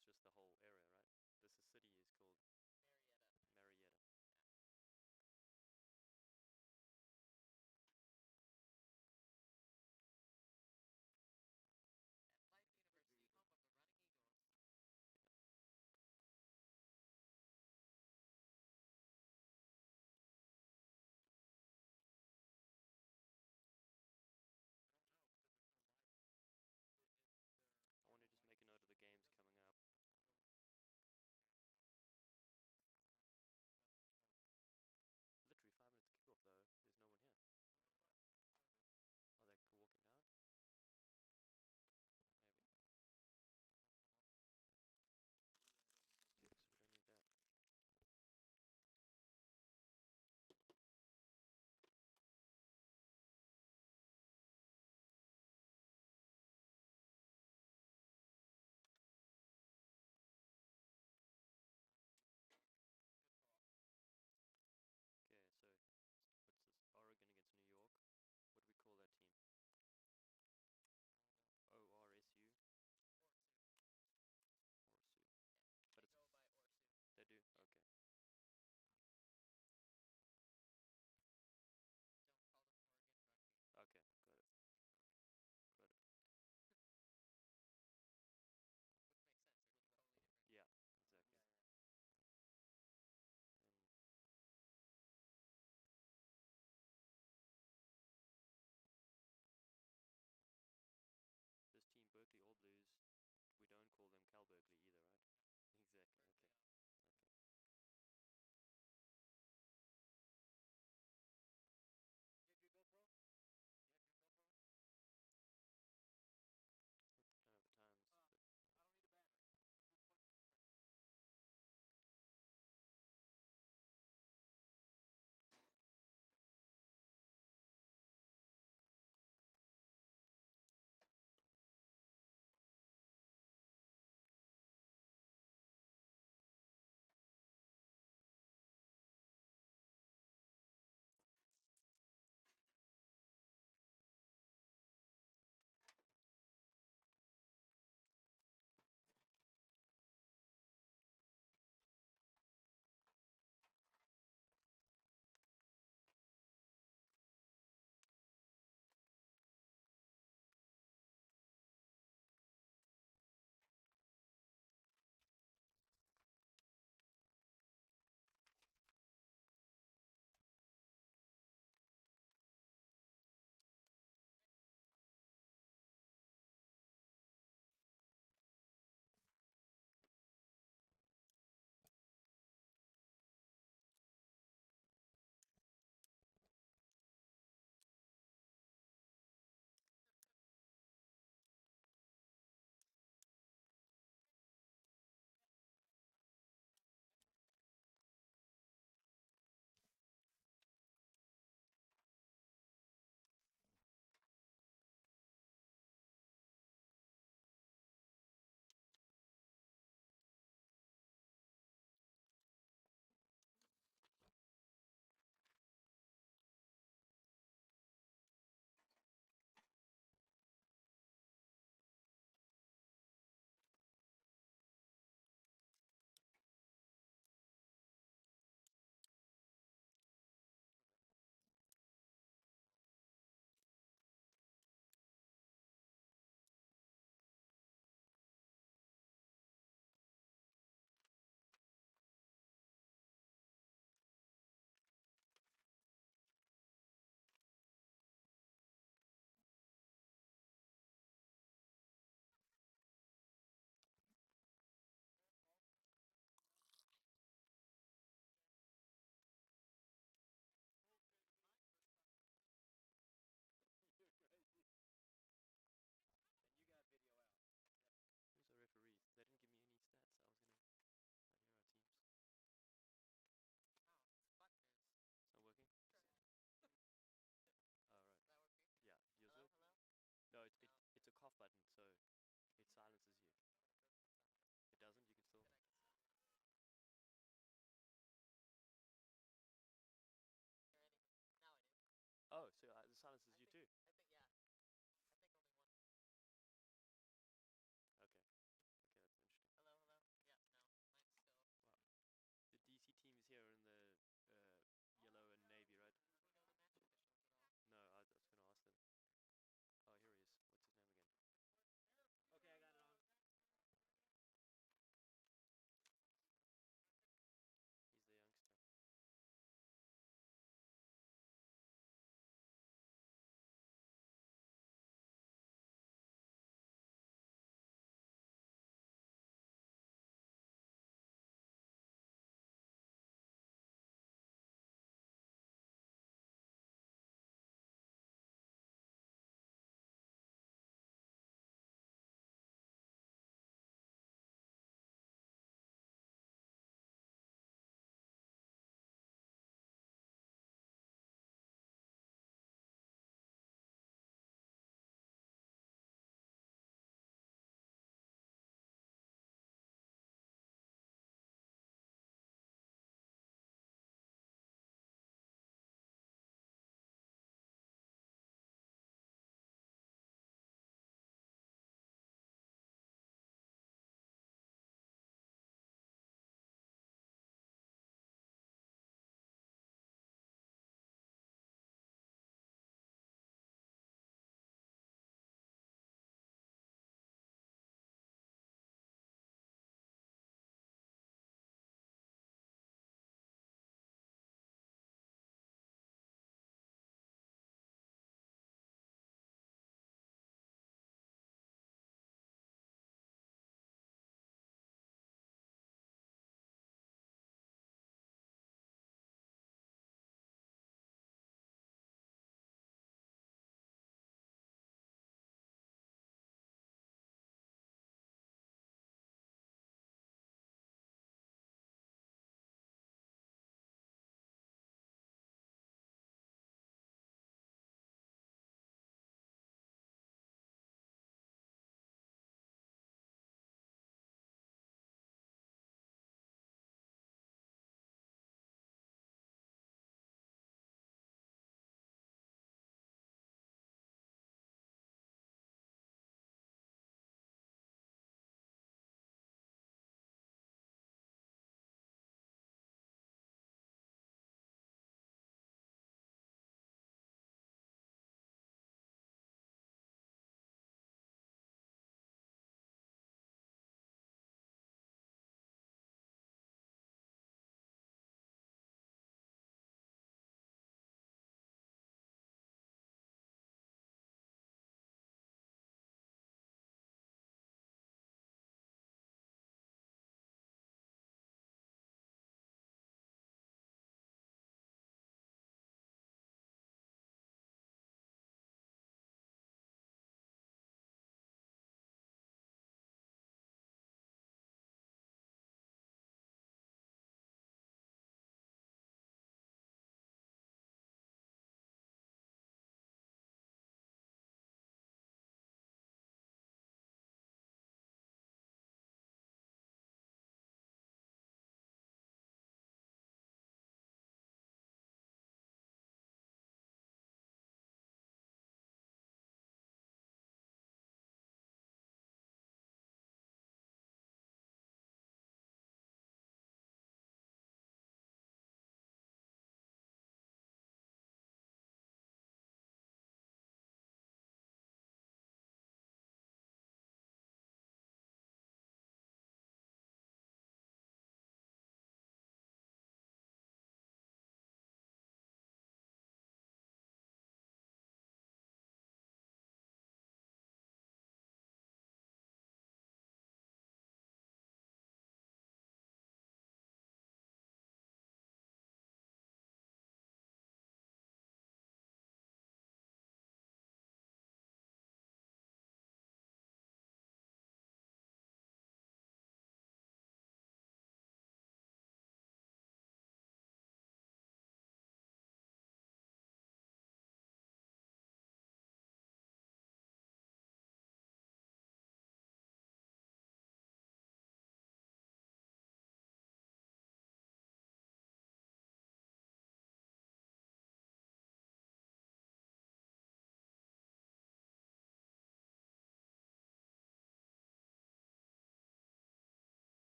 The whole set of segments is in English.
it's just the whole area, right? This city is called Marietta. Marietta. Yeah. And Life University, home of the Running Eagles. I don't know because it's so light. If they're I want to just light, make a note of the games doesn't coming up. go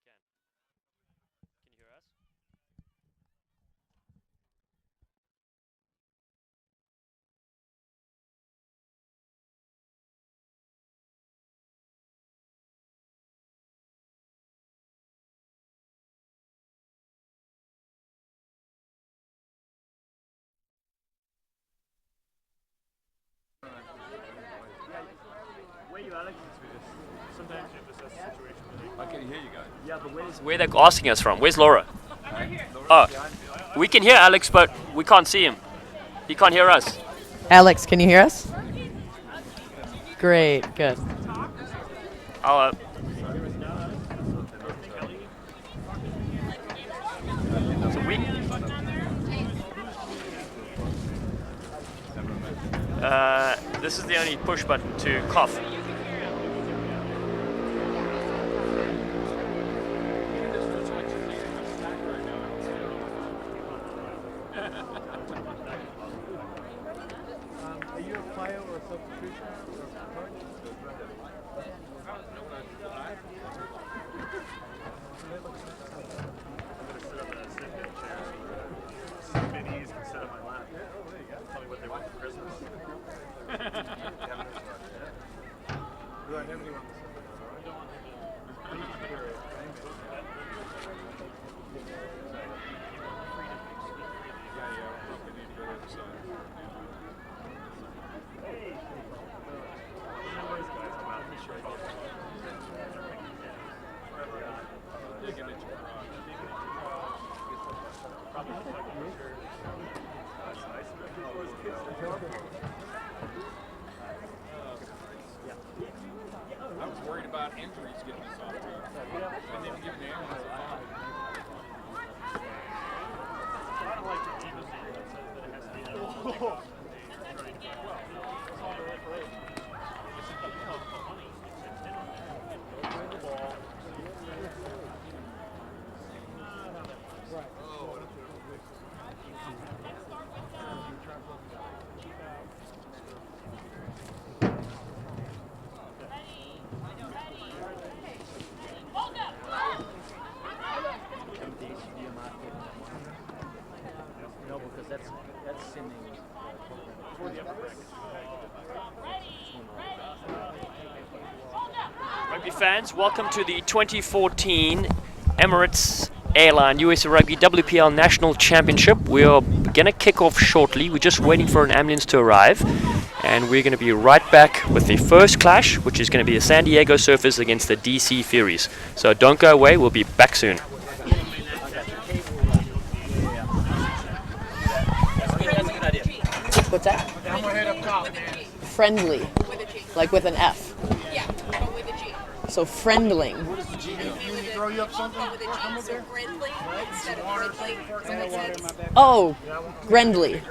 can. Can you hear us? Where you, Alex? Sometimes you have this situation. I can hear you guys. Yeah, but where's Where they're asking us from? Where's Laura? Oh, we can hear Alex, but we can't see him. He can't hear us. Alex, can you hear us? Great, good. I'll, so this is the only push button to cough. are you a player or a substitution? Minis can sit on my lap. Tell me what they want for Christmas. Do I have anyone on the I was worried about injuries getting us off too. And then give me No, because that's sending for the upper Rugby fans, welcome to the 2014 Emirates Airline US Rugby WPL National Championship. We're going to kick off shortly. We're just waiting for an ambulance to arrive. And we're going to be right back with the first clash, which is going to be the San Diego Surfers against the DC Furies. So don't go away. We'll be back soon. What's that? Friendly, like with an F. Yeah, but with a G. So friendling. Throw you up something? With a G, so friendly instead of friendly. Does that make sense? Oh, Grendly.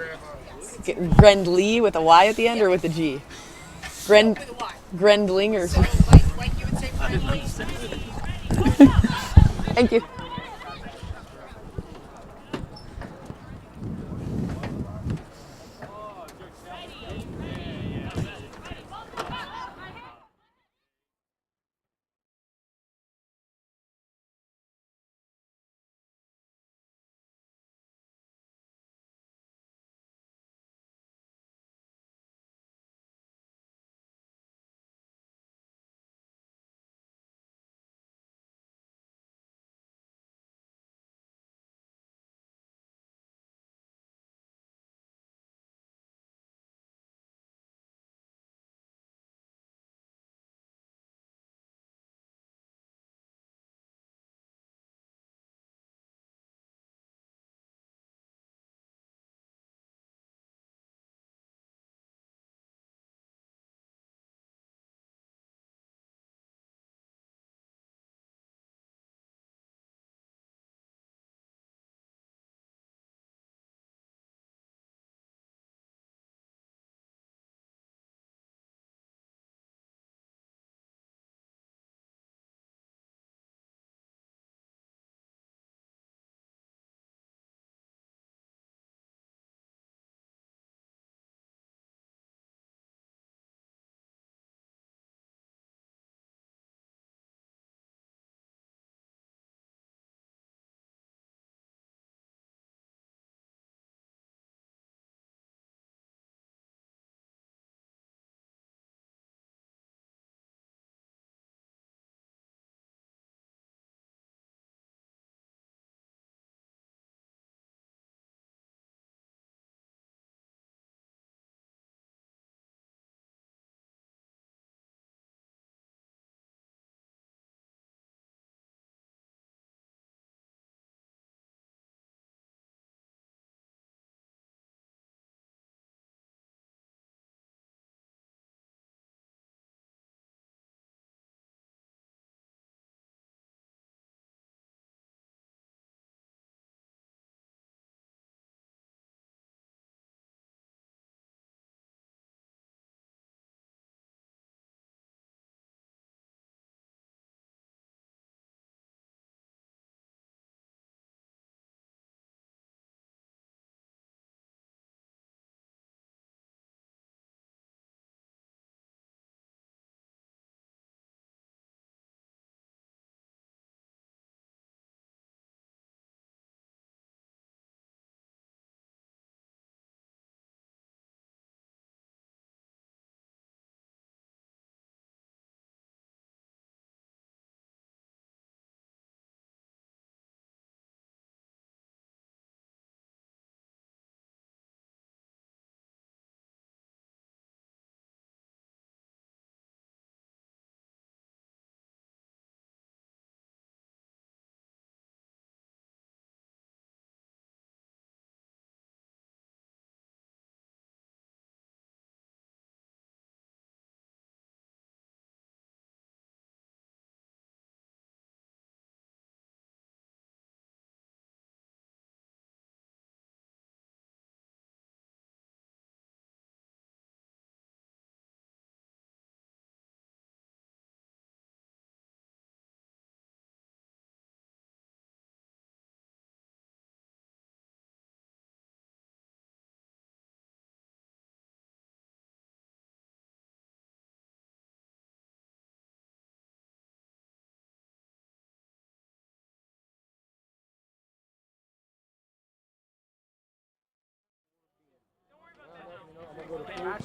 Grendly with a Y at the end or with a G? With a Y. Grendling or. So, like you would say friendly. Thank you.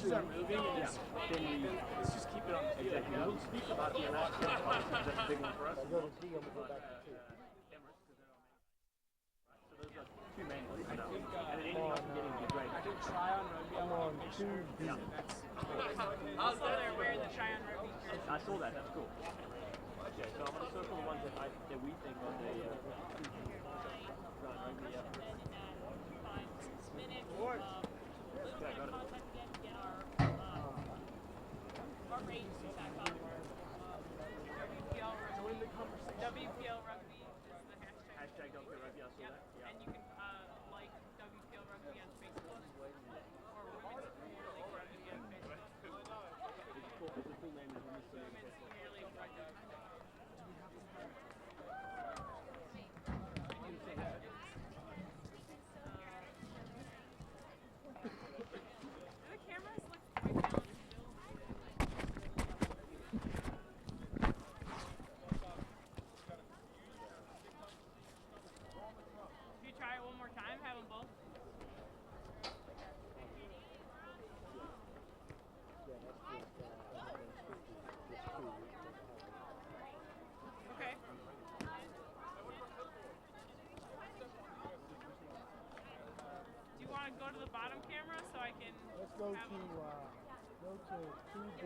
start moving and just, then let's just keep it on the field. Exactly. We'll speak about the Airline because that's a big one for us. I go to D, I'm gonna go back to two. Emirates, because they're our main. So those are two main ones for now. And then anything else we're getting is great. I think try on rugby. I'm on 2D. Also, they're wearing the Try on Rugby jersey. I saw that. That's cool. Okay, so I'm going to circle the ones that we think are the rugby. Yeah. Okay, I got it. Heart rate back up. WPL Rugby is the hashtag. Hashtag WPL Rugby. I saw that. Yeah. And you can like WPL Rugby on Facebook or Women's Premier League Rugby on Facebook. The full name is Women's Women's Premier League Rugby. The cameras look quite balanced still. If you try it one more time, have them both. Okay. Do you want to go to the bottom camera so I can Let's go have them? to 2D.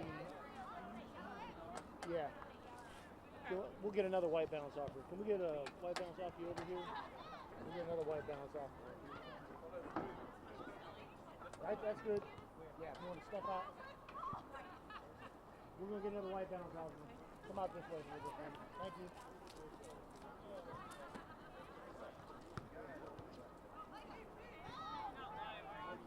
Yeah. We'll get another white balance off here. Can we get a white balance off you over here? We'll get another white balance off. Right, that's good. Yeah, if you want to step out. We're going to get another white balance off you. Come out this way. Thank you. Not live, right?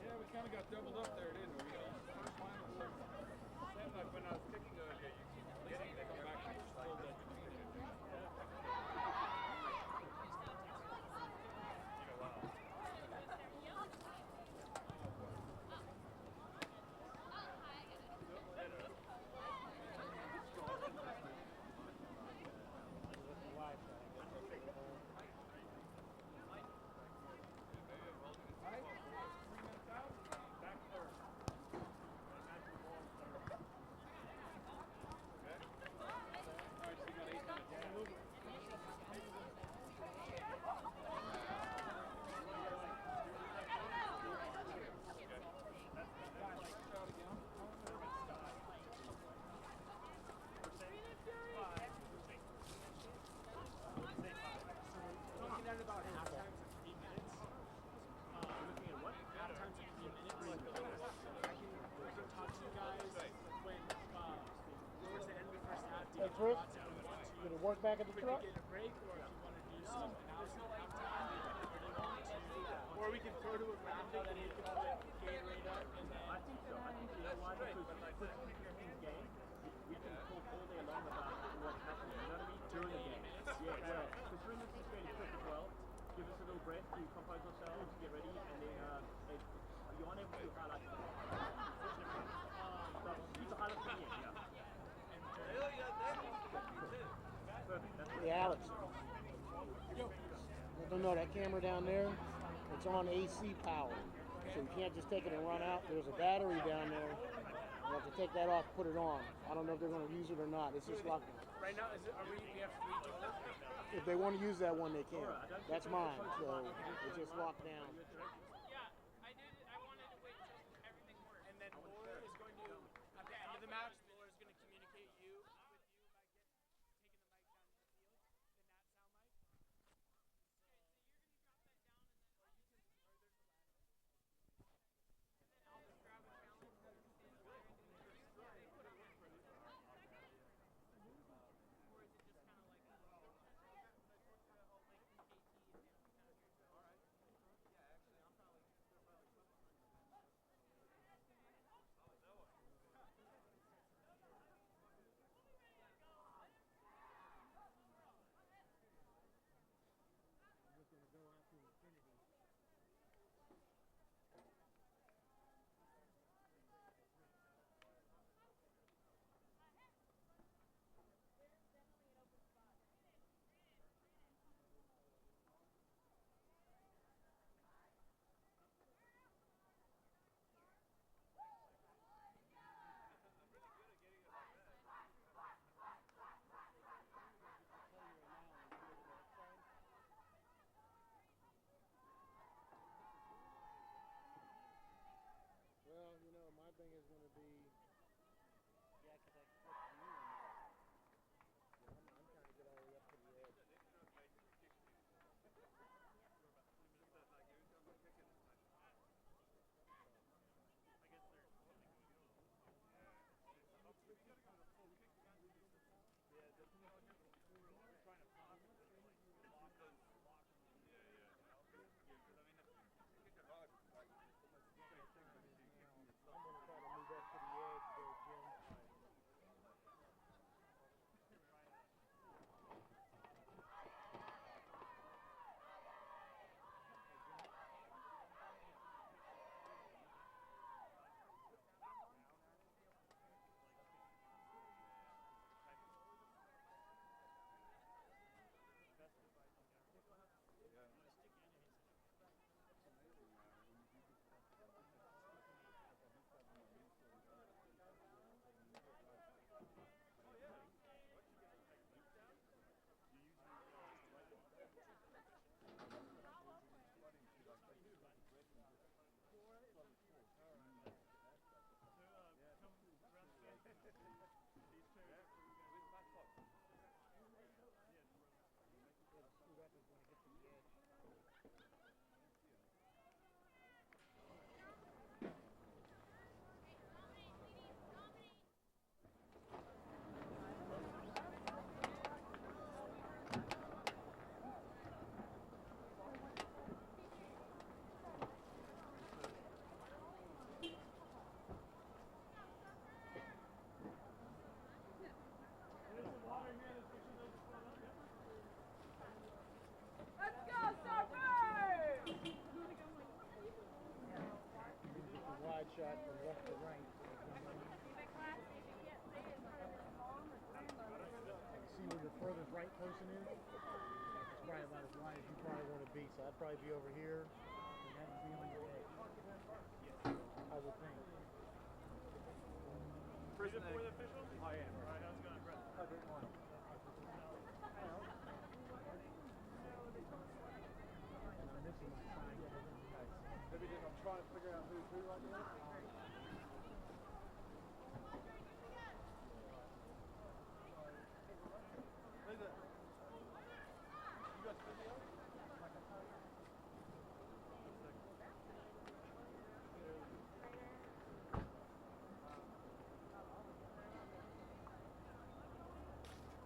Yeah, we kind of got doubled up there, didn't we? First line was like, seemed like when I was kicking earlier, you keep getting to come back and hold that between you. Hey, Chris, you gonna work back at the truck? Get a break, or if you want to do some announcement halftime, or we can throw to a graphic and you can put Gatorade up and then. I think so. I think you know why? Because quick game, we can talk all day long about what's happening. You know what I mean? During the game. Yeah. Because during this is going quick as well. Give us a little breath to compose ourselves, get ready, and then you aren't able to highlight the keep the highlights in the end, yeah. Perfect. That's Hey, Alex. Let them know that camera down there, it's on AC power. So you can't just take it and run out. There's a battery down there. You have to take that off, put it on. I don't know if they're going to use it or not. It's just locked. Right now, we have 3 total? If they want to use that one, they can. That's mine. So it's just locked down. Yeah, I did. I wanted to wait till everything worked. And then Laura is going to, at the end of the match, shot from left to right. See where your furthest right person is? It's probably about as wide as you probably want to be. So I'd probably be over here, and that would be on your edge. I would think. Is it for the officials? I am. All right, how's it going, Brett? Hi, good morning. And I'm missing my side. Maybe I'm trying to figure out who's who right now. Who's it? You got video?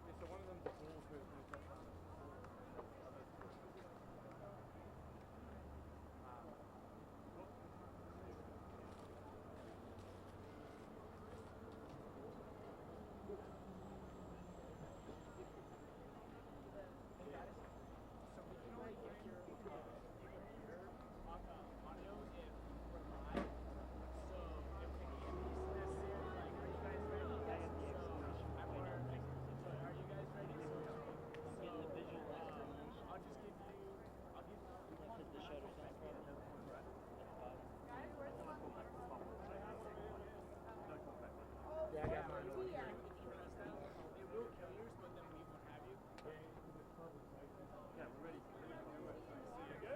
Yeah, so one of them's the Bulls who Yeah, I got mine over here. It will kill yours, but then we won't have you. Yeah, we're ready. See you good?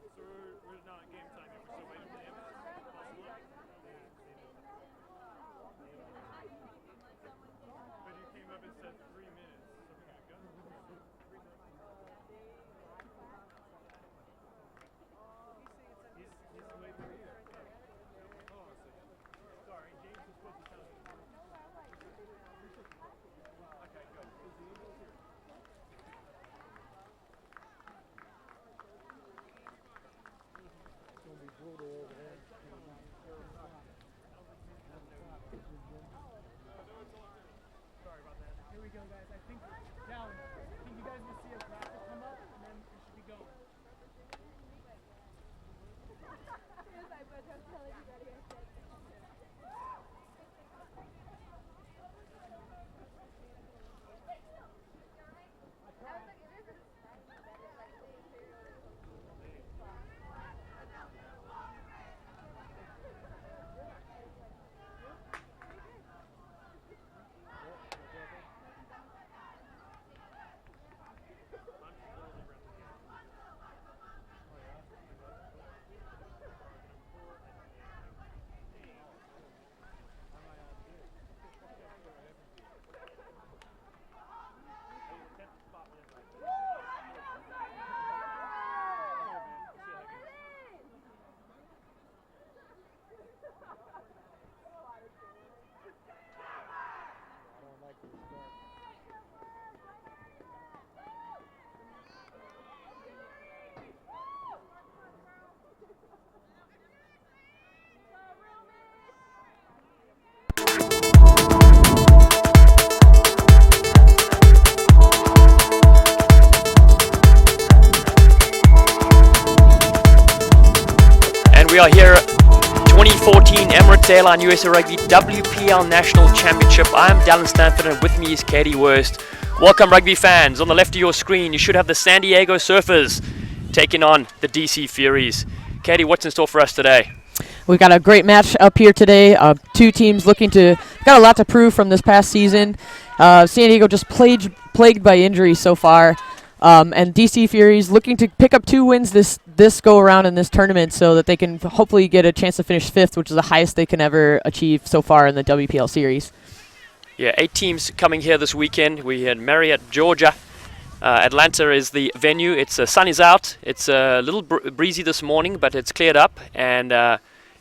So we're not game time yet. We're still waiting for the Emirates. Possibly. But you came up and said 3 minutes. So we're gonna go. 3 minutes. He's late for you. Hold on a second. Sorry, James was supposed to tell me. Okay, good. Is the email here? It's going to be brutal over there. Sorry about that. Here we go, guys. I think you guys will see a graphic come up, and then we should be going. I don't like this start. And we are here 2014 Emirates Airline USA Rugby WPL National Championship. I'm Dallin Stanford and with me is Katie Wurst. Welcome rugby fans. On the left of your screen you should have the San Diego Surfers taking on the DC Furies. Katie, what's in store for us today? We've got a great match up here today. Two teams got a lot to prove from this past season. San Diego just plagued by injuries so far. And DC Furies looking to pick up 2 wins this go around in this tournament so that they can hopefully get a chance to finish 5th, which is the highest they can ever achieve so far in the WPL series. Yeah, 8 teams coming here this weekend. We had Marriott, Georgia. Atlanta is the venue. It's sun is out. It's a little breezy this morning, but it's cleared up. And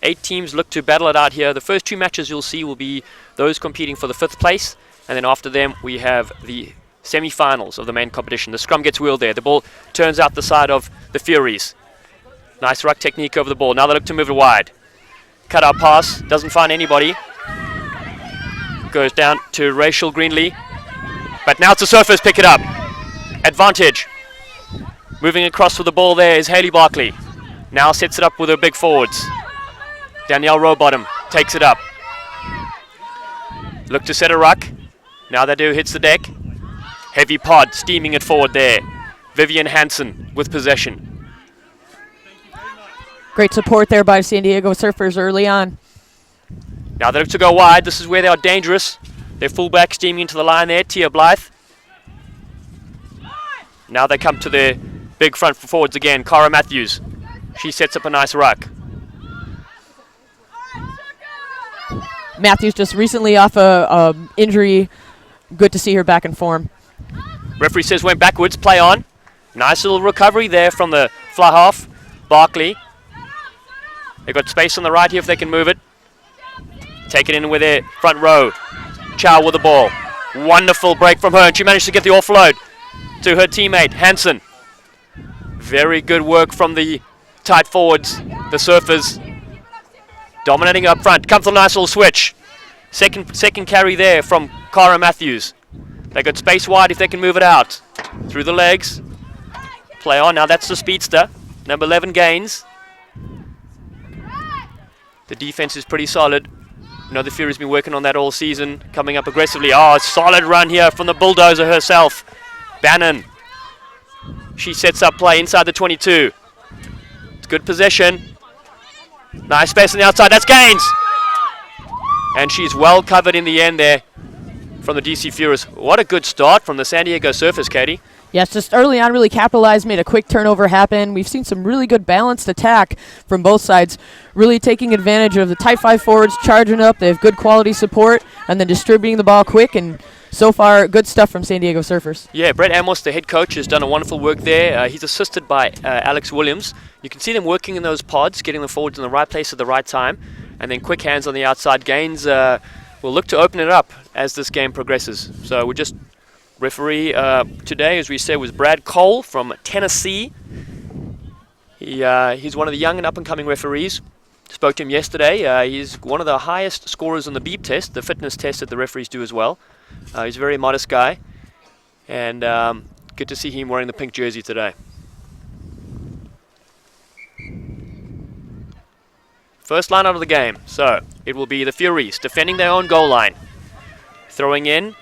8 teams look to battle it out here. The first 2 matches you'll see will be those competing for the 5th place. And then after them, we have the semi-finals of the main competition. The scrum gets wheeled there. The ball turns out the side of the Furies. Nice ruck technique over the ball. Now they look to move it wide. Cut out pass. Doesn't find anybody. Goes down to Rachel Greenlee. But now it's the Surfers pick it up. Advantage. Moving across with the ball there is Hayley Barkley. Now sets it up with her big forwards. Danielle Rowbottom takes it up. Look to set a ruck. Now they do, hits the deck. Heavy pod, steaming it forward there. Vivian Hansen with possession. Great support there by San Diego Surfers early on. Now they look to go wide. This is where they are dangerous. Their fullback steaming into the line there, Tia Blythe. Now they come to their big front forwards again, Cara Matthews. She sets up a nice ruck. Matthews just recently off a injury. Good to see her back in form. Referee says went backwards, play on. Nice little recovery there from the fly half. Barkley. They've got space on the right here if they can move it. Take it in with their front row. Chow with the ball. Wonderful break from her, and she managed to get the offload to her teammate, Hansen. Very good work from the tight forwards, the Surfers. Dominating up front. Comes a nice little switch. Second carry there from Cara Matthews. They got space wide if they can move it out. Through the legs. Play on. Now that's the speedster. Number 11 gains. The defense is pretty solid. You know, the Fury's been working on that all season. Coming up aggressively. Oh, solid run here from the bulldozer herself. Bannon. She sets up play inside the 22. It's good possession. Nice space on the outside. That's gains. And she's well covered in the end there from the DC Furies. What a good start from the San Diego Surfers, Katie. Yes, just early on really capitalized, made a quick turnover happen. We've seen some really good balanced attack from both sides, really taking advantage of the tight 5 forwards, charging up. They have good quality support, and then distributing the ball quick, and so far, good stuff from San Diego Surfers. Yeah, Brett Amos, the head coach, has done a wonderful work there. He's assisted by Alex Williams. You can see them working in those pods, getting the forwards in the right place at the right time, and then quick hands on the outside. Gains will look to open it up as this game progresses. So we just referee today, as we said, was Brad Cole from Tennessee. He's one of the young and up-and-coming referees. Spoke to him yesterday. He's one of the highest scorers on the beep test, the fitness test that the referees do as well. He's a very modest guy, and good to see him wearing the pink jersey today. First line out of the game, so it will be the Furies defending their own goal line. Throwing in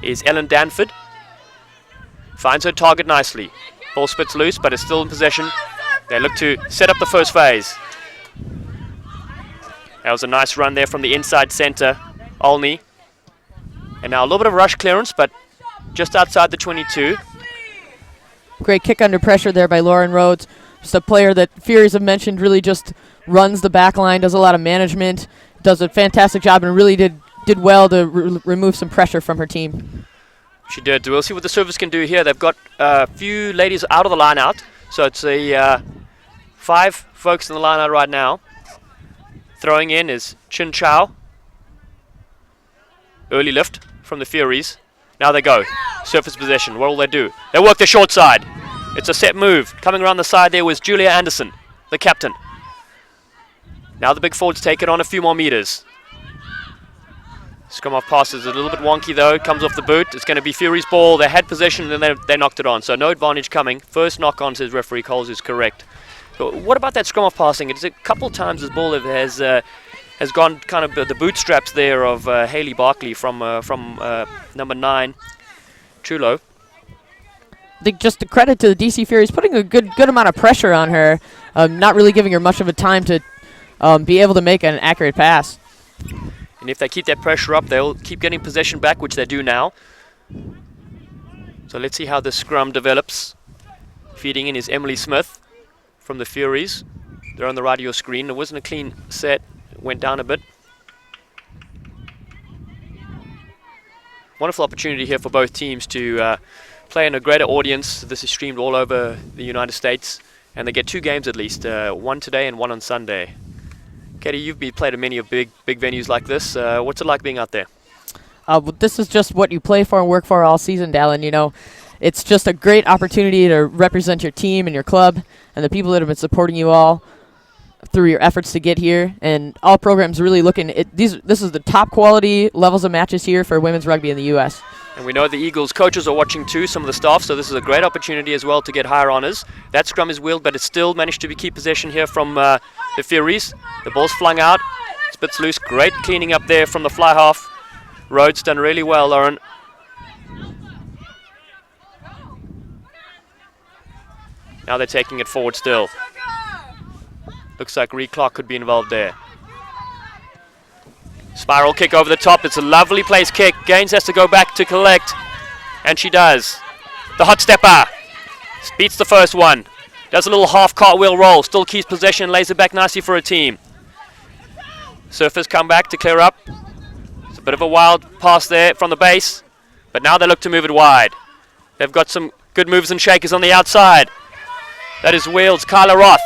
is Ellen Danford. Finds her target nicely. Ball spits loose, but is still in possession. They look to set up the first phase. That was a nice run there from the inside centre, Olney. And now a little bit of rush clearance, but just outside the 22. Great kick under pressure there by Lauren Rhodes. Just a player that Furies have mentioned really just runs the back line, does a lot of management, does a fantastic job, and really did well to remove some pressure from her team. She did. We'll see what the Surfers can do here. They've got a few ladies out of the line out, so it's a 5 folks in the line out right now. Throwing in is Chin Chow. Early lift from the Furies. Now they go. Surfers possession. What will they do? They work the short side. It's a set move. Coming around the side there was Julia Anderson, the captain. Now the big forwards take it on a few more meters. Scrum off pass is a little bit wonky though. Comes off the boot. It's going to be Fury's ball. They had possession and then they knocked it on. So no advantage coming. First knock on, says referee Coles, is correct. But what about that scrum off passing? It's a couple times this ball has gone kind of the bootstraps there of Hayley Barkley from number 9, Chulo. I think just a credit to the DC Furies putting a good amount of pressure on her, not really giving her much of a time to be able to make an accurate pass. And if they keep that pressure up, they'll keep getting possession back, which they do now. So let's see how the scrum develops. Feeding in is Emily Smith from the Furies. They're on the right of your screen. It wasn't a clean set. It went down a bit. Wonderful opportunity here for both teams to play in a greater audience. This is streamed all over the United States, and they get 2 games at least, one today and one on Sunday. Katie, you've played at many of big venues like this. What's it like being out there? Well, this is just what you play for and work for all season, Dallin. You know, it's just a great opportunity to represent your team and your club and the people that have been supporting you all through your efforts to get here. And all programs really looking this is the top quality levels of matches here for women's rugby in the U.S. And we know the Eagles coaches are watching too, some of the staff, so this is a great opportunity as well to get higher honours. That scrum is wheeled, but it still managed to keep possession here from the Furies. The ball's flung out, spits loose. Great cleaning up there from the fly half. Rhodes done really well, Lauren. Now they're taking it forward still. Looks like Ree Clark could be involved there. Spiral kick over the top. It's a lovely place kick. Gaines has to go back to collect, and she does. The hot stepper beats the first one. Does a little half cartwheel roll. Still keeps possession. Lays it back nicely for a team. Surfers come back to clear up. It's a bit of a wild pass there from the base, but now they look to move it wide. They've got some good moves and shakers on the outside. That is Wales, Kyla Roth.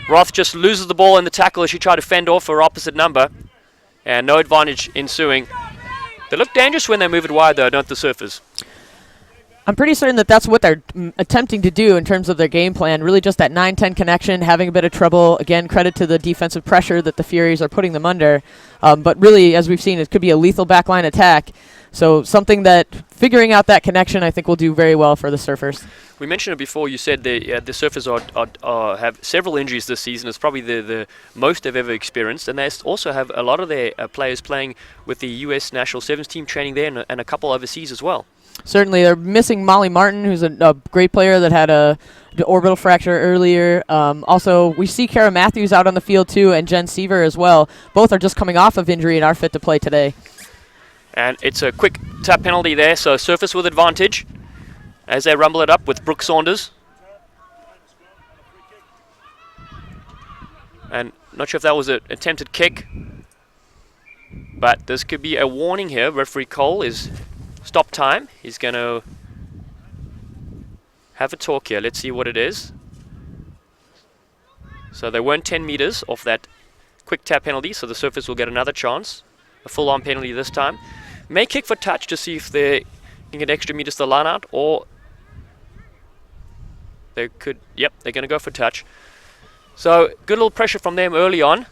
Roth just loses the ball in the tackle as she tried to fend off her opposite number, and no advantage ensuing. They look dangerous when they move it wide though, don't the Surfers? I'm pretty certain that that's what they're attempting to do in terms of their game plan. Really just that 9-10 connection, having a bit of trouble. Again, credit to the defensive pressure that the Furies are putting them under. But really, as we've seen, it could be a lethal backline attack. So something that, figuring out that connection, I think will do very well for the Surfers. We mentioned it before. You said the Surfers have several injuries this season. It's probably the most they've ever experienced, and they also have a lot of their players playing with the U.S. National Sevens team training there, and a couple overseas as well. Certainly, they're missing Molly Martin, who's a great player that had the orbital fracture earlier. Also, we see Kara Matthews out on the field too, and Jen Seaver as well. Both are just coming off of injury and are fit to play today. And it's a quick tap penalty there, so Surfers with advantage as they rumble it up with Brooke Saunders. And not sure if that was an attempted kick, but this could be a warning here. Referee Cole is stop time. He's going to have a talk here. Let's see what it is. So they weren't 10 meters off that quick tap penalty, so the Surfers will get another chance. A full-on penalty this time. May kick for touch to see if they can get extra meters to the line out, or they could, yep, they're going to go for touch. So good little pressure from them early on.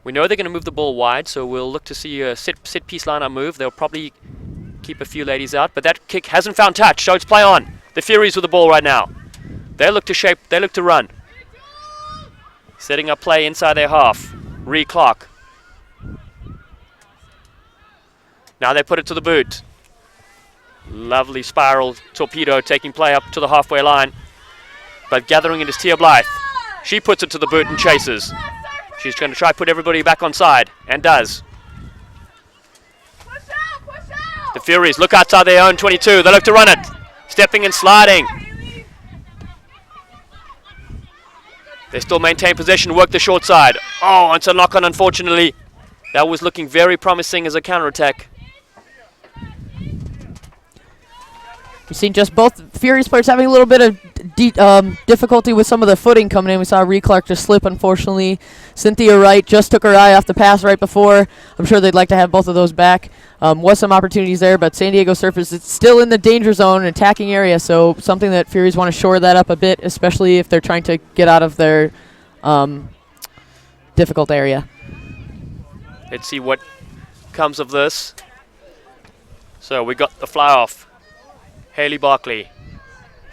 We know they're going to move the ball wide, so we'll look to see a set piece line out move. They'll probably keep a few ladies out, but that kick hasn't found touch, so it's play on. The Furies with the ball right now. They look to shape, they look to run. Setting up play inside their half. Ree Clark. Now they put it to the boot. Lovely spiral torpedo taking play up to the halfway line. But gathering it is Tia Blythe. She puts it to the boot and chases. She's going to try to put everybody back on side, and does. The Furies look outside their own 22. They look to run it. Stepping and sliding. They still maintain possession, work the short side. Oh, it's a knock-on, unfortunately. That was looking very promising as a counter-attack. We've seen just both Furies players having a little bit of difficulty with some of the footing coming in. We saw Ree Clark just slip, unfortunately. Cynthia Wright just took her eye off the pass right before. I'm sure they'd like to have both of those back. Was some opportunities there, but San Diego Surfers is still in the danger zone and attacking area, so something that Furies want to shore that up a bit, especially if they're trying to get out of their difficult area. Let's see what comes of this. So we got the fly off. Hayley Barkley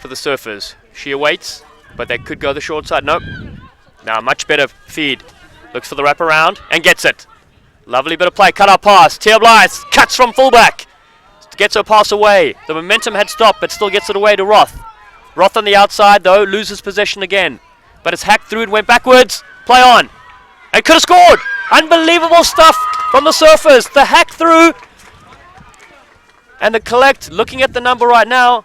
for the Surfers. She awaits, but they could go the short side. Nope. Now much better feed. Looks for the wraparound and gets it. Lovely bit of play. Cut out pass. Tia Blythe cuts from fullback. Gets her pass away. The momentum had stopped, but still gets it away to Roth. Roth on the outside, though, loses possession again. But it's hacked through and went backwards. Play on. And could have scored. Unbelievable stuff from the Surfers. The hack through. And the collect. Looking at the number right now.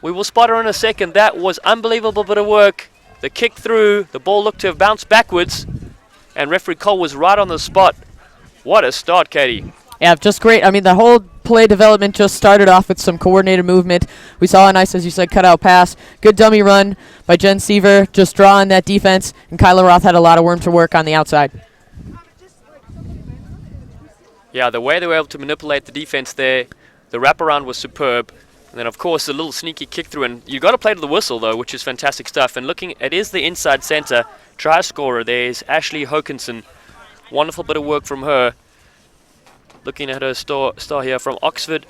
We will spot her in a second. That was unbelievable bit of work. The kick through. The ball looked to have bounced backwards. And referee Cole was right on the spot. What a start, Katie. Yeah, just great. I mean, the whole play development just started off with some coordinated movement. We saw a nice, as you said, cutout pass. Good dummy run by Jen Seaver, just drawing that defense. And Kyla Roth had a lot of worm to work on the outside. Yeah, the way they were able to manipulate the defense there, the wraparound was superb. And then, of course, a little sneaky kick through. And you got to play to the whistle, though, which is fantastic stuff. And looking, it is the inside center try scorer. There's Ashley Hokinson. Wonderful bit of work from her. Looking at her star here from Oxford,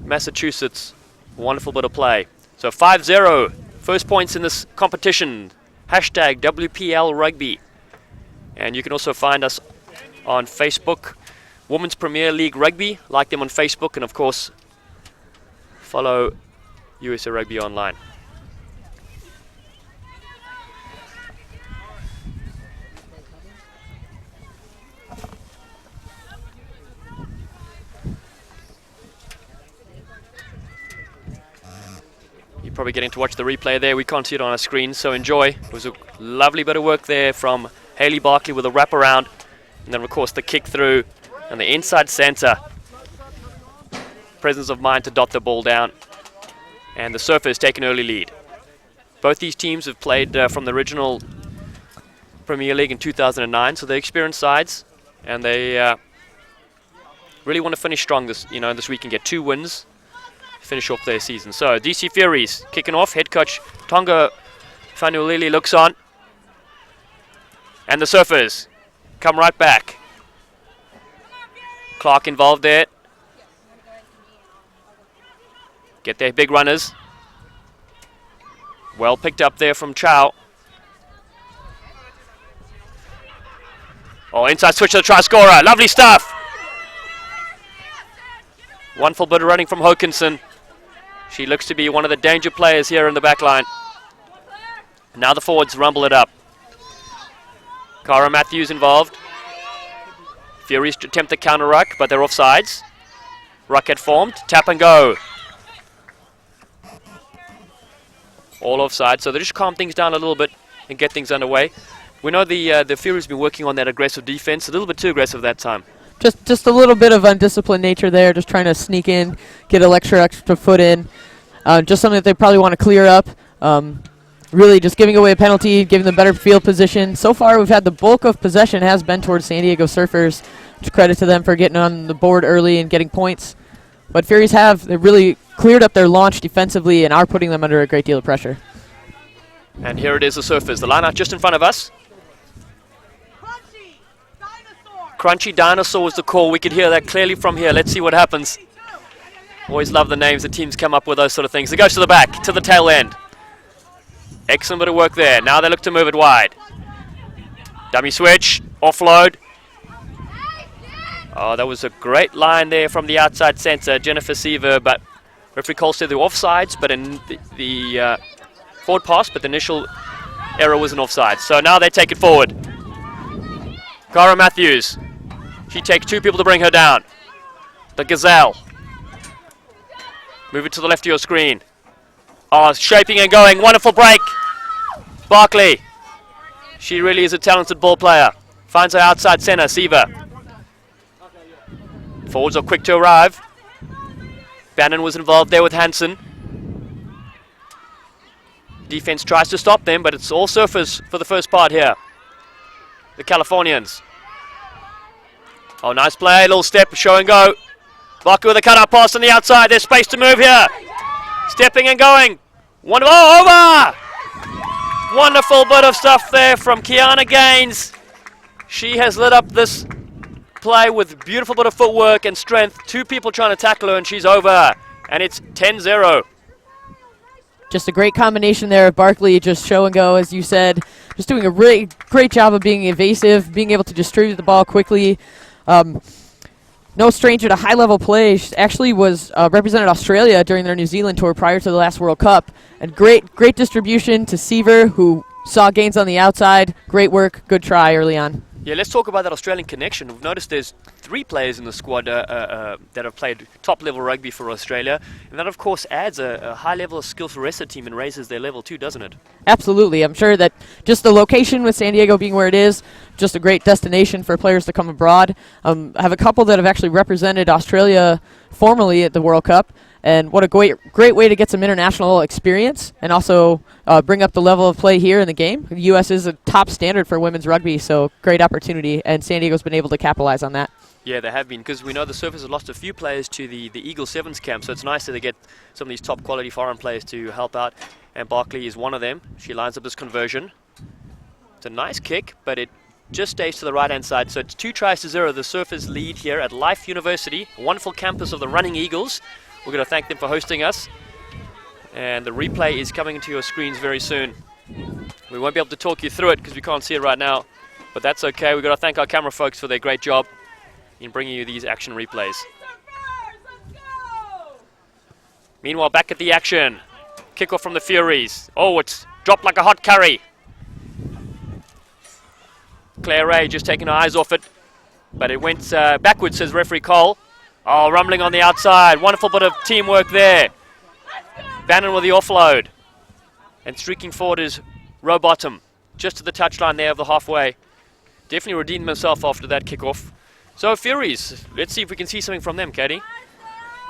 Massachusetts. Wonderful bit of play. So 5-0. First points in this competition. Hashtag WPL Rugby. And you can also find us on Facebook. Women's Premier League Rugby. Like them on Facebook. And, of course, follow USA Rugby online. You're probably getting to watch the replay there. We can't see it on our screen, so enjoy. It was a lovely bit of work there from Hayley Barkley with a wraparound. And then, of course, the kick through and the inside center. Presence of mind to dot the ball down. And the Surfers take an early lead. Both these teams have played from the original Premier League in 2009, so they're experienced sides. And they really want to finish strong this week and get 2 wins. Finish off their season. So DC Furies kicking off. Head coach Tonga Fanuilili looks on. And the Surfers come right back. Clark involved there. Get their big runners. Well picked up there from Chow. Oh, inside switch to the try scorer. Lovely stuff. Wonderful bit of running from Hokinson. She looks to be one of the danger players here in the back line. Now the forwards rumble it up. Cara Matthews involved. Furies attempt the counter ruck, but they're offsides. Ruck had formed. Tap and go. All offside, so they just calm things down a little bit and get things underway. We know the Furies have been working on that aggressive defense, a little bit too aggressive that time. Just a little bit of undisciplined nature there, just trying to sneak in, get an extra foot in. Just something that they probably want to clear up. Really just giving away a penalty, giving them better field position. So far we've had the bulk of possession has been towards San Diego Surfers. Just credit to them for getting on the board early and getting points. But Furies they really cleared up their launch defensively and are putting them under a great deal of pressure. And here it is, the Surfers. The line out just in front of us. Crunchy Dinosaur was the call. We could hear that clearly from here. Let's see what happens. Always love the names the teams come up with, those sort of things. It goes to the back, to the tail end. Excellent bit of work there. Now they look to move it wide. Dummy switch, offload. Oh, that was a great line there from the outside centre, Jennifer Seaver, but referee Cole said they were offsides, but in the forward pass, but the initial error was an offside. So now they take it forward. Cara Matthews. She takes 2 people to bring her down. The Gazelle. Move it to the left of your screen. Oh, shaping and going. Wonderful break. Barkley. She really is a talented ball player. Finds her outside centre, Seaver. Forwards are quick to arrive. Bannon was involved there with Hansen. Defense tries to stop them, but it's all Surfers for the first part here. The Californians. Oh, nice play. Little step, show and go. Barkley with a cut-out pass on the outside. There's space to move here. Stepping and going. Over! Wonderful bit of stuff there from Kiana Gaines. She has lit up this play with beautiful bit of footwork and strength. 2 people trying to tackle her and she's over. And it's 10-0. Just a great combination there of Barkley, just show and go, as you said. Just doing a really great job of being evasive, being able to distribute the ball quickly. No stranger to high-level play. She actually was represented Australia during their New Zealand tour prior to the last World Cup. And great distribution to Seaver, who saw gains on the outside. Great work, good try early on. Yeah, let's talk about that Australian connection. We've noticed there's 3 players in the squad that have played top-level rugby for Australia, and that, of course, adds a high level of skill for the rest of the team and raises their level too, doesn't it? Absolutely. I'm sure that just the location with San Diego being where it is, just a great destination for players to come abroad. I have a couple that have actually represented Australia formally at the World Cup, and what a great way to get some international experience and also bring up the level of play here in the game. The U.S. is a top standard for women's rugby, so great opportunity, and San Diego's been able to capitalize on that. Yeah, they have been, because we know the Surfers have lost a few players to the Eagle Sevens camp, so it's nice that they get some of these top quality foreign players to help out, and Barkley is one of them. She lines up this conversion. It's a nice kick, but it just stays to the right-hand side, so it's 2-0. The Surfers lead here at Life University, a wonderful campus of the Running Eagles. We're going to thank them for hosting us, and the replay is coming into your screens very soon. We won't be able to talk you through it because we can't see it right now, but that's okay. We've got to thank our camera folks for their great job in bringing you these action replays. Meanwhile, back at the action. Kickoff from the Furies. Oh, it's dropped like a hot curry. Claire Ray just taking her eyes off it, but it went backwards, says referee Cole. Oh, rumbling on the outside. Wonderful bit of teamwork there. Bannon with the offload. And streaking forward is Rowbottom, just to the touchline there of the halfway. Definitely redeemed himself after that kickoff. So Furies, let's see if we can see something from them, Katie.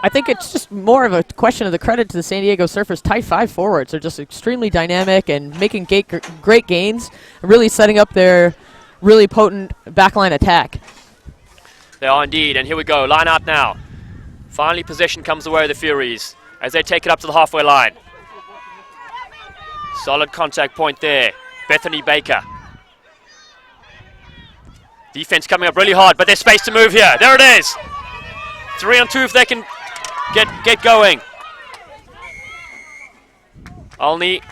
I think it's just more of a question of the credit to the San Diego Surfers tight 5 forwards. They're just extremely dynamic and making great gains, and really setting up their really potent backline attack. They are indeed, and here we go, line out now. Finally possession comes the way of the Furies as they take it up to the halfway line. Solid contact point there, Bethany Baker. Defense coming up really hard, but there's space to move here. There it is. 3-on-2 if they can get going. Olney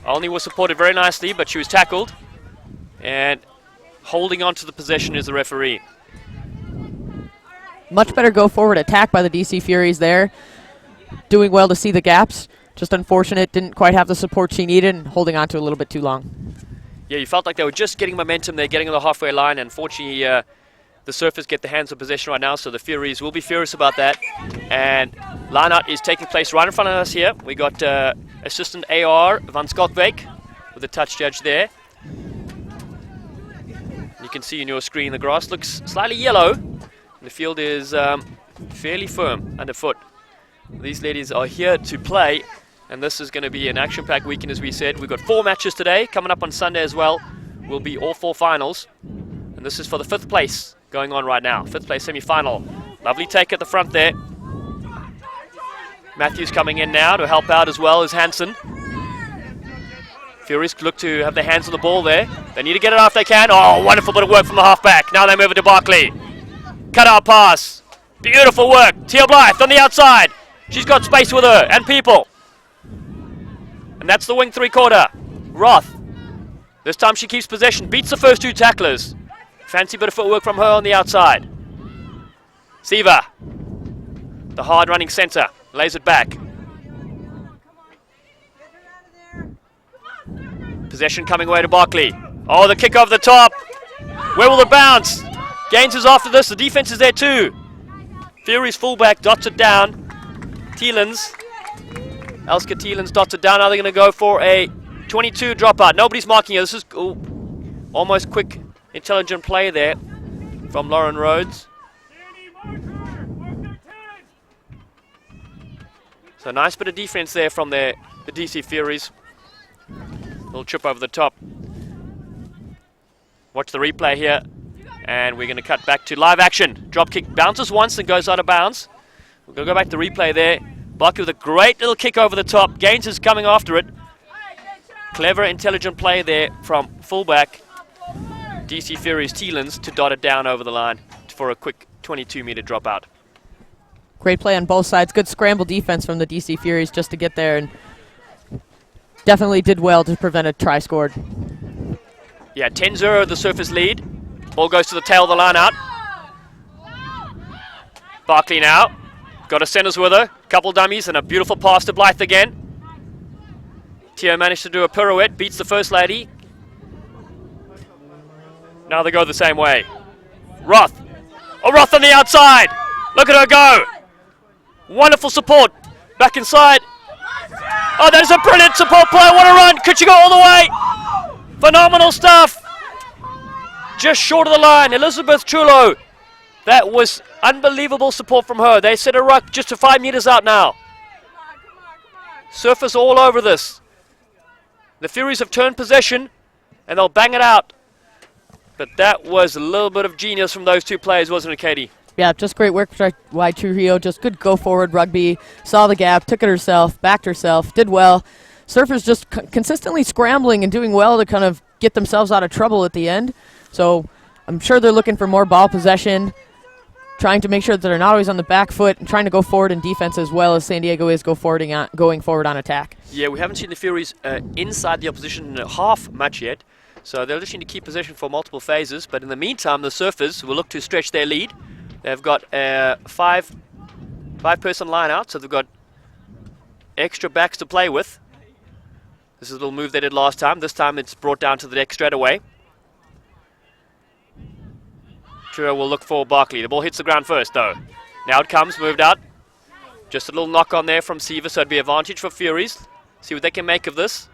was supported very nicely, but she was tackled. And holding on to the possession is the referee. Much better go forward attack by the DC Furies there. Doing well to see the gaps. Just unfortunate, didn't quite have the support she needed and holding on to a little bit too long. Yeah, you felt like they were just getting momentum. They're getting on the halfway line. Unfortunately, the Surfers get the hands of possession right now, so the Furies will be furious about that. And line-out is taking place right in front of us here. We got assistant AR Van Skalkbeek with the touch judge there. You can see in your screen the grass looks slightly yellow. The field is fairly firm underfoot. These ladies are here to play, and this is going to be an action-packed weekend, as we said. We've got 4 matches today. Coming up on Sunday as well will be all 4 finals. And this is for the 5th place going on right now. 5th place semi-final. Lovely take at the front there. Matthews coming in now to help out as well as Hansen. Furies look to have their hands on the ball there. They need to get it off if they can. Oh, wonderful bit of work from the halfback. Now they move it to Barkley. Cut out pass. Beautiful work. Tia Blythe on the outside. She's got space with her and people. And that's the wing 3/4. Roth. This time she keeps possession. Beats the first 2 tacklers. Fancy bit of footwork from her on the outside. Siva. The hard running centre. Lays it back. Possession coming away to Barkley. Oh, the kick over the top. Where will it bounce? Gaines is after this. The defense is there too. Fury's fullback dots it down. Thielens. Elska Thielens dots it down. Now they're going to go for a 22 dropout. Nobody's marking it. This is almost quick, intelligent play there from Lauren Rhodes. So nice bit of defense there from the DC Furies. Little trip over the top. Watch the replay here. And we're going to cut back to live action. Drop kick bounces once and goes out of bounds. We're going to go back to the replay there. Barkley with a great little kick over the top. Gaines is coming after it. Clever, intelligent play there from fullback DC Furies Thielens to dot it down over the line for a quick 22-meter dropout. Great play on both sides. Good scramble defense from the DC Furies just to get there, and definitely did well to prevent a try scored. Yeah, 10-0 the Surfers lead. Ball goes to the tail of the line out. Barkley now. Got a centers with her. Couple dummies and a beautiful pass to Blythe again. Tio managed to do a pirouette, beats the first lady. Now they go the same way. Roth. Oh, Roth on the outside. Look at her go. Wonderful support. Back inside. Oh, there's a brilliant support play. What a run. Could she go all the way? Phenomenal stuff. Just short of the line. Elizabeth Chulo. That was unbelievable support from her. They set a ruck just to 5 meters out now. Surfers all over this. The Furies have turned possession and they'll bang it out. But that was a little bit of genius from those two players, wasn't it, Katie? Yeah, just great work by Trujillo. Just good go-forward rugby. Saw the gap, took it herself, backed herself, did well. Surfers just consistently scrambling and doing well to kind of get themselves out of trouble at the end. So I'm sure they're looking for more ball possession, trying to make sure that they're not always on the back foot and trying to go forward in defense as well as San Diego is going forward on attack. Yeah, we haven't seen the Furies inside the opposition half much yet. So they're looking to keep possession for multiple phases. But in the meantime, the Surfers will look to stretch their lead. They've got a five-person line out, so they've got extra backs to play with. This is a little move they did last time. This time it's brought down to the deck straight away. Truro will look for Barkley. The ball hits the ground first, though. Now it comes, moved out. Just a little knock on there from Seaver, so it'd be advantage for Furies. See what they can make of this.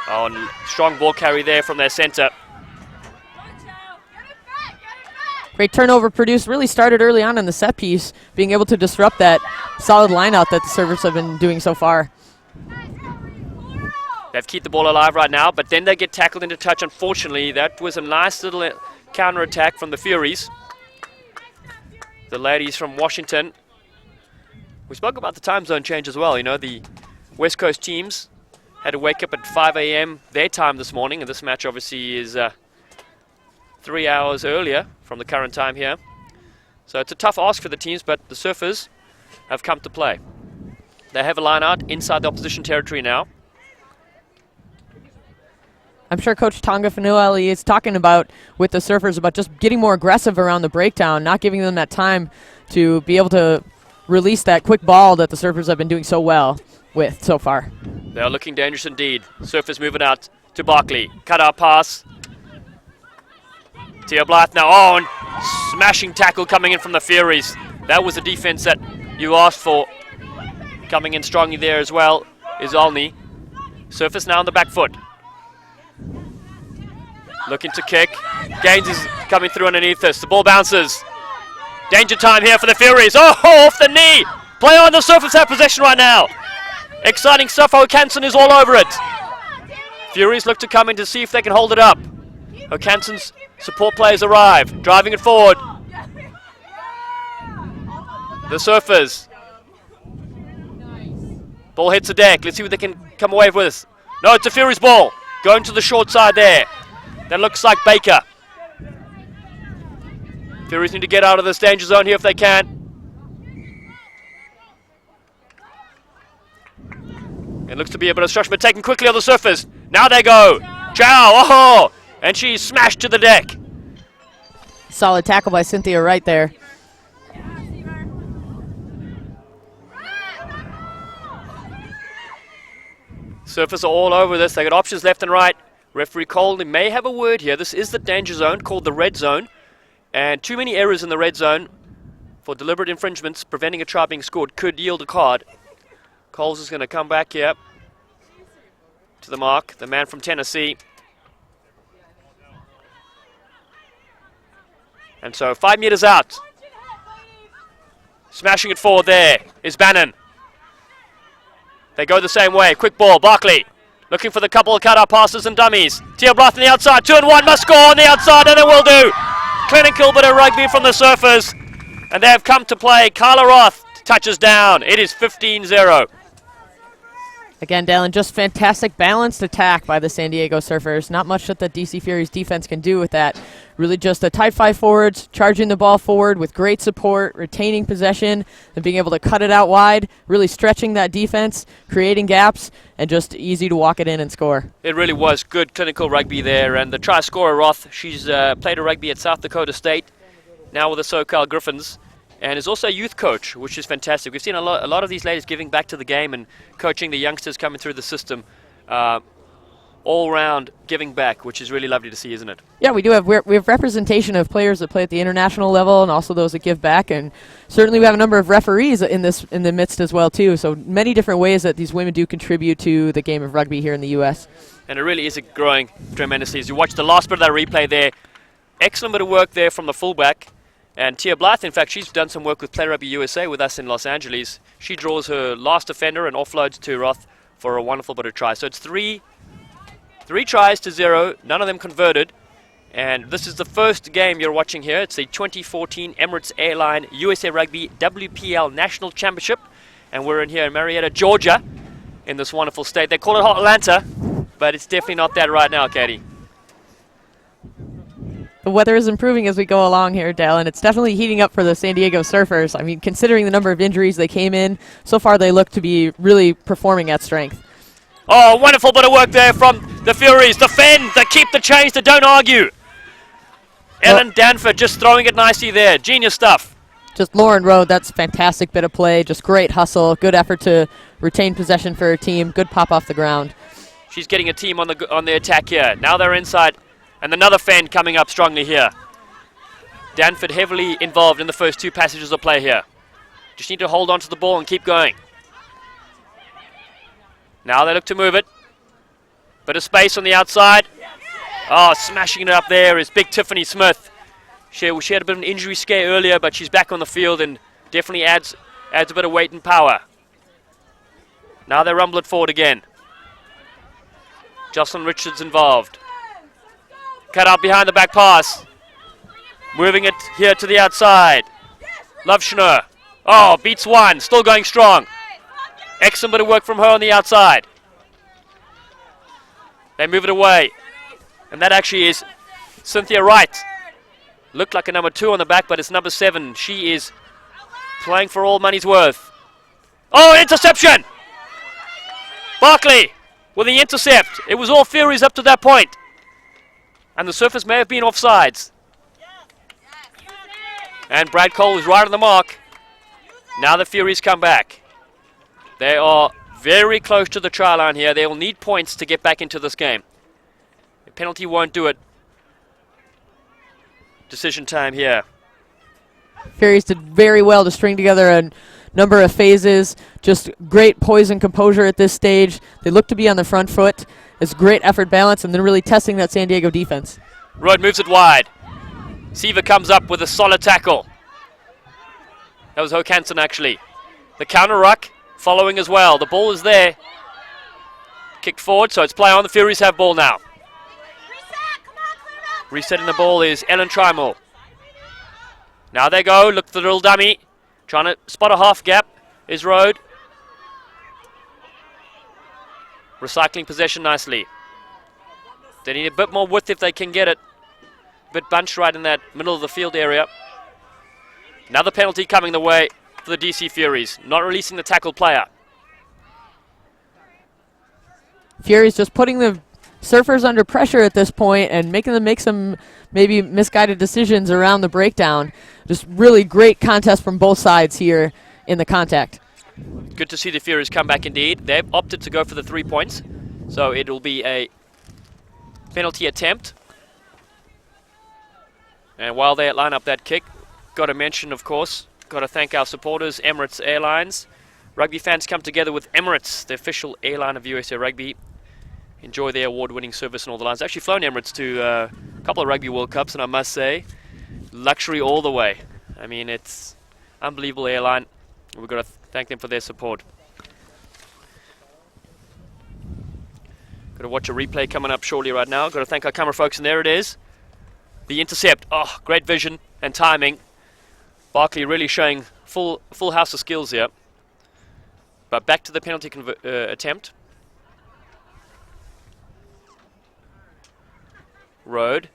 Oh, and strong ball carry there from their centre. Great turnover produced. Really started early on in the set piece, being able to disrupt that solid lineout that the Surfers have been doing so far. They've kept the ball alive right now, but then they get tackled into touch, unfortunately. That was a nice little counter-attack from the Furies. The ladies from Washington. We spoke about the time zone change as well. You know, the West Coast teams had to wake up at 5 a.m. their time this morning, and this match obviously is 3 hours earlier from the current time here. So it's a tough ask for the teams, but the Surfers have come to play. They have a line out inside the opposition territory now. I'm sure Coach Tonga Fanueli is talking about with the Surfers about just getting more aggressive around the breakdown, not giving them that time to be able to release that quick ball that the Surfers have been doing so well with so far. They are looking dangerous indeed. Surfers moving out to Barkley. Cut out pass. Tia Blythe now on. Smashing tackle coming in from the Furies. That was the defense that you asked for. Coming in strongly there as well is Olney. Surfers now on the back foot. Looking to kick. Gaines is coming through underneath us. The ball bounces. Danger time here for the Furies. Oh, off the knee. Play on, the Surfers have possession right now. Exciting stuff. O'Canson is all over it. Furies look to come in to see if they can hold it up. O'Canson's support players arrive. Driving it forward. The Surfers. Ball hits the deck. Let's see what they can come away with. No, it's a Furies ball. Going to the short side there. That looks like Baker. Furies need to get out of this danger zone here if they can. It looks to be a bit of structure, but taken quickly on the Surfers. Now they go. Chow, oh! And she's smashed to the deck. Solid tackle by Cynthia right there. Surfers are all over this. They got options left and right. Referee Cole may have a word here. This is the danger zone called the red zone. And too many errors in the red zone for deliberate infringements preventing a try being scored could yield a card. Coles is going to come back here to the mark. The man from Tennessee. And so 5 meters out. Smashing it forward there is Bannon. They go the same way. Quick ball. Barkley looking for the couple of cut-out passes and dummies. Tia Blythe on the outside. 2 and 1. Must score on the outside, and it will do. Clinical bit of rugby from the Surfers. And they have come to play. Carla Roth touches down. It is 15-0. Again, Dallin, just fantastic balanced attack by the San Diego Surfers. Not much that the DC Fury's defense can do with that. Really just a tight 5 forwards, charging the ball forward with great support, retaining possession, and being able to cut it out wide, really stretching that defense, creating gaps, and just easy to walk it in and score. It really was good clinical rugby there, and the try scorer, Roth, she's played a rugby at South Dakota State, now with the SoCal Griffins, and is also a youth coach, which is fantastic. We've seen a lot of these ladies giving back to the game and coaching the youngsters coming through the system. All round giving back, which is really lovely to see, isn't it? Yeah, we do have we have representation of players that play at the international level and also those that give back, and certainly we have a number of referees in the midst as well too. So many different ways that these women do contribute to the game of rugby here in the U.S. And it really is growing tremendously. As you watch the last bit of that replay there, excellent bit of work there from the fullback. And Tia Blythe, in fact, she's done some work with Play Rugby USA with us in Los Angeles. She draws her last defender and offloads to Roth for a wonderful bit of try. So it's three tries to 0, none of them converted. And this is the first game you're watching here. It's the 2014 Emirates Airline USA Rugby WPL National Championship. And we're in here in Marietta, Georgia, in this wonderful state. They call it Hot Atlanta, but it's definitely not that right now, Katie. The weather is improving as we go along here, Dale, and it's definitely heating up for the San Diego Surfers. I mean, considering the number of injuries they came in, so far they look to be really performing at strength. Oh, wonderful bit of work there from the Furies. Defend, they keep the change, they don't argue. Ellen Danford just throwing it nicely there. Genius stuff. Just Lauren Rowe, that's a fantastic bit of play. Just great hustle, good effort to retain possession for her team. Good pop off the ground. She's getting a team on the attack here. Now they're inside. And another fan coming up strongly here. Danford heavily involved in the first 2 passages of play here. Just need to hold on to the ball and keep going. Now they look to move it. Bit of space on the outside. Oh, smashing it up there is big Tiffany Smith. She had a bit of an injury scare earlier, but she's back on the field and definitely adds a bit of weight and power. Now they rumble it forward again. Jocelyn Richards involved. Cut out behind the back pass. Moving it here to the outside. Love Schnur. Oh, beats one. Still going strong. Excellent bit of work from her on the outside. They move it away. And that actually is Cynthia Wright. Looked like a number 2 on the back, but it's number 7. She is playing for all money's worth. Oh, interception! Barkley with the intercept. It was all Furies up to that point. And the Surfers may have been offsides. And Brad Cole is right on the mark. Now the Furies come back. They are very close to the try line here. They will need points to get back into this game. A penalty won't do it. Decision time here. Furies did very well to string together a number of phases. Just great poise and composure at this stage. They look to be on the front foot. It's great effort balance, and then really testing that San Diego defense. Rode moves it wide. Seaver comes up with a solid tackle. That was Hokanson actually. The counter ruck following as well. The ball is there. Kicked forward, so it's play on. The Furies have ball now. Resetting the ball is Ellen Trimel. Now they go. Look for the little dummy. Trying to spot a half gap is Rode. Recycling possession nicely. They need a bit more width if they can get it. A bit bunched right in that middle of the field area. Another penalty coming the way for the DC Furies. Not releasing the tackle player. Furies just putting the Surfers under pressure at this point and making them make some maybe misguided decisions around the breakdown. Just really great contest from both sides here in the contact. Good to see the Furies come back indeed. They've opted to go for the 3 points. So it'll be a penalty attempt. And while they line up that kick, got to mention, of course, got to thank our supporters, Emirates Airlines. Rugby fans come together with Emirates, the official airline of USA Rugby. Enjoy their award-winning service in all the lines. Actually flown Emirates to a couple of Rugby World Cups, and I must say, luxury all the way. I mean, it's unbelievable airline. We've got to thank them for their support. Got to watch a replay coming up shortly right now. Got to thank our camera folks, and there it is. The intercept. Oh, great vision and timing. Barkley really showing full house of skills here. But back to the penalty attempt. Road.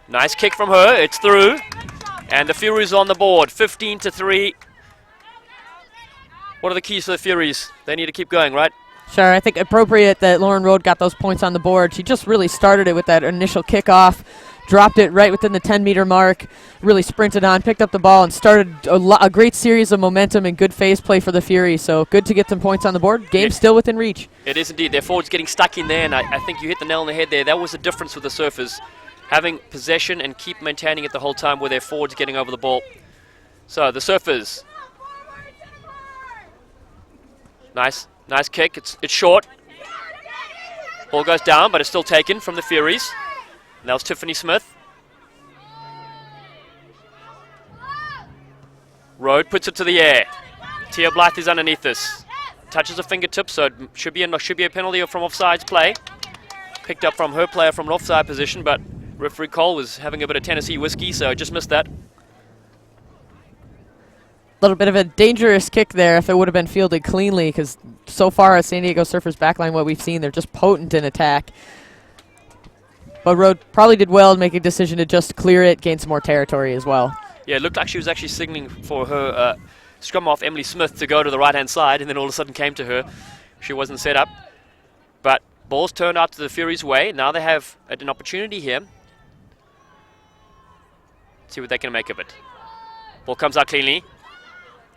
Nice kick from her. It's through. And the Furies on the board. 15-3. What are the keys for the Furies? They need to keep going, right? Sure, I think appropriate that Lauren Road got those points on the board. She just really started it with that initial kickoff, dropped it right within the 10-meter mark, really sprinted on, picked up the ball, and started a great series of momentum and good phase play for the Furies. So good to get some points on the board. Game still within reach. It is indeed. Their forwards getting stuck in there, and I think you hit the nail on the head there. That was the difference with the Surfers, having possession and keep maintaining it the whole time with their forwards getting over the ball. So the Surfers. Nice kick. It's short. Ball goes down, but it's still taken from the Furies. And that was Tiffany Smith. Road puts it to the air. Tia Blythe is underneath this. Touches a fingertip, so it should be a penalty from offsides play. Picked up from her player from an offside position, but referee Cole was having a bit of Tennessee whiskey, so just missed that. Little bit of a dangerous kick there if it would have been fielded cleanly, because so far at San Diego Surfers backline, what we've seen, they're just potent in attack. But Road probably did well to make a decision to just clear it, gain some more territory as well. Yeah, it looked like she was actually signaling for her scrum off Emily Smith to go to the right-hand side, and then all of a sudden came to her. She wasn't set up. But ball's turned out to the Furies' way. Now they have an opportunity here. See what they can make of it. Ball comes out cleanly.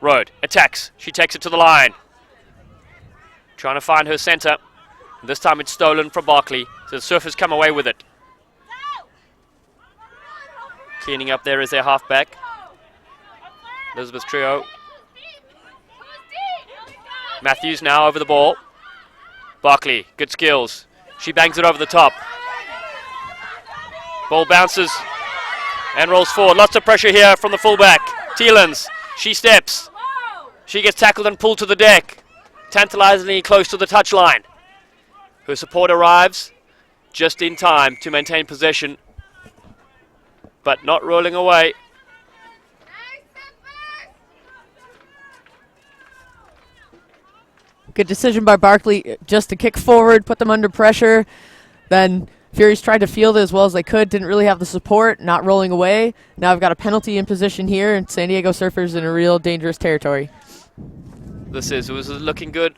Road attacks. She takes it to the line. Trying to find her centre. And this time it's stolen from Barkley. So the Surfers come away with it. Cleaning up there is their halfback. Elizabeth Trio. Matthews now over the ball. Barkley, good skills. She bangs it over the top. Ball bounces and rolls forward. Lots of pressure here from the fullback. Thielens, she steps. She gets tackled and pulled to the deck. Tantalizingly close to the touchline. Her support arrives just in time to maintain possession, but not rolling away. Good decision by Barkley just to kick forward, put them under pressure. Then Furies tried to field it as well as they could, didn't really have the support, not rolling away. Now I've got a penalty in position here, and San Diego Surfers in a real dangerous territory. It was looking good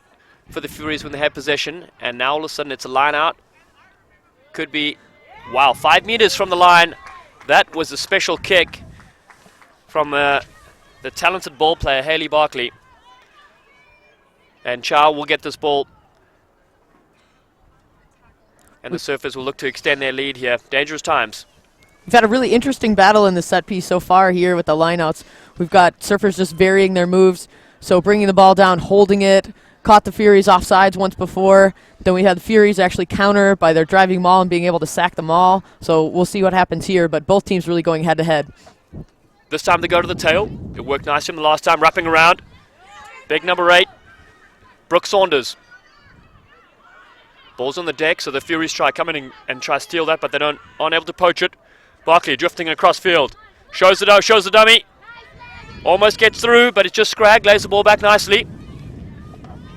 for the Furies when they had possession, and now all of a sudden it's a line out. Could be, wow, 5 meters from the line. That was a special kick from the talented ball player, Hayley Barkley. And Chow will get this ball. And the Surfers will look to extend their lead here. Dangerous times. We've had a really interesting battle in the set piece so far here with the lineouts. We've got Surfers just varying their moves. So bringing the ball down, holding it, caught the Furies offsides once before. Then we had the Furies actually counter by their driving maul and being able to sack the maul. So we'll see what happens here, but both teams really going head-to-head. This time they go to the tail. It worked nice from the last time, wrapping around. Big number 8, Brooke Saunders. Ball's on the deck, so the Furies try come in and try steal that, but they aren't able to poach it. Barkley drifting across field. Shows the dummy. Almost gets through, but it's just scragged. Lays the ball back nicely.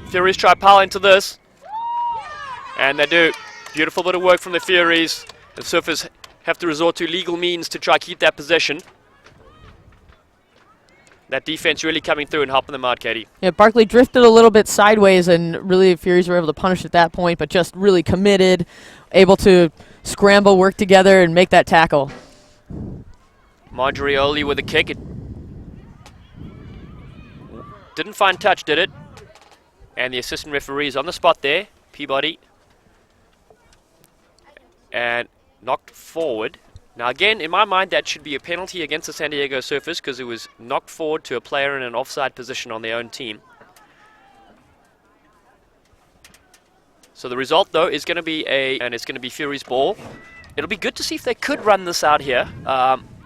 Furies try power into this. And they do. Beautiful bit of work from the Furies. The Surfers have to resort to legal means to try keep that possession. That defense really coming through and helping them out, Katie. Yeah, Barkley drifted a little bit sideways, and really the Furies were able to punish at that point, but just really committed, able to scramble, work together, and make that tackle. Marjorie Oli with a kick. It didn't find touch, did it? And the assistant referee is on the spot there, Peabody. And knocked forward. Now again, in my mind, that should be a penalty against the San Diego Surfers because it was knocked forward to a player in an offside position on their own team. So the result, though, is going to be it's going to be Fury's ball. It'll be good to see if they could run this out here.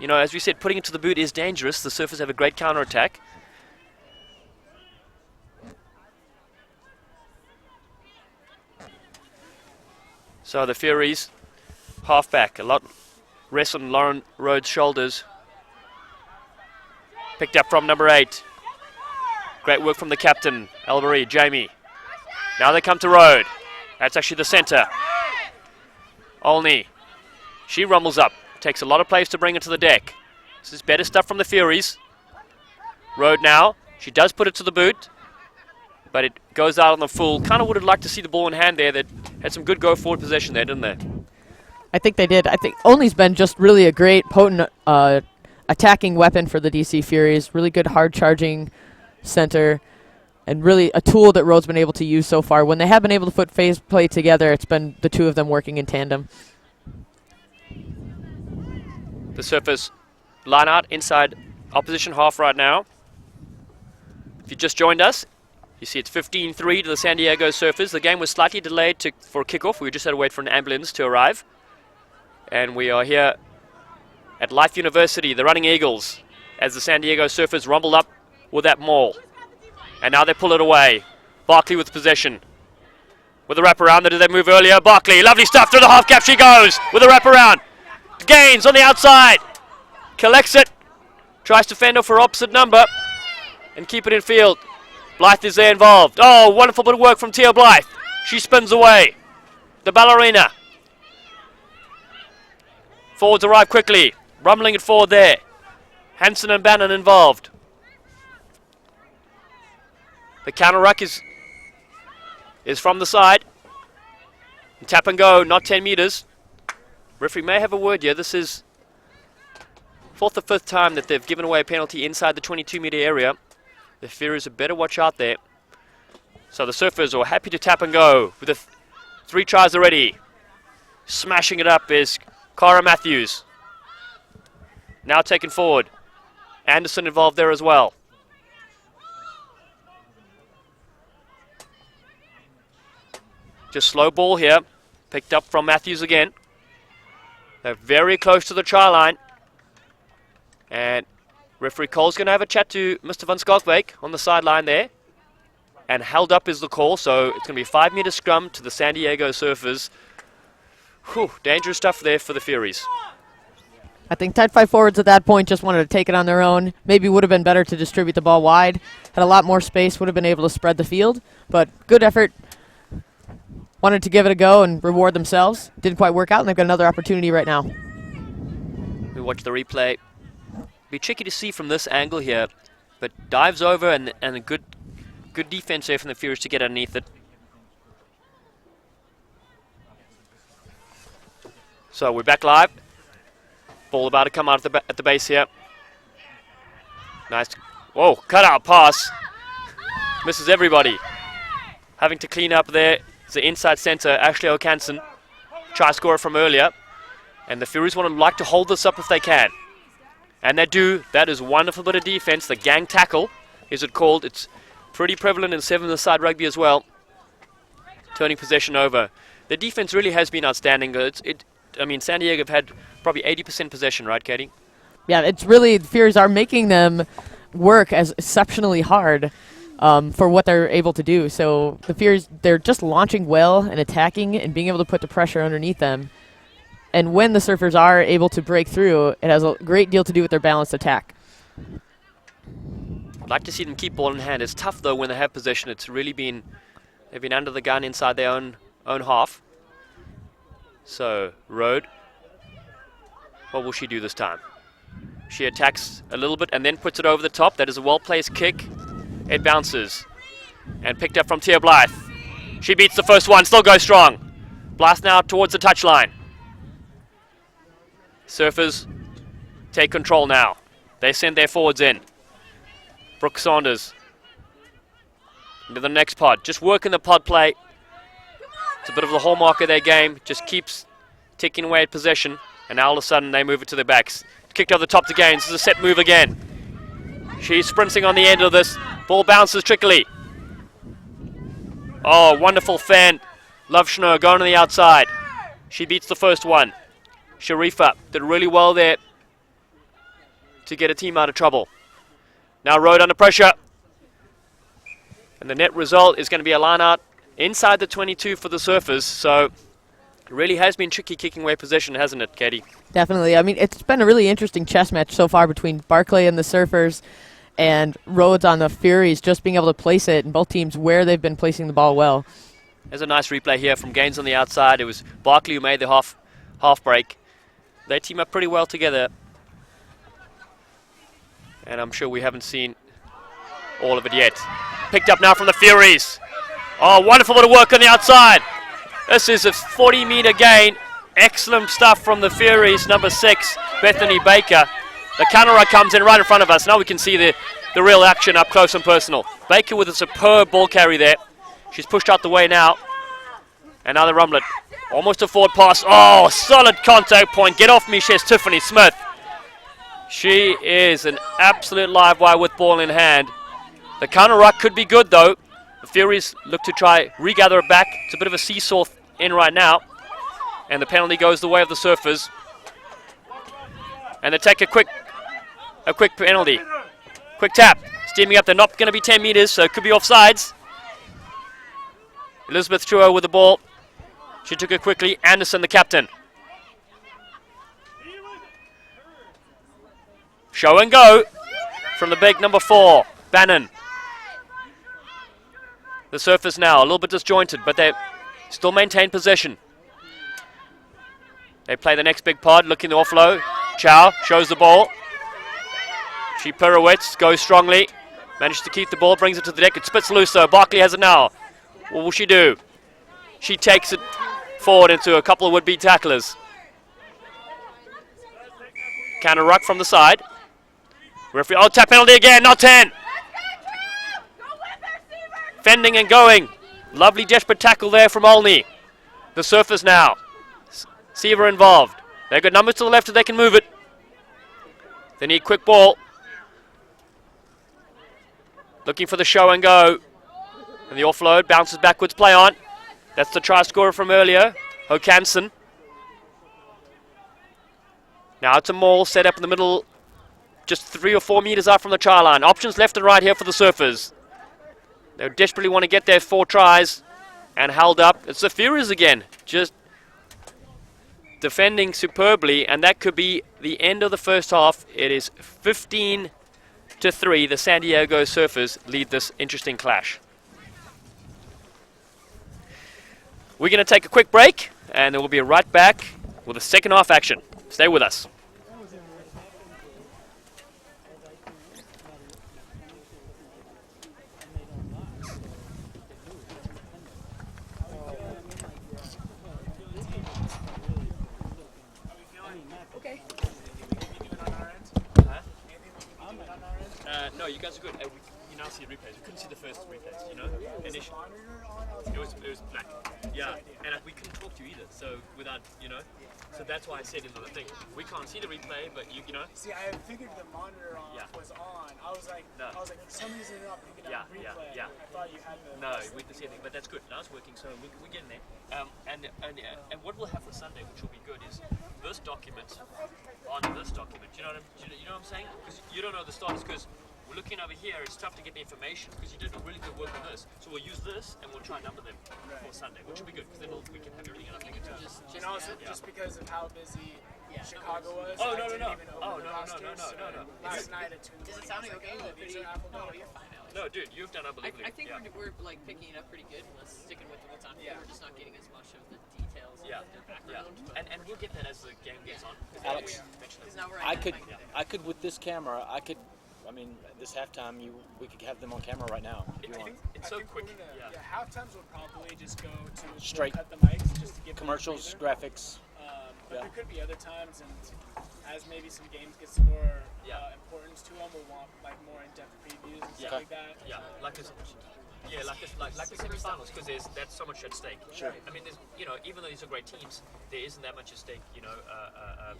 You know, as we said, putting it to the boot is dangerous. The Surfers have a great counter-attack. So the Furies, half-back, a lot rest on Lauren Rhodes' shoulders. Picked up from number 8. Great work from the captain, Elbury, Jamie. Now they come to Rhodes. That's actually the centre. Olney She rumbles up. Takes a lot of place to bring it to the deck. This is better stuff from the Furies. Road now. She does put it to the boot, but it goes out on the full. Kind of would have liked to see the ball in hand there. That had some good go-forward possession there, didn't they? I think they did. I think Only's been just really a great, potent attacking weapon for the DC Furies. Really good hard-charging center, and really a tool that Rhodes been able to use so far. When they have been able to put phase play together, it's been the two of them working in tandem. The Surfers line out inside opposition half right now. If you just joined us, you see it's 15-3 to the San Diego Surfers. The game was slightly delayed for kickoff. We just had to wait for an ambulance to arrive. And we are here at Life University, the Running Eagles, as the San Diego Surfers rumble up with that maul. And now they pull it away. Barkley with possession. With a wraparound, did they move earlier? Barkley, lovely stuff, through the half cap she goes with a wraparound. Gains on the outside. Collects it. Tries to fend off her opposite number and keep it in field. Blythe is there involved. Oh, wonderful bit of work from Tia Blythe. She spins away. The ballerina. Forwards arrive quickly. Rumbling it forward there. Hansen and Bannon involved. The counter ruck is from the side. And tap and go, not 10 meters. Referee may have a word here. This is fourth or fifth time that they've given away a penalty inside the 22-meter area. The Furies had better watch out there. So the Surfers are happy to tap and go with the 3 tries already. Smashing it up is Cara Matthews. Now taken forward. Anderson involved there as well. Just slow ball here. Picked up from Matthews again. They're very close to the try line. And referee Cole's going to have a chat to Mr. Van Skalkbeek on the sideline there. And held up is the call, so it's going to be a 5-meter scrum to the San Diego Surfers. Whew, dangerous stuff there for the Furies. I think tight 5 forwards at that point just wanted to take it on their own. Maybe would have been better to distribute the ball wide. Had a lot more space, would have been able to spread the field. But good effort. Wanted to give it a go and reward themselves. Didn't quite work out, and they've got another opportunity right now. We watch the replay. Be tricky to see from this angle here, but dives over and a good defense there from the Furies to get underneath it. So we're back live. Ball about to come out at the base here. Nice. Whoa, cut out pass. Misses everybody. Having to clean up there. It's the inside centre, Ashley O'Canson. Try scorer from earlier. And the Furies want to like to hold this up if they can. And they do. That is wonderful bit of defense. The gang tackle, is it called. It's pretty prevalent in 7-a-side rugby as well. Turning possession over. The defense really has been outstanding. I mean, San Diego have had probably 80% possession, right, Katie? Yeah, it's really, the Furies are making them work as exceptionally hard for what they're able to do. So the Furies, they're just launching well and attacking and being able to put the pressure underneath them. And when the Surfers are able to break through, it has a great deal to do with their balanced attack. I'd like to see them keep ball in hand. It's tough, though, when they have possession. It's really been, they've been under the gun inside their own half. So, Road, what will she do this time? She attacks a little bit and then puts it over the top. That is a well-placed kick. It bounces. And picked up from Tia Blythe. She beats the first one, still goes strong. Blythe now towards the touchline. Surfers take control now. They send their forwards in. Brooke Saunders into the next pod. Just working the pod play. It's a bit of the hallmark of their game. Just keeps ticking away at possession. And now all of a sudden they move it to their backs. Kicked over the top to Gaines. This is a set move again. She's sprinting on the end of this. Ball bounces trickily. Oh, wonderful fan. Love Schnur going on the outside. She beats the first one. Sharifa did really well there to get a team out of trouble. Now Road under pressure. And the net result is going to be a line out inside the 22 for the Surfers. So it really has been tricky kicking away possession, hasn't it, Katie? Definitely. I mean, it's been a really interesting chess match so far between Barclay and the Surfers and Rhodes on the Furies, just being able to place it, and both teams where they've been placing the ball well. There's a nice replay here from Gaines on the outside. It was Barkley who made the half break. They team up pretty well together. And I'm sure we haven't seen all of it yet. Picked up now from the Furies. Oh, wonderful bit of work on the outside. This is a 40-meter gain. Excellent stuff from the Furies, number 6, Bethany Baker. The counter right comes in right in front of us. Now we can see the real action up close and personal. Baker with a superb ball carry there. She's pushed out the way now. And now the Rumlet. Almost a forward pass. Oh, solid contact point. Get off me, says Tiffany Smith. She is an absolute live wire with ball in hand. The counter ruck could be good though. The Furies look to try regather it back. It's a bit of a seesaw in right now. And the penalty goes the way of the Surfers. And they take a quick penalty. Quick tap. Steaming up. They're not going to be 10 meters, so it could be offsides. Elizabeth Chua with the ball. She took it quickly. Anderson, the captain. Show and go from the big number 4, Bannon. The Surfers now a little bit disjointed, but they still maintain possession. They play the next big pod, looking to offload. Chow shows the ball. She pirouettes, goes strongly. Manages to keep the ball, brings it to the deck. It spits loose though. Barkley has it now. What will she do? She takes it forward into a couple of would-be tacklers. Counter ruck from the side. Referee, oh, tap penalty again, not 10. Fending and going. Lovely desperate tackle there from Olney. The Surfers now. Seaver involved. They've got numbers to the left if they can move it. They need quick ball. Looking for the show and go. And the offload bounces backwards, play on. That's the try scorer from earlier, Hokanson. Now it's a maul set up in the middle, just 3 or 4 meters out from the try line. Options left and right here for the Surfers. They desperately want to get their 4 tries and held up. It's the Furies again, just defending superbly, and that could be the end of the first half. It is 15-3. The San Diego Surfers lead this interesting clash. We're going to take a quick break, and then we'll be right back with the second half action. Stay with us. No, you guys are good. You now see replays. We couldn't see the first replays, you know? Initially. It was black. Yeah, and we couldn't talk to you either, so without, you know? So that's why I said in the thing, we can't see the replay, but you know? See, I figured the monitor was on. I was like, for some reason you're not picking up replay. Yeah. I thought you had the... No, we can see anything, but that's good. Now it's working, so we're getting there. And what we'll have for Sunday, which will be good, is this document on this document. You know what I'm saying? Because you don't know the starters, because we're looking over here, it's tough to get the information because you did a really good work on this. So we'll use this and we'll try and number them for Sunday, which will be good because then we can have everything at our fingertips. And also, just because of how busy Chicago was, Oh, no. Last night at 2. Is it sounding okay? No, you're fine, Alex. No, dude, you've done unbelievably. I think we're like picking it up pretty good. Let's sticking with what's on here. We're just not getting as much of the details of their background. And we'll get that as the game gets on. Alex, Now we're I could with this camera, I mean, this halftime, we could have them on camera right now if you want. It's so quick. Halftimes would probably just go to Straight. cut the mics just to give them Commercials, a breather. graphics. But there could be other times, and as maybe some games get some more importance to them, we'll want like more in-depth previews and stuff like that. Yeah, like the semi-finals, because that's so much at stake. Sure. I mean, there's, you know, even though these are great teams, there isn't that much at stake, you know,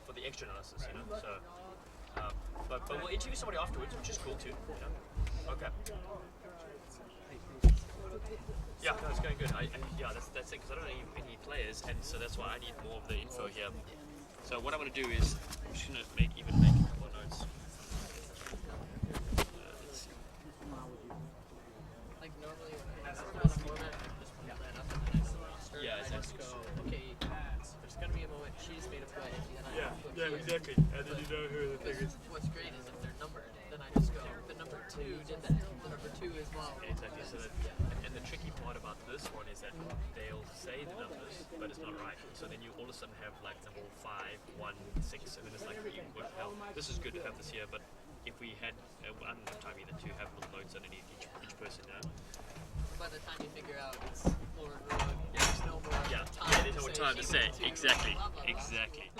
for the extra analysis, you know. So, but we'll interview somebody afterwards, which is cool too. You know? Okay. Yeah, no, it's going good. That's it, because I don't know any players, and so that's why I need more of the info here. So what I'm going to do is, I'm just going to make a couple of notes. Let's see. like normally when I have a format, I just pull that up and then I see the roster. Yeah, and I just go, okay, there's gonna be a moment she's made a play, and I put she is. exactly. And then you know who the thing is. What's great is if they're numbered, then I just go, the number 2 did that, the number 2 as well. Exactly. So that, and the tricky part about this one is that they'll say the numbers, but it's not right. So then you all of a sudden have like number 5, 1, 6, and then it's like, what the hell? This is good to have this here, but if we had, I don't have time either to have little notes underneath each person now. By the time you figure out it's Lord Rug, there's no more time there's no more time to say. Exactly, exactly.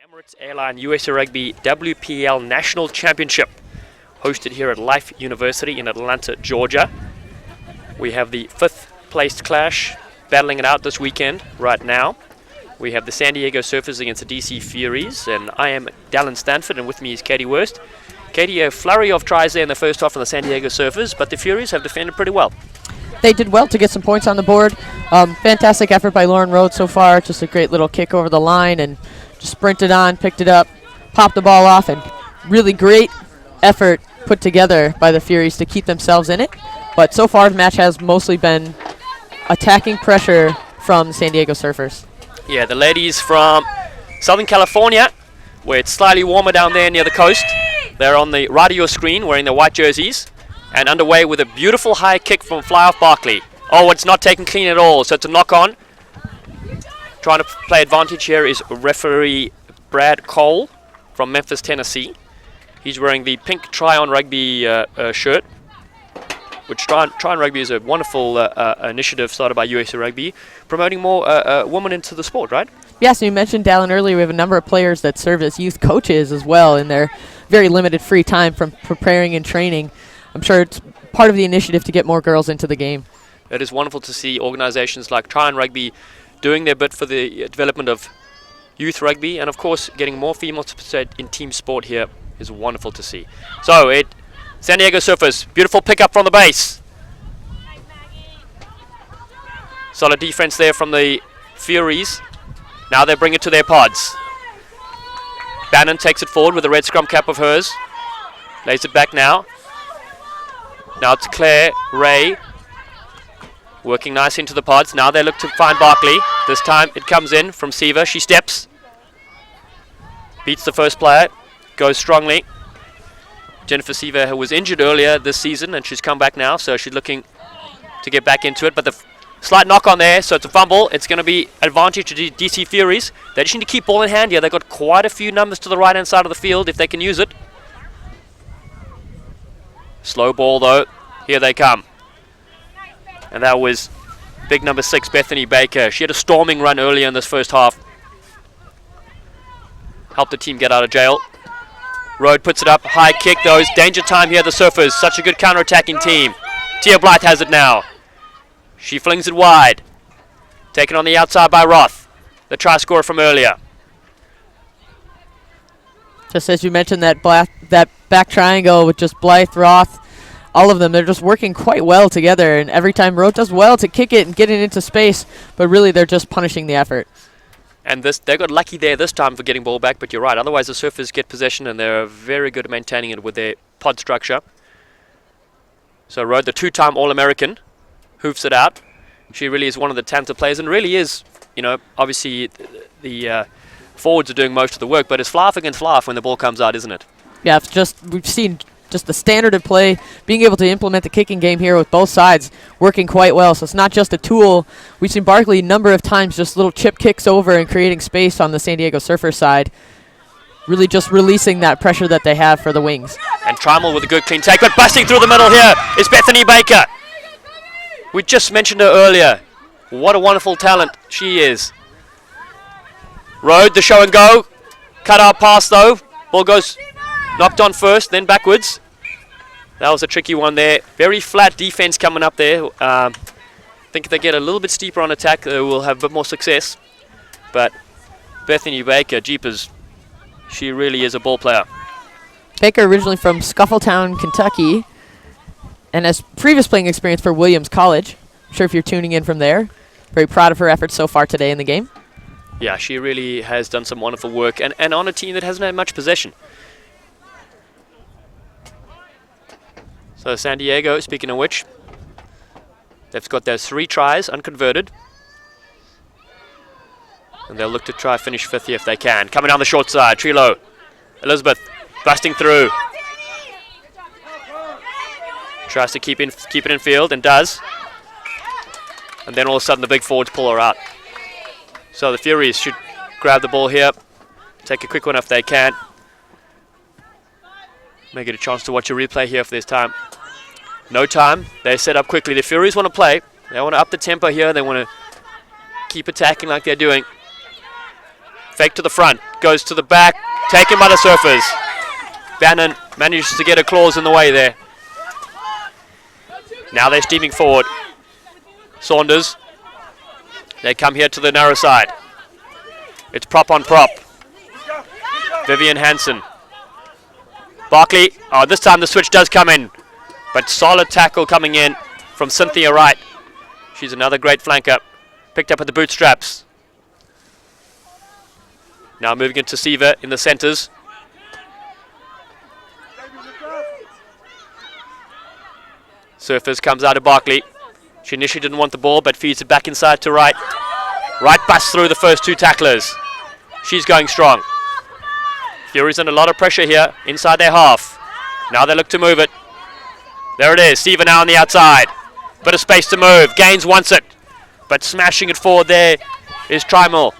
Emirates Airline USA Rugby WPL National Championship, hosted here at Life University in Atlanta, Georgia. We have the 5th placed clash battling it out this weekend right now. We have the San Diego Surfers against the DC Furies, and I am Dallin Stanford, and with me is Katie Wurst. Katie, a flurry of tries there in the first half from the San Diego Surfers, but the Furies have defended pretty well. They did well to get some points on the board. Fantastic effort by Lauren Rhodes so far. Just a great little kick over the line and just sprinted on, picked it up, popped the ball off, and really great effort put together by the Furies to keep themselves in it. But so far the match has mostly been attacking pressure from the San Diego Surfers. Yeah, the ladies from Southern California, where it's slightly warmer down there near the coast. They're on the right of your screen wearing their white jerseys and underway with a beautiful high kick from Fly-Off Barkley. Oh, it's not taken clean at all, so it's a knock-on. Trying to play advantage here is referee Brad Cole from Memphis, Tennessee. He's wearing the pink Try-On Rugby shirt, which Try-On Rugby is a wonderful initiative started by USA Rugby, promoting more women into the sport, right? Yes, you mentioned, Dallin, earlier, we have a number of players that serve as youth coaches as well in their very limited free time from preparing and training. I'm sure it's part of the initiative to get more girls into the game. It is wonderful to see organizations like Try-On Rugby doing their bit for the development of youth rugby, and of course getting more females to participate in team sport here is wonderful to see. So San Diego Surfers, beautiful pickup from the base. Solid defense there from the Furies. Now they bring it to their pods. Bannon takes it forward with the red scrum cap of hers. Lays it back now. Now it's Claire Ray working nice into the pods. Now they look to find Barkley. This time it comes in from Siva. She steps. Beats the first player. Goes strongly. Jennifer Siva, who was injured earlier this season, and she's come back now, so she's looking to get back into it. But the slight knock on there, so it's a fumble. It's going to be advantage to DC Furies. They just need to keep ball in hand here. They've got quite a few numbers to the right-hand side of the field if they can use it. Slow ball, though. Here they come. And that was big number 6, Bethany Baker. She had a storming run earlier in this first half. Helped the team get out of jail. Road puts it up, high kick though. It's danger time here, the Surfers. Such a good counter-attacking team. Tia Blythe has it now. She flings it wide. Taken on the outside by Roth, the try scorer from earlier. Just as you mentioned, that back triangle with just Blythe, Roth, all of them, they're just working quite well together. And every time Roth does well to kick it and get it into space, but really they're just punishing the effort. And they got lucky there this time for getting ball back, but you're right. Otherwise, the Surfers get possession, and they're very good at maintaining it with their pod structure. So Rode, the 2-time All-American, hoofs it out. She really is one of the talented players, and really is, obviously the forwards are doing most of the work, but it's fly-off against fly-off when the ball comes out, isn't it? Yeah, we've seen just the standard of play, being able to implement the kicking game here with both sides working quite well. So it's not just a tool. We've seen Barkley a number of times just little chip kicks over and creating space on the San Diego Surfer side. Really just releasing that pressure that they have for the wings. And Trammell with a good clean take, but busting through the middle here is Bethany Baker. We just mentioned her earlier. What a wonderful talent she is. Road, the show and go. Cut out pass though. Ball goes knocked on first, then backwards. That was a tricky one there. Very flat defense coming up there. I think if they get a little bit steeper on attack, they will have a bit more success. But Bethany Baker, jeepers, she really is a ball player. Baker originally from Scuffletown, Kentucky, and has previous playing experience for Williams College. I'm sure if you're tuning in from there. Very proud of her efforts so far today in the game. Yeah, she really has done some wonderful work, and on a team that hasn't had much possession. So San Diego, speaking of which, they've got those 3 tries unconverted. And they'll look to try finish 5th here if they can. Coming down the short side, Trilo. Elizabeth busting through. Tries to keep it in field and does. And then all of a sudden the big forwards pull her out. So the Furies should grab the ball here. Take a quick one if they can. May get a chance to watch a replay here if there's time. No time. They set up quickly. The Furies want to play. They want to up the tempo here. They want to keep attacking like they're doing. Fake to the front, goes to the back, taken by the Surfers. Bannon manages to get a claws in the way there. Now they're steaming forward. Saunders. They come here to the narrow side. It's prop on prop. Vivian Hansen. Barkley. Oh, this time the switch does come in. But solid tackle coming in from Cynthia Wright. She's another great flanker. Picked up at the bootstraps. Now moving into Siva in the centres. Surfers comes out of Barkley. She initially didn't want the ball, but feeds it back inside to Wright. Wright busts through the first two tacklers. She's going strong. Fury's under a lot of pressure here inside their half. Now they look to move it. There it is. Siva now on the outside. Bit of space to move. Gaines wants it. But smashing it forward there is Trimel.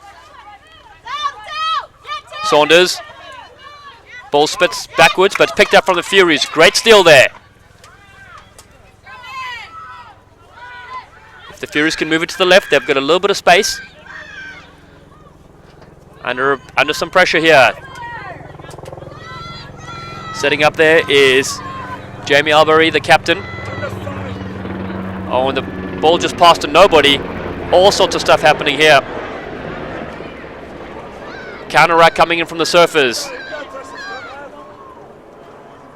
Saunders. Ball spits backwards, but picked up from the Furies. Great steal there. If the Furies can move it to the left, they've got a little bit of space. Under some pressure here. Setting up there is Jamie Albury, the captain. Oh, and the ball just passed to nobody. All sorts of stuff happening here. Counter-rack coming in from the Surfers.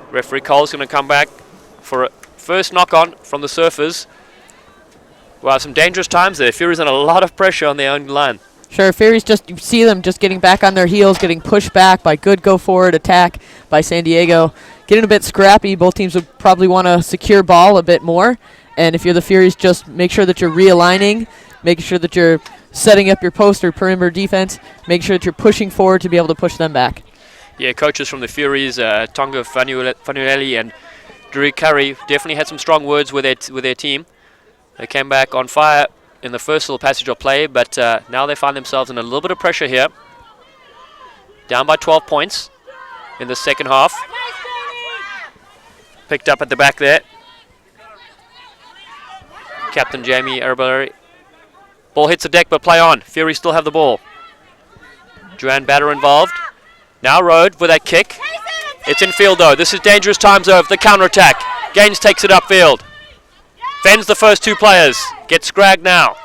Referee Cole's going to come back for a first knock-on from the Surfers. Wow, some dangerous times there. Fury's under a lot of pressure on their own line. Sure, Fury's just, you see them just getting back on their heels, getting pushed back by good go-forward attack by San Diego. Getting a bit scrappy. Both teams would probably want to secure ball a bit more. And if you're the Furies, just make sure that you're realigning, making sure that you're setting up your post or perimeter defense, make sure that you're pushing forward to be able to push them back. Yeah, coaches from the Furies, Tonga Fanueli and Drew Curry, definitely had some strong words with their team. They came back on fire in the first little passage of play, but now they find themselves in a little bit of pressure here. Down by 12 points in the second half. Picked up at the back there. Captain Jamie Arabari. Ball hits the deck, but play on. Fury still have the ball. Joanne Batter involved. Now Rode with that kick. It's in field though. This is dangerous times over. The counter-attack. Gaines takes it upfield. Fends the first two players. Gets scragged now.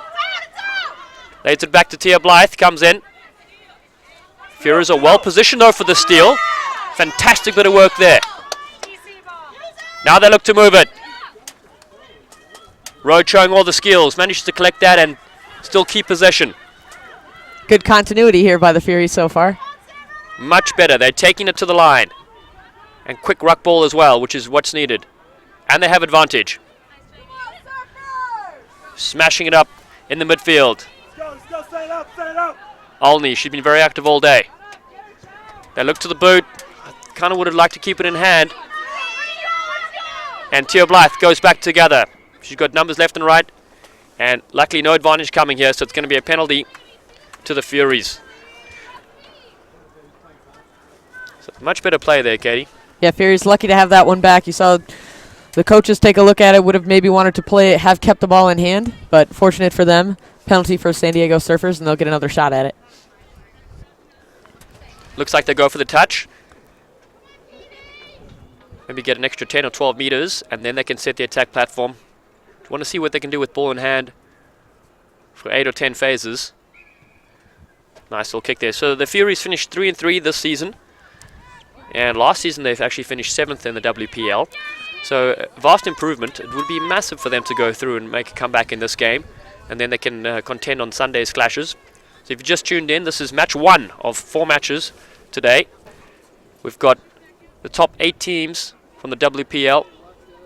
Lays it back to Tia Blythe. Comes in. Furies are well positioned though for the steal. Fantastic bit of work there. Now they look to move it. Rode showing all the skills. Managed to collect that and still keep possession. Good continuity here by the Furies so far. Much better. They're taking it to the line. And quick ruck ball as well, which is what's needed. And they have advantage. Smashing it up in the midfield. Olney, she's been very active all day. They look to the boot. Kind of would have liked to keep it in hand. And Tia Blythe goes back together. She's got numbers left and right. And luckily no advantage coming here, so it's going to be a penalty to the Furies. So much better play there, Katie. Yeah, Fury's lucky to have that one back. You saw the coaches take a look at it, would have maybe wanted to play it, have kept the ball in hand, but fortunate for them, penalty for San Diego Surfers, and they'll get another shot at it. Looks like they go for the touch. Maybe get an extra 10 or 12 meters, and then they can set the attack platform. Want to see what they can do with ball in hand for 8 or 10 phases. Nice little kick there. So the Furies finished 3-3 this season. And last season they've actually finished 7th in the WPL. So vast improvement. It would be massive for them to go through and make a comeback in this game. And then they can contend on Sunday's clashes. So if you just tuned in, this is match 1 of 4 matches today. We've got the top 8 teams from the WPL.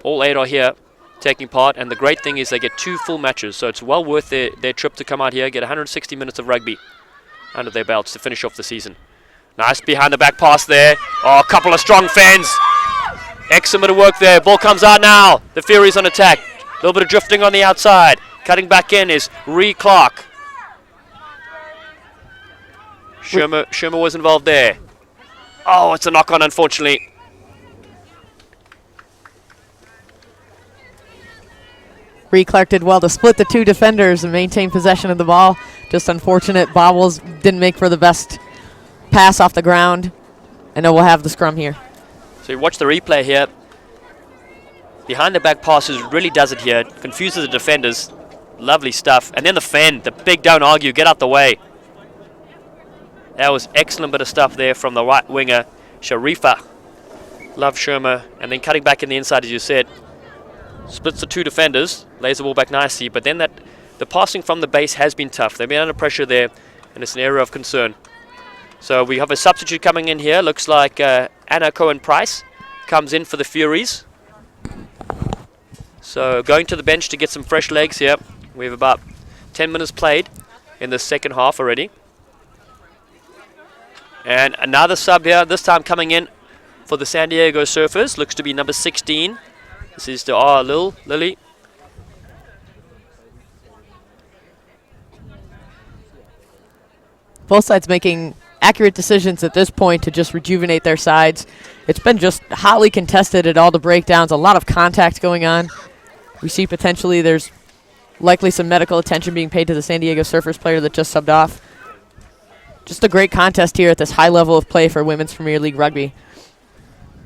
All 8 are here taking part. And the great thing is they get 2 full matches. So it's well worth their trip to come out here, get 160 minutes of rugby under their belts to finish off the season. Nice behind the back pass there. Oh, a couple of strong fans. Excellent bit of work there. Ball comes out now. The Furies on attack. A little bit of drifting on the outside. Cutting back in is Ree Clark. Shermer was involved there. Oh, it's a knock-on, unfortunately. Ree Clark did well to split the 2 defenders and maintain possession of the ball. Just unfortunate, bobbles didn't make for the best pass off the ground, and then we'll have the scrum here. So you watch the replay here. Behind the back passes really does it here. Confuses the defenders. Lovely stuff. And then the fend, the big don't argue, get out the way. That was excellent bit of stuff there from the right winger, Sharifa. Love Sherma. And then cutting back in the inside, as you said. Splits the two defenders, lays the ball back nicely. But then the passing from the base has been tough. They've been under pressure there, and it's an area of concern. So we have a substitute coming in here. Looks like Anna Cohen-Price comes in for the Furies. So going to the bench to get some fresh legs here. We have about 10 minutes played in the second half already. And another sub here, this time coming in for the San Diego Surfers. Looks to be number 16. This is the Lily. Both sides making accurate decisions at this point to just rejuvenate their sides. It's been just hotly contested at all the breakdowns, a lot of contact going on. We see potentially there's likely some medical attention being paid to the San Diego Surfers player that just subbed off. Just a great contest here at this high level of play for Women's Premier League Rugby.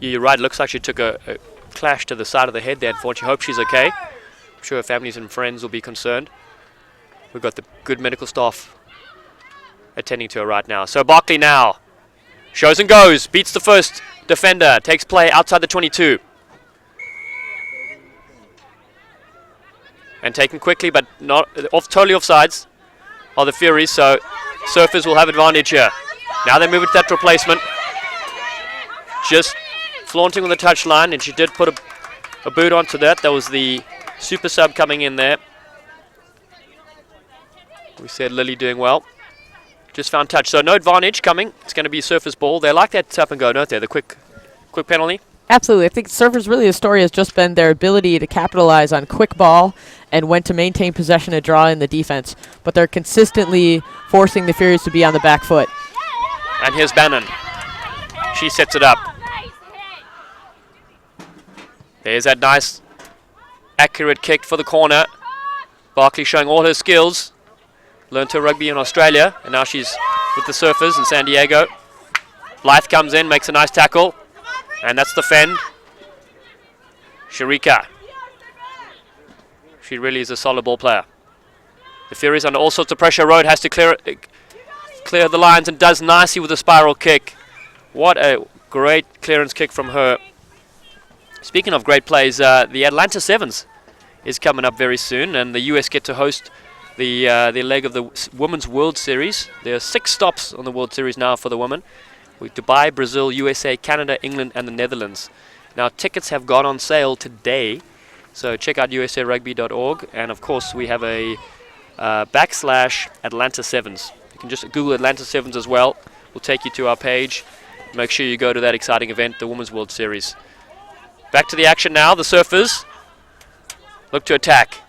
Yeah, you're right. It looks like she took a clash to the side of the head there. Unfortunately, hope she's okay. I'm sure her families and friends will be concerned. We've got the good medical staff attending to her right now. So Barkley now shows and goes, beats the first defender, takes play outside the 22. And taken quickly, but not totally offsides are the Furies, so Surfers will have advantage here. Now they move it to that replacement. Just flaunting on the touchline, and she did put a boot onto that. That was the super sub coming in there. We said Lily doing well. Just found touch, so no advantage coming. It's going to be Surfers' ball. They like that tap and go, don't they? The quick penalty. Absolutely. I think Surfers, really the story has just been their ability to capitalize on quick ball and when to maintain possession and draw in the defense. But they're consistently forcing the Furies to be on the back foot. And here's Bannon. She sets it up. There's that nice, accurate kick for the corner. Barkley showing all her skills. Learned her rugby in Australia, and now she's with the Surfers in San Diego. Blythe comes in, makes a nice tackle. And that's the fend. Sharika. She really is a solid ball player. The Furies under all sorts of pressure. Road has to clear the lines and does nicely with a spiral kick. What a great clearance kick from her. Speaking of great plays, the Atlanta Sevens is coming up very soon, and the US get to host the leg of the Women's World Series. There are 6 stops on the World Series now for the women. With Dubai, Brazil, USA, Canada, England, and the Netherlands. Now, tickets have gone on sale today, so check out usarugby.org. And of course, we have a / Atlanta Sevens. You can just Google Atlanta Sevens as well. We'll take you to our page. Make sure you go to that exciting event, the Women's World Series. Back to the action now. The Surfers look to attack.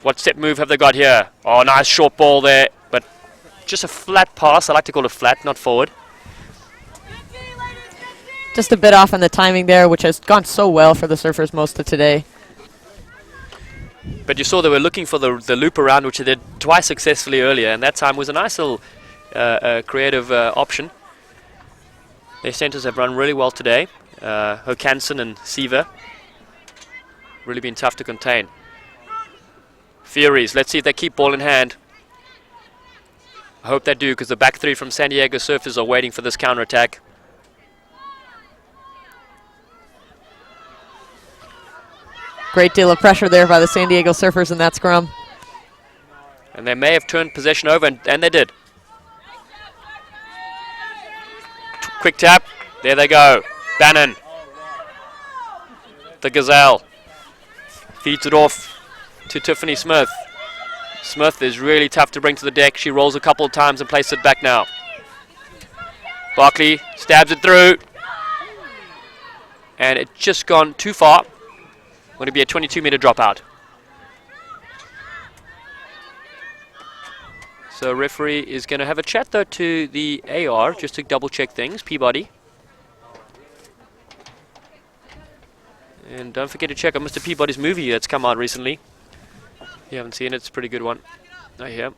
What set move have they got here? Oh, nice short ball there, but just a flat pass. I like to call it flat, not forward. Just a bit off on the timing there, which has gone so well for the Surfers most of today. But you saw they were looking for the loop around, which they did twice successfully earlier, and that time was a nice little creative option. Their centres have run really well today. Hokanson and Siva. Really been tough to contain. Furies, let's see if they keep ball in hand. I hope they do, because the back three from San Diego Surfers are waiting for this counter-attack. Great deal of pressure there by the San Diego Surfers in that scrum. And they may have turned possession over, and they did. Quick tap. There they go. Bannon. The Gazelle. Feeds it off to Tiffany Smith. Smith is really tough to bring to the deck. She rolls a couple of times and places it back now. Barkley stabs it through. And it's just gone too far. Going to be a 22-meter dropout. So referee is going to have a chat though to the AR just to double check things. Peabody. And don't forget to check out Mr. Peabody's movie that's come out recently. If you haven't seen it, it's a pretty good one. Right here.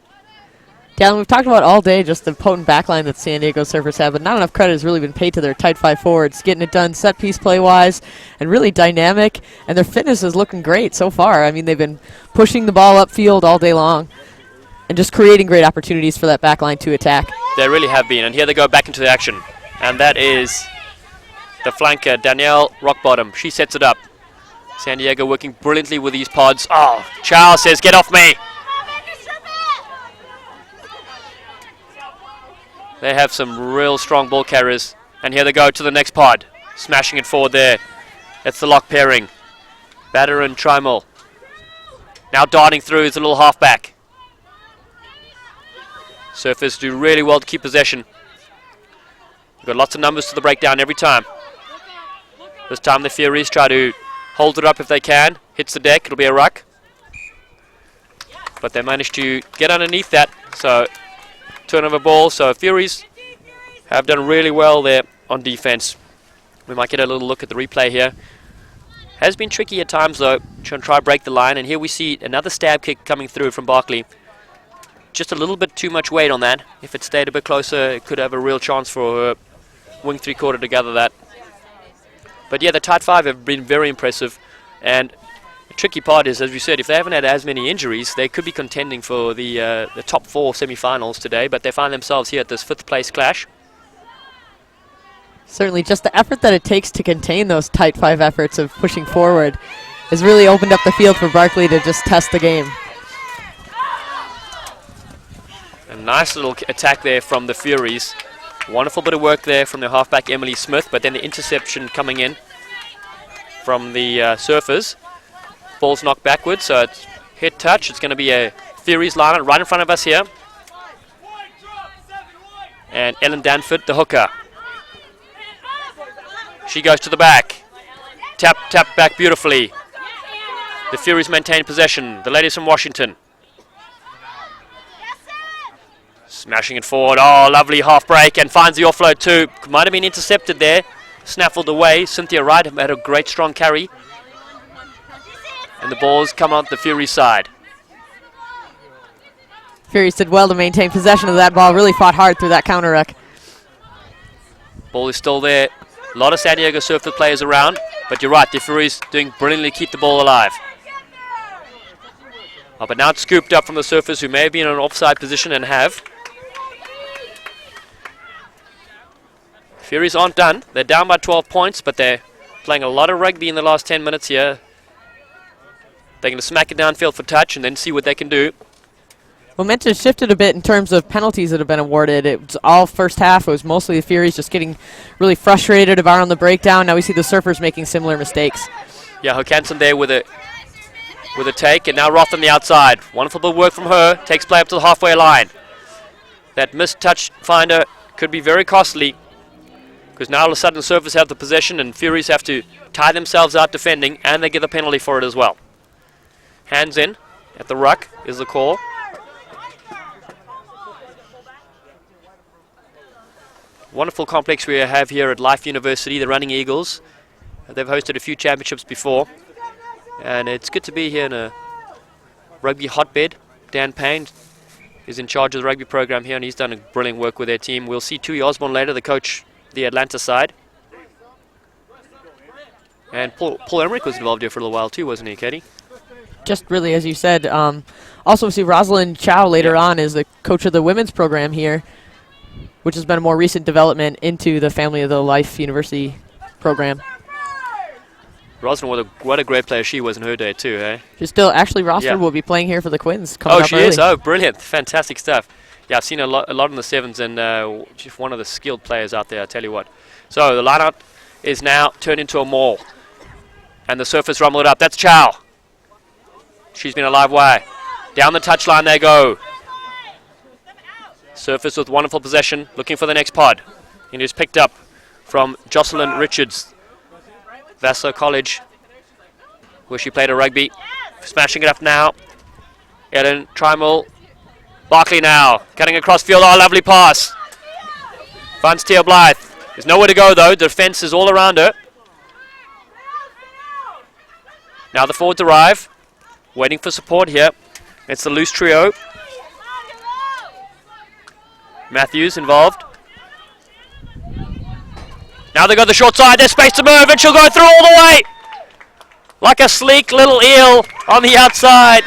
Dallin, we've talked about all day just the potent backline that San Diego Surfers have, but not enough credit has really been paid to their tight 5 forwards, getting it done set piece play-wise and really dynamic, and their fitness is looking great so far. I mean, they've been pushing the ball upfield all day long and just creating great opportunities for that backline to attack. They really have been, and here they go back into the action. And that is the flanker, Danielle Rockbottom. She sets it up. San Diego working brilliantly with these pods. Oh, Charles says, get off me. They have some real strong ball carriers. And here they go to the next pod. Smashing it forward there. It's the lock pairing. Batter and Trimel. Now darting through is a little halfback. Surfers do really well to keep possession. We've got lots of numbers to the breakdown every time. This time the Furies try to hold it up if they can. Hits the deck, it'll be a ruck. But they managed to get underneath that. So turnover ball. So Furies have done really well there on defense. We might get a little look at the replay here. Has been tricky at times though, trying to try to break the line, and here we see another stab kick coming through from Barkley. Just a little bit too much weight on that. If it stayed a bit closer, it could have a real chance for wing 3/4 to gather that. But yeah, the tight 5 have been very impressive, and the tricky part is, as we said, if they haven't had as many injuries, they could be contending for the top 4 semi-finals today, but they find themselves here at this 5th place clash. Certainly just the effort that it takes to contain those tight 5 efforts of pushing forward has really opened up the field for Barkley to just test the game. A nice little attack there from the Furies. Wonderful bit of work there from their halfback Emily Smith, but then the interception coming in from the Surfers. Ball's knocked backwards, so it's hit touch. It's going to be a Furies line right in front of us here. And Ellen Danford, the hooker. She goes to the back. Tap back beautifully. The Furies maintain possession. The ladies from Washington. Smashing it forward. Oh, lovely half break, and finds the offload too. Might have been intercepted there. Snaffled away. Cynthia Wright had a great strong carry. And the ball's come on the Fury side. Furies did well to maintain possession of that ball. Really fought hard through that counter ruck. Ball is still there. A lot of San Diego Surfer players around. But you're right, the Furies doing brilliantly to keep the ball alive. Oh, but now it's scooped up from the Surfers, who may have been in an offside position and have. Furies aren't done. They're down by 12 points, but they're playing a lot of rugby in the last 10 minutes here. They're going to smack it downfield for touch and then see what they can do. Momentum shifted a bit in terms of penalties that have been awarded. It was all first half. It was mostly the Furies just getting really frustrated about on the breakdown. Now we see the Surfers making similar mistakes. Yeah, Hokanson there with a take, and now Roth on the outside. Wonderful bit of work from her. Takes play up to the halfway line. That missed touch finder could be very costly, because now all of a sudden the Surfers have the possession and Furies have to tie themselves out defending, and they get the penalty for it as well. Hands in at the ruck is the call. Wonderful complex we have here at Life University, the Running Eagles. They've hosted a few championships before, and it's good to be here in a rugby hotbed. Dan Payne is in charge of the rugby program here, and he's done a brilliant work with their team. We'll see Tui Osborne later, the coach, the Atlanta side. And Paul Emmerich was involved here for a little while too, wasn't he, Katie? Just really, as you said. Also, we see Rosalind Chow later on is the coach of the women's program here, which has been a more recent development into the Family of the Life University program. Rosalind, what a great player she was in her day too, eh? She's still actually rostered. Will be playing here for the Quins coming up she early. is? Oh, brilliant. Fantastic stuff. Yeah, I've seen a lot in the sevens, and she's one of the skilled players out there, I tell you what. So the lineout is now turned into a maul, and the Surfers rumble it up. That's Chow. She's been a live wire. Down the touchline they go. Surfers with wonderful possession, looking for the next pod. And it's picked up from Jocelyn Richards, Vassar College, where she played a rugby. Smashing it up now. Ellen Trimel. Barkley now, cutting across field. Oh, lovely pass. Finds Tia Blythe. There's nowhere to go though. The defense is all around her. Now the forwards arrive. Waiting for support here. It's the loose trio. Matthews involved. Now they got the short side, there's space to move, and she'll go through all the way! Like a sleek little eel on the outside.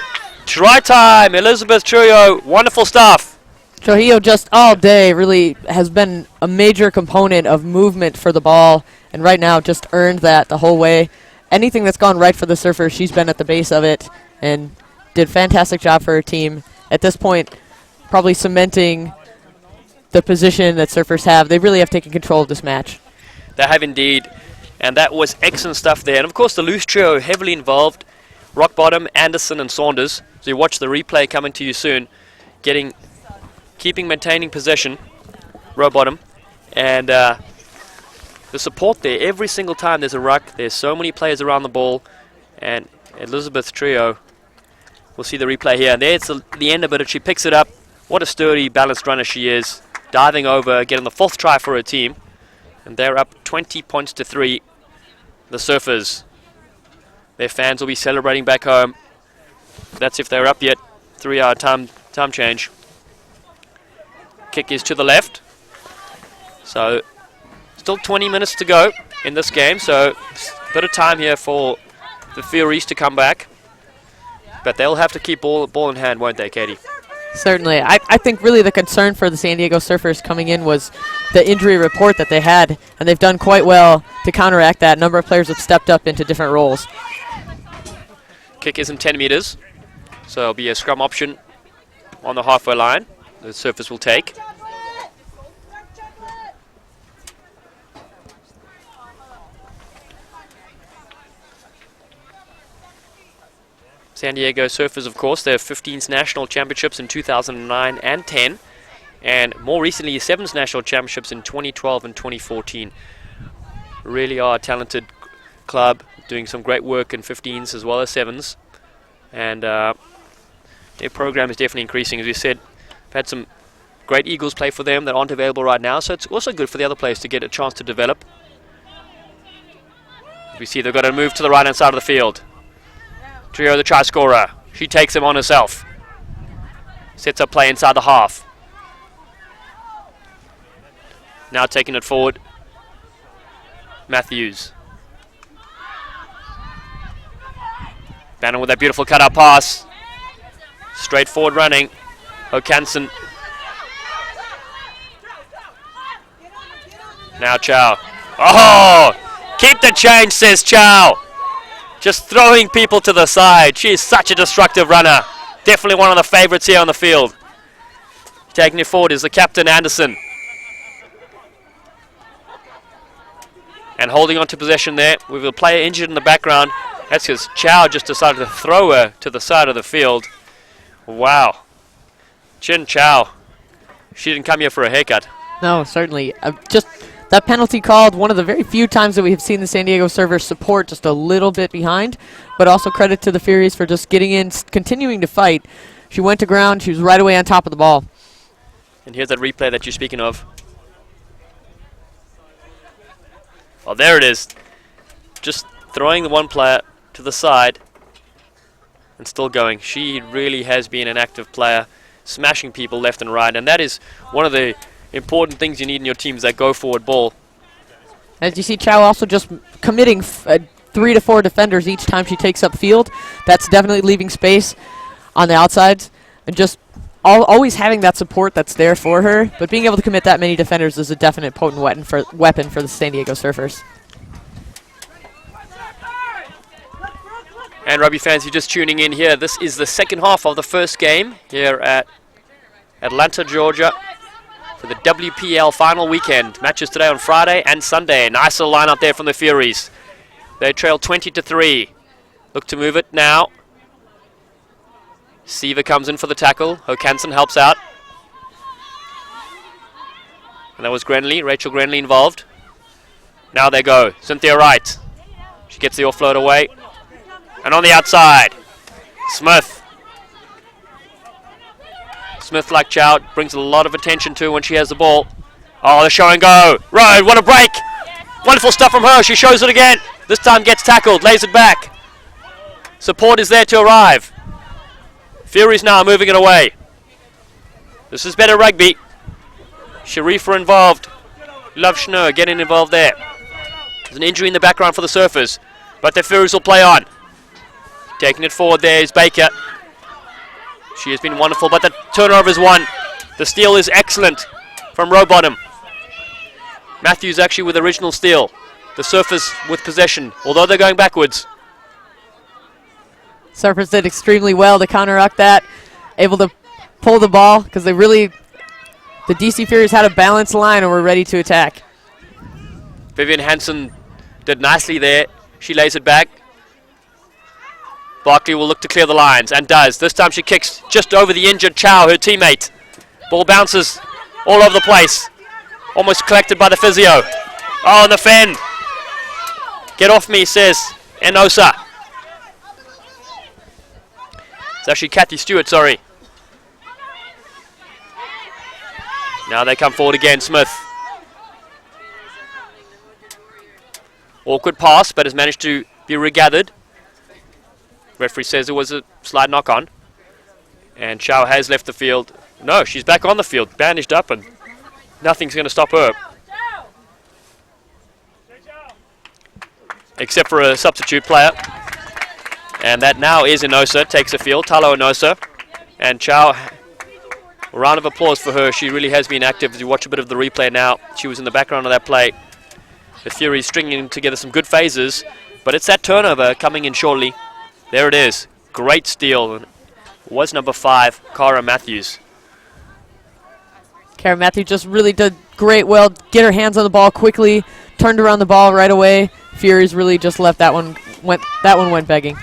Try time, Elizabeth Trujillo, wonderful stuff. Trujillo just all day really has been a major component of movement for the ball, and right now just earned that the whole way. Anything that's gone right for the Surfers, she's been at the base of it and did a fantastic job for her team. At this point, probably cementing the position that Surfers have. They really have taken control of this match. They have indeed, and that was excellent stuff there. And of course the loose trio heavily involved. Rockbottom, Anderson and Saunders. So you watch the replay coming to you soon. Maintaining possession, row bottom. And the support there, every single time there's a ruck, there's so many players around the ball. And Elizabeth Trio, we'll see the replay here. And there's the end of it, and she picks it up. What a sturdy, balanced runner she is. Diving over, getting the 4th try for her team. And they're up 20 points to 3. The Surfers. Their fans will be celebrating back home. That's if they're up yet. 3-hour time change. Kick is to the left. So, still 20 minutes to go in this game. So, a bit of time here for the Furies to come back. But they'll have to keep ball in hand, won't they, Katie? Certainly. I think really the concern for the San Diego Surfers coming in was the injury report that they had, and they've done quite well to counteract that. A number of players have stepped up into different roles. Kick isn't 10 meters, so it'll be a scrum option on the halfway line. The Surfers will take. San Diego Surfers, of course, their 15th national championships in 2009 and 10, and more recently 7th national championships in 2012 and 2014. Really are a talented club, doing some great work in 15s as well as 7s, and their program is definitely increasing. As we said, we've had some great Eagles play for them that aren't available right now, so it's also good for the other players to get a chance to develop. As we see, they've got to move to the right hand side of the field. Trio, the try scorer. She takes him on herself. Sets up play inside the half. Now taking it forward. Matthews. Bannon with that beautiful cut-out pass. Straight forward running. O'Canson. Now Chow. Oh! Keep the change, says Chow. Just throwing people to the side. She is such a destructive runner. Definitely one of the favorites here on the field. Taking it forward is the captain, Anderson. And holding on to possession there. With a player injured in the background. That's because Chow just decided to throw her to the side of the field. Wow. Chin Chow. She didn't come here for a haircut. No, certainly. Just that penalty called, one of the very few times that we have seen the San Diego Surfers support just a little bit behind, but also credit to the Furies for just getting in, continuing to fight. She went to ground. She was right away on top of the ball. And here's that replay that you're speaking of. Oh, there it is. Just throwing the one player to the side and still going. She really has been an active player, smashing people left and right, and that is one of the important things you need in your teams, that go forward ball. As you see, Chow also just committing 3 to 4 defenders each time she takes up field. That's definitely leaving space on the outsides, and just always having that support that's there for her. But being able to commit that many defenders is a definite potent weapon for the San Diego Surfers. And rugby fans, you're just tuning in here. This is the second half of the first game here at Atlanta, Georgia, for the WPL final weekend. Matches today on Friday and Sunday. Nice little line up there from the Furies. They trail 20-3. Look to move it now. Seaver comes in for the tackle. O'Canson helps out. And that was Rachel Grenley involved. Now they go. Cynthia Wright. She gets the offload away. And on the outside, Smith. Smith, like Chow, brings a lot of attention to when she has the ball. Oh, the show and go. Road, what a break. Wonderful stuff from her. She shows it again. This time gets tackled, lays it back. Support is there to arrive. Furies now moving it away. This is better rugby. Sharifa involved. Love Schnur getting involved there. There's an injury in the background for the Surfers, but the Furies will play on. Taking it forward there is Baker. She has been wonderful, but the turnover is won. The steal is excellent from Rowbottom. Matthews actually with original steal. The Surfers with possession, although they're going backwards. Surfers did extremely well to counteract that. Able to pull the ball because the DC Furies had a balanced line and were ready to attack. Vivian Hansen did nicely there. She lays it back. Barkley will look to clear the lines, and does. This time she kicks just over the injured Chow, her teammate. Ball bounces all over the place. Almost collected by the physio. Oh, and the fend. Get off me, says Enosa. It's actually Kathy Stewart, sorry. Now they come forward again, Smith. Awkward pass, but has managed to be regathered. Referee says it was a slight knock on. And Chow has left the field. No, she's back on the field, bandaged up, and nothing's going to stop her. Except for a substitute player. And that now is Enosa, takes the field, Talo Enosa. And Chow, a round of applause for her. She really has been active. As you watch a bit of the replay now, she was in the background of that play. The Furies stringing together some good phases, but it's that turnover coming in shortly. There it is. Great steal. It was number 5, Cara Matthews. Cara Matthews just really did great, well, get her hands on the ball quickly, turned around the ball right away. Furies really just left that one went begging.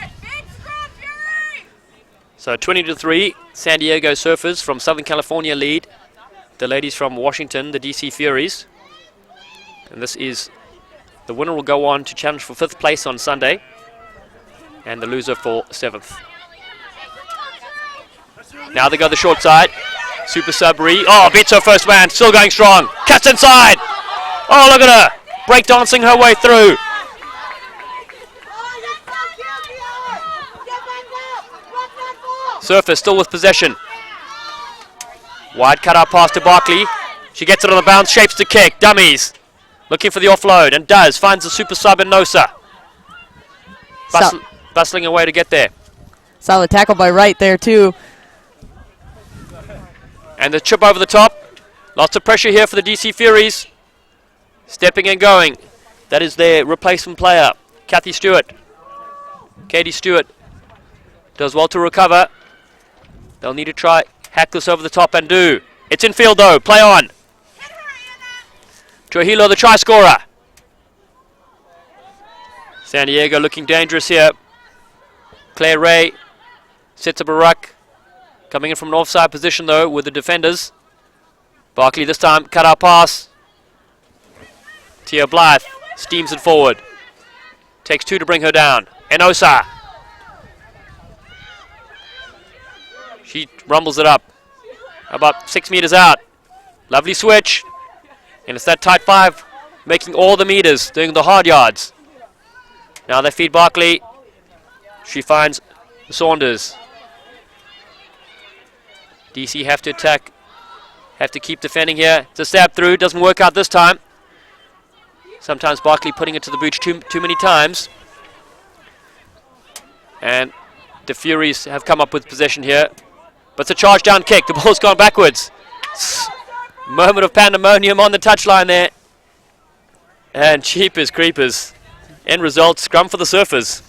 So 20-3, San Diego Surfers from Southern California lead. The ladies from Washington, the DC Furies. And this is, the winner will go on to challenge for 5th place on Sunday. And the loser for 7th. Now they go the short side. Super Sabri. Oh, beats her first man. Still going strong. Cuts inside. Oh, look at her. Breakdancing her way through. Surfer still with possession. Wide cut-out pass to Barkley. She gets it on the bounce. Shapes the kick. Dummies. Looking for the offload. And does. Finds the super sub in Nosa. Bustling away to get there. Solid tackle by Wright there too. And the chip over the top. Lots of pressure here for the DC Furies. Stepping and going. That is their replacement player, Kathy Stewart. Katie Stewart does well to recover. They'll need to try hack this over the top and do. It's in field though. Play on. Trujillo, the try scorer. San Diego looking dangerous here. Claire Ray sets up a ruck. Coming in from an offside position though with the defenders. Barkley this time, cut out pass. Tia Blythe steams it forward. Takes 2 to bring her down. Enosa. She rumbles it up. About 6 meters out. Lovely switch. And it's that tight 5 making all the meters, doing the hard yards. Now they feed Barkley. She finds Saunders. DC have to attack. Have to keep defending here. It's a stab through. Doesn't work out this time. Sometimes Barkley putting it to the boot too many times. And the Furies have come up with possession here. But it's a charge down kick. The ball's gone backwards. Moment of pandemonium on the touchline there. And cheapers creepers. End result, scrum for the Surfers.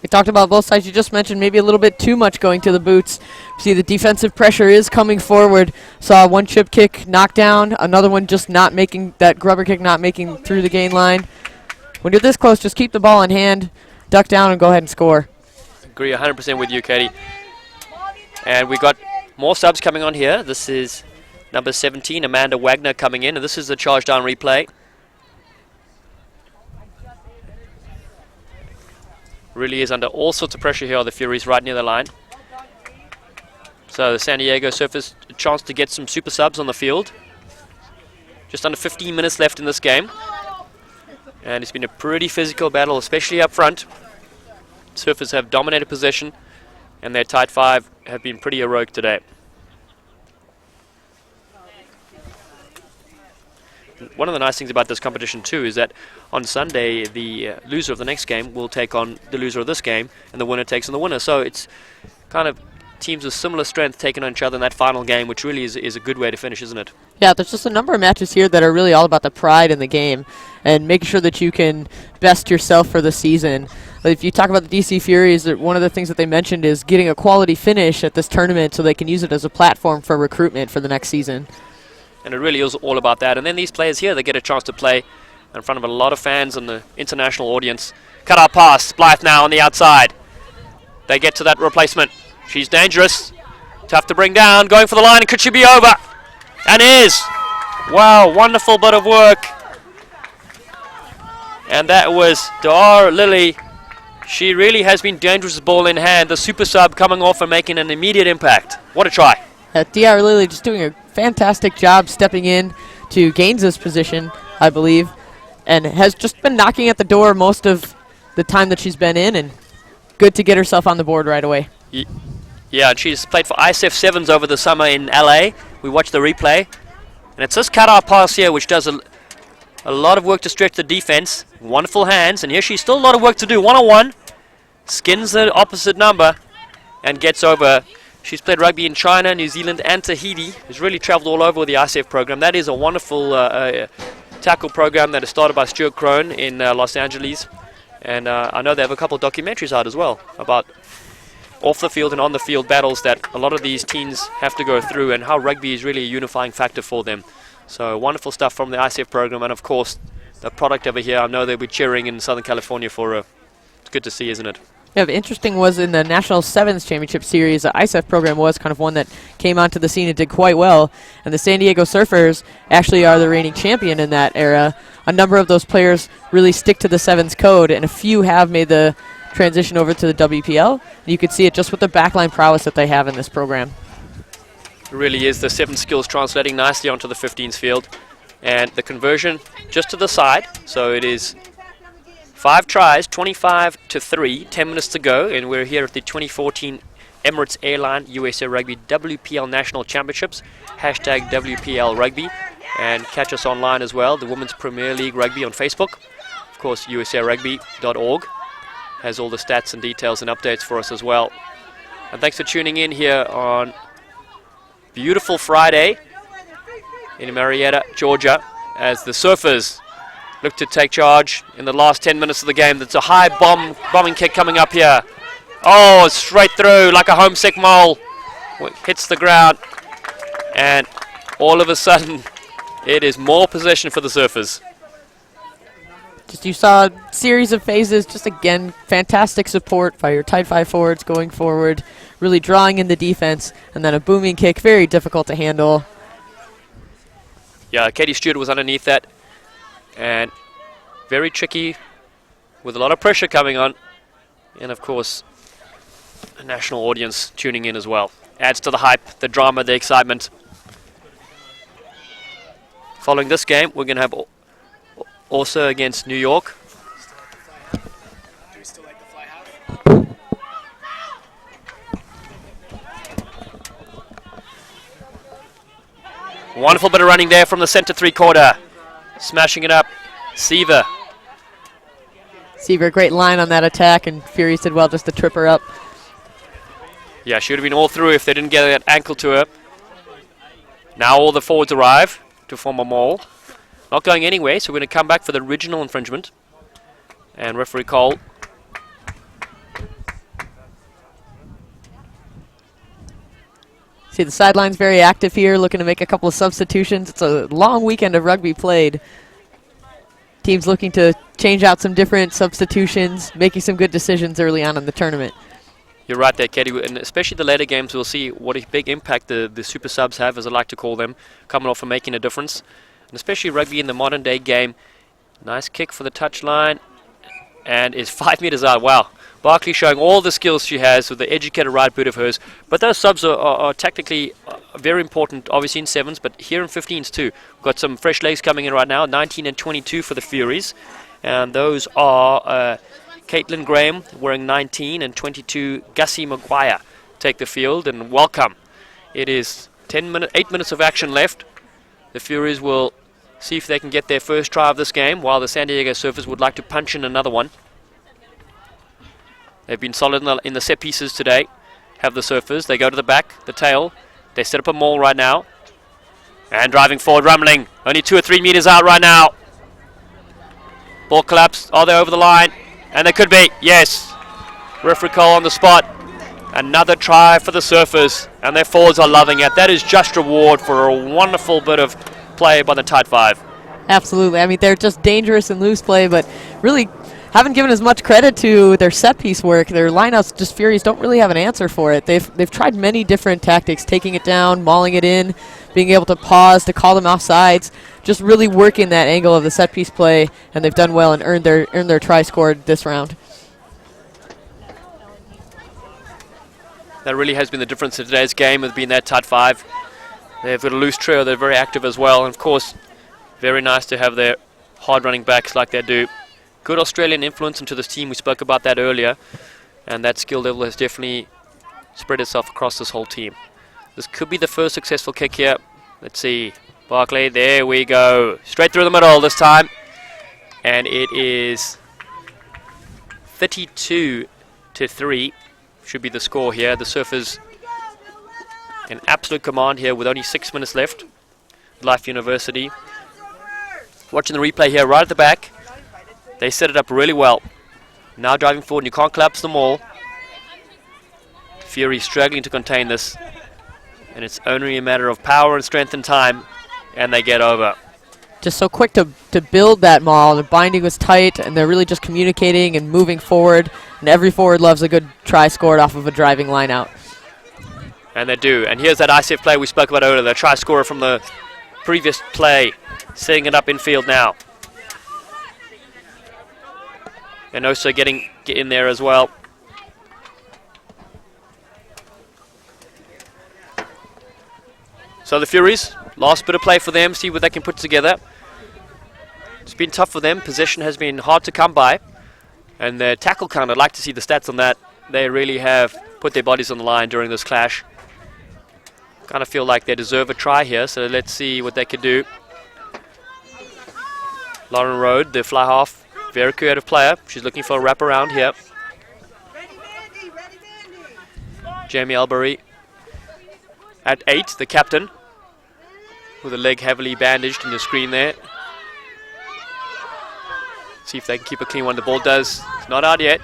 We talked about both sides. You just mentioned maybe a little bit too much going to the boots. See, the defensive pressure is coming forward. Saw one chip kick knocked down, another one just not making, that grubber kick not making through the gain line. When you're this close, just keep the ball in hand, duck down, and go ahead and score. Agree 100% with you, Katie. And we got more subs coming on here. This is number 17, Amanda Wagner, coming in, and this is the charge down replay. Really is under all sorts of pressure here are the Furies right near the line. So the San Diego Surfers a chance to get some super subs on the field. Just under 15 minutes left in this game. And it's been a pretty physical battle, especially up front. Surfers have dominated possession, and their tight 5 have been pretty heroic today. one of the nice things about this competition too is that on Sunday the loser of the next game will take on the loser of this game, and the winner takes on the winner. So it's kind of teams with similar strength taking on each other in that final game, which really is a good way to finish, isn't it? Yeah, there's just a number of matches here that are really all about the pride in the game and making sure that you can best yourself for the season. If you talk about the DC Furies, one of the things that they mentioned is getting a quality finish at this tournament so they can use it as a platform for recruitment for the next season. And it really is all about that. And then these players here, they get a chance to play in front of a lot of fans and the international audience. Cut out pass, Blythe now on the outside. They get to that replacement. She's dangerous, tough to bring down, going for the line, and could she be over? And is. Wow, wonderful bit of work. And that was Dar Lilly. She really has been dangerous with the ball in hand. The super sub coming off and making an immediate impact. What a try. DR Lilly just doing a fantastic job stepping in to Gaines's position, I believe, and has just been knocking at the door most of the time that she's been in, and good to get herself on the board right away. Yeah, and she's played for ISF Sevens over the summer in LA. We watched the replay, and it's this cut-out pass here which does a lot of work to stretch the defense. Wonderful hands, and here she's still a lot of work to do. One-on-one, skins the opposite number, and gets over. She's played rugby in China, New Zealand, and Tahiti. Has really traveled all over with the ISF program. That is a wonderful tackle program that is started by Stuart Crone in Los Angeles. And I know they have a couple of documentaries out as well about off the field and on the field battles that a lot of these teens have to go through, and how rugby is really a unifying factor for them. So wonderful stuff from the ICF program, and of course the product over here. I know they'll be cheering in Southern California for it's good to see, isn't it? Yeah, the interesting was in the National Sevens Championship Series, the ISF program was kind of one that came onto the scene and did quite well, and the San Diego Surfers actually are the reigning champion in that era. A number of those players really stick to the Sevens code, and a few have made the transition over to the WPL. You could see it just with the backline prowess that they have in this program. It really is the 7 skills translating nicely onto the 15s field, and the conversion just to the side. So it is 5 tries, 25-3, 10 minutes to go, and we're here at the 2014 Emirates Airline USA Rugby WPL National Championships, hashtag WPL Rugby, and catch us online as well, the Women's Premier League Rugby on Facebook. Of course, usarugby.org has all the stats and details and updates for us as well. And thanks for tuning in here on beautiful Friday in Marietta, Georgia, as the Surfers look to take charge in the last 10 minutes of the game. That's a high bombing kick coming up here. Oh, straight through like a homesick mole. Hits the ground, and all of a sudden it is more possession for the Surfers. Just you saw a series of phases, just again, fantastic support by your tight 5 forwards going forward, really drawing in the defense, and then a booming kick, very difficult to handle. Yeah, Katie Stewart was underneath that, and very tricky with a lot of pressure coming on, and of course a national audience tuning in as well. Adds to the hype, the drama, the excitement. Following this game, we're going to have also against New York. Do we still like the fly half? Wonderful bit of running there from the center 3/4. Smashing it up. Seaver. Seaver, great line on that attack, and Furies did well just to trip her up. Yeah, she would have been all through if they didn't get that ankle to her. Now all the forwards arrive to form a maul. Not going anywhere, so we're going to come back for the original infringement. And referee Cole. See, the sideline's very active here, looking to make a couple of substitutions. It's a long weekend of rugby played. Teams looking to change out some different substitutions, making some good decisions early on in the tournament. You're right there, Katie, and especially the later games, we'll see what a big impact the super subs have, as I like to call them, coming off and making a difference. And especially rugby in the modern day game. Nice kick for the touchline, and is 5 meters out. Wow. Barkley showing all the skills she has with the educated right boot of hers. But those subs are tactically very important, obviously in 7s, but here in 15s too. We've got some fresh legs coming in right now, 19 and 22 for the Furies. And those are Caitlin Graham wearing 19 and 22 Gussie Maguire take the field, and welcome. It is 8 minutes of action left. The Furies will see if they can get their first try of this game, while the San Diego Surfers would like to punch in another one. They've been solid in the set pieces today. Have the Surfers. They go to the back, the tail. They set up a maul right now. And driving forward, rumbling. Only 2 or 3 meters out right now. Ball collapse. Are they over the line? And they could be. Yes. Referee call on the spot. Another try for the Surfers. And their forwards are loving it. That is just reward for a wonderful bit of play by the Tide 5. Absolutely. I mean, they're just dangerous in loose play, but really haven't given as much credit to their set piece work. Their lineouts, just Furies, don't really have an answer for it. They've tried many different tactics, taking it down, mauling it in, being able to pause to call them off sides, just really working that angle of the set piece play, and they've done well and earned their try scored this round. That really has been the difference in today's game, with being that Tide 5. They've got a loose trio, they're very active as well, and of course, very nice to have their hard running backs like they do. Good Australian influence into this team. We spoke about that earlier, and that skill level has definitely spread itself across this whole team. This could be the first successful kick here. Let's see. Barclay, there we go. Straight through the middle this time. And it is 32-3 should be the score here. The Surfers in absolute command here with only 6 minutes left. Life University. Watching the replay here right at the back. They set it up really well. Now driving forward, and you can't collapse them all. Fury struggling to contain this. And it's only a matter of power and strength and time, and they get over. Just so quick to build that maul. The binding was tight, and they're really just communicating and moving forward. And every forward loves a good try scored off of a driving line out. And they do. And here's that ICF play we spoke about earlier. The try scorer from the previous play, setting it up in field now. And also get in there as well. So the Furies, last bit of play for them, see what they can put together. It's been tough for them. Possession has been hard to come by. And their tackle count, I'd like to see the stats on that. They really have put their bodies on the line during this clash. Kind of feel like they deserve a try here, so let's see what they can do. Lauren Rode, the fly half, very creative player. She's looking for a wraparound here. Jamie Albury at 8, the captain, with a leg heavily bandaged in the screen there. See if they can keep a clean one. The ball does. It's not out yet.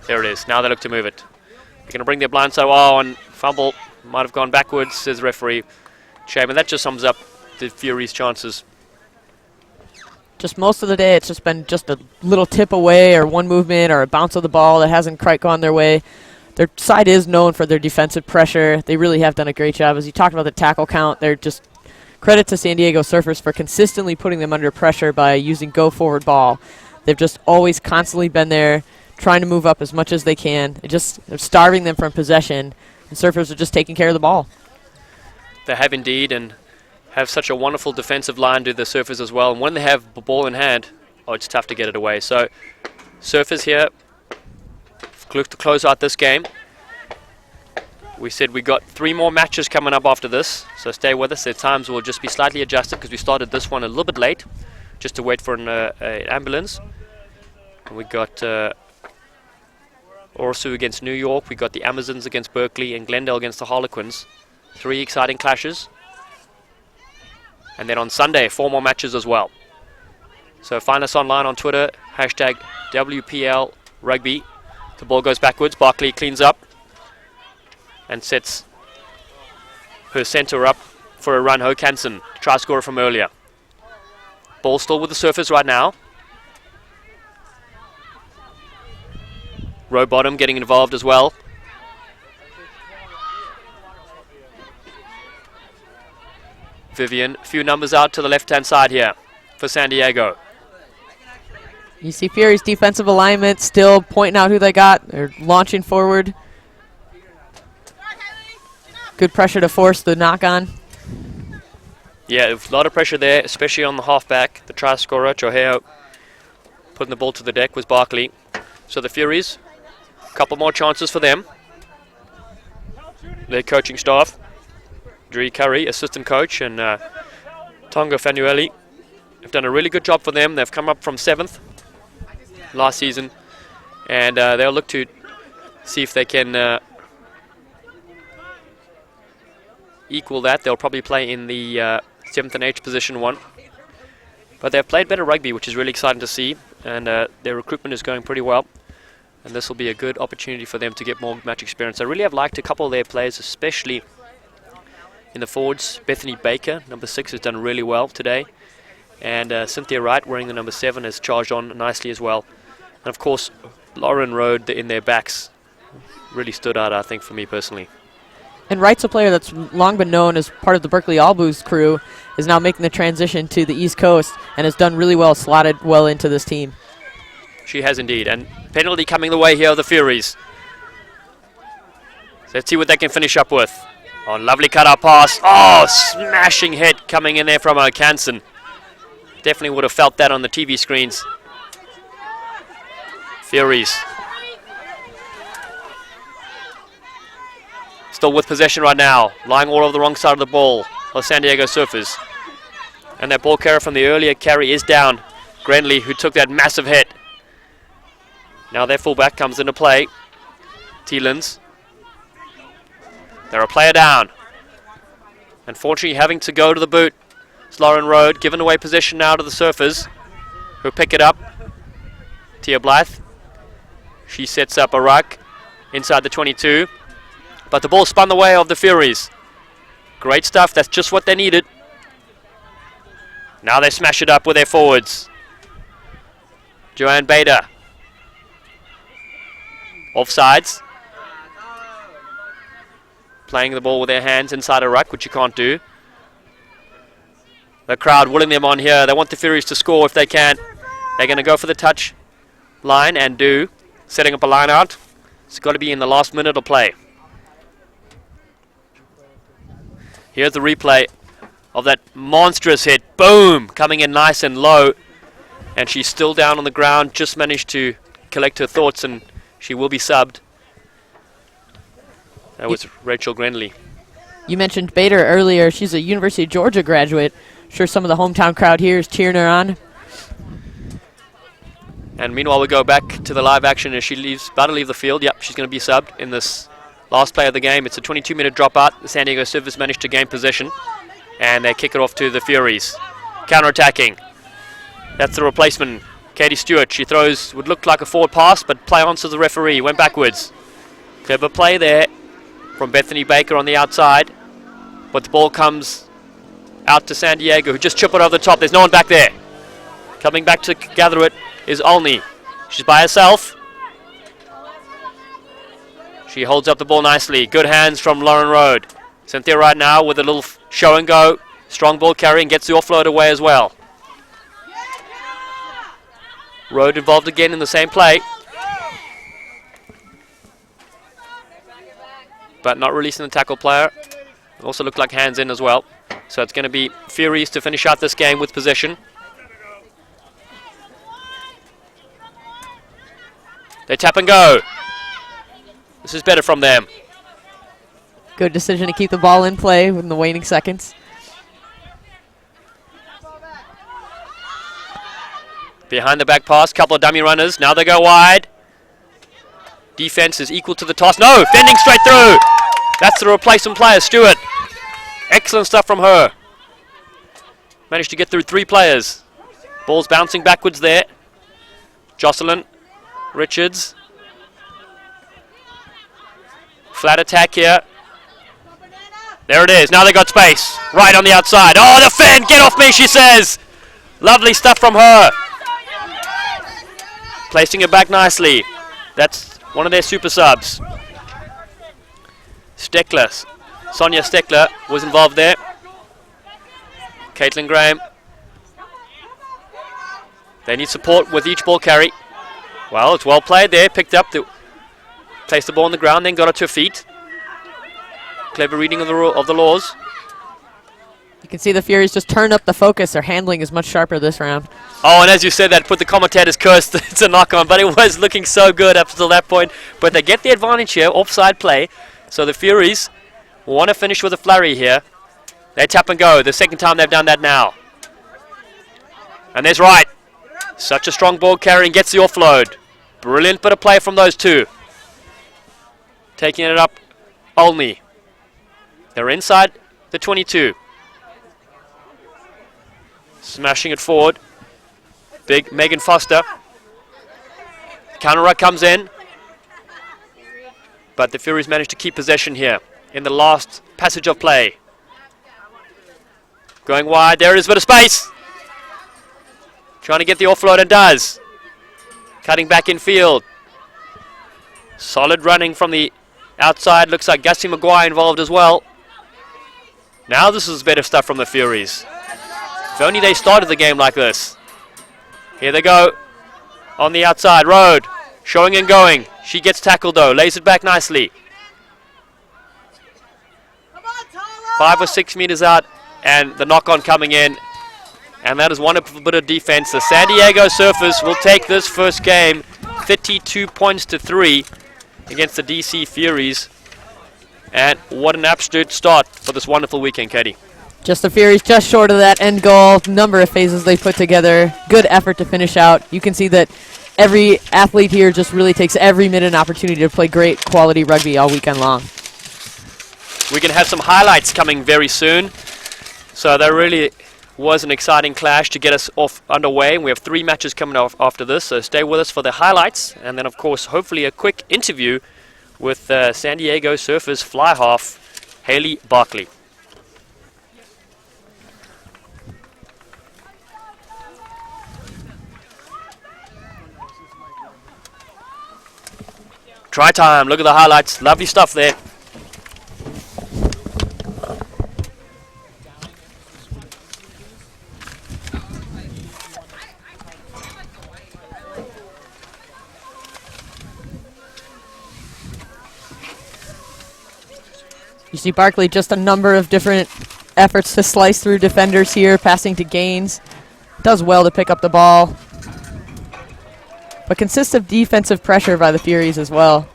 There it is. Now they look to move it. They're going to bring their blindside. Oh, and fumble. Might have gone backwards, says the referee. Shame. And that just sums up the Furies' chances. Just most of the day, it's just been just a little tip away or one movement or a bounce of the ball that hasn't quite gone their way. Their side is known for their defensive pressure. They really have done a great job. As you talked about the tackle count, they're just credit to San Diego Surfers for consistently putting them under pressure by using go-forward ball. They've just always constantly been there, trying to move up as much as they can. They're starving them from possession, and Surfers are just taking care of the ball. They have indeed, and have such a wonderful defensive line to the Surfers as well. And when they have the ball in hand, oh, it's tough to get it away. So Surfers here look to close out this game. We said we got 3 more matches coming up after this, so stay with us. Their times will just be slightly adjusted because we started this one a little bit late, just to wait for an ambulance. And we got Orsu against New York. We got the Amazons against Berkeley and Glendale against the Harlequins. 3 exciting clashes. And then on Sunday, 4 more matches as well. So find us online on Twitter, hashtag WPL Rugby. The ball goes backwards. Barclay cleans up and sets her centre up for a run. Hokanson, try scorer from earlier. Ball still with the Surfers right now. Row bottom getting involved as well. Vivian, a few numbers out to the left-hand side here for San Diego. You see Fury's defensive alignment still pointing out who they got. They're launching forward. Good pressure to force the knock-on. Yeah, a lot of pressure there, especially on the halfback. The try scorer, Choheo, putting the ball to the deck was Barkley. So the Furies, a couple more chances for them. Their coaching staff, Dree Curry, assistant coach, and Tonga Fanueli have done a really good job for them. They've come up from 7th last season, and they'll look to see if they can equal that. They'll probably play in the 7th and 8th position one. But they've played better rugby, which is really exciting to see, and their recruitment is going pretty well. And this will be a good opportunity for them to get more match experience. I really have liked a couple of their players, especially in the forwards. Bethany Baker, number 6, has done really well today. And Cynthia Wright, wearing the number 7, has charged on nicely as well. And of course, Lauren Road in their backs really stood out, I think, for me personally. And Wright's a player that's long been known as part of the Berkeley All Blues crew, is now making the transition to the East Coast and has done really well, slotted well into this team. She has indeed. And penalty coming the way here of the Furies. So let's see what they can finish up with. Oh, lovely cut-out pass. Oh, smashing hit coming in there from O'Canson. Definitely would have felt that on the TV screens. Furies. Still with possession right now. Lying all over the wrong side of the ball of San Diego Surfers. And that ball carrier from the earlier carry is down. Grenley, who took that massive hit. Now their fullback comes into play. Teelins. They're a player down. Unfortunately, having to go to the boot. It's Lauren Road, giving away possession now to the Surfers, who pick it up. Tia Blythe. She sets up a ruck inside the 22. But the ball spun the way of the Furies. Great stuff. That's just what they needed. Now they smash it up with their forwards. Joanne Bader. Offsides. Playing the ball with their hands inside a ruck, which you can't do. The crowd willing them on here. They want the Furies to score if they can. They're going to go for the touch line and do. Setting up a line out. It's got to be in the last minute of play. Here's the replay of that monstrous hit. Boom! Coming in nice and low. And she's still down on the ground. Just managed to collect her thoughts, and she will be subbed. That was Rachel Grenley. You mentioned Bader earlier. She's a University of Georgia graduate. I'm sure some of the hometown crowd here is cheering her on. And meanwhile, we go back to the live action as she leaves, about to leave the field. Yep, she's going to be subbed in this last play of the game. It's a 22-minute dropout. The San Diego Surfers managed to gain possession, and they kick it off to the Furies. Counter-attacking. That's the replacement, Katie Stewart. She throws, would look like a forward pass, but play on to the referee. Went backwards. Clever play there from Bethany Baker on the outside. But the ball comes out to San Diego, who just chip it over the top. There's no one back there. Coming back to gather it is Olney. She's by herself. She holds up the ball nicely. Good hands from Lauren Road. Cynthia right now with a little show and go. Strong ball carry and gets the offload away as well. Road involved again in the same play. But not releasing the tackle player. Also looked like hands in as well. So it's going to be Furies to finish out this game with possession. They tap and go. This is better from them. Good decision to keep the ball in play in the waning seconds. Behind the back pass, couple of dummy runners. Now they go wide. Defense is equal to the toss. No, fending straight through. That's the replacement player, Stewart. Excellent stuff from her. Managed to get through 3 players. Ball's bouncing backwards there. Jocelyn Richards. Flat attack here. There it is. Now they got space. Right on the outside. Oh, the fend! Get off me, she says. Lovely stuff from her. Placing it back nicely. That's one of their super subs. Steckler. Sonia Steckler was involved there. Caitlin Graham. They need support with each ball carry. Well, it's well played there. Picked up, placed the ball on the ground, then got it to her feet. Clever reading of the laws. You can see the Furies just turned up the focus. Their handling is much sharper this round. Oh, and as you said, that put the commentators cursed. It's a knock-on, but it was looking so good up until that point. But they get the advantage here, offside play. So the Furies want to finish with a flurry here. They tap and go. The second time they've done that now. And there's Wright. Such a strong ball carrying, gets the offload. Brilliant bit of play from those two. Taking it up, Olney. They're inside the 22. Smashing it forward. Big Megan Foster. Counter ruck comes in. But the Furies managed to keep possession here in the last passage of play. Going wide, there is a bit of space. Trying to get the offload and does. Cutting back in field. Solid running from the outside. Looks like Gussie Maguire involved as well. Now this is better stuff from the Furies. If only they started the game like this. Here they go. On the outside, Road. Showing and going. She gets tackled though. Lays it back nicely. 5 or 6 meters out. And the knock-on coming in. And that is one bit of defense. The San Diego Surfers will take this first game 32 points to 3 against the DC Furies. And what an absolute start for this wonderful weekend, Katie. Just the Furies just short of that end goal. Number of phases they put together. Good effort to finish out. You can see that every athlete here just really takes every minute and opportunity to play great quality rugby all weekend long. We're going to have some highlights coming very soon. So there really was an exciting clash to get us off underway. We have 3 matches coming off after this, so stay with us for the highlights. And then, of course, hopefully a quick interview with San Diego Surfers fly half, Haley Barkley. Try time, look at the highlights, lovely stuff there. You see Barkley, just a number of different efforts to slice through defenders here, passing to Gaines. Does well to pick up the ball. But consists of defensive pressure by the Furies as well.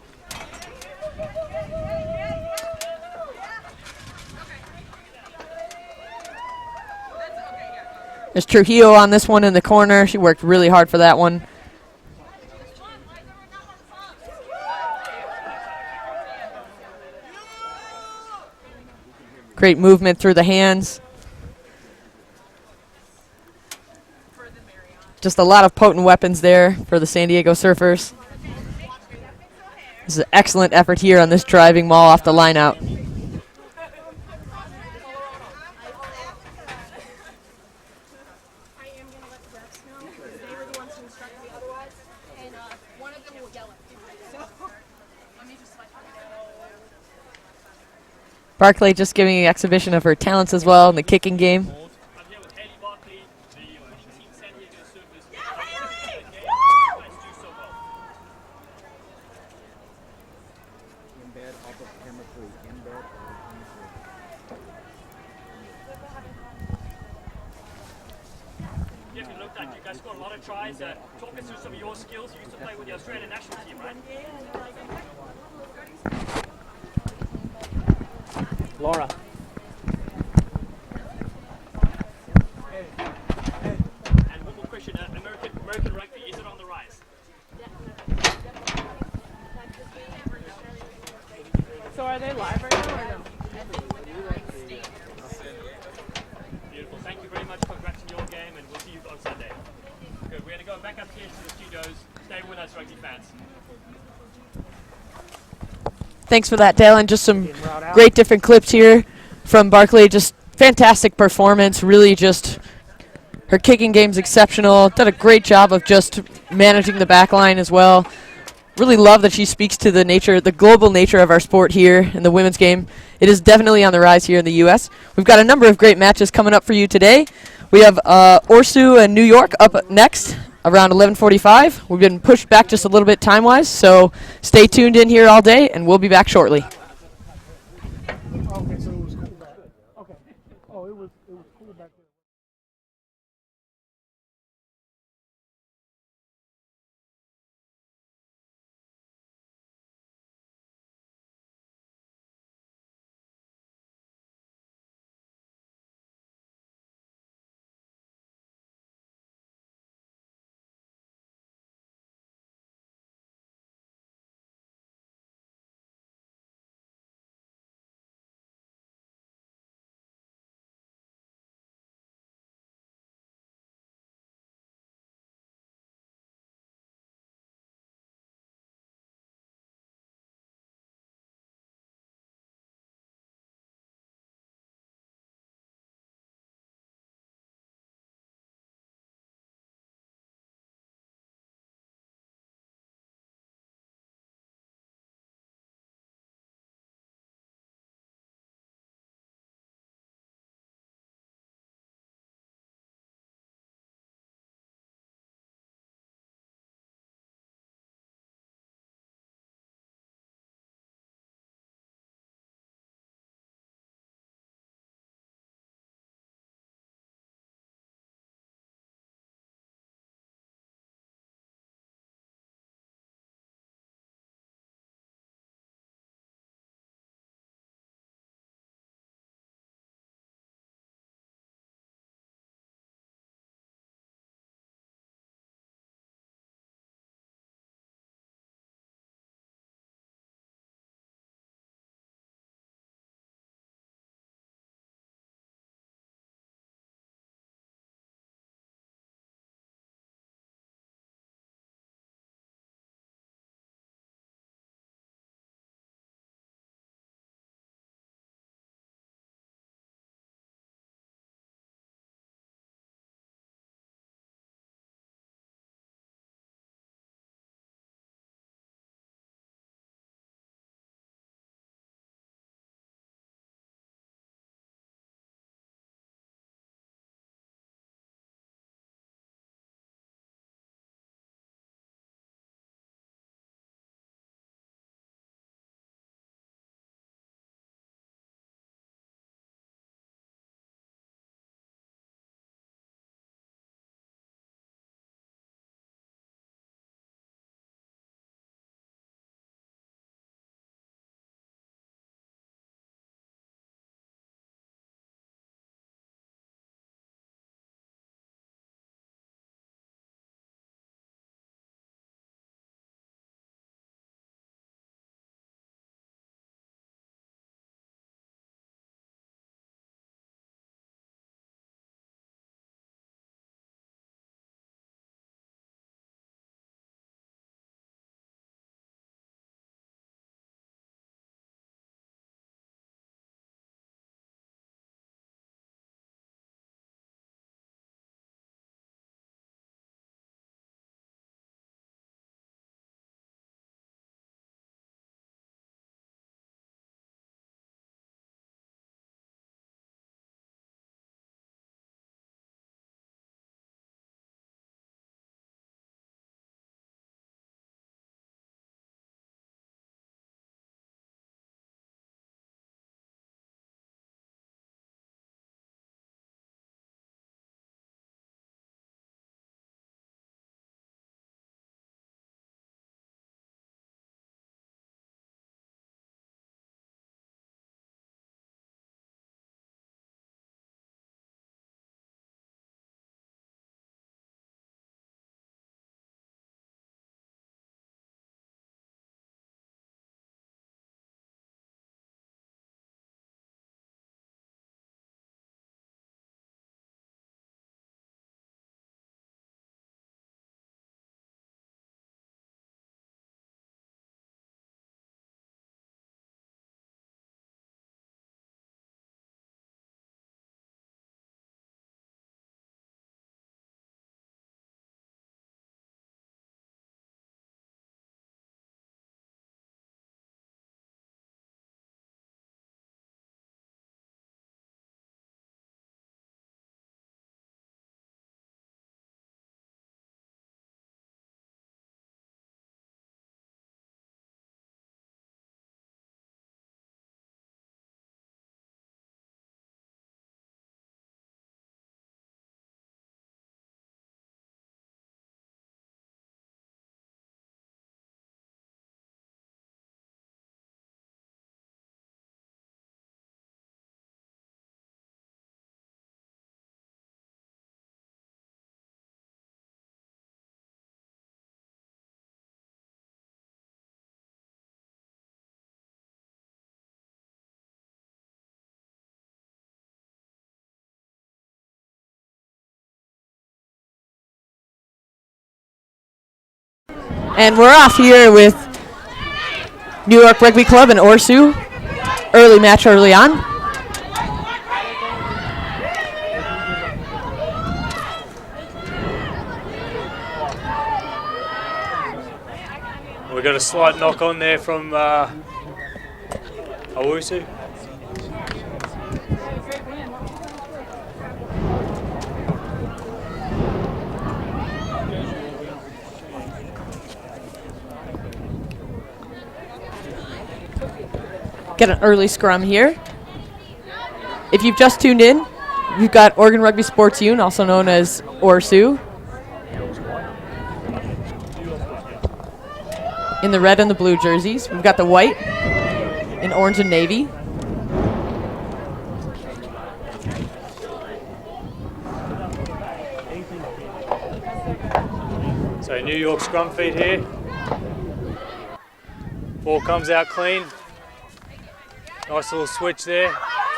There's Trujillo on this one in the corner. She worked really hard for that one. Great movement through the hands. Just a lot of potent weapons there for the San Diego Surfers. This is an excellent effort here on this driving maul off the line out. Barkley just giving an exhibition of her talents as well in the kicking game. I'm here with Haley Barkley, the Team San Diego Surfers. It looked like you guys scored a lot of tries. Talk us through some of your skills. You used to play with the Australian national team, right? Laura. And one more question, American rugby, is it on the rise? So are they live right now or no? Beautiful, thank you very much, congrats on your game, and we'll see you on Sunday. Good, we're going to go back up here to the studios. Stay with us, rugby fans. Thanks for that, Dale, and just some great different clips here from Barkley. Just fantastic performance, really just her kicking game's exceptional. Did a great job of just managing the back line as well. Really love that she speaks to the global nature of our sport here in the women's game. It is definitely on the rise here in the U.S. We've got a number of great matches coming up for you today. We have Orsu and New York up next around 11:45. We've been pushed back just a little bit time-wise, so stay tuned in here all day, and we'll be back shortly. Okay, so it was cool back. Okay. Oh, it was cool back there. And we're off here with New York Rugby Club and Orsu. Early match early on. We got a slight knock on there from Owusu. Get an early scrum here. If you've just tuned in, we've got Oregon Rugby Sports Union, also known as ORSU, in the red and the blue jerseys. We've got the white in orange and navy. So New York scrum feed here. Ball comes out clean. Nice little switch there.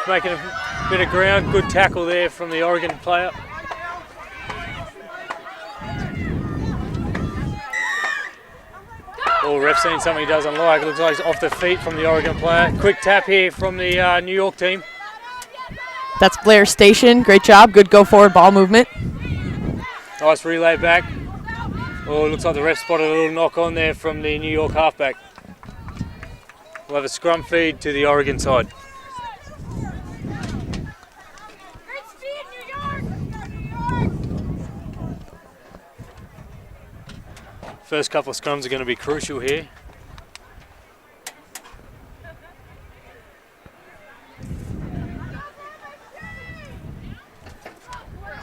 Making a bit of ground. Good tackle there from the Oregon player. Oh, ref seen something he doesn't like. It looks like it's off the feet from the Oregon player. Quick tap here from the New York team. That's Blair Station. Great job. Good go forward ball movement. Nice relay back. Oh, it looks like the ref spotted a little knock on there from the New York halfback. We'll have a scrum feed to the Oregon side. First couple of scrums are going to be crucial here.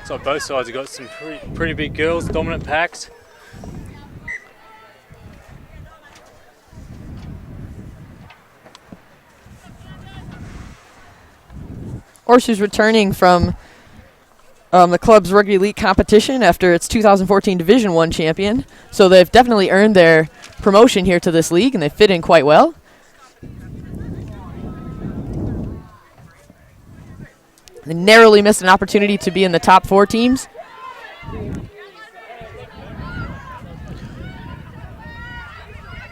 So both sides have got some pretty big girls, dominant packs. Orsu's returning from the club's Rugby League competition after its 2014 Division I champion. So they've definitely earned their promotion here to this league, and they fit in quite well. They narrowly missed an opportunity to be in the top 4 teams. Bit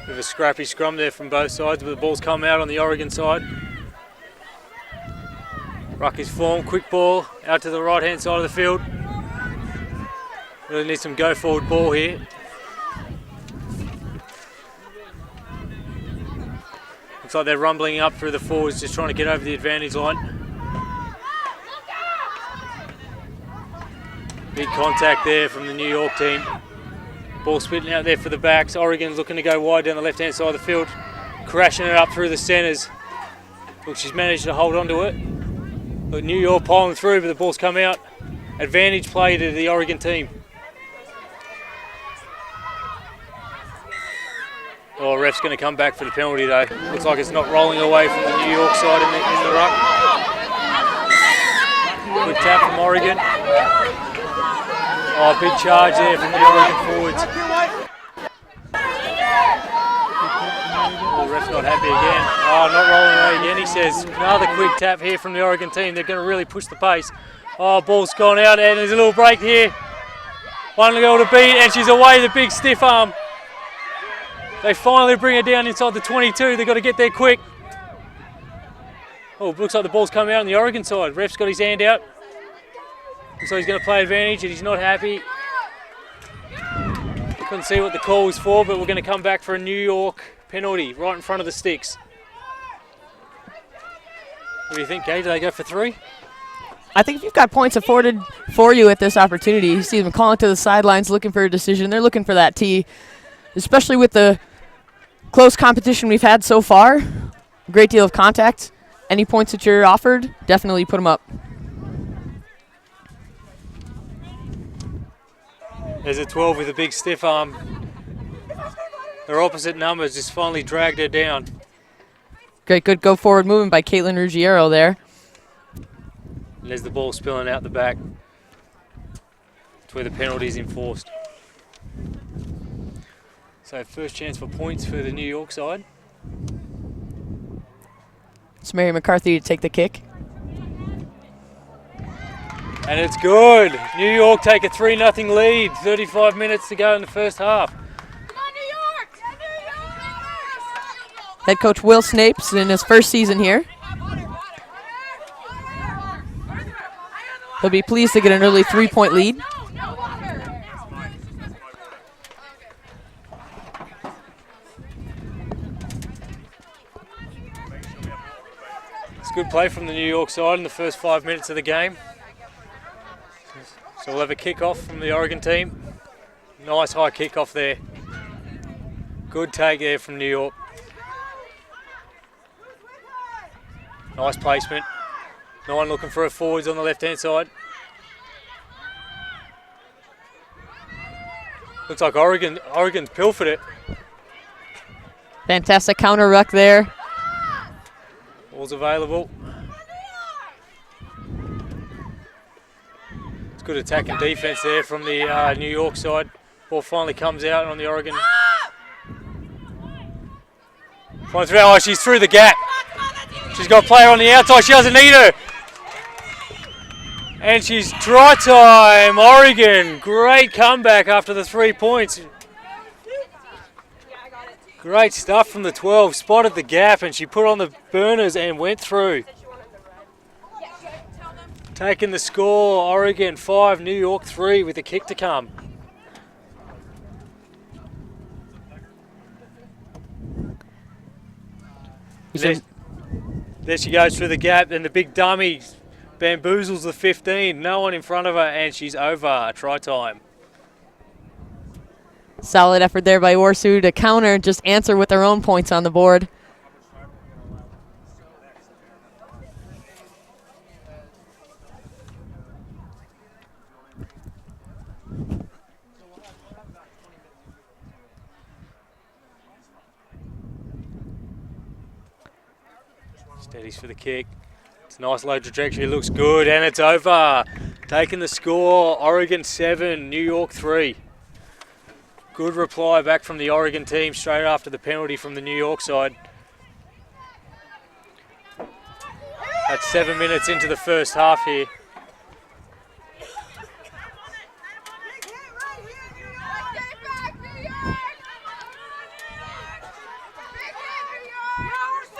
of a scrappy scrum there from both sides, but the ball's come out on the Oregon side. Ruck is formed, quick ball out to the right hand side of the field. Really need some go forward ball here. Looks like they're rumbling up through the forwards, just trying to get over the advantage line. Big contact there from the New York team. Ball spitting out there for the backs. Oregon's looking to go wide down the left hand side of the field, crashing it up through the centres. Look, she's managed to hold on to it. But New York piling through, but the ball's come out. Advantage play to the Oregon team. Oh, ref's going to come back for the penalty though. Looks like it's not rolling away from the New York side in the ruck. Good tap from Oregon. Oh, big charge there from the Oregon forwards. Oh, ref's not happy again. Oh, not rolling away again, he says. Another quick tap here from the Oregon team. They're going to really push the pace. Oh, ball's gone out and there's a little break here. One girl to beat and she's away, the big stiff arm. They finally bring her down inside the 22. They've got to get there quick. Oh, looks like the ball's come out on the Oregon side. Ref's got his hand out. So he's going to play advantage and he's not happy. Couldn't see what the call was for, but we're going to come back for a New York penalty right in front of the sticks. What do you think, Kay? Do they go for 3? I think if you've got points afforded for you at this opportunity, you see them calling to the sidelines looking for a decision. They're looking for that tee, especially with the close competition we've had so far. A great deal of contact. Any points that you're offered, definitely put them up. There's a 12 with a big stiff arm. Her opposite numbers just finally dragged her down. Great, good go forward movement by Caitlin Ruggiero there. And there's the ball spilling out the back. It's where the penalty is enforced. So first chance for points for the New York side. It's Mary McCarthy to take the kick. And it's good. New York take a 3-0 lead. 35 minutes to go in the first half. Come on, New York! Head coach Will Snapes in his first season here. He'll be pleased to get an early 3-point lead. It's good play from the New York side in the first 5 minutes of the game. So we'll have a kick-off from the Oregon team. Nice high kick-off there. Good take there from New York. Nice placement. 9 looking for her forwards on the left-hand side. Looks like Oregon's pilfered it. Fantastic counter ruck there. Ball's available. It's good attack and defense there from the New York side. Ball finally comes out on the Oregon. Oh, she's through the gap. She's got a player on the outside. She doesn't need her. And she's try time, Oregon. Great comeback after the 3 points. Great stuff from the 12. Spotted the gap and she put on the burners and went through. Taking the score, Oregon 5, New York 3 with a kick to come. There she goes through the gap and the big dummy bamboozles the 15. No one in front of her and she's over. Try time. Solid effort there by Orsu to counter, just answer with their own points on the board. Steadies for the kick. It's a nice low trajectory, looks good, and it's over. Taking the score, Oregon 7, New York 3. Good reply back from the Oregon team straight after the penalty from the New York side. That's 7 minutes into the first half here.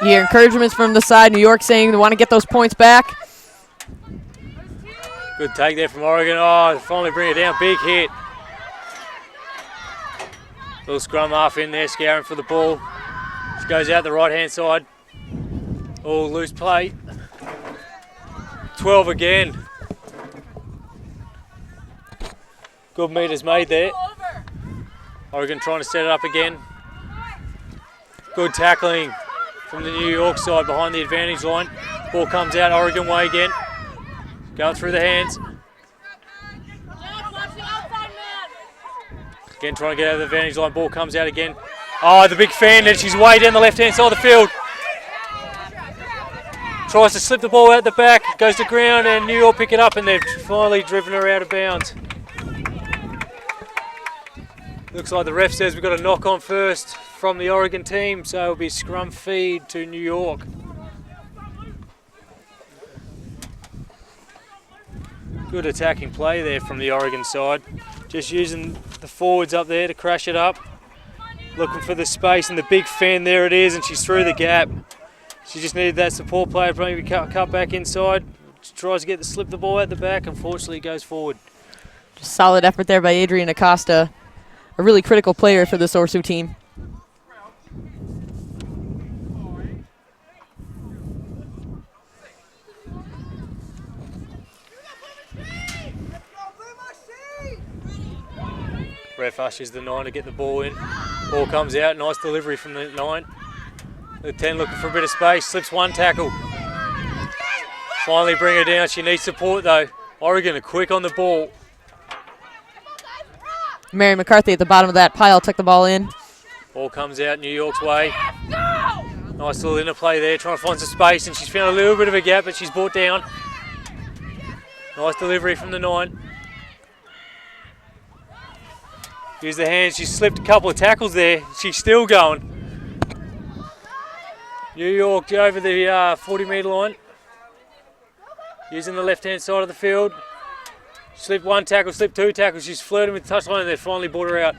You hear encouragements from the side. New York saying they want to get those points back. Good take there from Oregon. Oh, finally bring it down. Big hit. Little scrum half in there, scouring for the ball. She goes out the right-hand side. Oh, loose play. 12 again. Good meters made there. Oregon trying to set it up again. Good tackling from the New York side behind the advantage line. Ball comes out Oregon way again. Going through the hands. Again trying to get out of the advantage line. Ball comes out again. Oh, the big fan, and she's way down the left-hand side of the field. Tries to slip the ball out the back. Goes to ground, and New York pick it up, and they've finally driven her out of bounds. Looks like the ref says we've got a knock on first from the Oregon team, so it'll be scrum feed to New York. Good attacking play there from the Oregon side. Just using the forwards up there to crash it up. Looking for the space and the big fan, there it is, and she's through the gap. She just needed that support player to maybe cut back inside. She tries to slip the ball out the back, unfortunately it goes forward. Just solid effort there by Adrian Acosta. A really critical player for this Orsu team. Ref ushers the 9 to get the ball in. Ball comes out, nice delivery from the 9. The 10 looking for a bit of space, slips one tackle. Finally bring her down, she needs support though. Oregon are quick on the ball. Mary McCarthy at the bottom of that pile took the ball in. Ball comes out New York's way. Nice little interplay there, trying to find some space, and she's found a little bit of a gap, but she's brought down. Nice delivery from the 9. Use the hands, she slipped a couple of tackles there. She's still going. New York over the 40-metre line. Using the left-hand side of the field. Slipped one tackle, slipped two tackles. She's flirting with the touchline and they finally brought her out.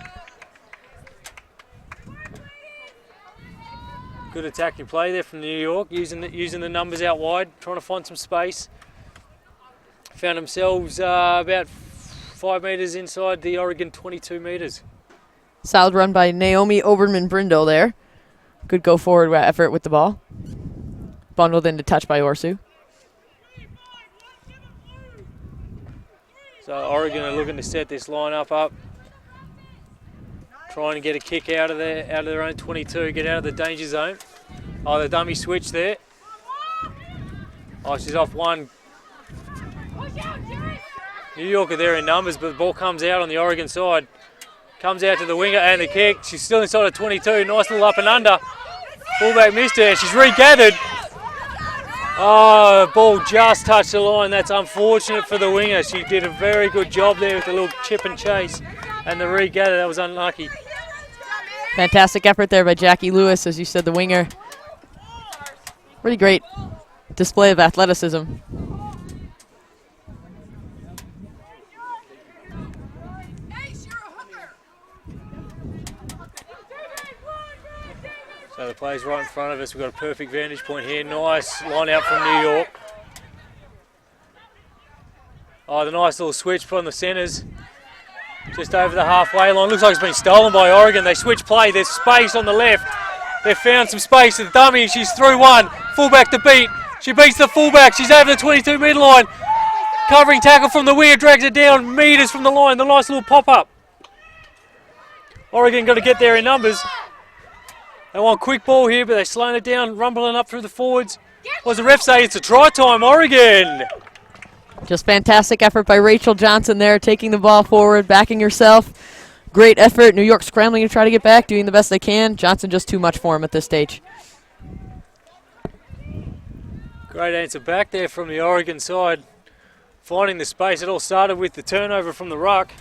Good attacking play there from New York, using the numbers out wide, trying to find some space. Found themselves about 5 metres inside the Oregon 22 metres. Solid run by Naomi Oberman-Brindle there. Good go forward effort with the ball. Bundled into touch by Orsu. So Oregon are looking to set this lineup up. Trying to get a kick out of their own 22, get out of the danger zone. Oh, the dummy switch there. Oh, she's off one. New York are there in numbers, but the ball comes out on the Oregon side. Comes out to the winger and the kick. She's still inside of 22. Nice little up and under. Fullback missed her. She's regathered. Oh, ball just touched the line. That's unfortunate for the winger. She did a very good job there with the little chip and chase. And the regather, that was unlucky. Fantastic effort there by Jackie Lewis, as you said, the winger. Really great display of athleticism. So the play's right in front of us. We've got a perfect vantage point here. Nice line out from New York. Oh, the nice little switch from the centres. Just over the halfway line. Looks like it's been stolen by Oregon. They switch play. There's space on the left. They've found some space to the dummy. She's through one. Fullback to beat. She beats the fullback. She's over the 22 metre line. Covering tackle from the winger. Drags it down metres from the line. The nice little pop-up. Oregon got to get there in numbers. They want quick ball here, but they're slowing it down, rumbling up through the forwards. What does the ref say? It's a try time, Oregon. Just fantastic effort by Rachel Johnson there, taking the ball forward, backing herself. Great effort. New York scrambling to try to get back, doing the best they can. Johnson just too much for him at this stage. Great answer back there from the Oregon side. Finding the space. It all started with the turnover from the ruck.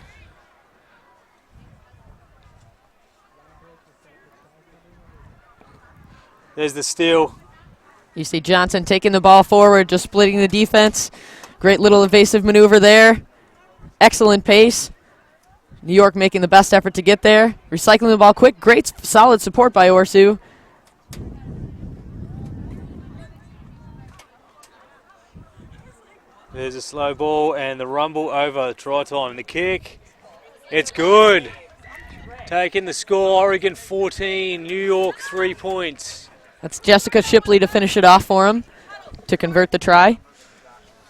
There's the steal. You see Johnson taking the ball forward, just splitting the defense. Great little evasive maneuver there. Excellent pace. New York making the best effort to get there. Recycling the ball quick. Great solid support by Orsu. There's a slow ball and the rumble over. Try time. The kick. It's good. Taking the score. Oregon 14. New York 3 points. That's Jessica Shipley to finish it off for him, to convert the try.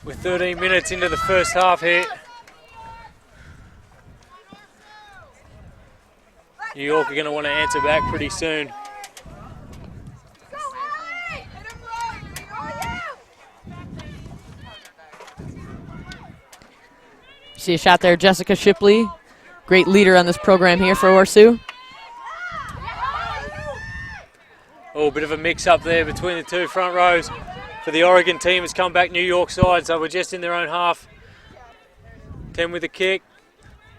With 13 minutes into the first half here. New York are going to want to answer back pretty soon. See a shot there, Jessica Shipley. Great leader on this program here for Orsu. Oh, a bit of a mix-up there between the two front rows. For the Oregon team, has come back New York side, so we're just in their own half. 10 with the kick.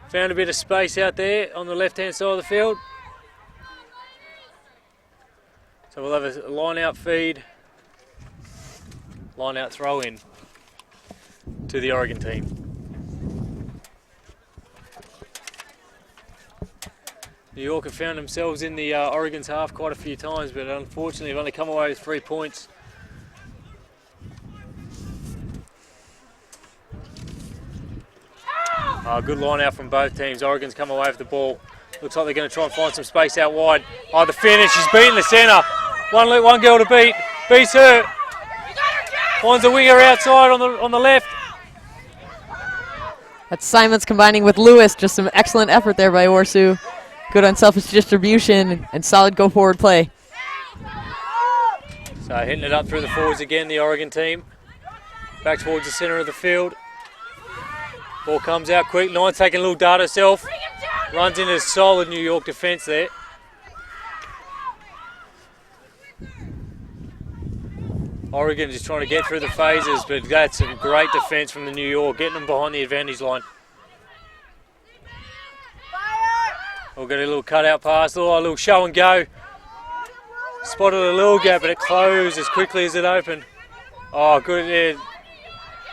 Found a bit of space out there on the left-hand side of the field. So we'll have a line-out feed, line-out throw-in to the Oregon team. New York have found themselves in the Oregon's half quite a few times, but unfortunately have only come away with 3 points. Good line out from both teams. Oregon's come away with the ball. Looks like they're going to try and find some space out wide. Oh, the finish. She's beating the centre. One girl to beat. Beats her. Finds a winger outside on the left. That's Simons combining with Lewis. Just some excellent effort there by Orsu. Good unselfish distribution and solid go-forward play. So hitting it up through the forwards again, the Oregon team. Back towards the centre of the field. Ball comes out quick. Nine's taking a little dart herself. Runs into solid New York defence there. Oregon just trying to get through the phases, but that's some great defence from the New York, getting them behind the advantage line. We'll get a little cutout pass, a little show and go. Spotted a little gap, but it closed as quickly as it opened. Oh, good. Yeah.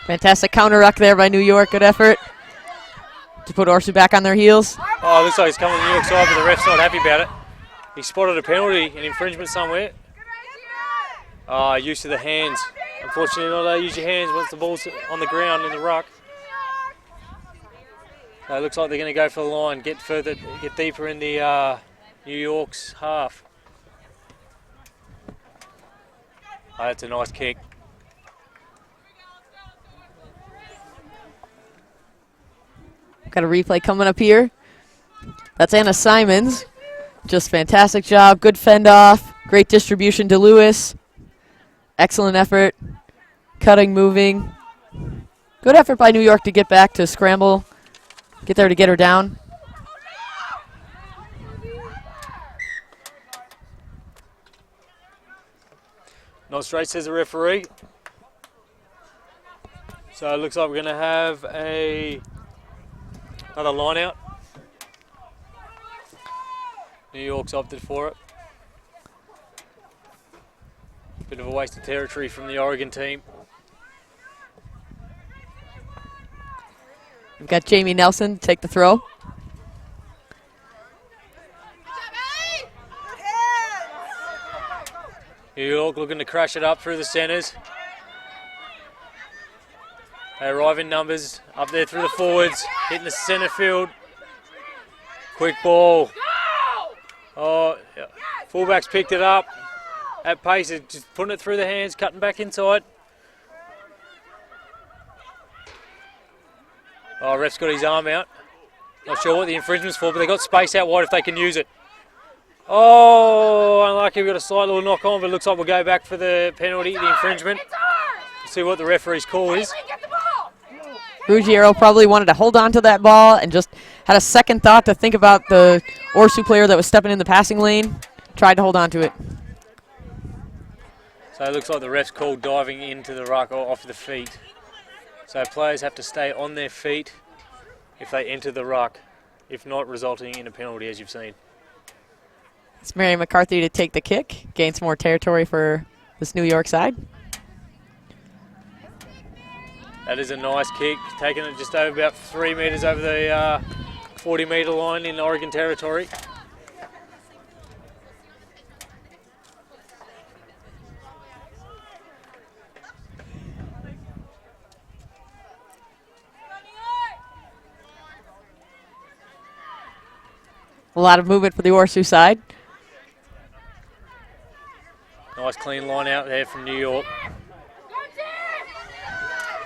Fantastic counter ruck there by New York. Good effort to put Orsu back on their heels. Oh, looks like he's coming to the New York side, but the ref's not happy about it. He spotted a penalty, an infringement somewhere. Use of the hands. Unfortunately, not allowed to use your hands once the ball's on the ground in the ruck. So it looks like they're going to go for the line, get deeper in the New York's half. Oh, that's a nice kick. Got a replay coming up here. That's Anna Simons. Just fantastic job. Good fend off. Great distribution to Lewis. Excellent effort. Cutting, moving. Good effort by New York to get back to scramble. Get there to get her down. Not straight, says the referee. So it looks like we're going to have another line out. New York's opted for it. Bit of a waste of territory from the Oregon team. We've got Jamie Nelson to take the throw. New York looking to crash it up through the centres. They arrive in numbers, up there through the forwards, hitting the centre field. Quick ball. Oh, yeah. Fullback's picked it up at pace, just putting it through the hands, cutting back inside. Oh, ref's got his arm out. Not sure what the infringement's for, but they've got space out wide if they can use it. Oh, unlucky, we've got a slight little knock on, but it looks like we'll go back for the penalty, the infringement. See what the referee's call is. Ruggiero probably wanted to hold on to that ball and just had a second thought to think about the Orsu player that was stepping in the passing lane. Tried to hold on to it. So it looks like the ref's called diving into the ruck or off the feet. So players have to stay on their feet if they enter the ruck, if not resulting in a penalty, as you've seen. It's Mary McCarthy to take the kick, gain some more territory for this New York side. That is a nice kick, taking it just over about 3 metres over the 40-metre line in Oregon territory. A lot of movement for the Orsu side. Nice clean line out there from New York.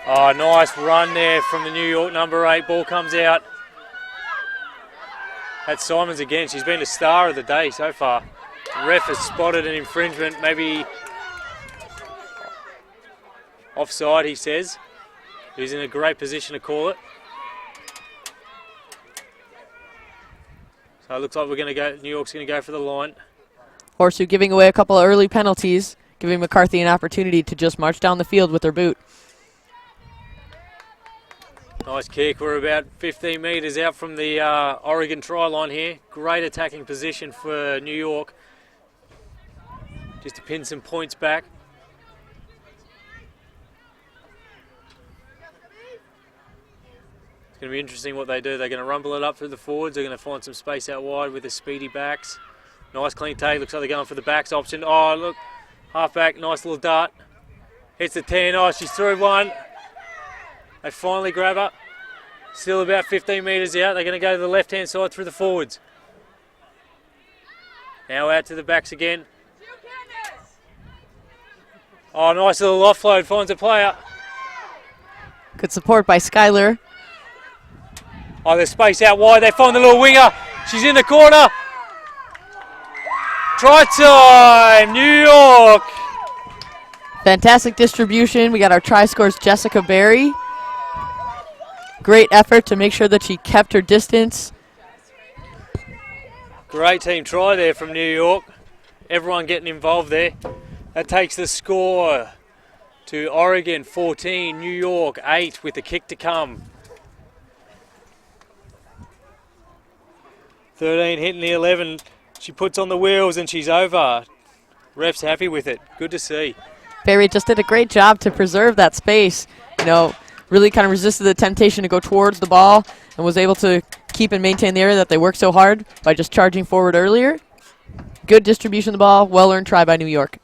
Oh, nice run there from the New York number 8. Ball comes out. That's Simons again. She's been the star of the day so far. The ref has spotted an infringement, maybe offside, he says. He's in a great position to call it. So it looks like we're going to go. New York's going to go for the line. Orsu giving away a couple of early penalties, giving McCarthy an opportunity to just march down the field with her boot. Nice kick. We're about 15 metres out from the Oregon try line here. Great attacking position for New York. Just to pin some points back. It's going to be interesting what they do. They're going to rumble it up through the forwards. They're going to find some space out wide with the speedy backs. Nice clean take. Looks like they're going for the backs option. Oh, look. Half back. Nice little dart. Hits the 10. Oh, she's through one. They finally grab her. Still about 15 metres out. They're going to go to the left-hand side through the forwards. Now out to the backs again. Oh, nice little offload. Finds a player. Good support by Skyler. Oh, there's space out wide. They find the little winger. She's in the corner. Try time, New York. Fantastic distribution. We got our try scores, Jessica Berry. Great effort to make sure that she kept her distance. Great team try there from New York. Everyone getting involved there. That takes the score to Oregon 14, New York 8 with the kick to come. 13 hitting the 11. She puts on the wheels and she's over. Ref's happy with it. Good to see. Berry just did a great job to preserve that space. You know, really kind of resisted the temptation to go towards the ball and was able to keep and maintain the area that they worked so hard by just charging forward earlier. Good distribution of the ball. Well-earned try by New York.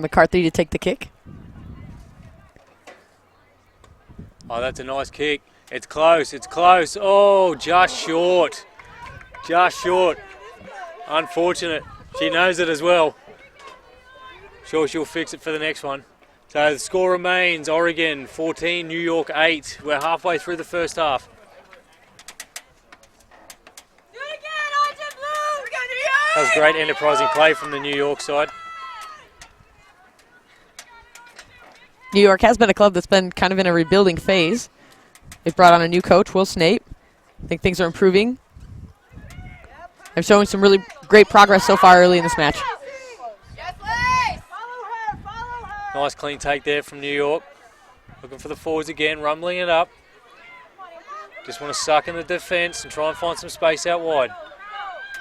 McCarthy to take the kick. Oh, that's a nice kick. It's close, it's close. Oh, just short. Just short. Unfortunate. She knows it as well. Sure, she'll fix it for the next one. So the score remains Oregon 14, New York 8. We're halfway through the first half. That was great enterprising play from the New York side. New York has been a club that's been kind of in a rebuilding phase. They've brought on a new coach, Will Snape. I think things are improving. They're showing some really great progress so far early in this match. Nice clean take there from New York. Looking for the forwards again, rumbling it up. Just want to suck in the defence and try and find some space out wide.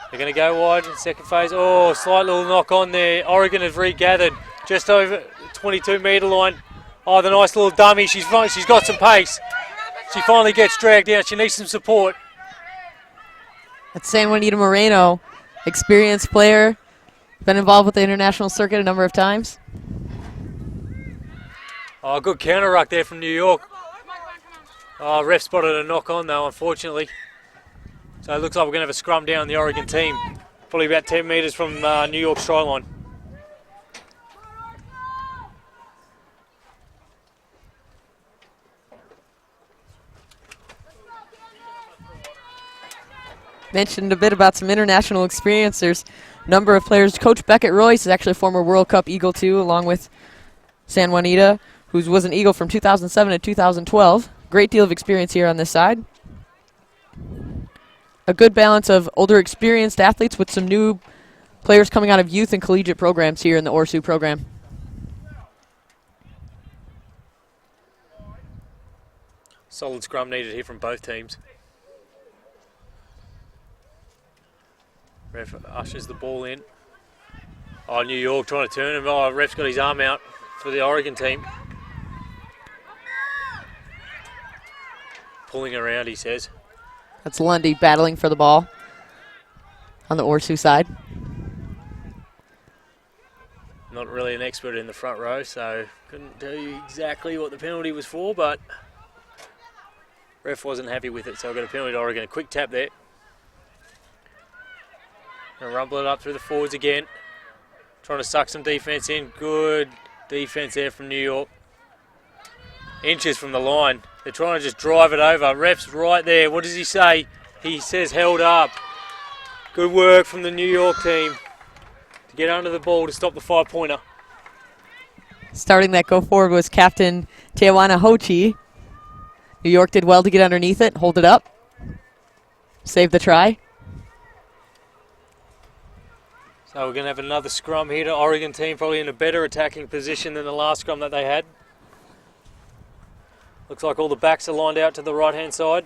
They're going to go wide in second phase. Oh, slight little knock on there. Oregon have regathered just over 22-metre line. Oh, the nice little dummy. She's got some pace. She finally gets dragged out. She needs some support. That's San Juanita Moreno, experienced player, been involved with the international circuit a number of times. Oh, good counter ruck there from New York. Oh, ref spotted a knock on though, unfortunately. So it looks like we're going to have a scrum down the Oregon team. Probably about 10 metres from New York's try line. Mentioned a bit about some international experience. There's a number of players. Coach Beckett Royce is actually a former World Cup Eagle too, along with San Juanita, who was an Eagle from 2007 to 2012. Great deal of experience here on this side. A good balance of older experienced athletes with some new players coming out of youth and collegiate programs here in the ORSU program. Solid scrum needed here from both teams. Ref ushers the ball in. Oh, New York trying to turn him. Oh, ref's got his arm out for the Oregon team. Pulling around, he says. That's Lundy battling for the ball on the ORSU side. Not really an expert in the front row, so couldn't tell you exactly what the penalty was for, but ref wasn't happy with it, so I got a penalty to Oregon. A quick tap there. Gonna rumble it up through the forwards again. Trying to suck some defence in. Good defence there from New York. Inches from the line. They're trying to just drive it over. Ref's right there. What does he say? He says held up. Good work from the New York team to get under the ball to stop the 5-pointer. Starting that go forward was Captain Teawana Hochi. New York did well to get underneath it, hold it up, save the try. So we're going to have another scrum here to Oregon team, probably in a better attacking position than the last scrum that they had. Looks like all the backs are lined out to the right-hand side.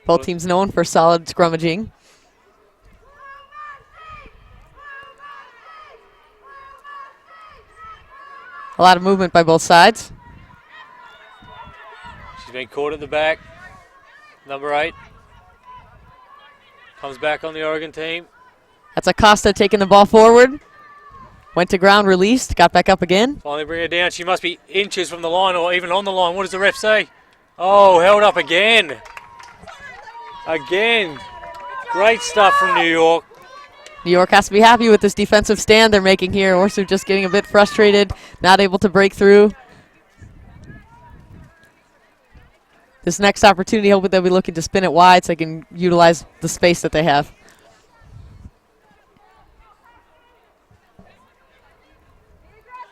Both teams known for solid scrummaging. A lot of movement by both sides. She's been caught at the back. Number 8. Comes back on the Oregon team. That's Acosta taking the ball forward. Went to ground, released, got back up again. Finally bring her down. She must be inches from the line or even on the line. What does the ref say? Oh, held up again. Again. Great stuff from New York. New York has to be happy with this defensive stand they're making here. Orsu just getting a bit frustrated, not able to break through. This next opportunity, hopefully they'll be looking to spin it wide so they can utilize the space that they have.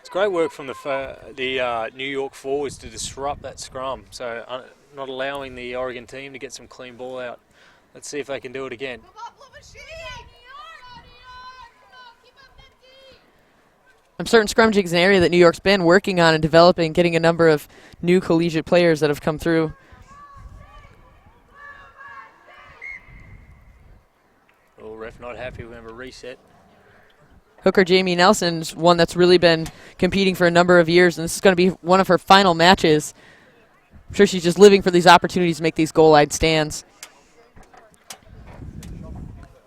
It's great work from the New York forwards to disrupt that scrum, so not allowing the Oregon team to get some clean ball out. Let's see if they can do it again. I'm certain scrummaging is an area that New York's been working on and developing, getting a number of new collegiate players that have come through. Oh, ref not happy. We have a reset. Hooker Jamie Nelson's one that's really been competing for a number of years, and this is going to be one of her final matches I'm sure she's just living for these opportunities to make these goal line stands.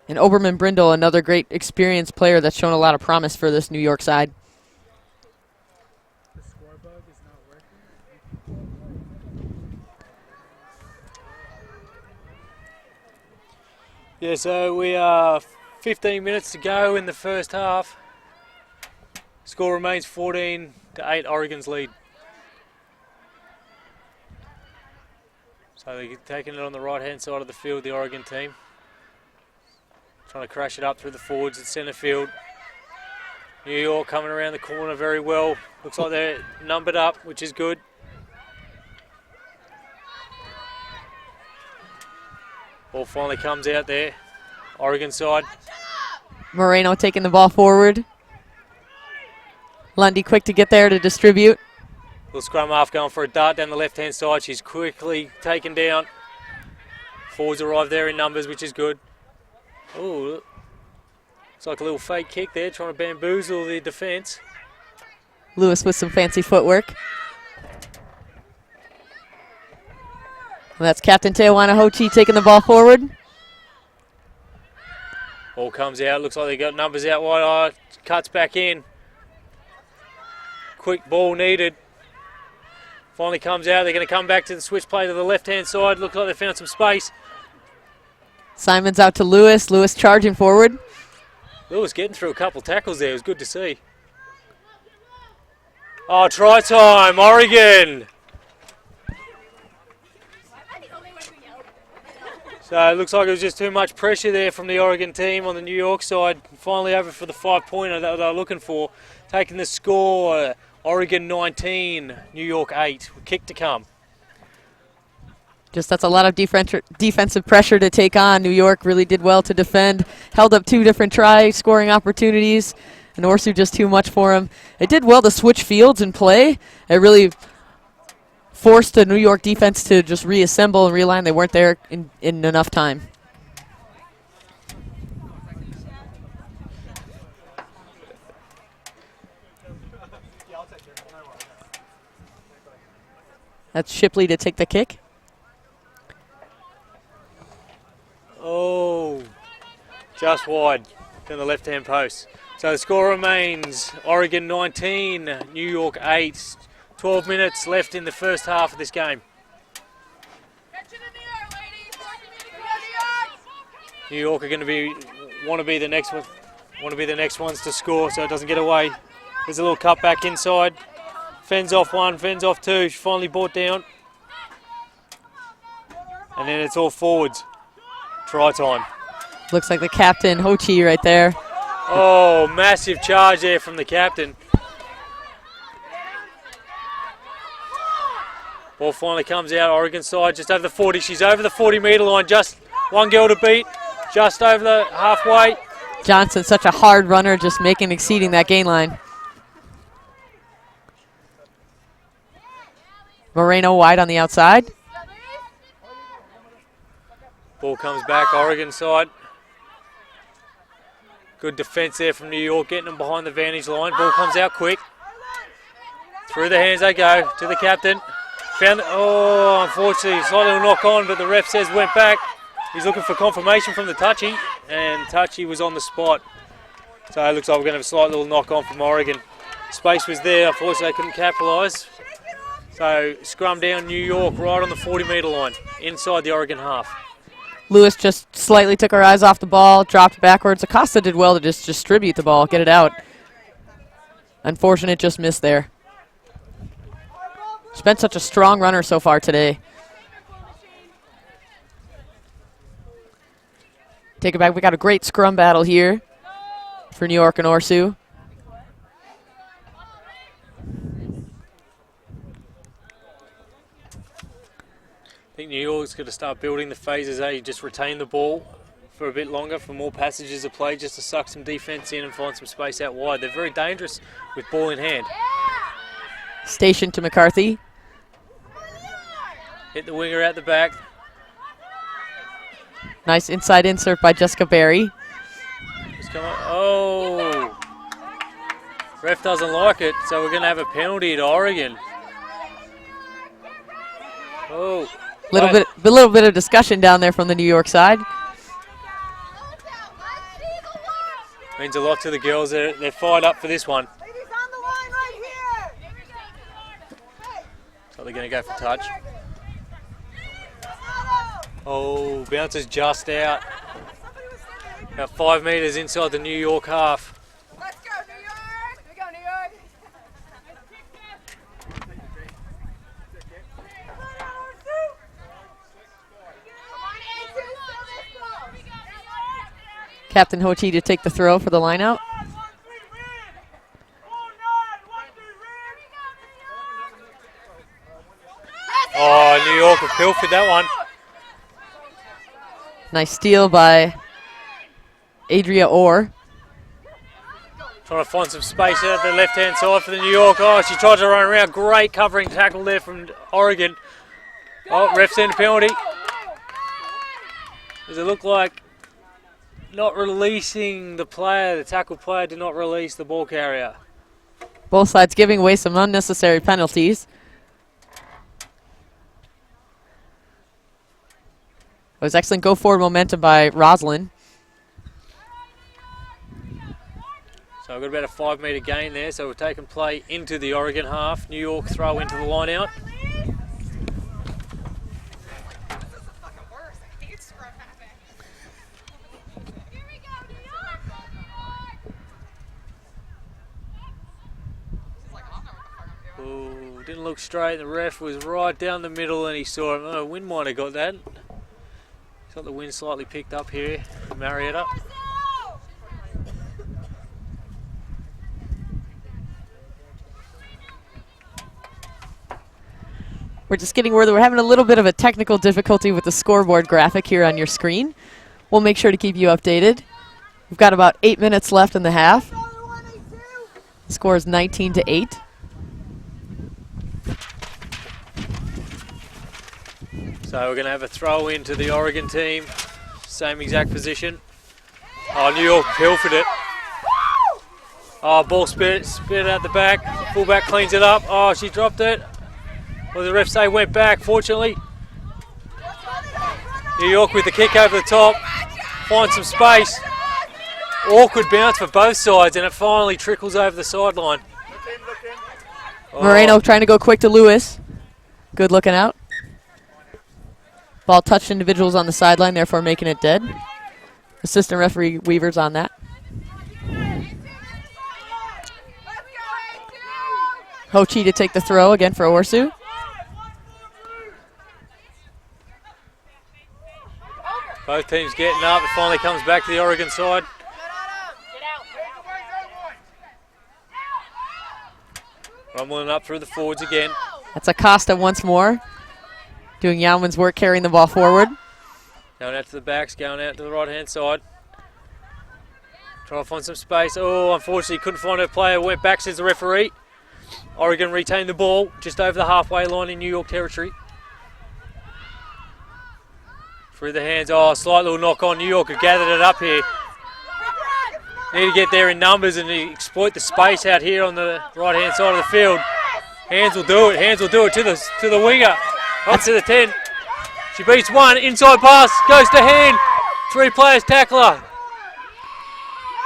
And Oberman Brindle, another great experienced player that's shown a lot of promise for this New York side. The score bug is not working. Yeah, so we are 15 minutes to go in the first half. Score remains 14-8, Oregon's lead. So they're taking it on the right-hand side of the field, the Oregon team. Trying to crash it up through the forwards at centre field. New York coming around the corner very well. Looks like they're numbered up, which is good. Ball finally comes out there. Oregon side. Moreno taking the ball forward. Lundy quick to get there to distribute. Little scrum half going for a dart down the left-hand side. She's quickly taken down. Forwards arrive there in numbers, which is good. Oh, it's like a little fake kick there, trying to bamboozle the defence. Lewis with some fancy footwork. And that's Captain Tewana Hochi taking the ball forward. Ball comes out, looks like they got numbers out wide. Cuts back in. Quick ball needed. Finally comes out. They're going to come back to the switch play to the left-hand side. Looks like they found some space. Simon's out to Lewis. Lewis charging forward. Lewis getting through a couple tackles there. It was good to see. Oh, try time, Oregon. So it looks like it was just too much pressure there from the Oregon team on the New York side. Finally over for the 5-pointer that they were looking for. Taking the score, Oregon 19, New York 8. Kick to come. Just that's a lot of defensive pressure to take on. New York really did well to defend. Held up 2 different scoring opportunities. And Orsu just too much for him. It did well to switch fields and play. It really forced the New York defense to just reassemble and realign. They weren't there in enough time. That's Shipley to take the kick. Oh, just wide down the left-hand post. So the score remains Oregon 19, New York 8. 12 minutes left in the first half of this game. New York are going to want to be the next ones to score, so it doesn't get away. There's a little cut back inside. Fends off 1, fends off 2. She finally brought down, and then it's all forwards. Try time. Looks like the captain, Hochi, right there. Oh, massive charge there from the captain. Ball finally comes out, Oregon side, just over the 40. She's over the 40-metre line, just one girl to beat, just over the halfway. Johnson, such a hard runner, just exceeding that gain line. Moreno wide on the outside. Ball comes back, Oregon side. Good defence there from New York, getting them behind the vantage line. Ball comes out quick. Through the hands they go to the captain. Found, oh, unfortunately, slight little knock on, but the ref says went back. He's looking for confirmation from the touchy, and touchy was on the spot. So it looks like we're going to have a slight little knock on from Oregon. Space was there, unfortunately they couldn't capitalise. So scrum down New York right on the 40-metre line, inside the Oregon half. Lewis just slightly took her eyes off the ball, dropped backwards. Acosta did well to just distribute the ball, get it out. Unfortunate, just missed there. She's been such a strong runner so far today. Take it back. We got a great scrum battle here for New York and Orsu. I think New York's going to start building the phases. They just retain the ball for a bit longer, for more passages of play, just to suck some defence in and find some space out wide. They're very dangerous with ball in hand. Station to McCarthy. Hit the winger out the back. Nice inside insert by Jessica Berry. Oh, ref doesn't like it, so we're going to have a penalty to Oregon. Oh. Little bit of discussion down there from the New York side. Means a lot to the girls. They're fired up for this one. So they're going to go for touch. Oh, bounces just out. About 5 metres inside the New York half. Let's go, New York! Here we go, New York! Captain Hoti to take the throw for the line out. Oh, New York have pilfered that one. Nice steal by Adria Orr. Trying to find some space out the left-hand side for the New York. Oh, she tried to run around. Great covering tackle there from Oregon. Oh, ref sent a penalty. Does it look like not releasing the player, the tackle player did not release the ball carrier? Both sides giving away some unnecessary penalties. It was excellent go-forward momentum by Roslyn. So we've got about a 5 metre gain there, so we're taking play into the Oregon half. New York throw into the line out. Ooh, didn't look straight. The ref was right down the middle and he saw him. Oh, wind might have got that. Got the wind slightly picked up here in Marietta. We're just getting word that we're having a little bit of a technical difficulty with the scoreboard graphic here on your screen. We'll make sure to keep you updated. We've got about 8 minutes left in the half. The score is 19-8. So we're going to have a throw into the Oregon team. Same exact position. Oh, New York pilfered it. Oh, ball spit out the back. Fullback cleans it up. Oh, she dropped it. Well, the ref say went back, fortunately. New York with the kick over the top. Finds some space. Awkward bounce for both sides, and it finally trickles over the sideline. Oh. Moreno trying to go quick to Lewis. Good looking out. Ball touched individuals on the sideline, therefore making it dead. Assistant referee Weaver's on that. Hochi to take the throw again for Orsu. Both teams getting up. It finally comes back to the Oregon side. Rumbling up through the forwards again. That's Acosta once more. Doing Yeoman's work carrying the ball forward. Going out to the backs, going out to the right-hand side. Trying to find some space. Oh, unfortunately couldn't find a player. Went back, says the referee. Oregon retained the ball just over the halfway line in New York territory. Through the hands. Oh, slight little knock on. New York have gathered it up here. Need to get there in numbers and exploit the space out here on the right-hand side of the field. Hands will do it. Hands will do it to the winger. Up to the 10. She beats one. Inside pass. Goes to hand. 3 players tackle her.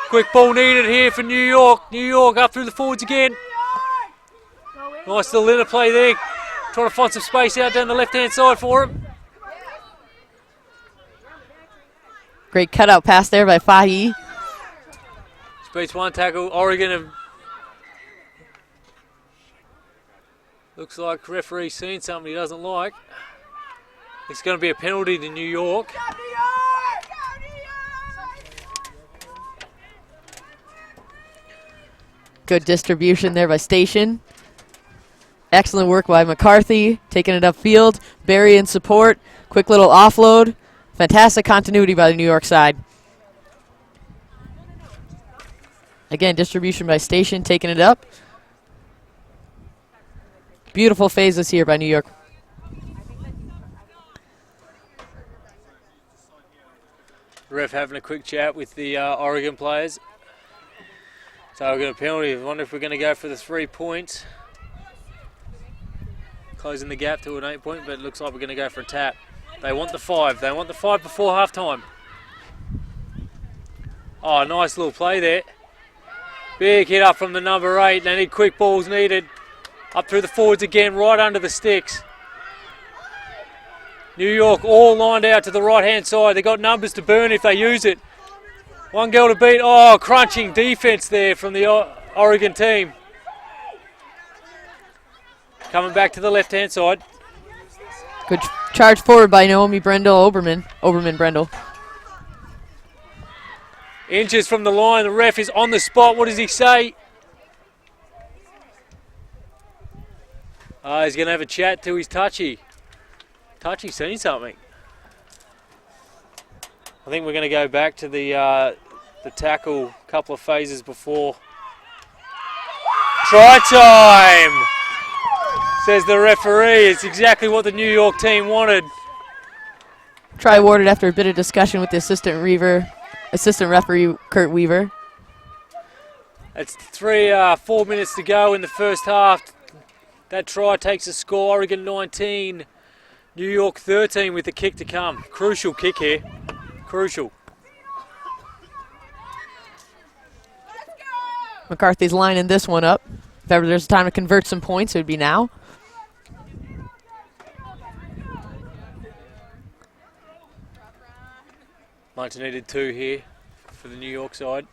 Quick ball needed here for New York. New York up through the forwards again. Nice little interplay there. Trying to find some space out down the left-hand side for him. Great cutout pass there by Fahy. She beats one tackle. Oregon have... Looks like referee's seen something he doesn't like. It's going to be a penalty to New York. Good distribution there by Station. Excellent work by McCarthy, taking it upfield. Barry in support. Quick little offload. Fantastic continuity by the New York side. Again, distribution by Station, taking it up. Beautiful phases here by New York. Ref having a quick chat with the Oregon players. So we've got a penalty. I wonder if we're going to go for the 3 points. closing the gap to an 8-point, but it looks like we're going to go for a tap. They want the 5. They want the 5 before half-time. Oh, nice little play there. Big hit up from the number 8. They need quick balls needed. Up through the forwards again, right under the sticks. New York all lined out to the right-hand side. They've got numbers to burn if they use it. One girl to beat. Oh, crunching defense there from the Oregon team. Coming back to the left-hand side. Good charge forward by Naomi Brendel. Inches from the line. The ref is on the spot. What does he say? He's going to have a chat to his touchy. Touchy's seen something. I think we're going to go back to the tackle a couple of phases before. Try time, says the referee. It's exactly what the New York team wanted. Try awarded after a bit of discussion with the assistant referee Kurt Weaver. It's 4 minutes to go in the first half. That try takes a score. Oregon 19, New York 13 with the kick to come. Crucial kick here. Crucial. McCarthy's lining this one up. If ever there's time to convert some points, it would be now. Much needed 2 here for the New York side.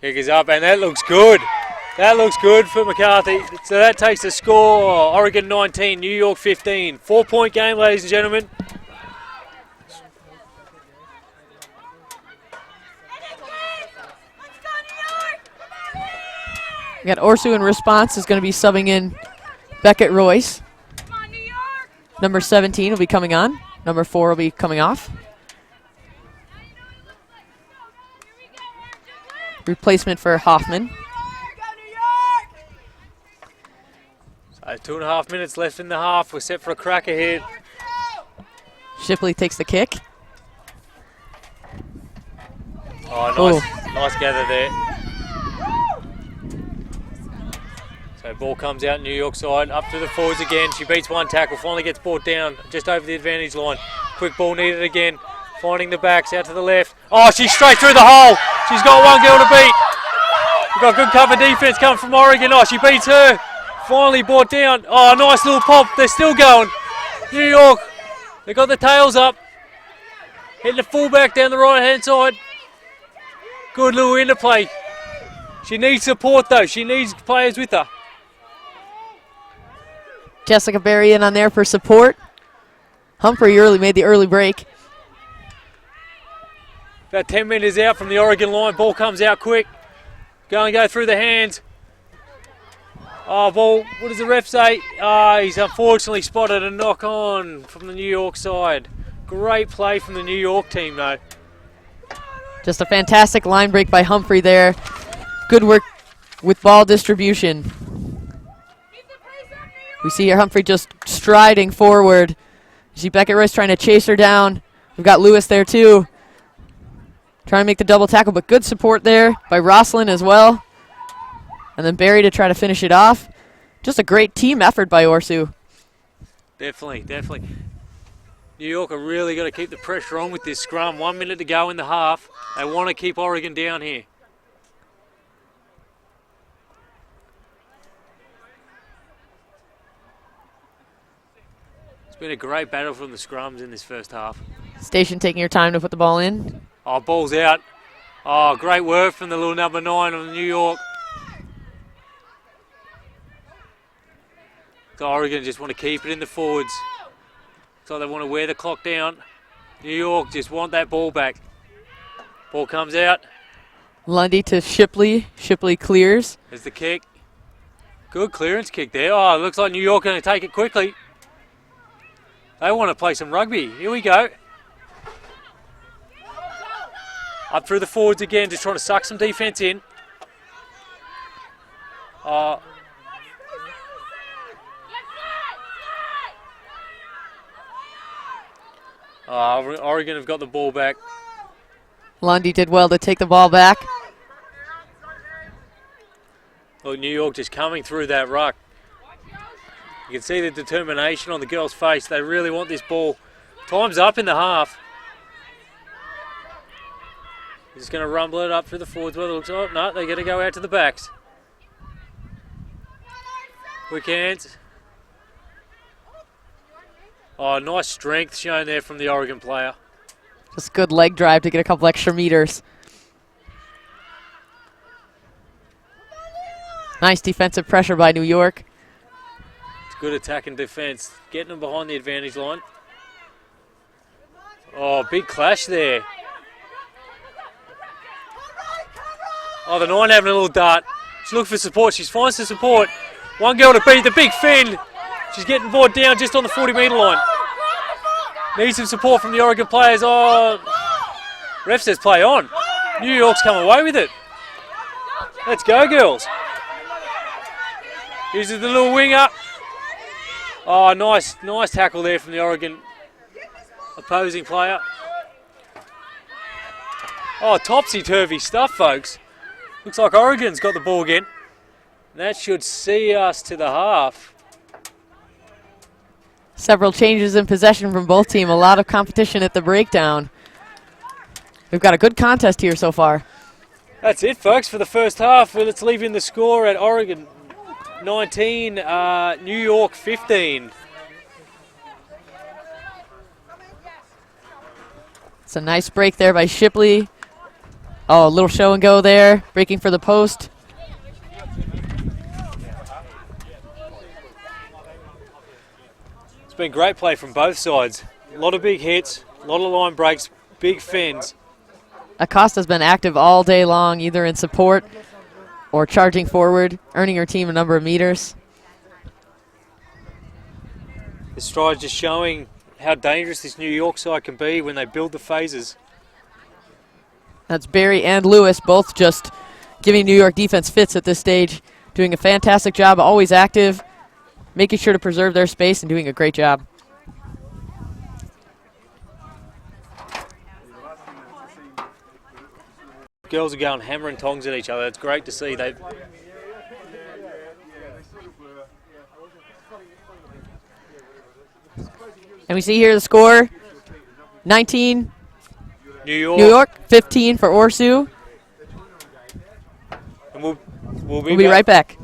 Kick is up, and that looks good. That looks good for McCarthy. So that takes the score. Oregon 19, New York 15. 4-point game, ladies and gentlemen. We got Orsu in response is going to be subbing in Beckett Royce. Number 17 will be coming on. Number 4 will be coming off. Replacement for Hoffman. So 2.5 minutes left in the half. We're set for a cracker here. Shipley takes the kick. Oh, nice gather there. So ball comes out New York side, up to the forwards again. She beats one tackle, finally gets brought down just over the advantage line. Quick ball needed again. Finding the backs out to the left. Oh, she's straight through the hole. She's got one girl to beat. We've got good cover defense coming from Oregon. Oh, she beats her. Finally brought down. Oh, nice little pop. They're still going. New York, they got the tails up. Hitting the fullback down the right-hand side. Good little interplay. She needs support, though. She needs players with her. Jessica Berry in on there for support. Humphrey made the early break. About 10 meters out from the Oregon line. Ball comes out quick. Go through the hands. Oh, ball. What does the ref say? He's unfortunately spotted a knock on from the New York side. Great play from the New York team, though. Just a fantastic line break by Humphrey there. Good work with ball distribution. We see here Humphrey just striding forward. You see Beckett Royce trying to chase her down. We've got Lewis there too. Trying to make the double tackle, but good support there by Roslyn as well. And then Barry to try to finish it off. Just a great team effort by Orsu. Definitely. New York are really got to keep the pressure on with this scrum. 1 minute to go in the half. They want to keep Oregon down here. It's been a great battle from the scrums in this first half. Station taking your time to put the ball in. Oh, ball's out. Oh, great work from the little number 9 on New York. So Oregon just want to keep it in the forwards. So they want to wear the clock down. New York just want that ball back. Ball comes out. Lundy to Shipley. Shipley clears. There's the kick. Good clearance kick there. Oh, it looks like New York going to take it quickly. They want to play some rugby. Here we go. Up through the forwards again, just trying to suck some defence in. Oregon have got the ball back. Lundy did well to take the ball back. Look, New York just coming through that ruck. You can see the determination on the girls' face. They really want this ball. Time's up in the half. Just going to rumble it up through the forwards. Well, it looks like, no, they're going to go out to the backs. Quick hands. Oh, nice strength shown there from the Oregon player. Just good leg drive to get a couple extra meters. Nice defensive pressure by New York. It's good attack and defense. Getting them behind the advantage line. Oh, big clash there. Oh, the 9 having a little dart. She's looking for support. She finds the support. One girl to beat, the big Finn. She's getting brought down just on the 40-metre line. Needs some support from the Oregon players. Oh, ref says play on. New York's come away with it. Let's go, girls. Here's the little winger. Oh, nice tackle there from the Oregon opposing player. Oh, topsy-turvy stuff, folks. Looks like Oregon's got the ball again. That should see us to the half. Several changes in possession from both teams. A lot of competition at the breakdown. We've got a good contest here so far. That's it, folks, for the first half. Well, let's leave in the score at Oregon 19, New York 15. It's a nice break there by Shipley. Oh, a little show and go there. Breaking for the post. It's been great play from both sides. A lot of big hits, a lot of line breaks, big fins. Acosta's been active all day long, either in support or charging forward, earning her team a number of meters. The stride just showing how dangerous this New York side can be when they build the phases. That's Barry and Lewis both just giving New York defense fits at this stage. Doing a fantastic job, always active, making sure to preserve their space and doing a great job. Girls are going hammer and tongs at each other. It's great to see. And we see here the score, 19 New York, 15 for Orsu. And we'll be right back.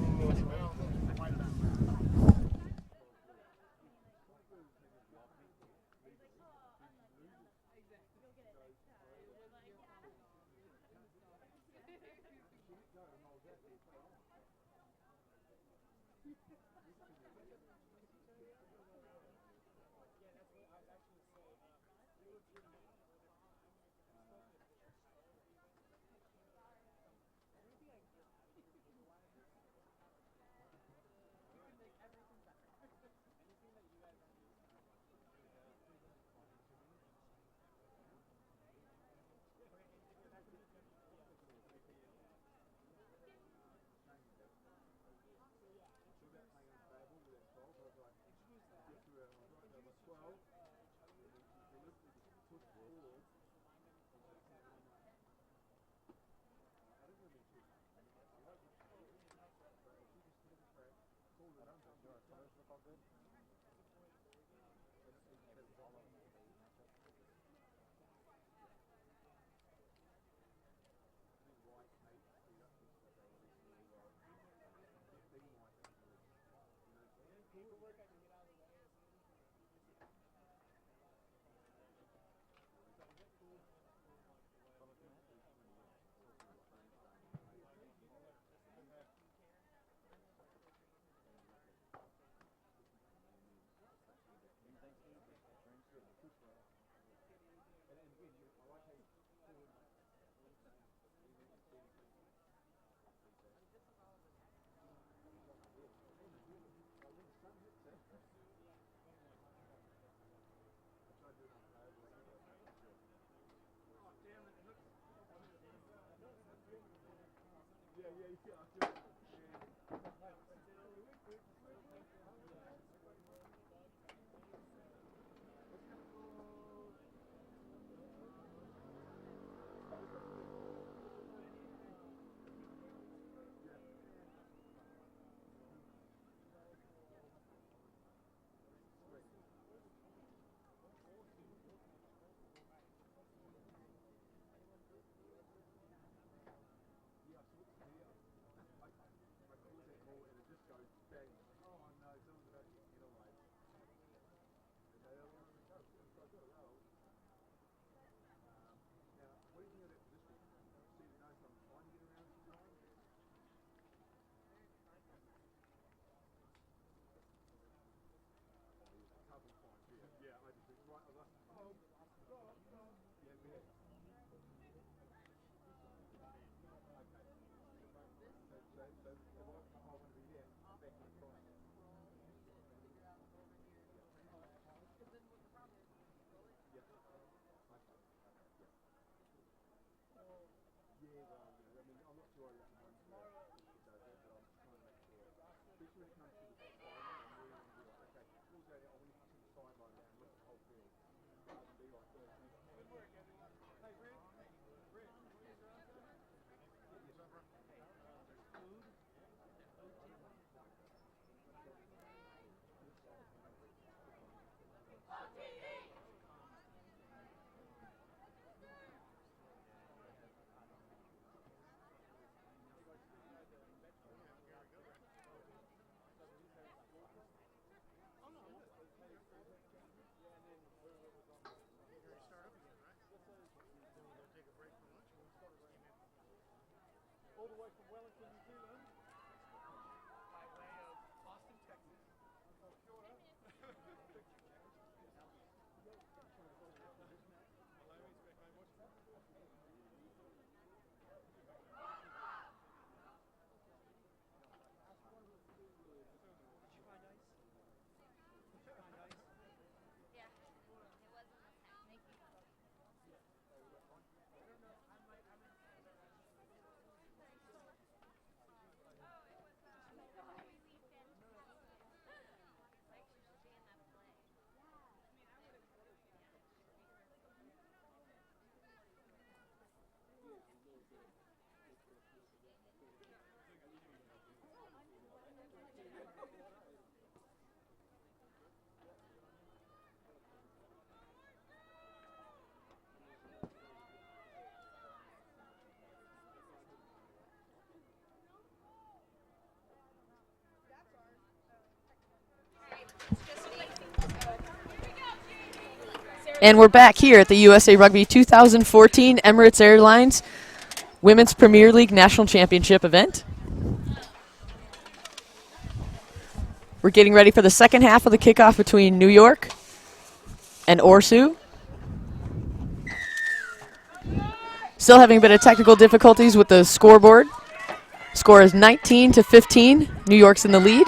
And we're back here at the USA Rugby 2014 Emirates Airlines Women's Premier League National Championship event. We're getting ready for the second half of the kickoff between New York and Orsu. Still having a bit of technical difficulties with the scoreboard. Score is 19-15. New York's in the lead.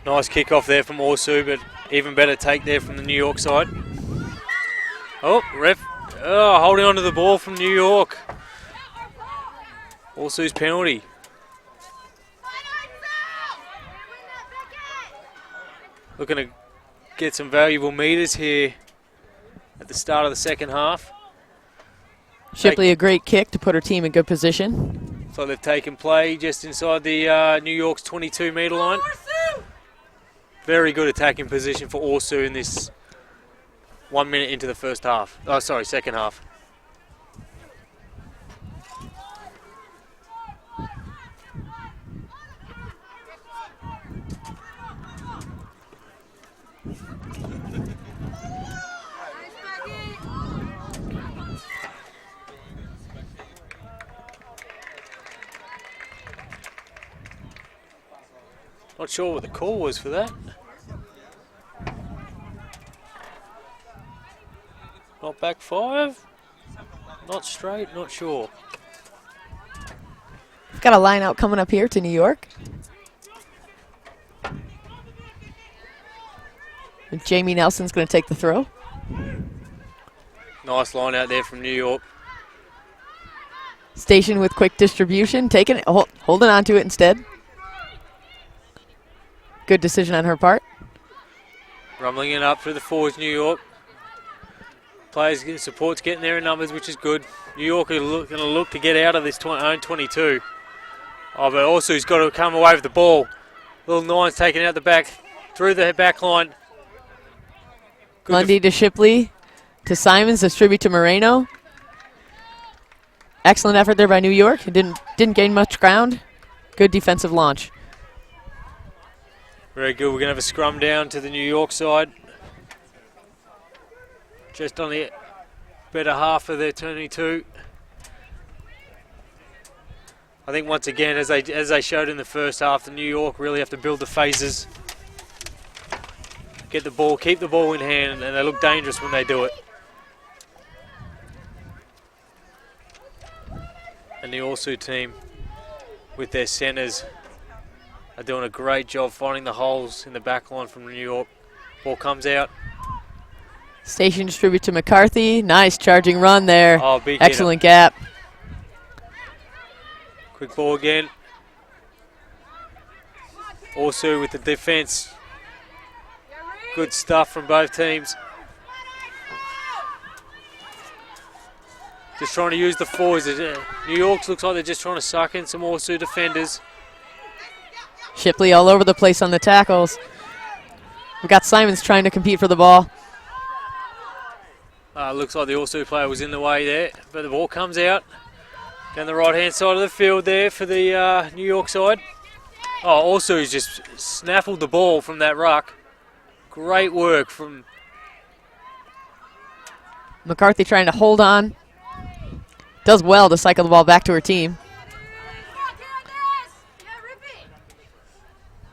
Nice kickoff there from Orsu, but even better take there from the New York side. Oh, ref holding on to the ball from New York. Orsu's penalty. Looking to get some valuable meters here at the start of the second half. Shipley, a great kick to put her team in good position. So they've taken play just inside the New York's 22-metre line. Very good attacking position for Orsu in this 1 minute into the first half. Oh, sorry, second half. Not sure what the call was for that. Not back five. Not straight, not sure. We've got a line out coming up here to New York. And Jamie Nelson's going to take the throw. Nice line out there from New York. Station with quick distribution, taking it, holding on to it instead. Good decision on her part. Rumbling it up through the forwards, New York. Players, support's getting there in numbers, which is good. New York are going to look to get out of this own 22. Oh, but also he's got to come away with the ball. Little Nine's taken out the back, through the back line. Good Lundy to Shipley, to Simons, distribute to Moreno. Excellent effort there by New York. It didn't gain much ground. Good defensive launch. Very good. We're going to have a scrum down to the New York side. Just on the better half of their 22. I think once again, as they showed in the first half, the New York really have to build the phases. Get the ball, keep the ball in hand, and they look dangerous when they do it. And the Orsu team, with their centres, are doing a great job finding the holes in the back line from New York. Ball comes out. Station distribute to McCarthy. Nice charging run there. Oh, big excellent gap. Quick ball again. Orsu with the defence. Good stuff from both teams. Just trying to use the forwards. New York looks like they're just trying to suck in some Orsu defenders. Shipley all over the place on the tackles. We've got Simons trying to compete for the ball. Looks like the Orsu player was in the way there, but the ball comes out down the right-hand side of the field there for the New York side. Oh, Orsu's just snaffled the ball from that ruck. Great work from McCarthy trying to hold on. Does well to cycle the ball back to her team.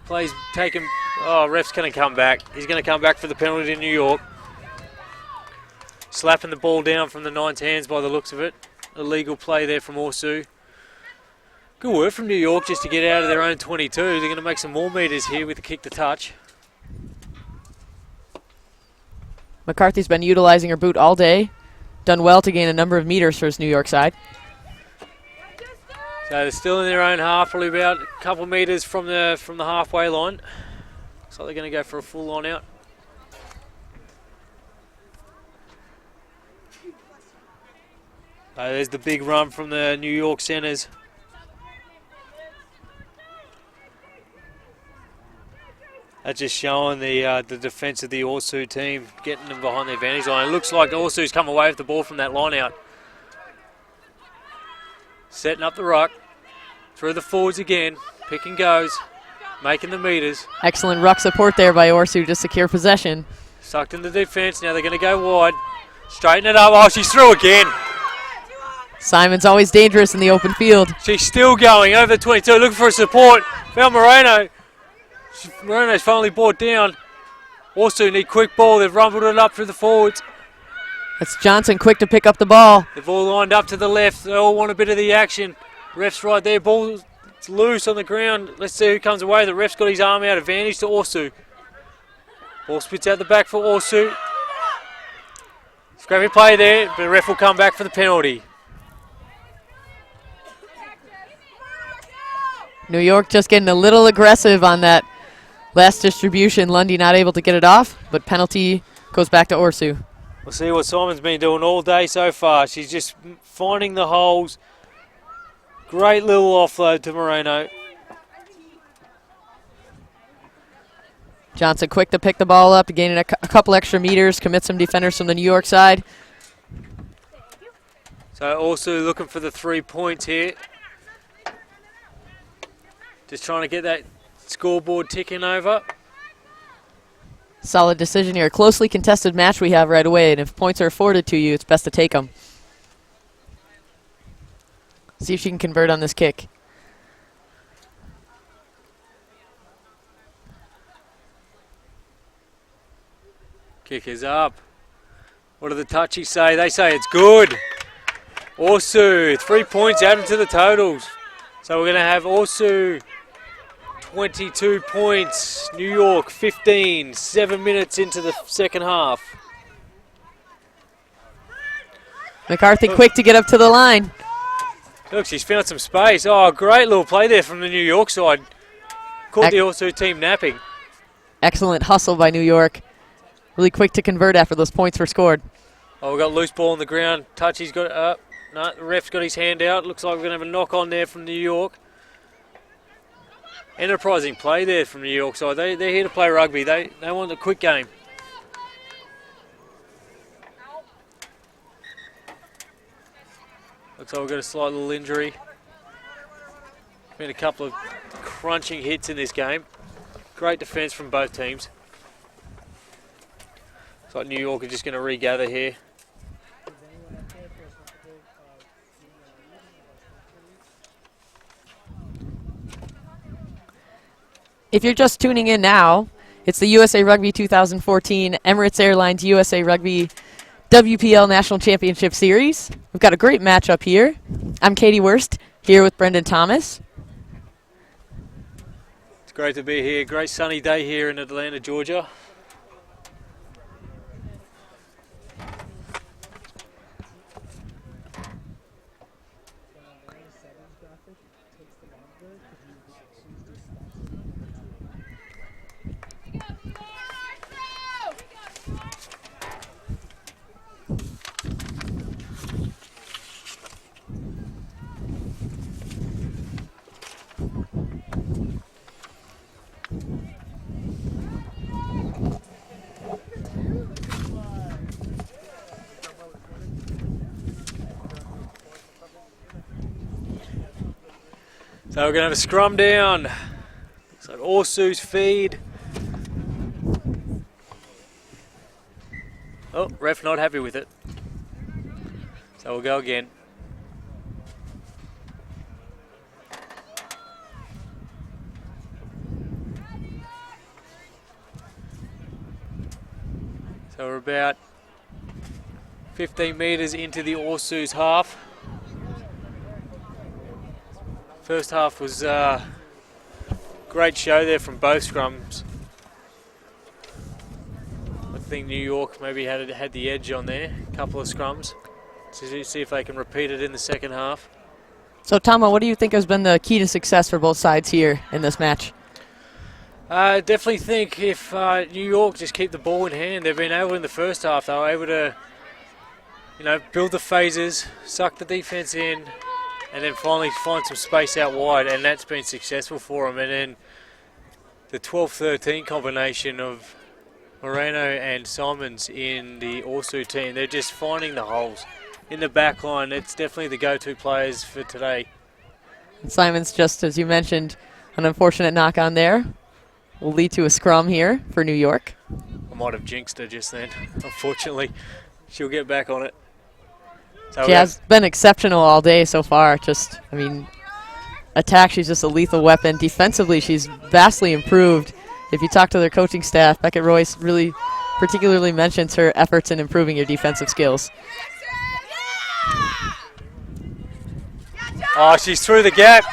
Plays taken. Oh, ref's going to come back. He's going to come back for the penalty to New York. Slapping the ball down from the Knights' hands by the looks of it. Illegal play there from Orsu. Good work from New York just to get out of their own 22. They're going to make some more meters here with the kick to touch. McCarthy's been utilizing her boot all day. Done well to gain a number of meters for his New York side. So they're still in their own half, probably about a couple meters from the halfway line. Looks like they're going to go for a full line out. There's the big run from the New York centers. That's just showing the defence of the Orsu team, getting them behind the advantage line. It looks like Orsu's come away with the ball from that line out. Setting up the ruck. Through the forwards again. Pick and goes. Making the meters. Excellent ruck support there by Orsu to secure possession. Sucked in the defence. Now they're going to go wide. Straighten it up. Oh, she's through again. Simon's always dangerous in the open field. She's still going over the 22. Looking for support. Found Moreno. Moreno's finally brought down. Orsu need quick ball. They've rumbled it up through the forwards. That's Johnson quick to pick up the ball. They've all lined up to the left. They all want a bit of the action. Ref's right there. Ball's loose on the ground. Let's see who comes away. The ref's got his arm out. Advantage to Orsu. Ball spits out the back for Orsu. Scrappy play there, but the ref will come back for the penalty. New York just getting a little aggressive on that last distribution. Lundy not able to get it off, but penalty goes back to Orsu. We'll see what Simon's been doing all day so far. She's just finding the holes. Great little offload to Moreno. Johnson quick to pick the ball up, gaining a couple extra meters, commit some defenders from the New York side. So also looking for the 3 points here. Just trying to get that scoreboard ticking over. Solid decision here. A closely contested match we have right away, and if points are afforded to you, it's best to take them. See if she can convert on this kick. Kick is up. What do the touchies say? They say it's good. Orsu, 3 points added to the totals. So we're going to have Orsu 22 points, New York 15, 7 minutes into the second half. McCarthy quick to get up to the line. Look, she's found some space. Oh, great little play there from the New York side. Caught the Orsu team napping. Excellent hustle by New York. Really quick to convert after those points were scored. Oh, we've got loose ball on the ground. Touchy's got no, the ref's got his hand out. Looks like we're going to have a knock on there from New York. Enterprising play there from New York side. They're here to play rugby. They want a quick game. Looks like we've got a slight little injury. Been a couple of crunching hits in this game. Great defence from both teams. Looks like New York are just going to regather here. If you're just tuning in now, it's the USA Rugby 2014 Emirates Airlines USA Rugby WPL National Championship Series. We've got a great matchup here. I'm Katie Wurst, here with Brendan Thomas. It's great to be here. Great sunny day here in Atlanta, Georgia. So we're going to have a scrum down. Looks like Orsu's feed. Oh, ref not happy with it. So we'll go again. So we're about 15 metres into the Orsu's half. First half was great show there from both scrums. I think New York maybe had the edge on there, a couple of scrums. So see if they can repeat it in the second half. So, Tama, what do you think has been the key to success for both sides here in this match? I definitely think if New York just keep the ball in hand, they've been able in the first half, they were able to, build the phases, suck the defence in, and then finally find some space out wide, and that's been successful for them. And then the 12-13 combination of Moreno and Simons in the Orsu team, they're just finding the holes. In the back line, it's definitely the go-to players for today. And Simons, just as you mentioned, an unfortunate knock on there will lead to a scrum here for New York. I might have jinxed her just then. Unfortunately, she'll get back on it. So She has been exceptional all day so far. Attack, she's just a lethal weapon. Defensively, she's vastly improved. If you talk to their coaching staff, Beckett Royce really particularly mentions her efforts in improving your defensive skills. Oh, she's through the gap.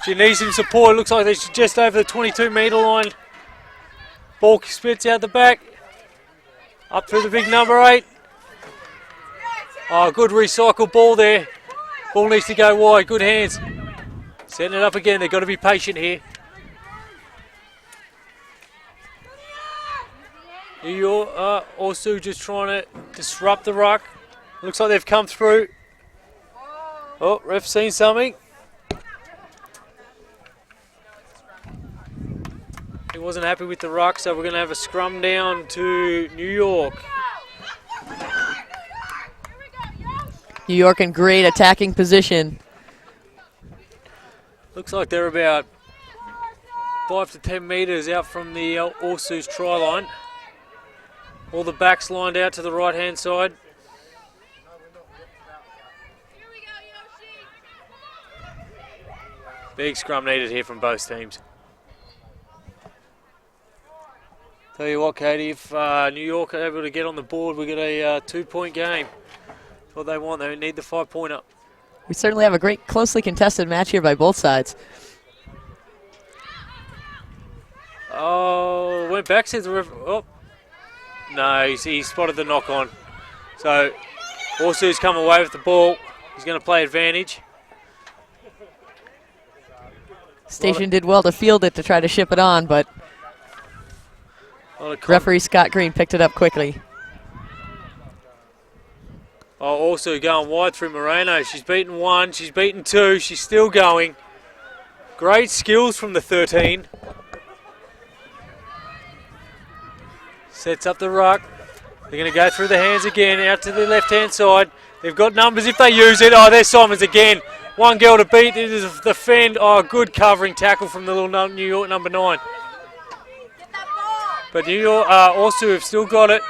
She needs some support. Looks like she's just over the 22-metre line. Ball spits out the back. Up through the big number 8. Oh, good recycled ball there. Ball needs to go wide. Good hands. Setting it up again. They've got to be patient here. New York, Orsu just trying to disrupt the ruck. Looks like they've come through. Oh, ref seen something. He wasn't happy with the ruck, so we're going to have a scrum down to New York. New York in great attacking position. Looks like they're about 5 to 10 metres out from the Orsu's try line. All the backs lined out to the right-hand side. Big scrum needed here from both teams. Tell you what, Katie, if New York are able to get on the board, we get a 2-point game. That's what they want. They need the 5-pointer. We certainly have a great, closely contested match here by both sides. Oh, went back, says the ref. Oh, no, he spotted the knock on. So, Orsu's come away with the ball. He's going to play advantage. Station did well to field it to try to ship it on, but referee Scott Green picked it up quickly. Oh, also going wide through Moreno. She's beaten 1, she's beaten 2, she's still going. Great skills from the 13. Sets up the ruck. They're going to go through the hands again, out to the left-hand side. They've got numbers if they use it. Oh, there's Simons again. One girl to beat. This is the fend. Oh, good covering tackle from the little New York number 9. But New York also have still got it.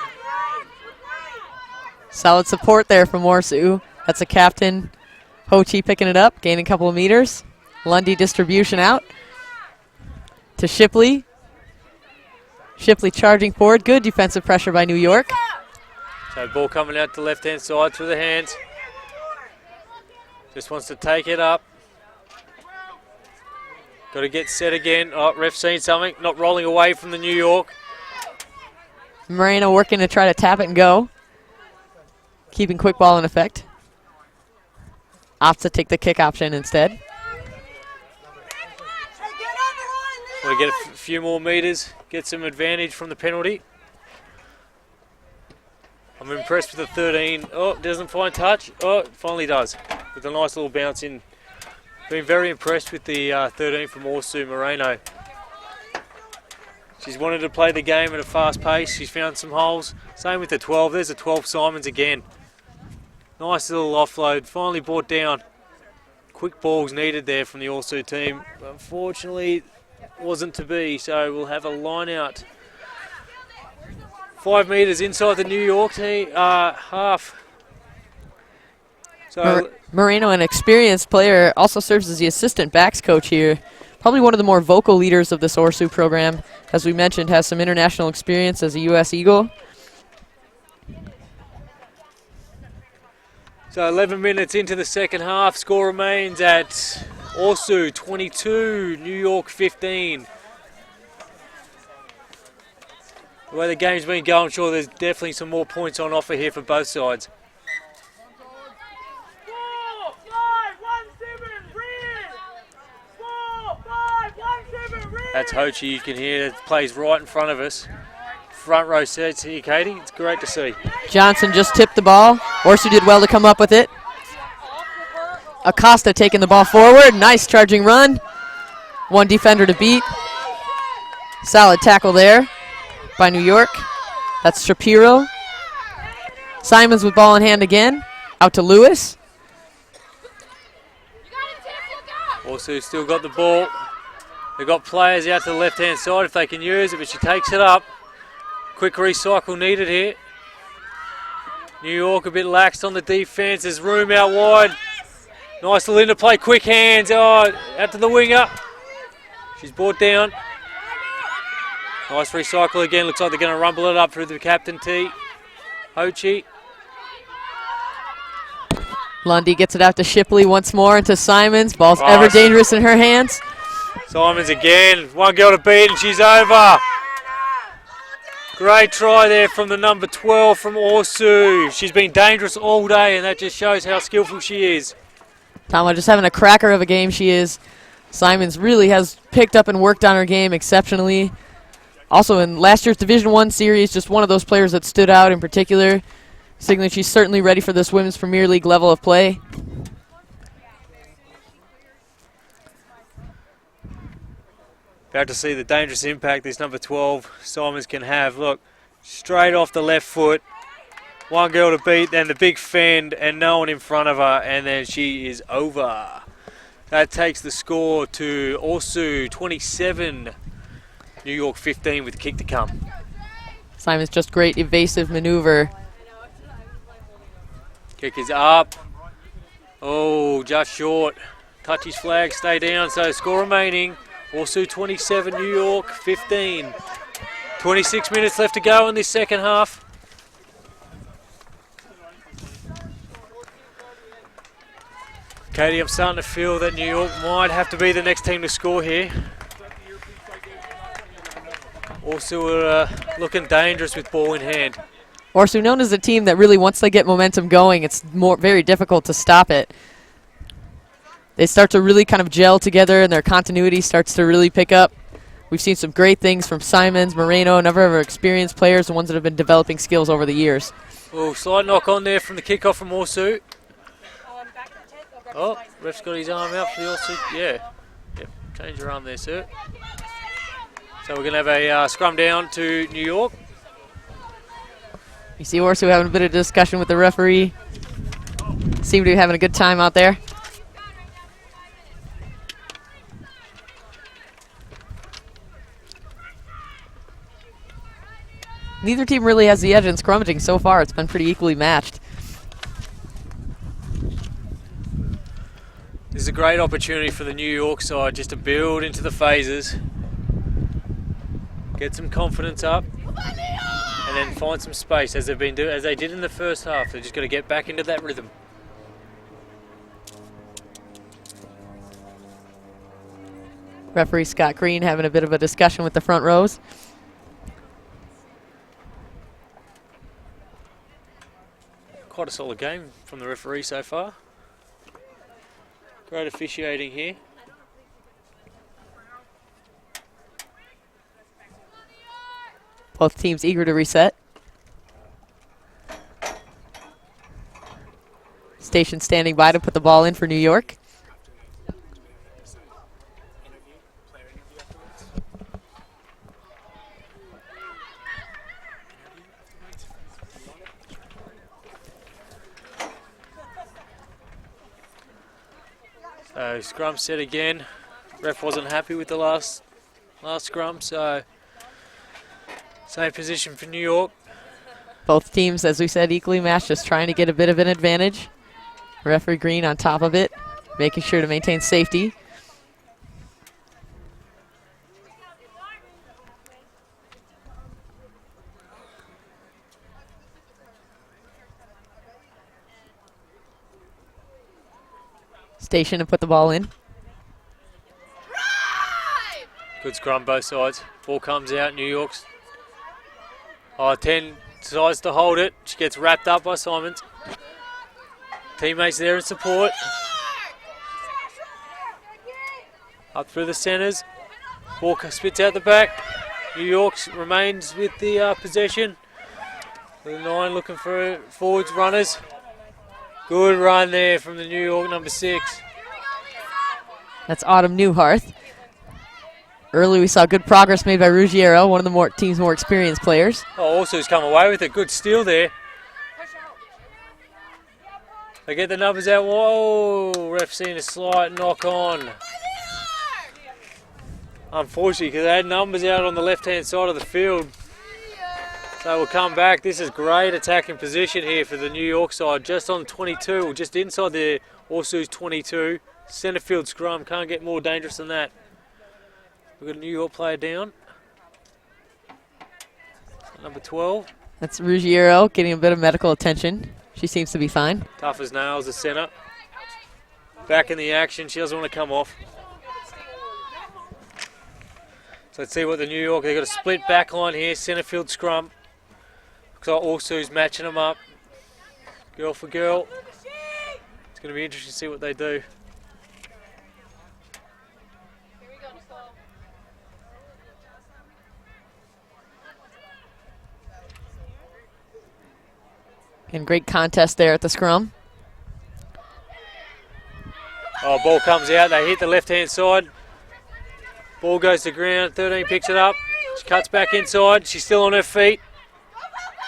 Solid support there from Orsu. That's a captain. Ho Chi picking it up, gaining a couple of meters. Lundy distribution out to Shipley. Shipley charging forward. Good defensive pressure by New York. So ball coming out to the left-hand side through the hands. Just wants to take it up. Got to get set again. Oh, ref seen something. Not rolling away from the New York. Moreno working to try to tap it and go. Keeping quick ball in effect. Opts to take the kick option instead. Want to get a few more meters, get some advantage from the penalty. I'm impressed with the 13. Oh, doesn't find touch. Oh, it finally does. With a nice little bounce in. Been very impressed with the 13 from Orsu Moreno. She's wanted to play the game at a fast pace. She's found some holes. Same with the 12. There's a 12 Simons again. Nice little offload. Finally brought down. Quick balls needed there from the Orsu team. Unfortunately, wasn't to be. So we'll have a line out. 5 metres inside the New York team, half. So Moreno, an experienced player, also serves as the assistant backs coach here. Probably one of the more vocal leaders of this Orsu program. As we mentioned, has some international experience as a U.S. Eagle. So 11 minutes into the second half, score remains at Orsu 22, New York 15. The way the game's been going, I'm sure there's definitely some more points on offer here for both sides. That's Hochi, you can hear it plays right in front of us. Front row seats here, Katie. It's great to see. Johnson just tipped the ball. Orsu did well to come up with it. Acosta taking the ball forward. Nice charging run. One defender to beat. Solid tackle there by New York. That's Shapiro. Simons with ball in hand again. Out to Lewis. Also still got the ball. They've got players out to the left-hand side if they can use it, but she takes it up. Quick recycle needed here. New York a bit laxed on the defence. There's room out wide. Nice little interplay, quick hands. Oh, out to the winger. She's brought down. Nice recycle again. Looks like they're going to rumble it up through the captain tee. Hochi. Lundy gets it out to Shipley once more into Simons. Ball's ever dangerous in her hands. Simons again. One girl to beat and she's over. Great try there from the number 12 from Orsu. She's been dangerous all day and that just shows how skillful she is. Tama just having a cracker of a game she is. Simons really has picked up and worked on her game exceptionally. Also in last year's Division I series, just one of those players that stood out in particular, signaling she's certainly ready for this Women's Premier League level of play. About to see the dangerous impact this number 12 Simons can have. Look, straight off the left foot. One girl to beat, then the big fend and no one in front of her, and then she is over. That takes the score to Orsu 27, New York 15 with the kick to come. Simons just great evasive maneuver. Kick is up. Oh, just short. Touchy's flag, stay down, so score remaining. Orsu 27, New York 15. 26 minutes left to go in this second half. Katie, I'm starting to feel that New York might have to be the next team to score here. Orsu looking dangerous with ball in hand. Orsu known as a team that really, once they get momentum going, it's very difficult to stop it. They start to really kind of gel together and their continuity starts to really pick up. We've seen some great things from Simons, Moreno, a number of our experienced players, the ones that have been developing skills over the years. Oh, slight knock on there from the kickoff from Orsu. Oh, ref's got his arm out for the Orsu. Yeah. Yep, change your arm there, sir. So we're going to have a scrum down to New York. You see Orsu having a bit of discussion with the referee. Seem to be having a good time out there. Neither team really has the edge in scrummaging so far. It's been pretty equally matched. This is a great opportunity for the New York side just to build into the phases, get some confidence up, and then find some space as they did in the first half. They're just going to get back into that rhythm. Referee Scott Green having a bit of a discussion with the front rows. Quite a solid game from the referee so far. Great officiating here. Both teams eager to reset. Station standing by to put the ball in for New York. So scrum set again. Ref wasn't happy with the last scrum, so same position for New York. Both teams, as we said, equally matched, just trying to get a bit of an advantage. Referee Green on top of it, making sure to maintain safety. station and put the ball in. Good scrum both sides. Ball comes out, New York's. 10 decides to hold it. She gets wrapped up by Simons. Teammates there in support. Up through the centres. Ball spits out the back. New York remains with the possession. The 9 looking for forwards runners. Good run there from the New York number 6. That's Autumn Newharth. Early we saw good progress made by Ruggiero, one of the team's more experienced players. Oh, also has come away with a good steal there. They get the numbers out. Whoa, ref seen a slight knock on. Unfortunately, because they had numbers out on the left-hand side of the field. So we'll come back. This is great attacking position here for the New York side. Just on 22, just inside the Orsu's 22. Centre field scrum, can't get more dangerous than that. We've got a New York player down. Number 12. That's Ruggiero getting a bit of medical attention. She seems to be fine. Tough as nails, the centre. Back in the action, she doesn't want to come off. So let's see what the New York, they've got a split back line here, centre field scrum. Looks like Orsu's matching them up. Girl for girl. It's going to be interesting to see what they do. And great contest there at the scrum. Oh, ball comes out. They hit the left-hand side. Ball goes to ground. 13 picks it up. She cuts back inside. She's still on her feet.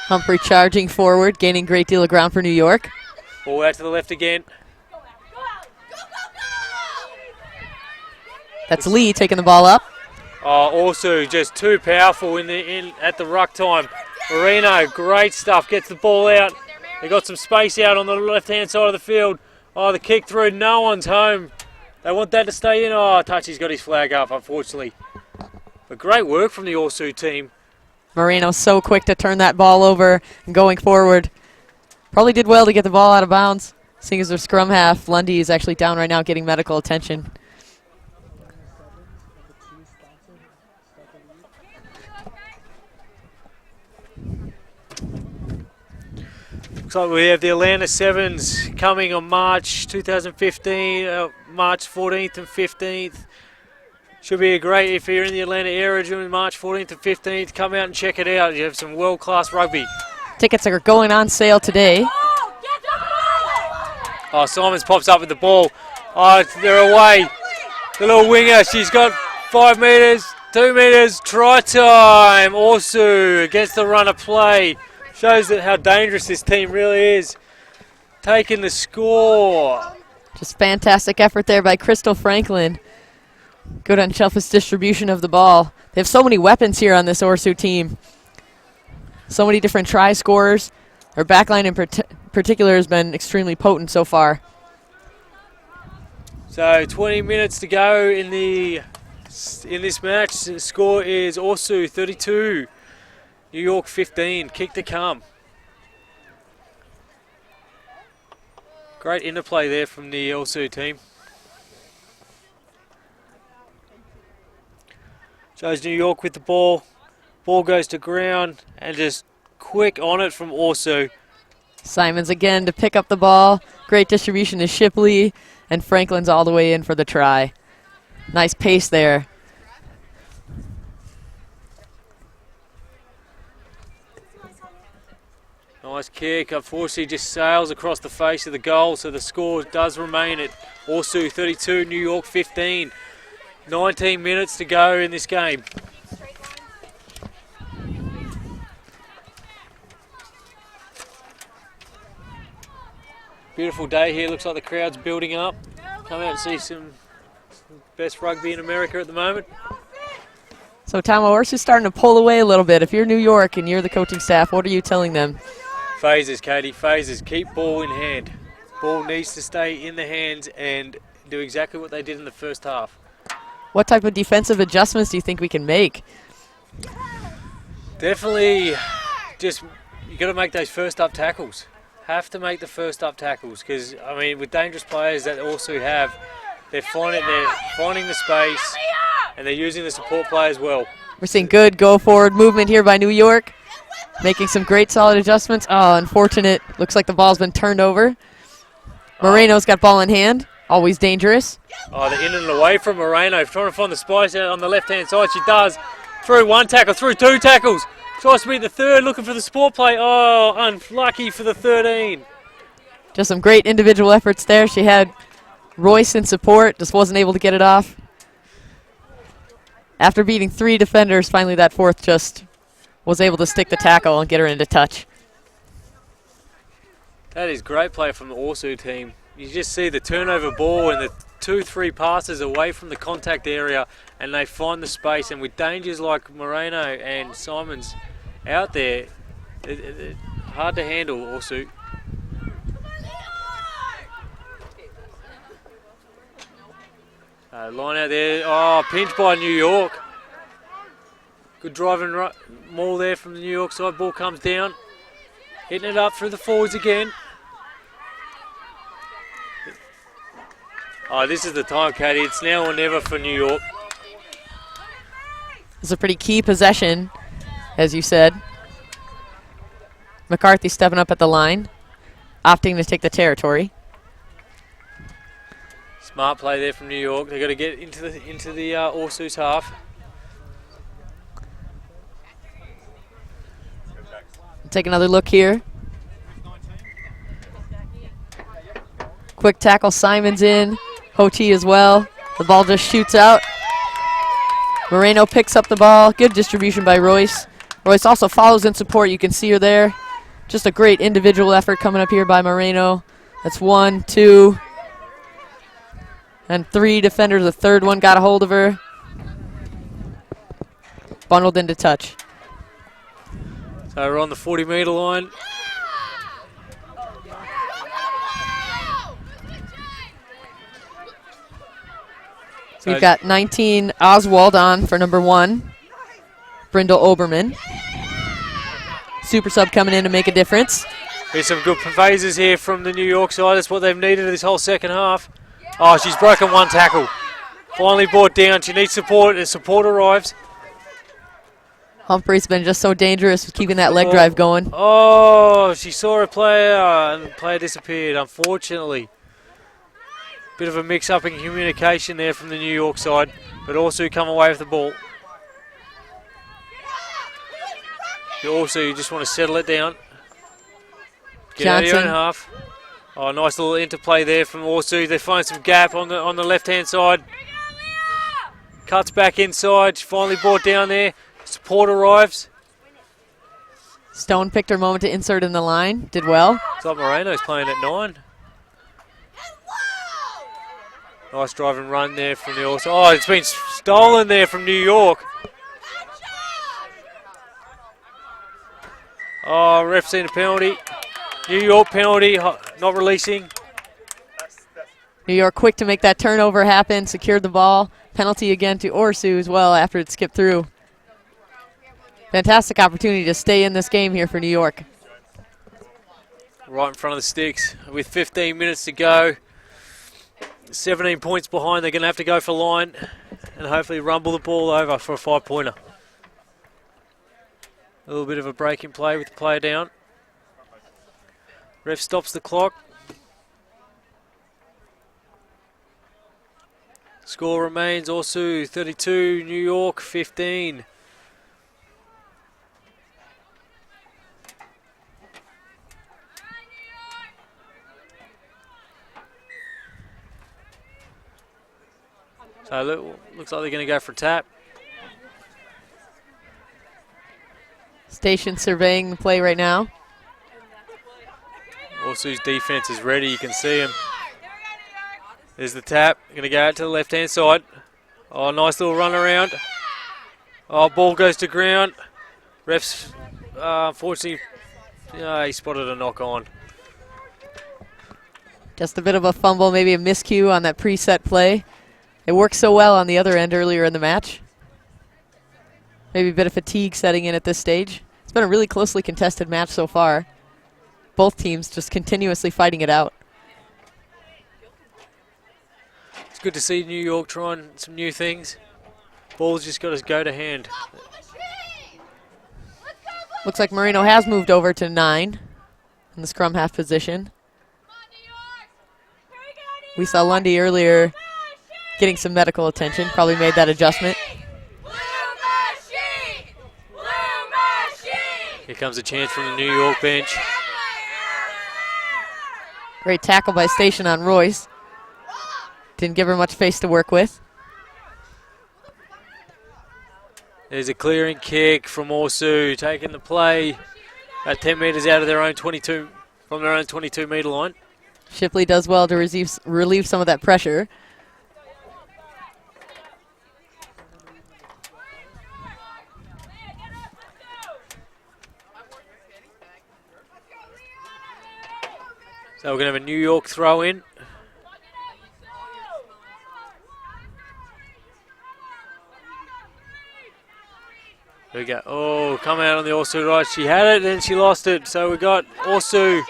Humphrey charging forward, gaining a great deal of ground for New York. Ball out to the left again. That's Lee taking the ball up. Oh, also just too powerful at the ruck time. Marino, great stuff. Gets the ball out. They got some space out on the left-hand side of the field. Oh, the kick through. No one's home. They want that to stay in. Oh, Touchy's got his flag up, unfortunately. But great work from the Orsu team. Moreno so quick to turn that ball over and going forward. Probably did well to get the ball out of bounds. Seeing as their scrum half, Lundy is actually down right now getting medical attention. Looks like we have the Atlanta Sevens coming on March 2015, March 14th and 15th. Should be a great, if you're in the Atlanta area during March 14th and 15th, come out and check it out. You have some world-class rugby. Tickets are going on sale today. Oh, Simons pops up with the ball. Oh, they're away. The little winger, she's got 5 metres, 2 metres, try time. Orsu against the run of play. Shows that how dangerous this team really is. Taking the score. Just fantastic effort there by Crystal Franklin. Good unselfish distribution of the ball. They have so many weapons here on this Orsu team. So many different try scorers. Their backline in particular has been extremely potent so far. So 20 minutes to go in this match. The score is Orsu 32. New York 15, kick to come. Great interplay there from the Orsu team. Shows New York with the ball. Ball goes to ground and just quick on it from Orsu. Simons again to pick up the ball. Great distribution to Shipley, and Franklin's all the way in for the try. Nice pace there. Nice kick, unfortunately just sails across the face of the goal, so the score does remain at Orsu 32, New York 15. 19 minutes to go in this game. Beautiful day here, looks like the crowd's building up. Come out and see some best rugby in America at the moment. So Tom, Orsu's starting to pull away a little bit. If you're New York and you're the coaching staff, what are you telling them? Phases, Katie, phases. Keep ball in hand. Ball needs to stay in the hands and do exactly what they did in the first half. What type of defensive adjustments do you think we can make? Definitely just, you got to make those first up tackles. have to make the first up tackles because, I mean, with dangerous players that also have, they're finding the space and they're using the support play as well. We're seeing good go-forward movement here by New York, making some great solid adjustments. Oh, unfortunate. Looks like the ball's been turned over. Moreno's got ball in hand. Always dangerous. Oh, they're in and away from Moreno. Trying to find the spice out on the left-hand side. She does. Through one tackle, through two tackles. Tries to beat the third, looking for the support play. Oh, unlucky for the 13. Just some great individual efforts there. She had Royce in support, just wasn't able to get it off. After beating 3 defenders, finally that fourth just was able to stick the tackle and get her into touch. That is great play from the Orsu team. You just see the turnover ball and the 2-3 passes away from the contact area and they find the space, and with dangers like Moreno and Simons out there, hard to handle Orsu. Line out there, oh, pinch by New York. Good driving maul there from the New York side, ball comes down. Hitting it up through the forwards again. Oh, this is the time, Katie. It's now or never for New York. It's a pretty key possession, as you said. McCarthy stepping up at the line, opting to take the territory. Smart play there from New York. They've got to get into the Orsu's half. Take another look here. Quick tackle, Simon's in. Hoti as well. The ball just shoots out. Moreno picks up the ball. Good distribution by Royce. Royce also follows in support. You can see her there. Just a great individual effort coming up here by Moreno. That's 1, 2, and 3 defenders. The third one got a hold of her. Bundled into touch. So we're on the 40-metre line. We've got 19 Oswald on for number 1, Brindle Oberman. Super sub coming in to make a difference. There's some good phases here from the New York side. That's what they've needed this whole second half. Oh, she's broken one tackle. Finally brought down. She needs support, and support arrives. Humphrey's been just so dangerous with keeping that leg drive going. Oh, she saw a player, and the player disappeared, unfortunately. Bit of a mix-up in communication there from the New York side, but also come away with the ball. You just want to settle it down. Get out of your own half. Oh, nice little interplay there from Orsu. They find some gap on the left-hand side. Cuts back inside. Finally brought down there. Support arrives. Stone picked her moment to insert in the line. Did well. It's like Moreno's playing at 9. Nice drive and run there from the Orsu. Oh, it's been stolen there from New York. Oh, ref seen a penalty. New York penalty, not releasing. New York quick to make that turnover happen, secured the ball. Penalty again to Orsu as well after it skipped through. Fantastic opportunity to stay in this game here for New York. Right in front of the sticks with 15 minutes to go. 17 points behind, they're going to have to go for line and hopefully rumble the ball over for a 5-pointer. A little bit of a break in play with the player down. Ref stops the clock. Score remains Orsu 32, New York 15. So looks like they're going to go for a tap. Station surveying the play right now. Orsu's defense is ready. You can see him. There's the tap. Going to go out to the left-hand side. Oh, nice little run around. Oh, ball goes to ground. Refs, unfortunately, he spotted a knock on. Just a bit of a fumble, maybe a miscue on that preset play. It worked so well on the other end earlier in the match. Maybe a bit of fatigue setting in at this stage. It's been a really closely contested match so far. both teams just continuously fighting it out. It's good to see New York trying some new things. Ball's just got his go to hand. Looks like Marino has moved over to 9 in the scrum half position. We saw Lundy earlier getting some medical attention, probably made that adjustment. Here comes a chance from the New York bench. Great tackle by Station on Royce. Didn't give her much space to work with. There's a clearing kick from Orsu, taking the play at 10 metres out of their own 22, from their own 22-metre line. Shipley does well to relieve some of that pressure. So we're going to have a New York throw in. There we go. Oh, come out on the Orsu right. She had it, then she lost it. So we got Orsu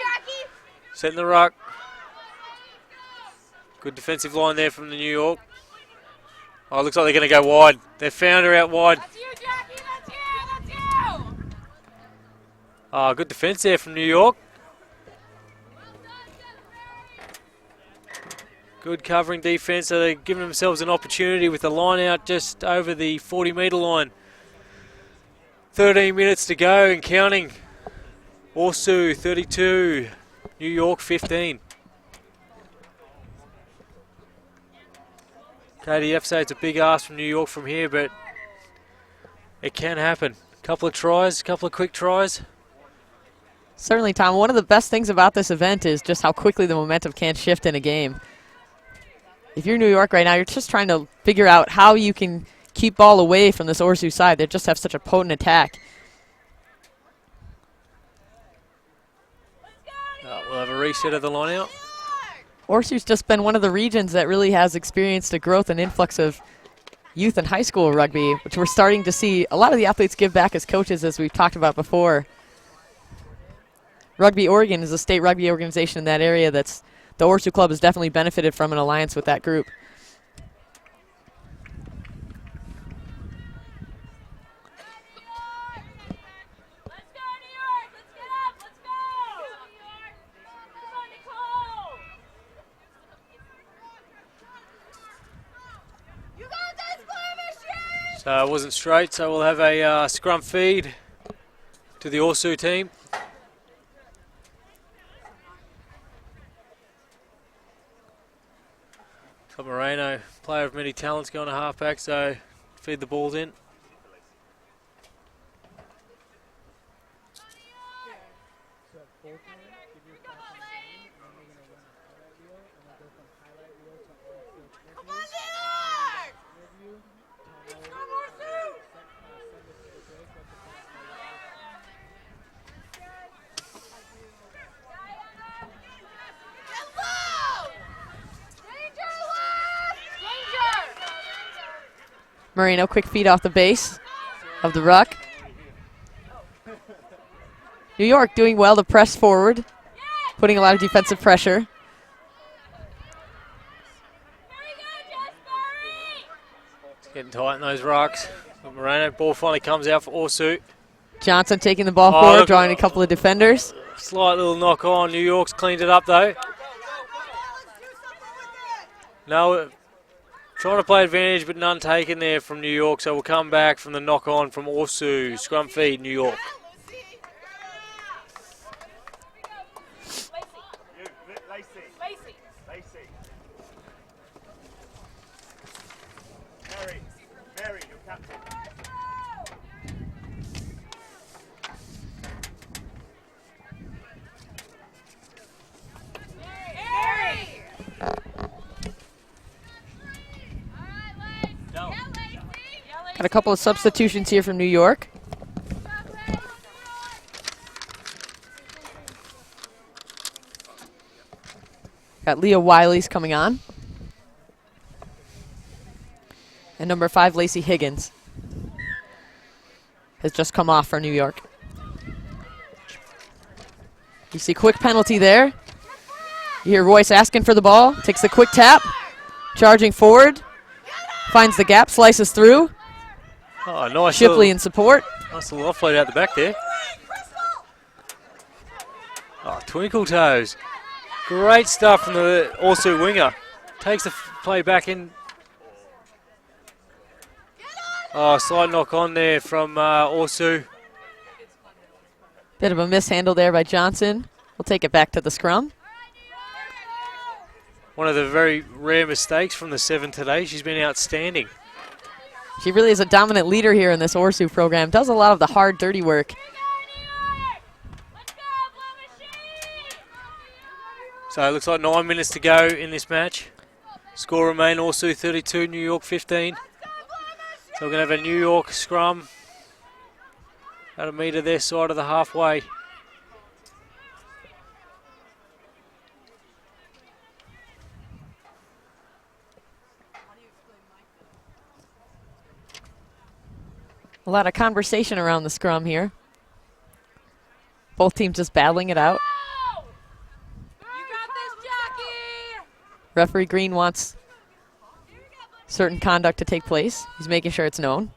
setting the ruck. Good defensive line there from the New York. Oh, looks like they're going to go wide. They found her out wide. That's you, Jackie. That's you. Oh, good defense there from New York. Good covering defense, so they're giving themselves an opportunity with the line out just over the 40-metre line. 13 minutes to go and counting. Orsu 32, New York 15. KDF say it's a big ask from New York from here, but it can happen. Couple of tries, couple of quick tries. Certainly, Tom, one of the best things about this event is just how quickly the momentum can shift in a game. If you're New York right now, you're just trying to figure out how you can keep ball away from this Orsu side. They just have such a potent attack. We'll have a reset of the line out. Orsu's just been one of the regions that really has experienced a growth and influx of youth and high school rugby, which we're starting to see a lot of the athletes give back as coaches, as we've talked about before. Rugby Oregon is a state rugby organization in that area that's the Orsu Club has definitely benefited from an alliance with that group. So it wasn't straight, so we'll have a scrum feed to the Orsu team. Moreno, player of many talents, going to halfback, so feed the balls in. Marino, quick feed off the base of the ruck. New York doing well to press forward, putting a lot of defensive pressure. It's getting tight in those rucks. But Moreno, ball finally comes out for Orsu. Johnson taking the ball forward, drawing a couple of defenders. Slight little knock on. New York's cleaned it up though. No, trying to play advantage, but none taken there from New York, so we'll come back from the knock-on from Orsu. Scrum feed, New York. Mary, your captain. Got a couple of substitutions here from New York. Got Leah Wiley's coming on. And number 5, Lacey Higgins, has just come off for New York. You see quick penalty there. You hear Royce asking for the ball. Takes the quick tap. Charging forward. Finds the gap, slices through. Oh, nice. Shipley in support. Nice little offload out the back there. Oh, twinkle toes. Great stuff from the Orsu winger. Takes the play back in. Oh, slight knock on there from Orsu. Bit of a mishandle there by Johnson. We'll take it back to the scrum. One of the very rare mistakes from the 7 today. She's been outstanding. She really is a dominant leader here in this Orsu program. Does a lot of the hard, dirty work. So it looks like 9 minutes to go in this match. Score remain Orsu 32, New York 15. So we're going to have a New York scrum. About a metre their side of the halfway. A lot of conversation around the scrum here. Both teams just battling it out. Referee Green wants certain conduct to take place. He's making sure it's known.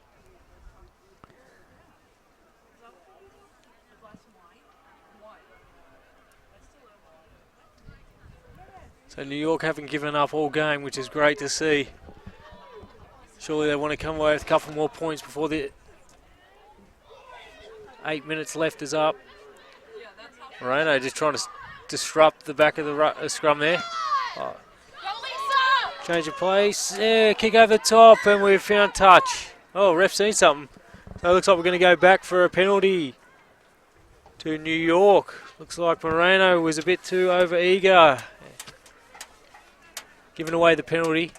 So New York haven't given up all game, which is great to see. Surely they want to come away with a couple more points before the 8 minutes left is up. Moreno just trying to disrupt the back of the scrum there. Oh. Change of place. Yeah, kick over the top, and we've found touch. Oh, ref seen something. So it looks like we're going to go back for a penalty to New York. Looks like Moreno was a bit too over-eager. Giving away the penalty.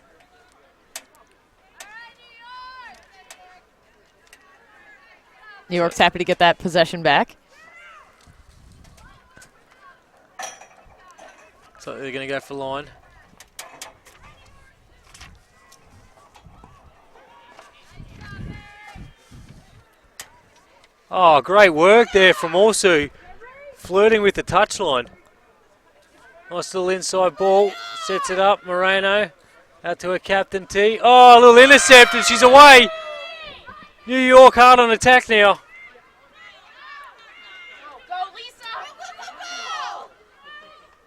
New York's happy to get that possession back. So they're going to go for line. Oh, great work there from Orsu. Flirting with the touchline. Nice little inside ball. Sets it up. Moreno out to her captain T. Oh, a little intercept and she's away. New York hard on attack now.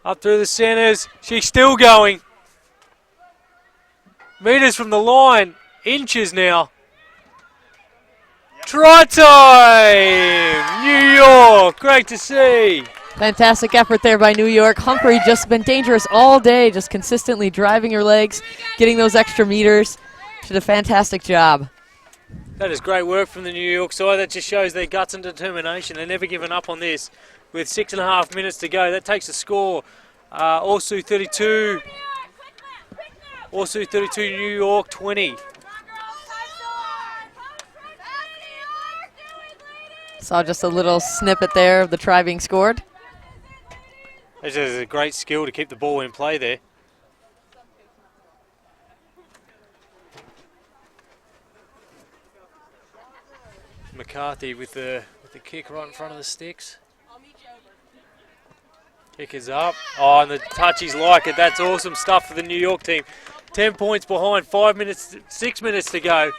Up through the centres. She's still going. Metres from the line. Inches now. Try time! New York, great to see. Fantastic effort there by New York. Humphrey just been dangerous all day, just consistently driving her legs, getting those extra meters. She did a fantastic job. That is great work from the New York side. That just shows their guts and determination. They're never given up on this. With 6.5 minutes to go, that takes the score. Orsu 32. Orsu 32, New York 20. Saw just a little snippet there of the try being scored. This is a great skill to keep the ball in play there. McCarthy with the kick right in front of the sticks. Kick is up. Oh, and the touchies like it. That's awesome stuff for the New York team. 10 points behind, 6 minutes to go.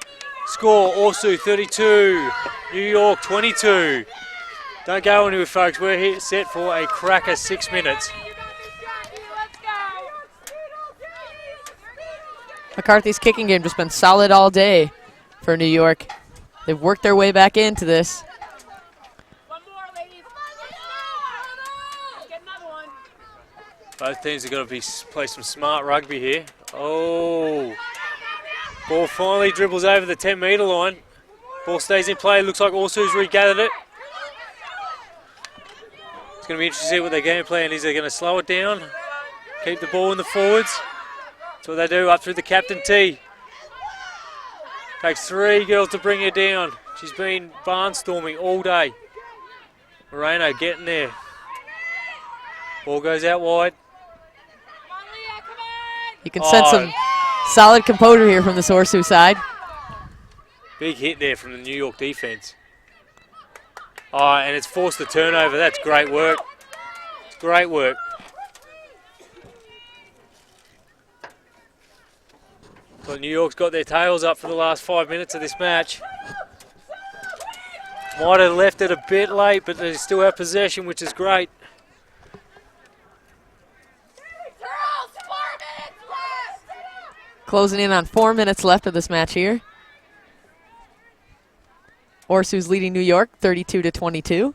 Score, Orsu 32, New York 22. Don't go anywhere, folks. We're here set for a cracker 6 minutes. McCarthy's kicking game just been solid all day for New York. They've worked their way back into this. Both teams have got to play some smart rugby here. Oh. Ball finally dribbles over the 10-metre line. Ball stays in play. Looks like Orsu's regathered it. It's going to be interesting to see what their game plan is. They're going to slow it down, keep the ball in the forwards. That's what they do up through the captain T. Takes 3 girls to bring her down. She's been barnstorming all day. Moreno getting there. Ball goes out wide. You can sense some solid composure here from the Orsu side. Big hit there from the New York defense. Oh, and it's forced the turnover. That's great work. Great work. So New York's got their tails up for the last 5 minutes of this match. Might have left it a bit late, but they still have possession, which is great. Closing in on 4 minutes left of this match here. Orsu's leading New York 32-22.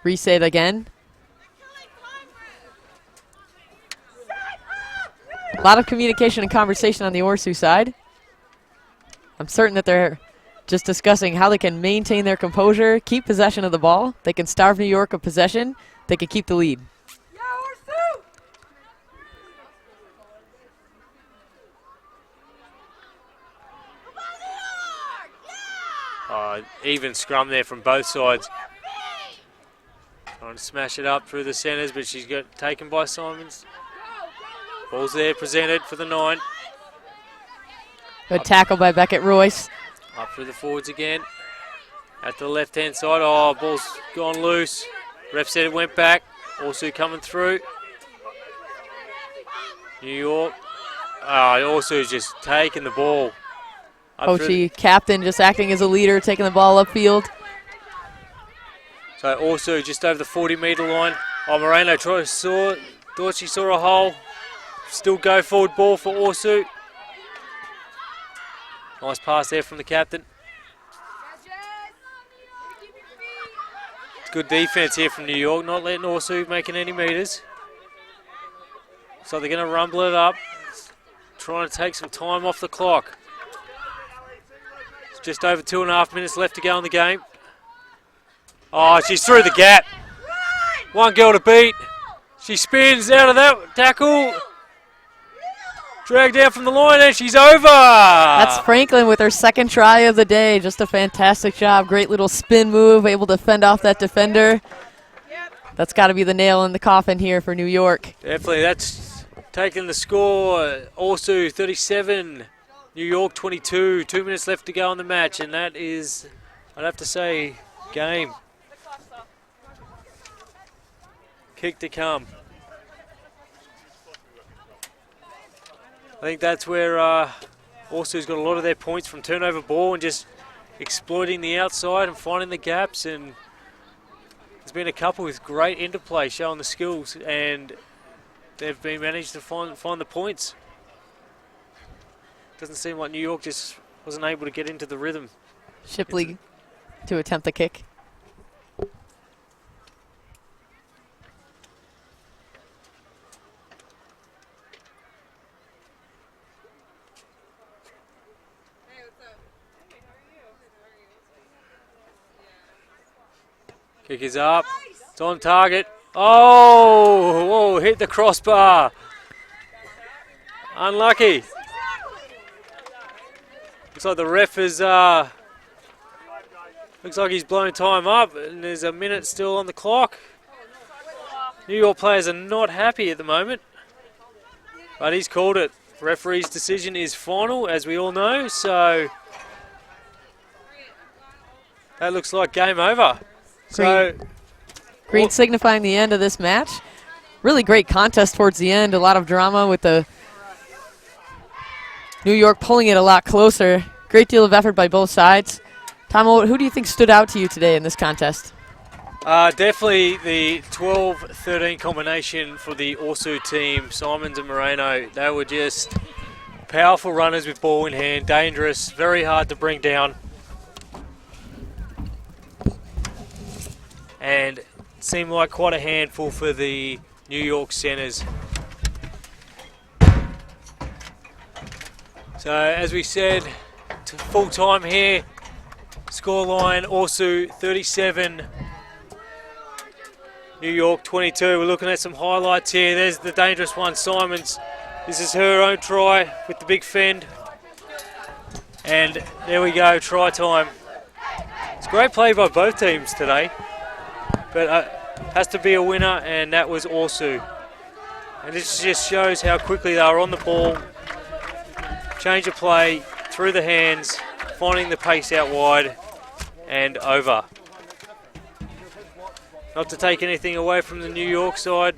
Reset again. A lot of communication and conversation on the Orsu side. I'm certain that they're just discussing how they can maintain their composure, keep possession of the ball. They can starve New York of possession. They can keep the lead. Even scrum there from both sides. Trying to smash it up through the centres, but she's got taken by Simons. Ball's there, presented for the 9. Good tackle by Beckett Royce. Up through the forwards again. At the left-hand side. Oh, ball's gone loose. Ref said it went back. Also coming through. New York. Also just taking the ball. Ochi, captain, just acting as a leader, taking the ball upfield. So also just over the 40-metre line. Moreno thought she saw a hole. Still go forward ball for Orsu. Nice pass there from the captain. It's good defence here from New York, not letting Orsu making any metres. So they're going to rumble it up. Trying to take some time off the clock. It's just over 2.5 minutes left to go in the game. Oh, she's through the gap. One girl to beat. She spins out of that tackle. Dragged down from the line and she's over. That's Franklin with her second try of the day. Just a fantastic job. Great little spin move, able to fend off that defender. That's got to be the nail in the coffin here for New York. Definitely, that's taking the score. Also 37, New York 22. 2 minutes left to go in the match, and that is, I'd have to say, game. Kick to come. I think that's where Orsu's got a lot of their points from turnover ball and just exploiting the outside and finding the gaps, and there's been a couple with great interplay showing the skills, and they've been managed to find the points. Doesn't seem like New York just wasn't able to get into the rhythm. Shipley to attempt the kick. Kick is up. It's on target. Oh, whoa, hit the crossbar. Unlucky. Looks like the ref is, looks like he's blown time up, and there's a minute still on the clock. New York players are not happy at the moment, but he's called it. Referee's decision is final, as we all know, so that looks like game over. Green signifying the end of this match. Really great contest towards the end. A lot of drama with the New York pulling it a lot closer. Great deal of effort by both sides. Tom, who do you think stood out to you today in this contest? Definitely the 12-13 combination for the Orsu team, Simons and Moreno. They were just powerful runners with ball in hand, dangerous, very hard to bring down. And seemed like quite a handful for the New York centres. So as we said, full time here, scoreline Orsu 37, New York 22. We're looking at some highlights here. There's the dangerous one, Simons. This is her own try with the big fend. And there we go, try time. It's great play by both teams today. But has to be a winner, and that was Orsu. And this just shows how quickly they were on the ball. Change of play, through the hands, finding the pace out wide and over. Not to take anything away from the New York side.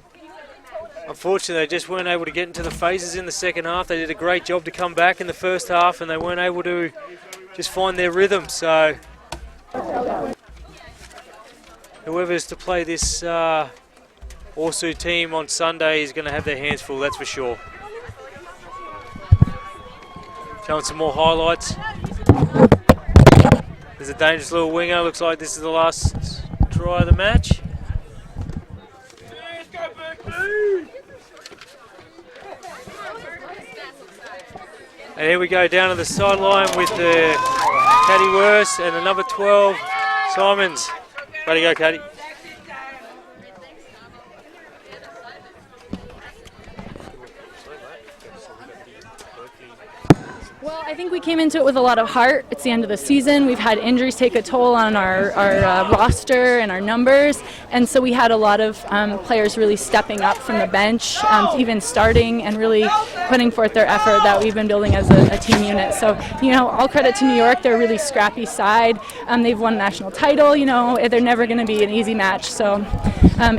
Unfortunately, they just weren't able to get into the phases in the second half. They did a great job to come back in the first half, and they weren't able to just find their rhythm. So whoever's to play this Orsu team on Sunday is going to have their hands full, that's for sure. Showing some more highlights. There's a dangerous little winger. Looks like this is the last try of the match. And here we go down to the sideline with the Caddy Worse and the number 12, Simons. Way to go, Caddy. Well, I think we came into it with a lot of heart. It's the end of the season. We've had injuries take a toll on our roster and our numbers, and so we had a lot of players really stepping up from the bench, even starting and really putting forth their effort that we've been building as a team unit. So, you know, all credit to New York. They're a really scrappy side. They've won a national title. You know, they're never going to be an easy match. So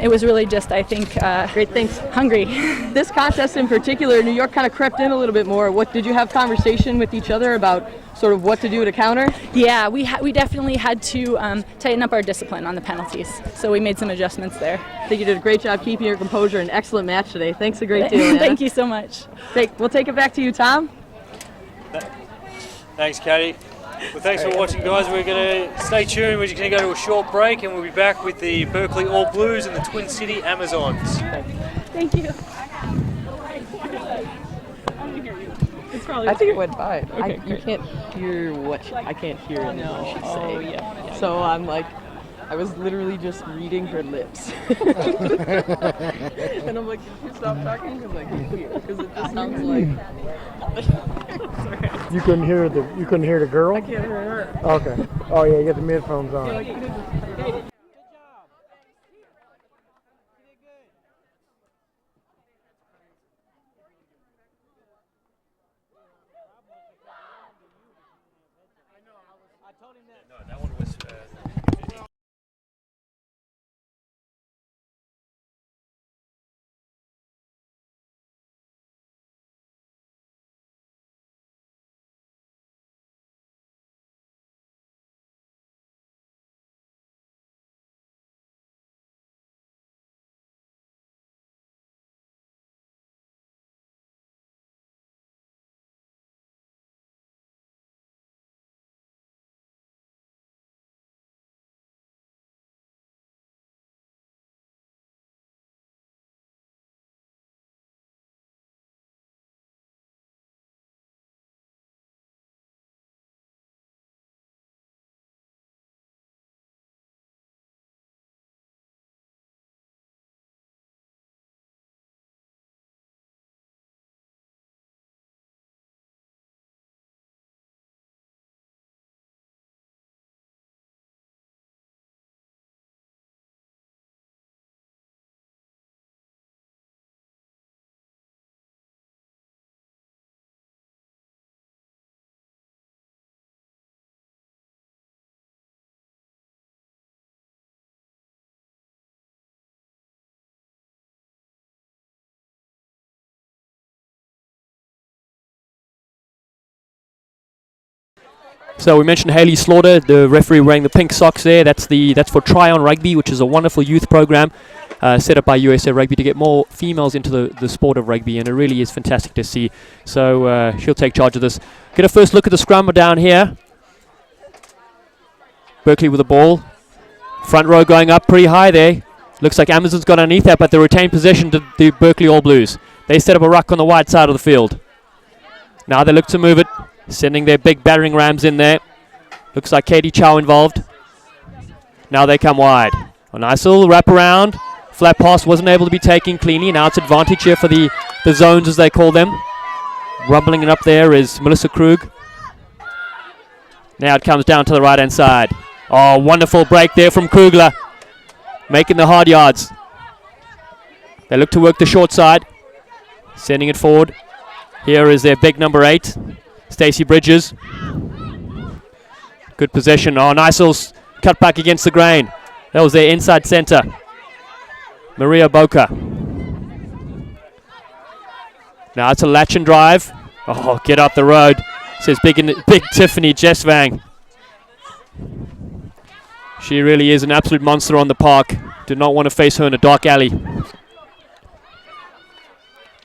it was really just, I think, Great, thanks. hungry. This contest in particular, New York kind of crept in a little bit more. What did you have conversation with each other about sort of what to do to counter? Yeah, we definitely had to tighten up our discipline on the penalties. So we made some adjustments there. I think you did a great job keeping your composure. An excellent match today. Thanks a great deal, Anna. Thank you so much. We'll take it back to you, Tom. Thanks, Caddy. Well, thanks for watching, guys. We're going to stay tuned. We're just going to go to a short break, and we'll be back with the Berkeley All Blues and the Twin City Amazons. Thank you. I think it went fine. Okay, You can't hear I can't hear anything she's saying. Yeah. So I'm like, I was literally just reading her lips. And I'm like, did you stop talking? Because I can hear. Because it just sounds like. You couldn't hear the girl? I can't hear her. Okay. Oh yeah, you got the headphones on. So we mentioned Haley Slaughter, the referee wearing the pink socks there. That's for Try On Rugby, which is a wonderful youth program set up by USA Rugby to get more females into the sport of rugby, and it really is fantastic to see. So she'll take charge of this. Get a first look at the scrum down here. Berkeley with the ball. Front row going up pretty high there. Looks like Amazon's got underneath that, but they retain possession to the Berkeley All Blues. They set up a ruck on the wide side of the field. Now they look to move it, sending their big battering rams in there. Looks like Katie Chow involved. Now they come wide. A nice little wrap around. Flat pass wasn't able to be taken cleanly. Now it's advantage here for the zones, as they call them. Rumbling it up there is Melissa Krug. Now it comes down to the right-hand side. Oh, wonderful break there from Krugler, making the hard yards. They look to work the short side. Sending it forward. Here is their big number 8, Stacey Bridges. Good possession. Oh, nice little cut back against the grain. That was their inside centre, Maria Boca. Now it's a latch and drive. Oh, get up the road, says big Tiffany Jesvang. She really is an absolute monster on the park. Did not want to face her in a dark alley.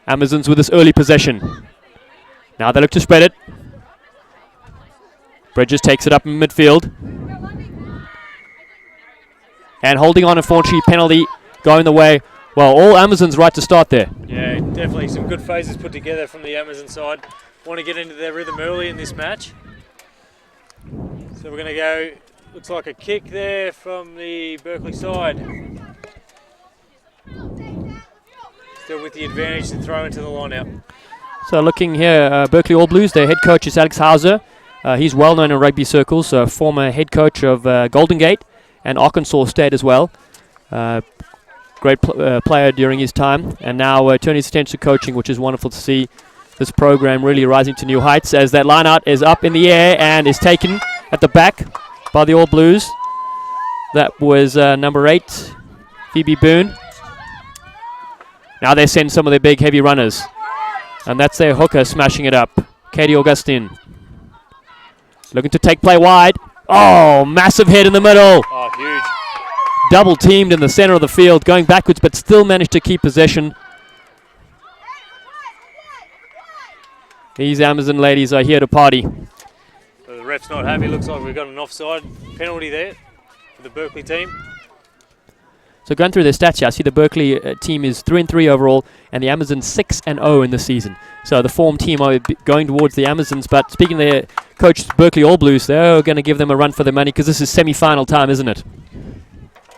Amazons with this early possession. Now they look to spread it. Bridges takes it up in midfield. And holding on, unfortunately, penalty going the way. Well, all Amazons right to start there. Yeah, definitely some good phases put together from the Amazon side. Want to get into their rhythm early in this match. So we're going to go, looks like a kick there from the Berkeley side. Still with the advantage to throw into the line out. So looking here, Berkeley All Blues, their head coach is Alex Hauser. He's well known in rugby circles, former head coach of Golden Gate and Arkansas State as well. Great player during his time, and now turning his attention to coaching, which is wonderful to see this program really rising to new heights as that line out is up in the air and is taken at the back by the All Blues. That was number 8, Phoebe Boone. Now they send some of their big heavy runners, and that's their hooker smashing it up, Katie Augustine. Looking to take play wide. Oh, massive hit in the middle. Oh, huge. Double teamed in the center of the field, going backwards, but still managed to keep possession. These Amazon ladies are here to party. So the ref's not happy. Looks like we've got an offside penalty there for the Berkeley team. So going through their stats here, I see the Berkeley team is 3-3 overall, and the Amazons 6-0 in the season. So the form team are going towards the Amazons. But speaking of their coach, Berkeley All Blues, they're going to give them a run for their money because this is semi-final time, isn't it?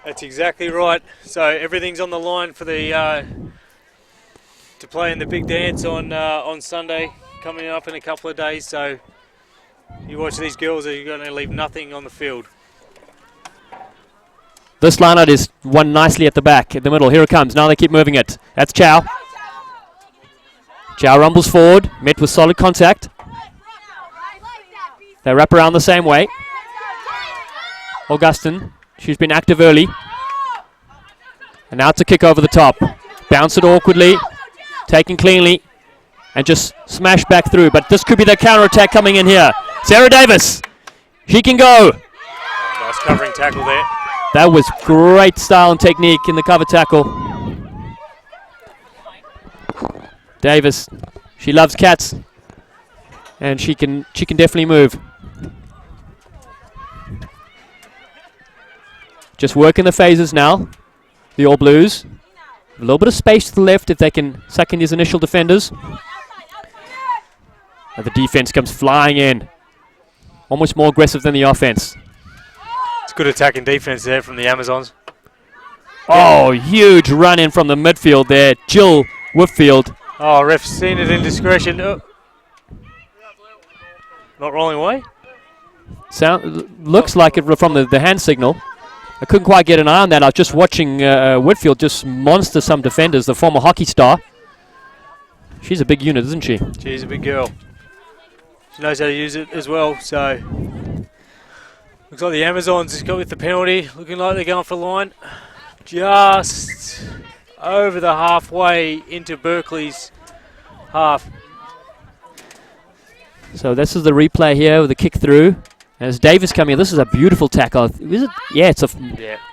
That's exactly right. So everything's on the line for the to play in the big dance on Sunday, coming up in a couple of days. So you watch these girls, you're going to leave nothing on the field. This lineout is won nicely at the back, in the middle. Here it comes. Now they keep moving it. That's Chow. Chow rumbles forward, met with solid contact. They wrap around the same way. Augustine, she's been active early. And now it's a kick over the top. Bounce it awkwardly, taken cleanly, and just smash back through. But this could be the counter-attack coming in here. Sarah Davis, she can go. Oh, nice covering tackle there. That was great style and technique in the cover tackle. Davis, she loves cats, and she can definitely move. Just working the phases now. The All Blues, a little bit of space to the left if they can suck in these initial defenders. And the defense comes flying in, almost more aggressive than the offense. It's good attacking defense there from the Amazons. Oh, huge run in from the midfield there. Jill Whitfield. Oh, ref's seen it indiscretion. Oh. Not rolling away? Looks like it from the hand signal. I couldn't quite get an eye on that. I was just watching Whitfield just monster some defenders, the former hockey star. She's a big unit, isn't she? She's a big girl. She knows how to use it as well, so... Looks like the Amazons has got with the penalty. Looking like they're going for line. Just over the halfway into Berkeley's half. So this is the replay here with the kick through. As Davis coming in, this is a beautiful tackle. Is it? Yeah, it's a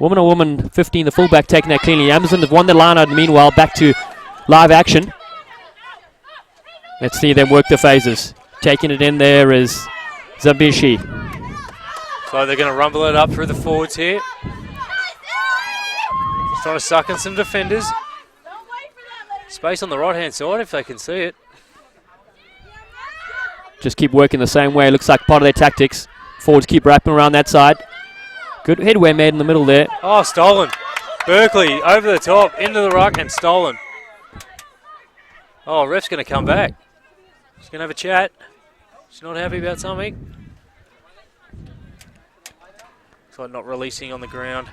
woman on woman 15, the fullback taking that cleanly. Amazon have won the line out, meanwhile back to live action. Let's see them work the phases. Taking it in there is Zabishi. So they're going to rumble it up through the forwards here. Just trying to suck in some defenders. Space on the right-hand side if they can see it. Just keep working the same way. Looks like part of their tactics. Forwards keep wrapping around that side. Good headway made in the middle there. Oh, stolen. Berkeley over the top, into the ruck and stolen. Oh, ref's going to come back. She's going to have a chat. She's not happy about something. Looks like not releasing on the ground.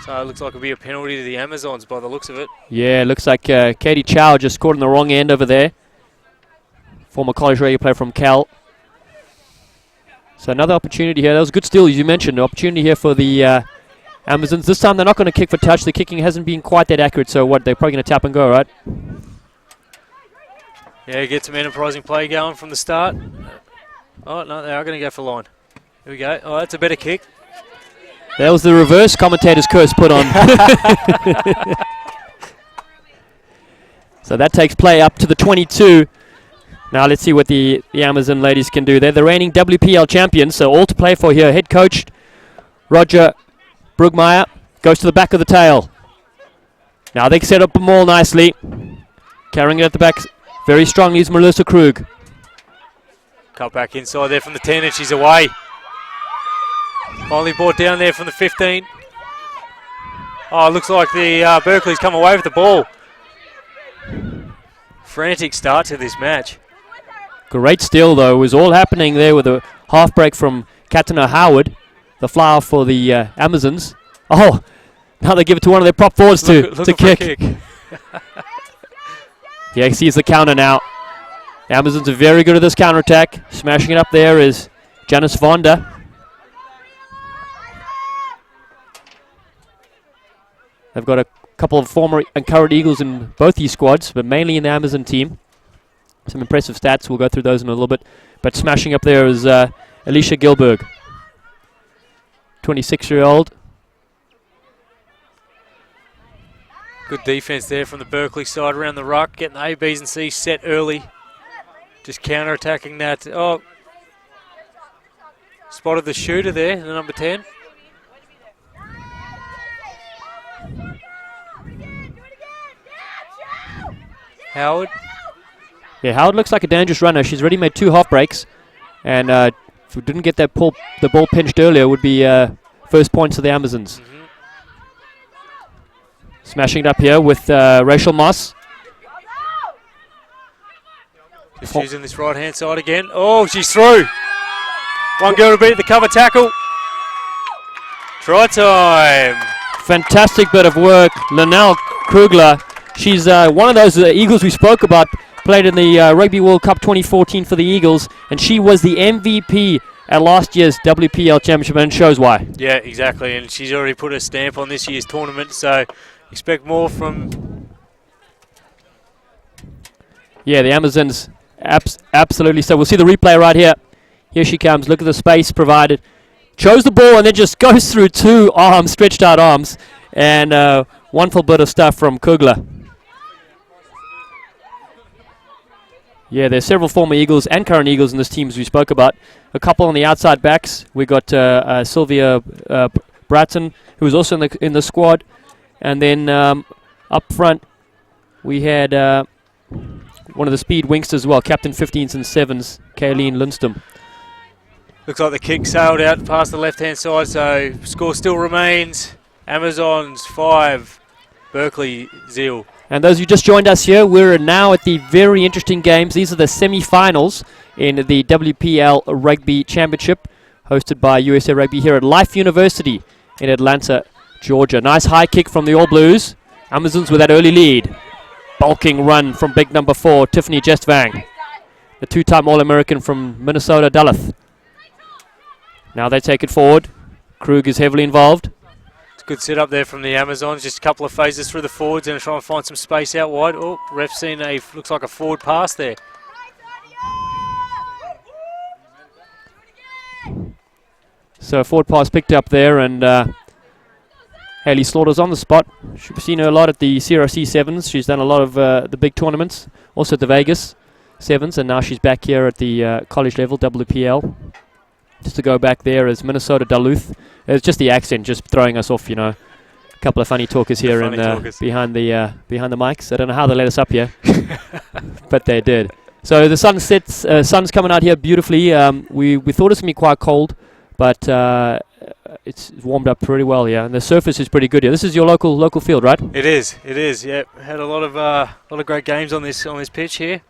So it looks like it'll be a penalty to the Amazons by the looks of it. Yeah, looks like Katie Chow just caught in the wrong end over there. Former college rugby player from Cal. So another opportunity here. That was a good steal, as you mentioned. An opportunity here for the Amazons. This time they're not going to kick for touch. The kicking hasn't been quite that accurate. So what? They're probably going to tap and go, right? Yeah, get some enterprising play going from the start. Oh, no, they are going to go for line. Here we go. Oh, that's a better kick. That was the reverse commentator's curse put on. So that takes play up to the 22. Now let's see what the Amazon ladies can do. They're the reigning WPL champions, so all to play for here. Head coach Roger Brugmeyer goes to the back of the tail. Now they set up the maul nicely. Carrying it at the back very strongly is Melissa Krug. Cut back inside there from the 10 and she's away. Finally brought down there from the 15. Oh, it looks like the Berkeley's come away with the ball. Frantic start to this match. Great steal, though. It was all happening there with a half break from Katina Howard, the flower for the Amazons. Oh, now they give it to one of their prop forwards to kick. Yeah, sees the counter now. The Amazons are very good at this counter attack. Smashing it up there is Janice Vonda. They've got a couple of former and current Eagles in both these squads, but mainly in the Amazon team. Some impressive stats. We'll go through those in a little bit. But smashing up there is Alicia Gilberg, 26-year-old. Good defense there from the Berkeley side around the ruck, getting the A, Bs and Cs set early. Just counter-attacking that. Oh, spotted the shooter there, the number 10. Howard. Yeah, Howard looks like a dangerous runner. She's already made 2 half breaks. And if we didn't get that the ball pinched earlier, it would be first points to the Amazons. Smashing it up here with Rachel Moss. Just using this right-hand side again. Oh, she's through. One girl to beat the cover tackle. Try time. Fantastic bit of work. Linnell Krugler. She's one of those Eagles we spoke about. Played in the Rugby World Cup 2014 for the Eagles. And she was the MVP at last year's WPL Championship, and shows why. Yeah, exactly. And she's already put a stamp on this year's tournament. So expect more from... Yeah, the Amazons, absolutely. So we'll see the replay right here. Here she comes. Look at the space provided. Chose the ball and then just goes through 2 arms, stretched out arms. And wonderful bit of stuff from Kugler. Yeah, there's several former Eagles and current Eagles in this team, as we spoke about. A couple on the outside backs. We got Sylvia Bratton, who was also in the squad. And then up front, we had one of the speed wingsters as well, captain 15s and 7s, Kayleen Lindstrom. Looks like the kick sailed out past the left-hand side, so score still remains. Amazons 5, Berkeley 0. And those who just joined us here, we're now at the very interesting games. These are the semi-finals in the WPL Rugby Championship, hosted by USA Rugby here at Life University in Atlanta, Georgia. Nice high kick from the All Blues. Amazons with that early lead. Bulking run from big number 4, Tiffany Jestvang, the 2-time All-American from Minnesota Duluth. Now they take it forward. Krug is heavily involved. Good set up there from the Amazons. Just a couple of phases through the forwards and try and find some space out wide. Oh, ref seen looks like a forward pass there. So a forward pass picked up there, and Hayley Slaughter's on the spot. We've seen her a lot at the CRC 7s. She's done a lot of the big tournaments, also at the Vegas 7s, and now she's back here at the college level, WPL. Just to go back there is Minnesota Duluth. It's just the accent just throwing us off, you know. A couple of funny talkers here and behind the mics. I don't know how they let us up here, but they did. So the sun's coming out here beautifully. We thought it was going to be quite cold, but it's warmed up pretty well here, and the surface is pretty good here. This is your local field, right? It is. Yeah, had a lot of great games on this pitch here.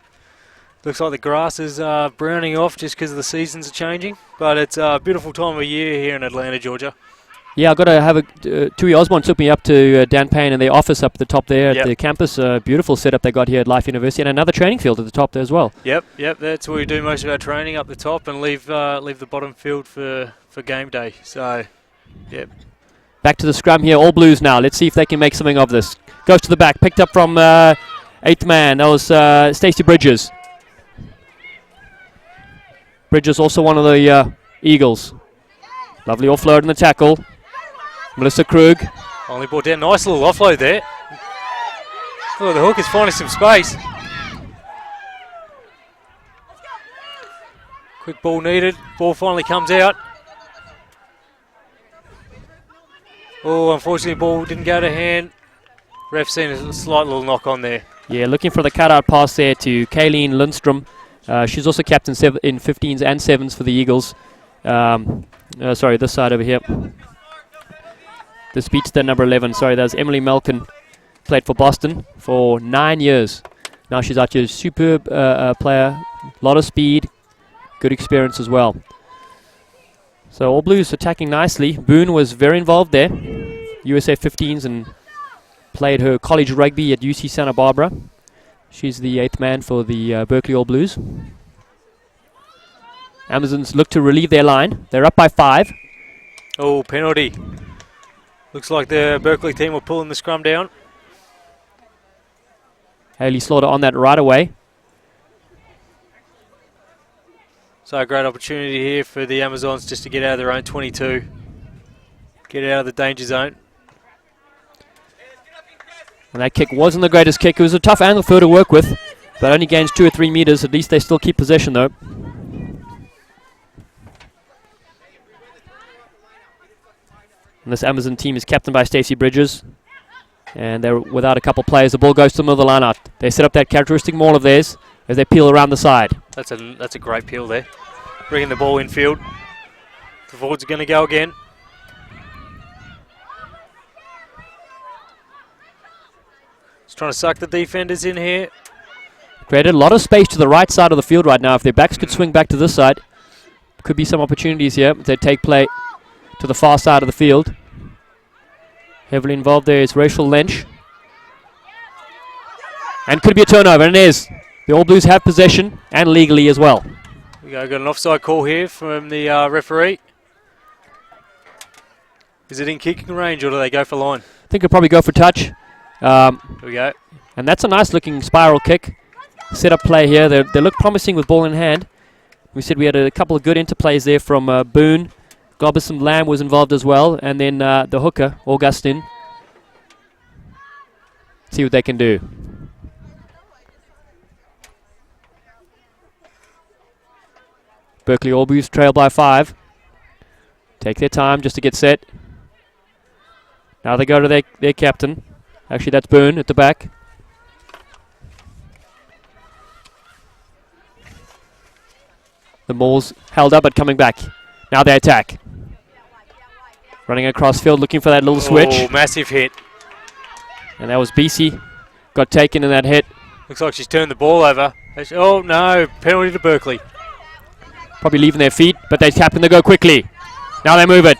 Looks like the grass is browning off just because the seasons are changing, but it's a beautiful time of year here in Atlanta, Georgia. Yeah, I got to have a. Tui Osborne took me up to Dan Payne and their office up at the top there at the campus. Beautiful setup they got here at Life University, and another training field at the top there as well. Yep. That's where we do most of our training, up the top, and leave the bottom field for game day. So, yep. Back to the scrum here, all Blues now. Let's see if they can make something of this. Goes to the back, picked up from 8th man. That was Stacey Bridges. Bridges also one of the Eagles. Lovely offload in the tackle. Melissa Krug. Only brought down, nice little offload there. Oh, the hook is finding some space. Quick ball needed. Ball finally comes out. Oh, unfortunately, ball didn't go to hand. Ref seen a slight little knock on there. Yeah, looking for the cutout pass there to Kayleen Lindstrom. She's also captain in 15s and 7s for the Eagles. Sorry, this side over here. The speedster number 11. Sorry, that was Emily Malkin. Played for Boston for 9 years. Now she's out here. Superb player. Lot of speed. Good experience as well. So all Blues attacking nicely. Boone was very involved there. USA 15s and played her college rugby at UC Santa Barbara. She's the 8th man for the Berkeley All Blues. Amazons look to relieve their line. They're up by 5. Oh, penalty. Looks like the Berkeley team were pulling the scrum down. Hayley Slaughter on that right away. So a great opportunity here for the Amazons just to get out of their own 22. Get out of the danger zone. And that kick wasn't the greatest kick. It was a tough angle for her to work with, but only gains 2 or 3 meters. At least they still keep possession though. And this Amazon team is captained by Stacey Bridges. And they're without a couple players. The ball goes to the middle of the line out. They set up that characteristic maul of theirs as they peel around the side. That's a great peel there. Bringing the ball in field. The forwards are going to go again. Just trying to suck the defenders in here. Created a lot of space to the right side of the field right now. If their backs could swing back to this side, could be some opportunities here. They take play to the far side of the field. Heavily involved there is Rachel Lynch. And could be a turnover, and it is. The All Blues have possession, and legally as well. We got an offside call here from the referee. Is it in kicking range, or do they go for line? I think they'll probably go for touch. Here we go. And that's a nice looking spiral kick. Set up play here. They look promising with ball in hand. We said we had a couple of good interplays there from Boone. Globison Lamb was involved as well. And then the hooker, Augustine. See what they can do. Berkeley All Blues trail by 5. Take their time just to get set. Now they go to their captain. Actually, that's Boone at the back. The maul's held up but coming back. Now they attack. Running across field looking for that little switch. Oh, massive hit. And that was BC. Got taken in that hit. Looks like she's turned the ball over. Oh no, penalty to Berkeley. Probably leaving their feet, but they tap and they go quickly. Now they move it.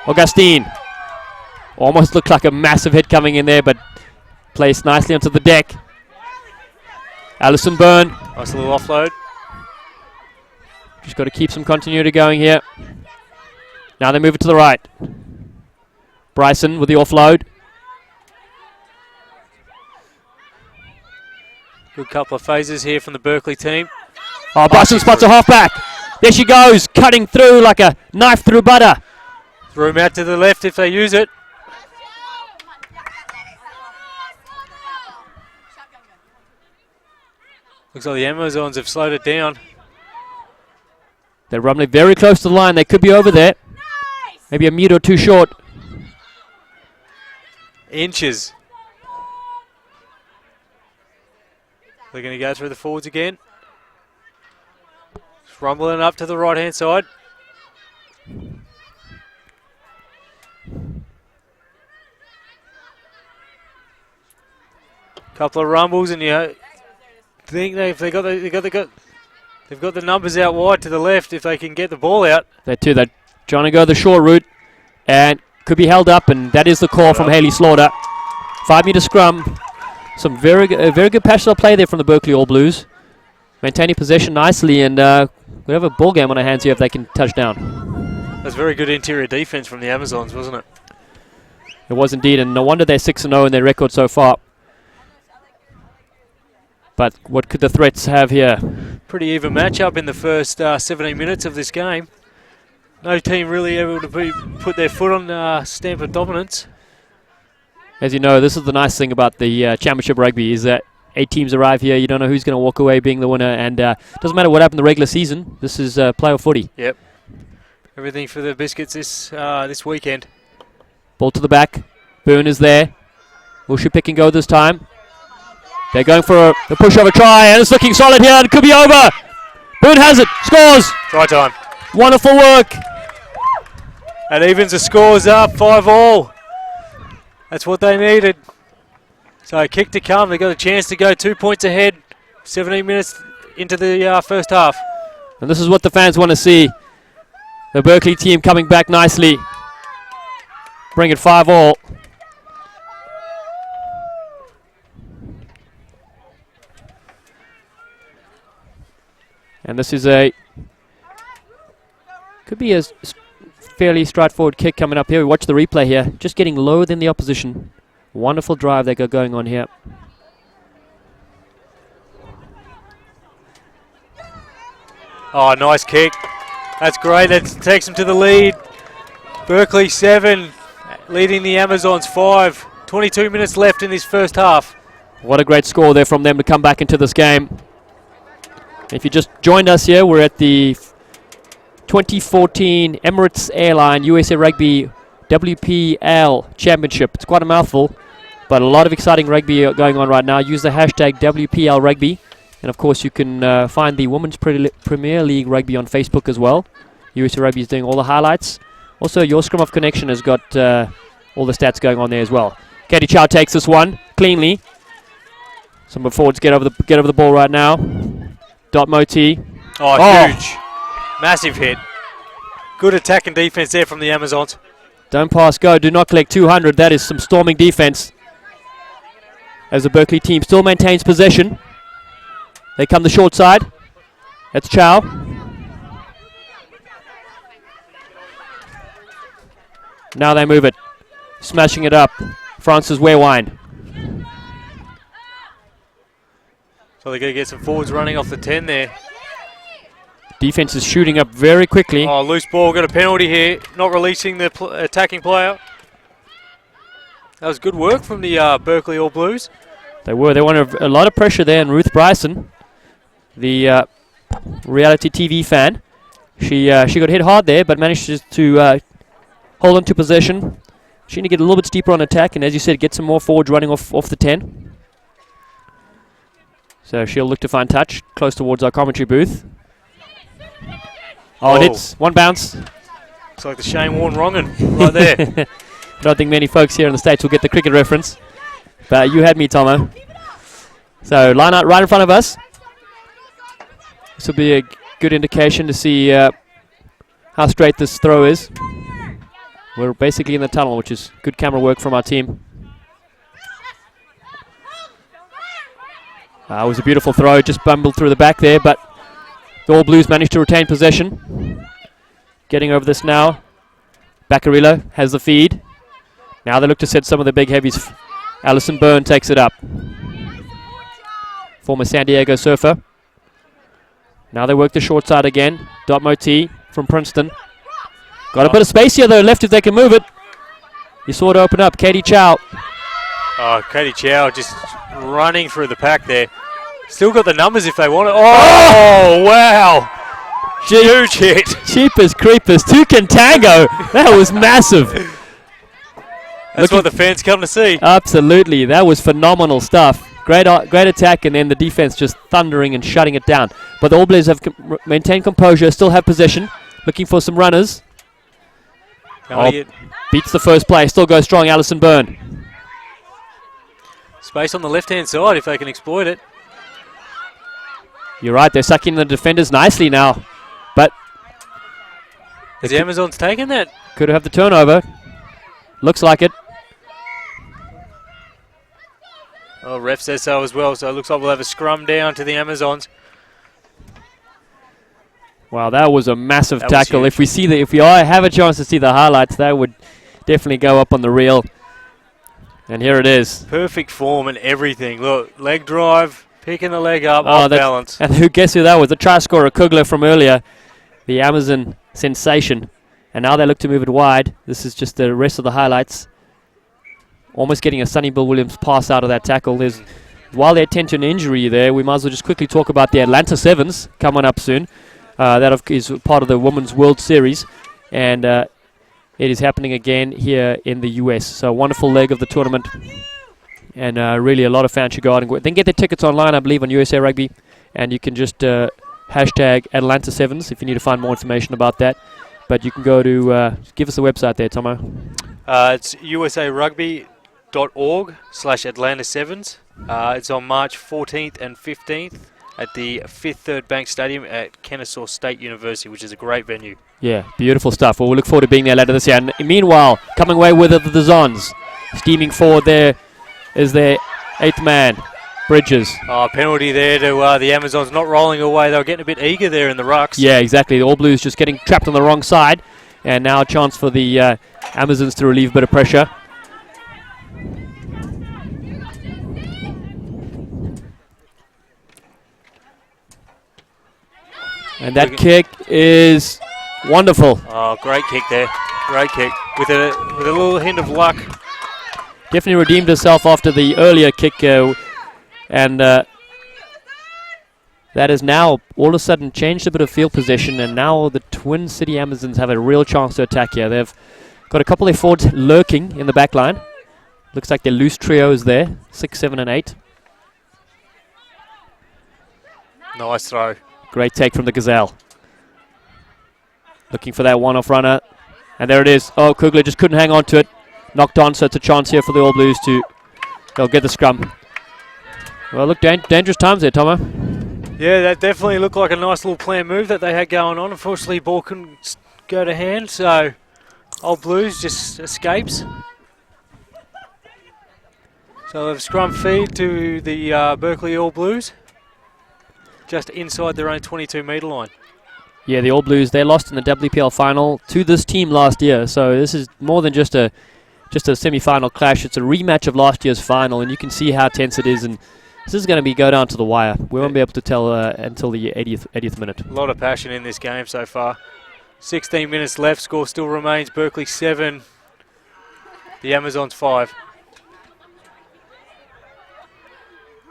Augustine. Almost looked like a massive hit coming in there, but placed nicely onto the deck. Alison Byrne. Nice little offload. Just got to keep some continuity going here. Now they move it to the right. Bryson with the offload. Good couple of phases here from the Berkeley team. Oh, Bryson spots a halfback. There she goes, cutting through like a knife through butter. Room out to the left if they use it. Looks like the Amazons have slowed it down. They're rumbling very close to the line. They could be over there. Maybe a metre or two short. Inches. They're going to go through the forwards again. Just rumbling up to the right-hand side. Couple of rumbles, and you think they've got the numbers out wide to the left if they can get the ball out. They're trying to go the short route, and could be held up, and that is the call from Haley Slaughter. 5-meter scrum. Some very good passionate play there from the Berkeley All Blues. Maintaining possession nicely, and we have a ball game on our hands here if they can touch down. That's very good interior defense from the Amazons, wasn't it? It was indeed, and no wonder they're 6-0 in their record so far. But what could the threats have here? Pretty even matchup in the first 17 minutes of this game. No team really able to put their foot on stamp of dominance. As you know, this is the nice thing about the Championship Rugby is that 8 teams arrive here. You don't know who's going to walk away being the winner, and doesn't matter what happened in the regular season. This is playoff footy. Yep. Everything for the Biscuits this weekend. Ball to the back. Boone is there. Will she pick and go this time? They're going for the push of a try, and it's looking solid here, and it could be over. Boone has it. Scores. Try time. Wonderful work. And evens the scores up, 5-all. That's what they needed. So a kick to come. They got a chance to go 2 points ahead. 17 minutes into the first half. And this is what the fans want to see. The Berkeley team coming back nicely. Bring it 5-all. And this is could be a fairly straightforward kick coming up here. We watch the replay here. Just getting lower than the opposition. Wonderful drive they got going on here. Oh, nice kick. That's great. That takes them to the lead. Berkeley 7, leading the Amazons 5. 22 minutes left in this first half. What a great score there from them to come back into this game. If you just joined us here, we're at the 2014 Emirates Airline USA Rugby WPL Championship. It's quite a mouthful, but a lot of exciting rugby going on right now. Use the hashtag WPL Rugby. And of course, you can find the Women's Premier League Rugby on Facebook as well. USA Rugby is doing all the highlights. Also, your Scrum of Connection has got all the stats going on there as well. Katie Chow takes this one cleanly. Some of the forwards get over the ball right now. Dot Moti. Oh, huge. Massive hit. Good attack and defense there from the Amazons. Don't pass go. Do not collect 200. That is some storming defense. As the Berkeley team still maintains possession. They come the short side. That's Chow. Now they move it. Smashing it up. Francis Warewind. So they're going to get some forwards running off the 10 there. Defense is shooting up very quickly. Oh, loose ball. Got a penalty here. Not releasing the attacking player. That was good work from the Berkeley All Blues. They wanted a lot of pressure there, and Ruth Bryson, the reality TV fan, she got hit hard there, but managed to hold on to possession. She need to get a little bit steeper on attack, and as you said, get some more forwards running off the 10. So she'll look to find touch close towards our commentary booth. Oh, it hits. One bounce. Looks like the Shane Warne wrongin' right there. I don't think many folks here in the States will get the cricket reference, but you had me, Tomo. So line out right in front of us. This will be a good indication to see how straight this throw is. We're basically in the tunnel, which is good camera work from our team. It was a beautiful throw, just bumbled through the back there, but the All Blues managed to retain possession. Getting over this now. Baccarillo has the feed. Now they look to set some of the big heavies. Alison Byrne takes it up. Former San Diego Surfer. Now they work the short side again. Dot Moti from Princeton. Got a bit of space here though, left if they can move it. You saw it open up. Katie Chow. Oh, Katie Chow just running through the pack there. Still got the numbers if they want it. Oh, wow. Huge hit. Cheapers creepers. Two can tango. That was massive. That's what the fans come to see. Absolutely. That was phenomenal stuff. Great attack, and then the defense just thundering and shutting it down. But the All Blues have maintained composure, still have possession. Looking for some runners. Beats the first play. Still goes strong, Alison Byrne. Space on the left-hand side if they can exploit it. You're right, they're sucking the defenders nicely now. But has the Amazons taken that? Could have the turnover. Looks like it. Oh, ref says so as well, so it looks like we'll have a scrum down to the Amazons. Wow, that was a massive That was tackle. huge. If we have a chance to see the highlights, that would definitely go up on the reel. And here it is. Perfect form and everything. Look, leg drive, picking the leg up, off balance. And guess who that was? The try scorer, Kugler from earlier, the Amazon sensation. And now they look to move it wide. This is just the rest of the highlights. Almost getting a Sonny Bill Williams pass out of that tackle. While they attend to an injury there, we might as well just quickly talk about the Atlanta Sevens coming up soon. That is part of the Women's World Series. And it is happening again here in the US. So a wonderful leg of the tournament. And really a lot of fans should go out and then get their tickets online, I believe, on USA Rugby. And you can just hashtag Atlanta Sevens if you need to find more information about that. But you can go to, give us the website there, Tomo. It's usarugby.org/Atlanta Sevens. It's on March 14th and 15th at the Fifth Third Bank Stadium at Kennesaw State University, which is a great venue. Yeah, beautiful stuff. Well, we look forward to being there later this year. And meanwhile, coming away with it, the Zons. Steaming forward there is their 8th man, Bridges. Oh, penalty there to the Amazons, not rolling away. They were getting a bit eager there in the rucks. Yeah, exactly. The All Blues just getting trapped on the wrong side. And now a chance for the Amazons to relieve a bit of pressure. And that kick is wonderful. Oh, great kick there. Great kick. With a little hint of luck. Definitely redeemed herself after the earlier kick. And that has now all of a sudden changed a bit of field position. And now the Twin City Amazons have a real chance to attack here. They've got a couple of forwards lurking in the back line. Looks like their loose trio is there. 6, 7, and 8. Nice throw. Great take from the Gazelle. Looking for that one-off runner. And there it is. Oh, Kugler just couldn't hang on to it. Knocked on, so it's a chance here for the All Blues to... They'll get the scrum. Well, look, dangerous times there, Tomo. Yeah, that definitely looked like a nice little planned move that they had going on. Unfortunately, ball couldn't go to hand, so Old Blues just escapes. So they've scrum feed to the Berkeley All Blues, just inside their own 22-metre line. Yeah, the All Blues, they lost in the WPL final to this team last year, so this is more than just a semi-final clash. It's a rematch of last year's final, and you can see how tense it is, and this is going to go down to the wire. We won't be able to tell until the 80th minute. A lot of passion in this game so far. 16 minutes left, score still remains Berkeley 7, the Amazons 5.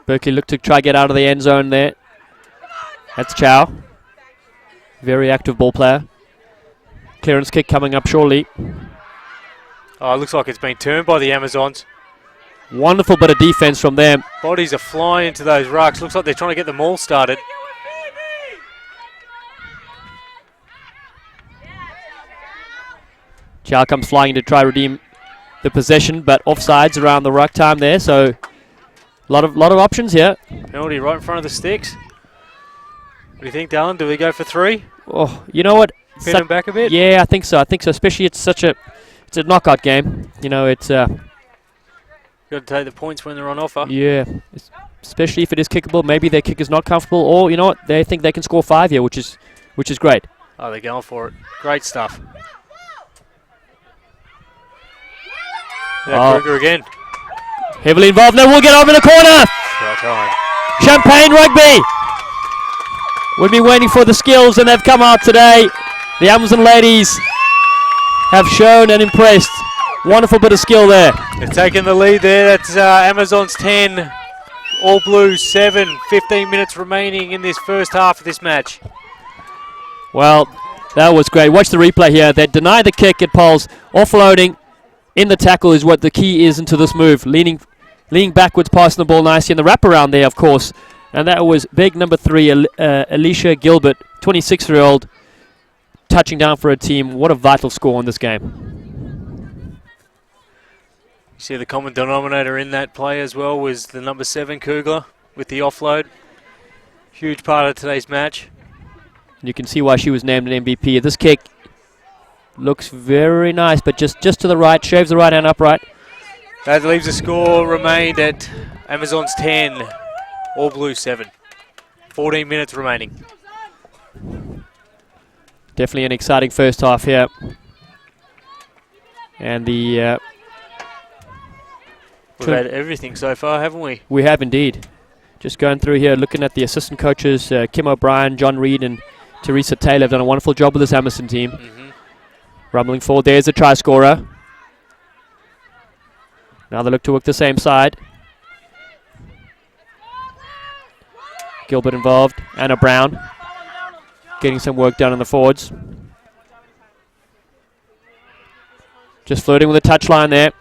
Berkeley looked to try get out of the end zone there. That's Chow. Very active ball player. Clearance kick coming up shortly. Oh, it looks like it's been turned by the Amazons. Wonderful bit of defense from them. Bodies are flying into those rucks. Looks like they're trying to get them all started. Chow comes flying to try redeem the possession, but offsides around the ruck time there, so a lot of options here. Penalty right in front of the sticks. What do you think, Dallin? Do we go for 3? Oh, you know what? Pin them back a bit? Yeah, I think so. Especially it's a knockout game. You know, it's got to take the points when they're on offer. Yeah, especially if it is kickable. Maybe their kick is not comfortable, or you know what? They think they can score 5 here, which is great. Oh, they're going for it. Great stuff. Yeah, Kruger again. Heavily involved. No, we'll get over the corner. Right time. Champagne Rugby. We've been waiting for the skills, and they've come out today. The Amazon ladies have shown and impressed. Wonderful bit of skill there. They're taking the lead there. That's Amazons 10, All Blues 7. 15 minutes remaining in this first half of this match. Well, that was great. Watch the replay here. They deny the kick at Poles. Offloading in the tackle is what the key is into this move. Leaning backwards, passing the ball nicely. And the wraparound there, of course. And that was big number 3, Alicia Gilbert, 26-year-old, touching down for her team. What a vital score in this game. You see the common denominator in that play as well was the number 7, Kugler, with the offload. Huge part of today's match. And you can see why she was named an MVP. This kick Looks very nice, but just to the right. Shaves the right hand upright. That leaves the score remained at Amazons 10, All Blues 7. 14 minutes remaining. Definitely an exciting first half here. And the... We've had everything so far, haven't we? We have indeed. Just going through here, looking at the assistant coaches, Kim O'Brien, John Reed, and Teresa Taylor have done a wonderful job with this Amazon team. Rumbling forward, there's the try scorer. Now they look to work the same side. Gilbert involved, Anna Brown getting some work done on the forwards. Just flirting with the touchline there.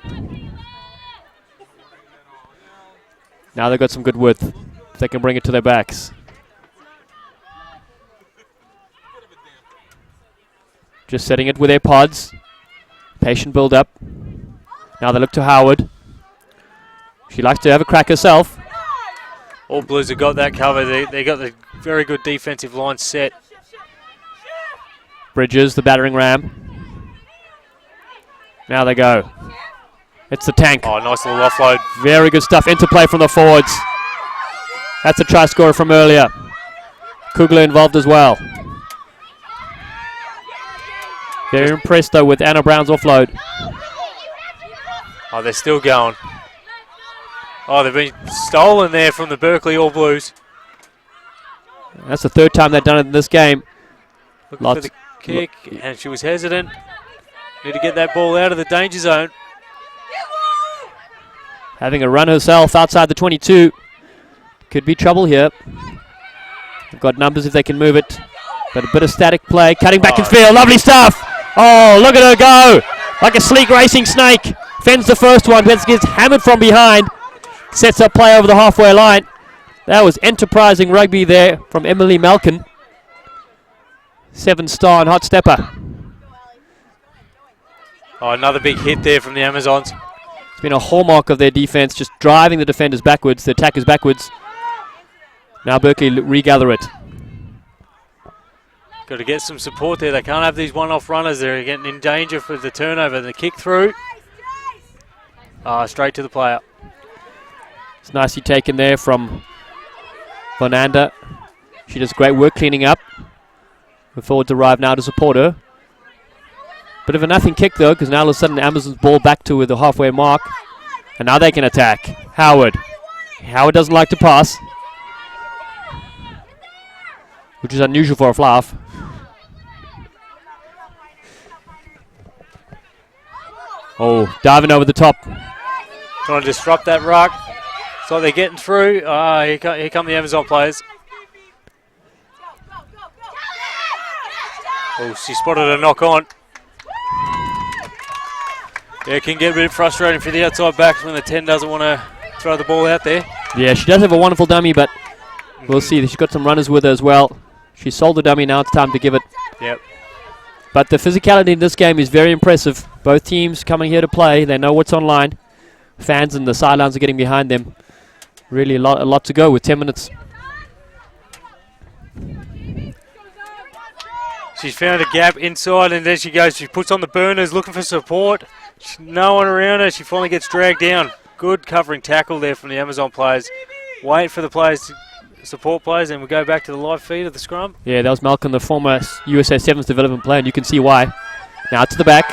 Now they've got some good width. If they can bring it to their backs. Just setting it with their pods. Patient build up. Now they look to Howard. She likes to have a crack herself. All Blues have got that covered. They got the very good defensive line set. Bridges, the battering ram. Now they go. It's the tank. Oh, nice little offload. Very good stuff. Interplay from the forwards. That's a try scorer from earlier. Kugler involved as well. Very impressed though with Anna Brown's offload. Oh, they're still going. Oh, they've been stolen there from the Berkeley All Blues. That's the third time they've done it in this game. Looking for the kick, and she was hesitant. Need to get that ball out of the danger zone. Having a run herself outside the 22. Could be trouble here. They've got numbers if they can move it. But a bit of static play. Cutting back in field. Lovely stuff. Oh, look at her go. Like a sleek racing snake. Fends the first one. Gets hammered from behind. Sets up play over the halfway line. That was enterprising rugby there from Emily Malkin. 7-star and hot stepper. Oh, another big hit there from the Amazons. It's been a hallmark of their defense, just driving the defenders backwards, the attackers backwards. Now Berkeley regather it. Got to get some support there. They can't have these one-off runners. They're getting in danger for the turnover. The kick through. Straight to the player. It's nicely taken there from Vonanda. She does great work cleaning up. The forwards arrive now to support her. Bit of a nothing kick though, because now all of a sudden Amazon's ball back to the halfway mark. And now they can attack. Howard. Howard doesn't like to pass, which is unusual for a fluff. Oh, diving over the top. Trying to disrupt that ruck. So they're getting through. Here come the Amazon players. Oh, she spotted a knock on. Yeah, it can get a bit frustrating for the outside backs when the 10 doesn't want to throw the ball out there. Yeah, she does have a wonderful dummy, but we'll see. She's got some runners with her as well. She sold the dummy, now it's time to give it. Yep. But the physicality in this game is very impressive. Both teams coming here to play. They know what's online. Fans and the sidelines are getting behind them. Really a lot to go with 10 minutes. She's found a gap inside, and there she goes. She puts on the burners, looking for support. No one around her. She finally gets dragged down. Good covering tackle there from the Amazon players. Wait for the players to support players, and we go back to the live feed of the scrum. Yeah, that was Malcolm, the former USA Sevens development player, and you can see why. Now to the back.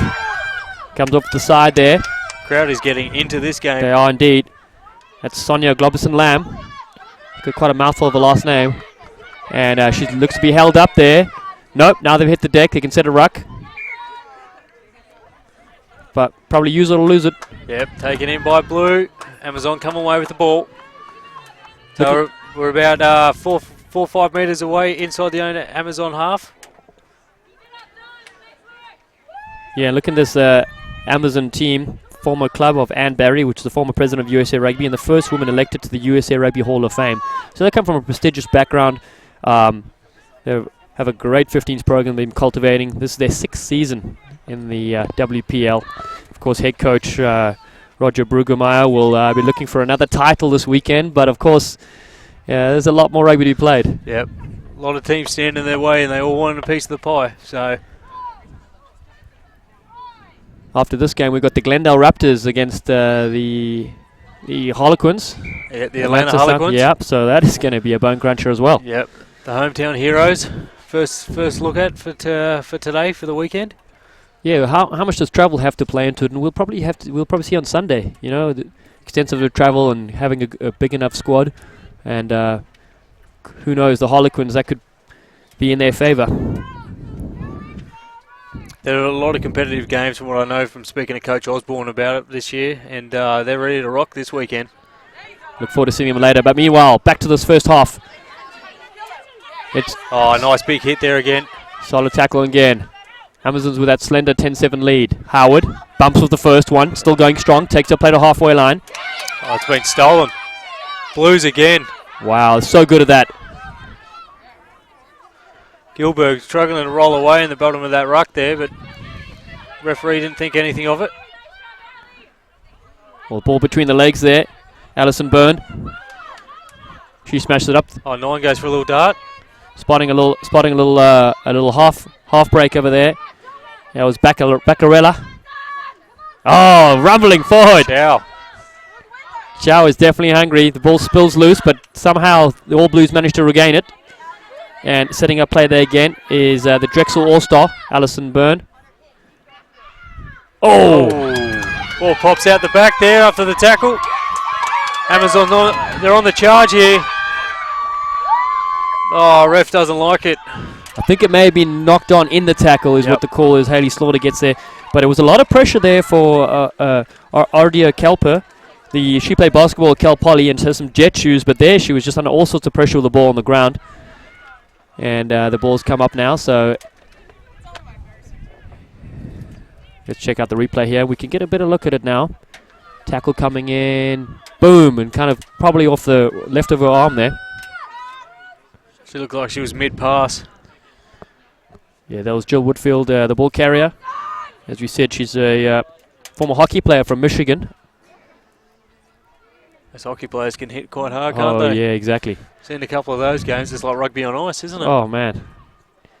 Comes off the side there. Crowd is getting into this game. They are indeed. That's Sonia Globison-Lamb. Got quite a mouthful of a last name. And she looks to be held up there. Nope, now they've hit the deck. They can set a ruck. But probably use it or lose it. Yep, taken in by Blue. Amazon come away with the ball. So we're about 4 or 5 metres away inside the own Amazon half. Yeah, look at this Amazon team. Former club of Anne Barry, which is the former president of USA Rugby and the first woman elected to the USA Rugby Hall of Fame. So they come from a prestigious background. They have a great 15s program they've been cultivating. This is their 6th season in the WPL. Of course, head coach Roger Brueggemeyer will be looking for another title this weekend, but of course, there's a lot more rugby to be played. Yep, a lot of teams standing in their way and they all want a piece of the pie. So After this game, we've got the Glendale Raptors against the Harlequins. Yeah, the Atlanta Harlequins. Yep, so that is going to be a bone cruncher as well. Yep, the hometown heroes. First look at for today, for the weekend. Yeah, how much does travel have to play into it? And we'll probably see on Sunday. You know, the extensive travel and having a big enough squad, and who knows, the Harlequins, that could be in their favour. There are a lot of competitive games from what I know from speaking to Coach Osborne about it this year, and they're ready to rock this weekend. Look forward to seeing them later. But meanwhile, back to this first half. It's nice big hit there again. Solid tackle again. Amazons with that slender 10-7 lead. Howard bumps with the first one, still going strong, takes a play to halfway line. Oh, it's been stolen. Blues again. Wow, so good at that. Gilbert struggling to roll away in the bottom of that ruck there, but referee didn't think anything of it. Well, ball between the legs there. Alison Byrne. She smashed it up. Oh, Nine goes for a little dart. Spotting a little half break over there. That was Baccarella. Oh, rumbling forward. Chow is definitely hungry. The ball spills loose, but somehow the All Blues managed to regain it. And setting up play there again is the Drexel All-Star, Alison Byrne. Oh! Ball pops out the back there after the tackle. Amazon, they're on the charge here. Oh, ref doesn't like it. I think it may have been knocked on in the tackle is what the call is. Haley Slaughter gets there. But it was a lot of pressure there for Ardia Kelper. She played basketball at Cal Poly and has some jet shoes, but there she was just under all sorts of pressure with the ball on the ground. And the ball's come up now, so let's check out the replay here. We can get a better look at it now. Tackle coming in. Boom, and kind of probably off the left of her arm there. She looked like she was mid-pass. Yeah, that was Jill Woodfield, the ball carrier. As we said, she's a former hockey player from Michigan. Those hockey players can hit quite hard, can't they? Oh, yeah, exactly. Seen a couple of those games. It's like rugby on ice, isn't it? Oh, man.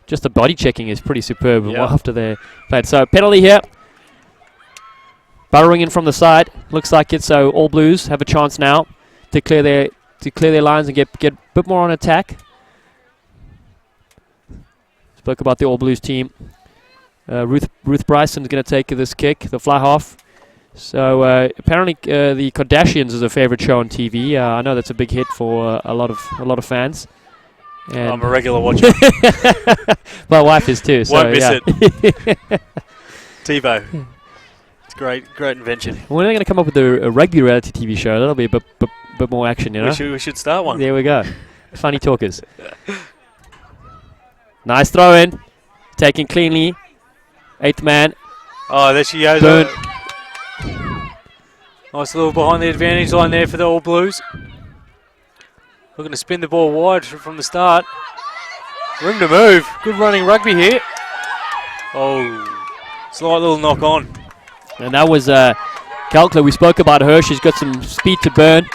Just the body checking is pretty superb after they played. So, penalty here. Burrowing in from the side. Looks like it's so All Blues have a chance now to clear their lines and get a bit more on attack. Spoke about the All Blues team. Ruth Bryson's going to take this kick, the fly half. So apparently the Kardashians is a favorite show on TV. I know that's a big hit for a lot of fans. And I'm a regular watcher. My wife is too. So won't miss it. TiVo. It's great invention. When are they going to come up with a rugby reality TV show? That'll be a bit more action, you know. We should start one. There we go. Funny talkers. Nice throw in, taken cleanly. 8th man. Oh, there she goes. Byrne. Nice little behind the advantage line there for the All Blues. Looking to spin the ball wide from the start. Room to move. Good running rugby here. Oh, slight little knock on. And that was Galkler. We spoke about her. She's got some speed to burn.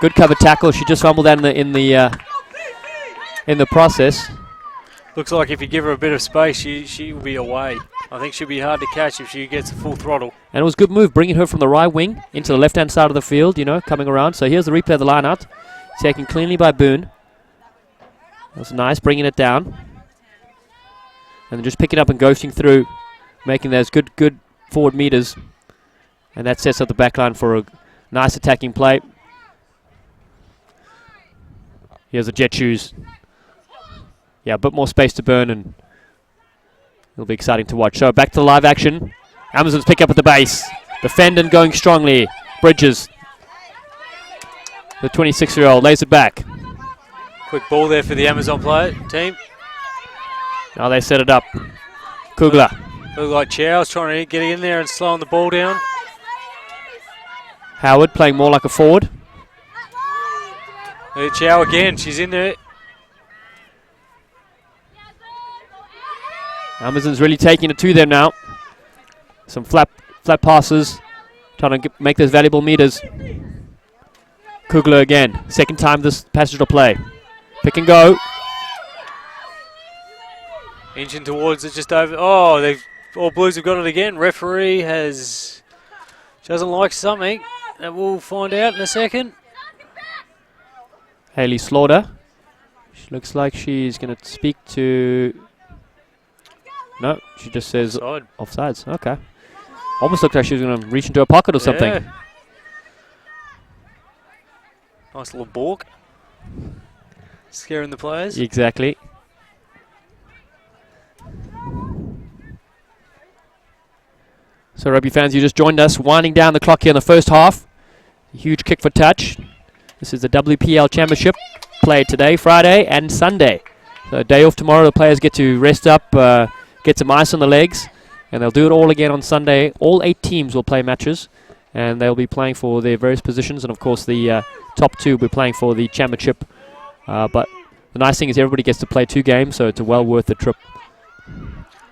Good cover tackle. She just fumbled that in the process. Looks like if you give her a bit of space, she will be away. I think she'll be hard to catch if she gets full throttle. And it was a good move, bringing her from the right wing into the left-hand side of the field, you know, coming around. So here's the replay of the line-out. Taken cleanly by Boone. That was nice, bringing it down. And then just picking up and ghosting through, making those good forward meters. And that sets up the back line for a nice attacking play. Here's the jet shoes. Yeah, a bit more space to burn, and it'll be exciting to watch. So back to the live action. Amazons pick up at the base. Defendant going strongly. Bridges. The 26-year-old lays it back. Quick ball there for the Amazon player team. Now they set it up. Kugler. Look like Chow's trying to get in there and slowing the ball down. Howard playing more like a forward. Look at Chow again. She's in there. Amazon's really taking it to them now. Some flat passes, trying to make those valuable meters. Kugler again. Second time this passage will play. Pick and go. Inching towards it, just over. Oh, they've All Blues have got it again. Referee doesn't like something. And we'll find out in a second. Hayley Slaughter. She looks like she's going to speak to... No, she just says offsides. Okay. Almost looked like she was going to reach into a pocket or something. Yeah. Nice little balk. Scaring the players. Exactly. So rugby fans, you just joined us, winding down the clock here in the first half. A huge kick for touch. This is the WPL Championship played today, Friday and Sunday. So a day off tomorrow, the players get to rest up, get some ice on the legs, and they'll do it all again on Sunday. All 8 teams will play matches, and they'll be playing for their various positions, and of course the top 2 will be playing for the championship. But the nice thing is everybody gets to play 2 games, so it's well worth the trip.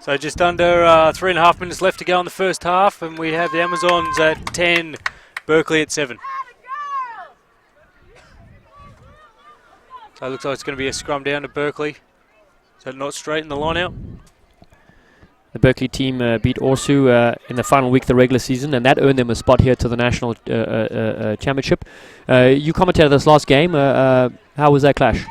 So just under 3.5 minutes left to go in the first half, and we have the Amazons at 10, Berkeley at 7. So it looks like it's going to be a scrum down to Berkeley. So not straight in the line out. The Berkeley team beat Orsu in the final week of the regular season, and that earned them a spot here to the national championship. You commentated this last game. How was that clash?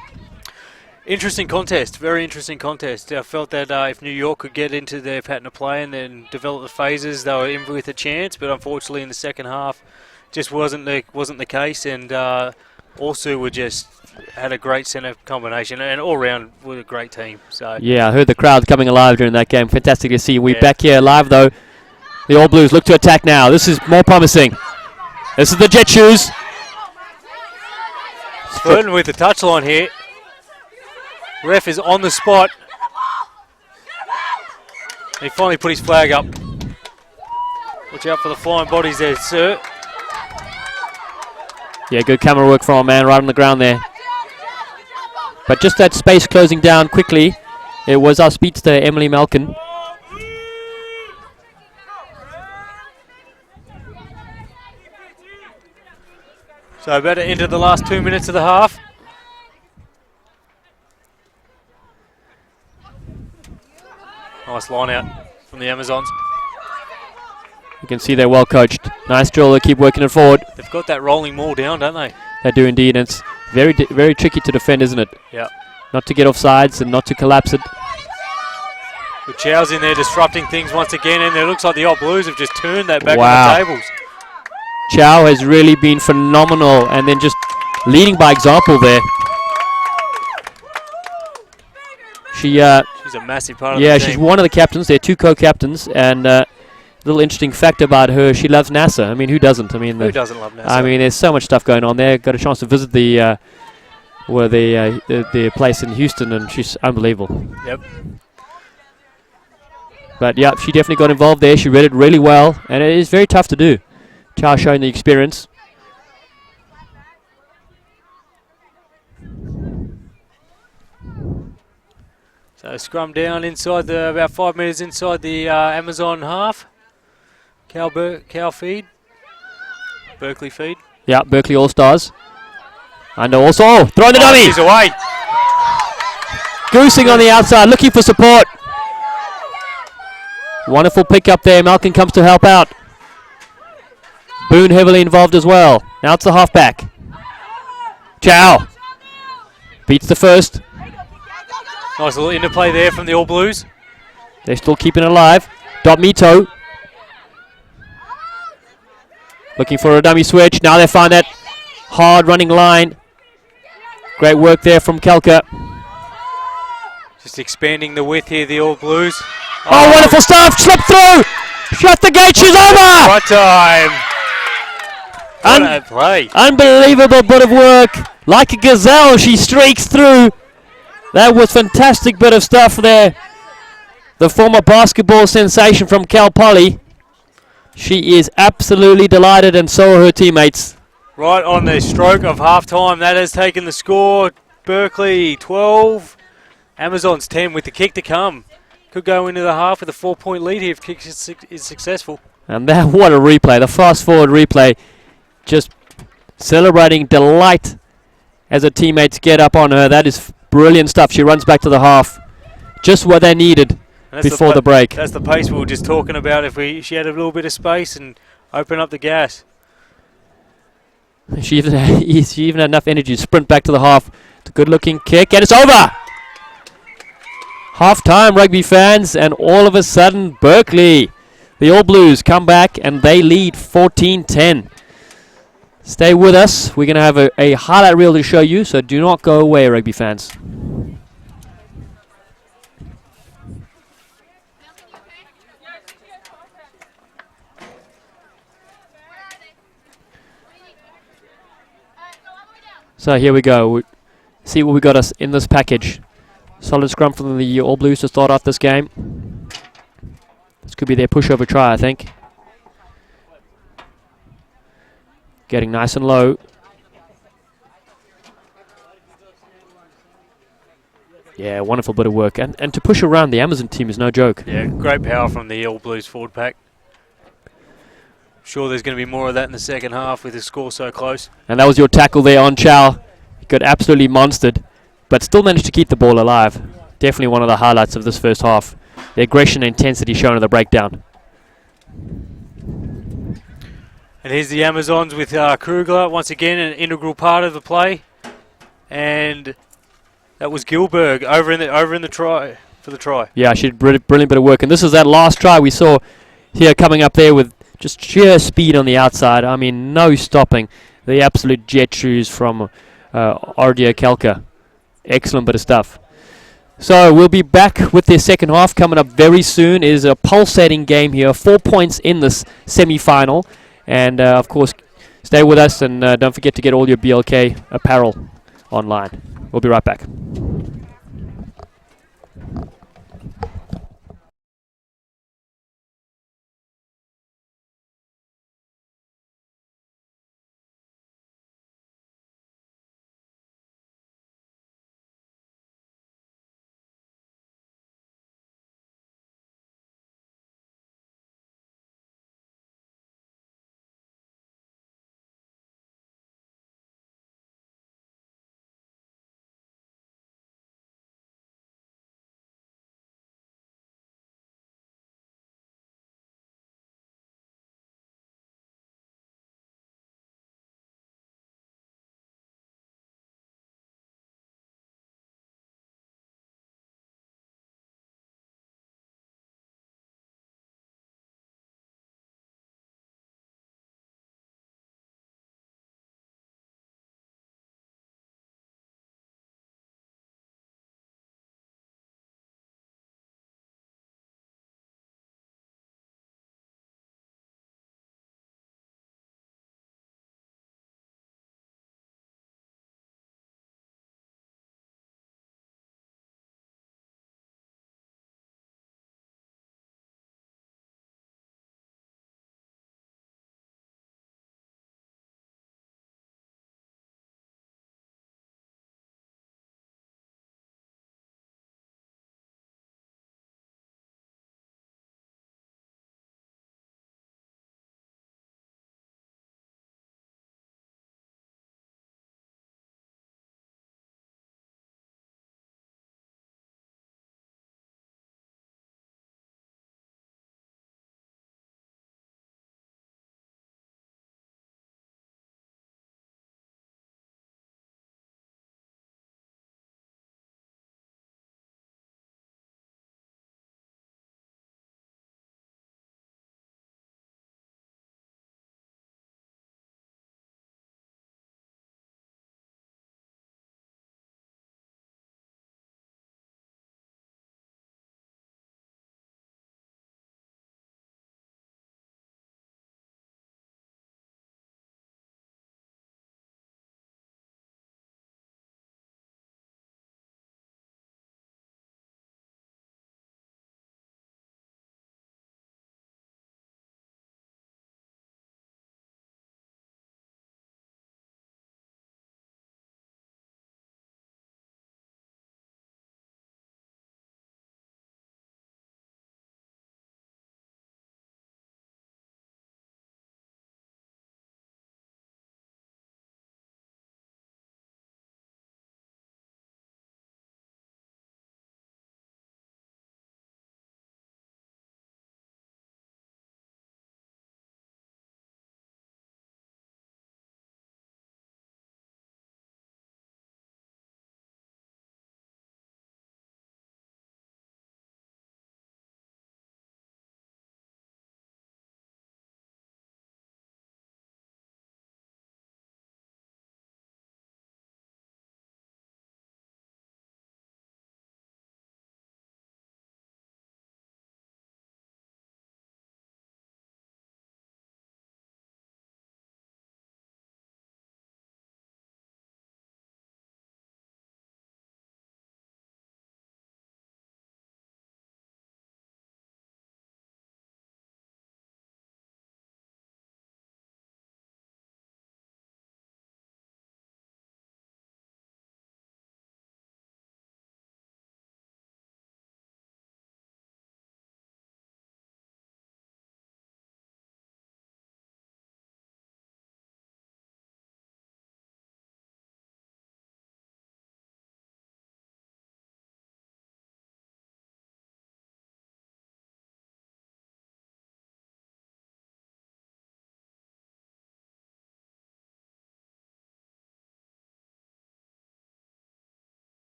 Interesting contest, very interesting contest. I felt that if New York could get into their pattern of play and then develop the phases, they were in with a chance. But unfortunately, in the second half, just wasn't the case. And Orsu had a great centre combination, and all round were a great team. So yeah, I heard the crowd coming alive during that game. Fantastic to see. We're back here live though. The All Blues look to attack now. This is more promising. This is the Jet Shoes. Flirting with the touchline here. Ref is on the spot. He finally put his flag up. Watch out for the flying bodies there, sir. Yeah, good camera work from our man right on the ground there. But just that space closing down quickly. It was our speedster, Emily Malkin. So about to enter the last 2 minutes of the half. Nice line out from the Amazons. You can see they're well coached. Nice drill, they keep working it forward. They've got that rolling maul down, don't they? They do indeed, and it's very tricky to defend, isn't it? Yeah. Not to get off sides and not to collapse it. But Chow's in there disrupting things once again, and it looks like the Old Blues have just turned that back Wow. on the tables. Chow has really been phenomenal, and then just leading by example there. She's a massive part of the team. Yeah, she's one of the captains. They're 2 co-captains, and little interesting fact about her, she loves NASA. I mean, who doesn't? I mean, who doesn't love NASA? I mean, there's so much stuff going on there. Got a chance to visit the place in Houston, and she's unbelievable. Yep. But yeah, she definitely got involved there. She read it really well, and it is very tough to do. Chow showing the experience. So scrum down inside about 5 metres inside the Amazon half. Cow feed. Berkeley feed. Yeah, Berkeley All-Stars. And also throwing the dummy. He's away. Goosing on the outside, looking for support. Wonderful pick up there. Malkin comes to help out. Boone heavily involved as well. Now it's the halfback. Chow beats the first. Nice little interplay there from the All Blues. They're still keeping it alive. Domito looking for a dummy switch. Now they find that hard running line. Great work there from Kelka. Just expanding the width here, the All Blues. Oh, wonderful stuff! Slip through! Shut the gate, she's over! What time? What a play. Unbelievable bit of work. Like a gazelle, she streaks through. That was fantastic bit of stuff there. The former basketball sensation from Cal Poly. She is absolutely delighted, and so are her teammates. Right on the stroke of half-time. That has taken the score. Berkeley 12. Amazons 10 with the kick to come. Could go into the half with a 4-point lead here if kick is successful. And that, what a replay. The fast-forward replay. Just celebrating delight as her teammates get up on her. That is brilliant stuff. She runs back to the half. Just what they needed. And that's before the break. That's the pace we were just talking about. If she had a little bit of space and open up the gas. She even had enough energy to sprint back to the half. It's a good-looking kick, and it's over! Half-time, Rugby fans, and all of a sudden, Berkeley, the All Blues, come back, and they lead 14-10. Stay with us. We're going to have a highlight reel to show you, so do not go away, Rugby fans. So here we go. See what we got us in this package. Solid scrum from the All Blues to start off this game. This could be their pushover try, I think. Getting nice and low. Yeah, wonderful bit of work. And to push around the Amazon team is no joke. Yeah, great power from the All Blues forward pack. Sure there's going to be more of that in the second half with the score so close. And that was your tackle there on Chow. He got absolutely monstered, but still managed to keep the ball alive. Definitely one of the highlights of this first half. The aggression and intensity shown in the breakdown. And here's the Amazons with Krugler, once again an integral part of the play. And that was Gilberg over in the try for the try. Yeah, she did brilliant bit of work. And this is that last try we saw here coming up there with just sheer speed on the outside. I mean, no stopping. The absolute jet shoes from Ardia Kelka. Excellent bit of stuff. So we'll be back with their second half coming up very soon. It is a pulsating game here. 4 points in this semi-final. And, of course, stay with us and don't forget to get all your BLK apparel online. We'll be right back.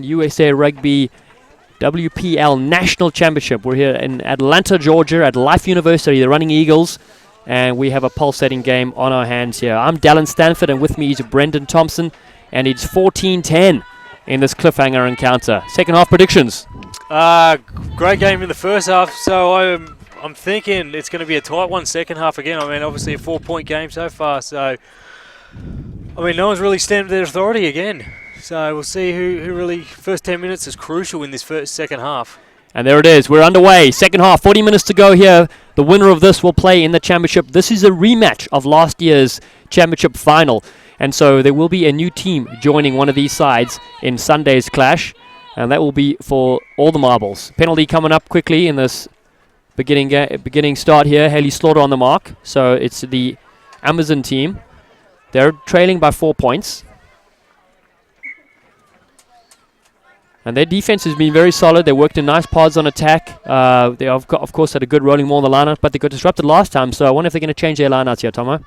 USA Rugby WPL National Championship. We're here in Atlanta, Georgia at Life University, the Running Eagles, and we have a pulsating game on our hands here. I'm Dallin Stanford, and with me is Brendan Thompson, and it's 14-10 in this cliffhanger encounter. Second half predictions. Great game in the first half, so I'm thinking it's going to be a tight one second half again. I mean, obviously a 4-point game so far, so I mean, no one's really stamped their authority again. So we'll see who really, first 10 minutes is crucial in this second half. And there it is. We're underway. Second half, 40 minutes to go here. The winner of this will play in the championship. This is a rematch of last year's championship final. And so there will be a new team joining one of these sides in Sunday's clash. And that will be for all the marbles. Penalty coming up quickly in this beginning start here. Haley Slaughter on the mark. So it's the Amazon team. They're trailing by 4 points. And their defense has been very solid. They worked in nice pods on attack. They have of course, had a good rolling ball in the lineup, but they got disrupted last time, so I wonder if they're going to change their lineouts here, Tomo.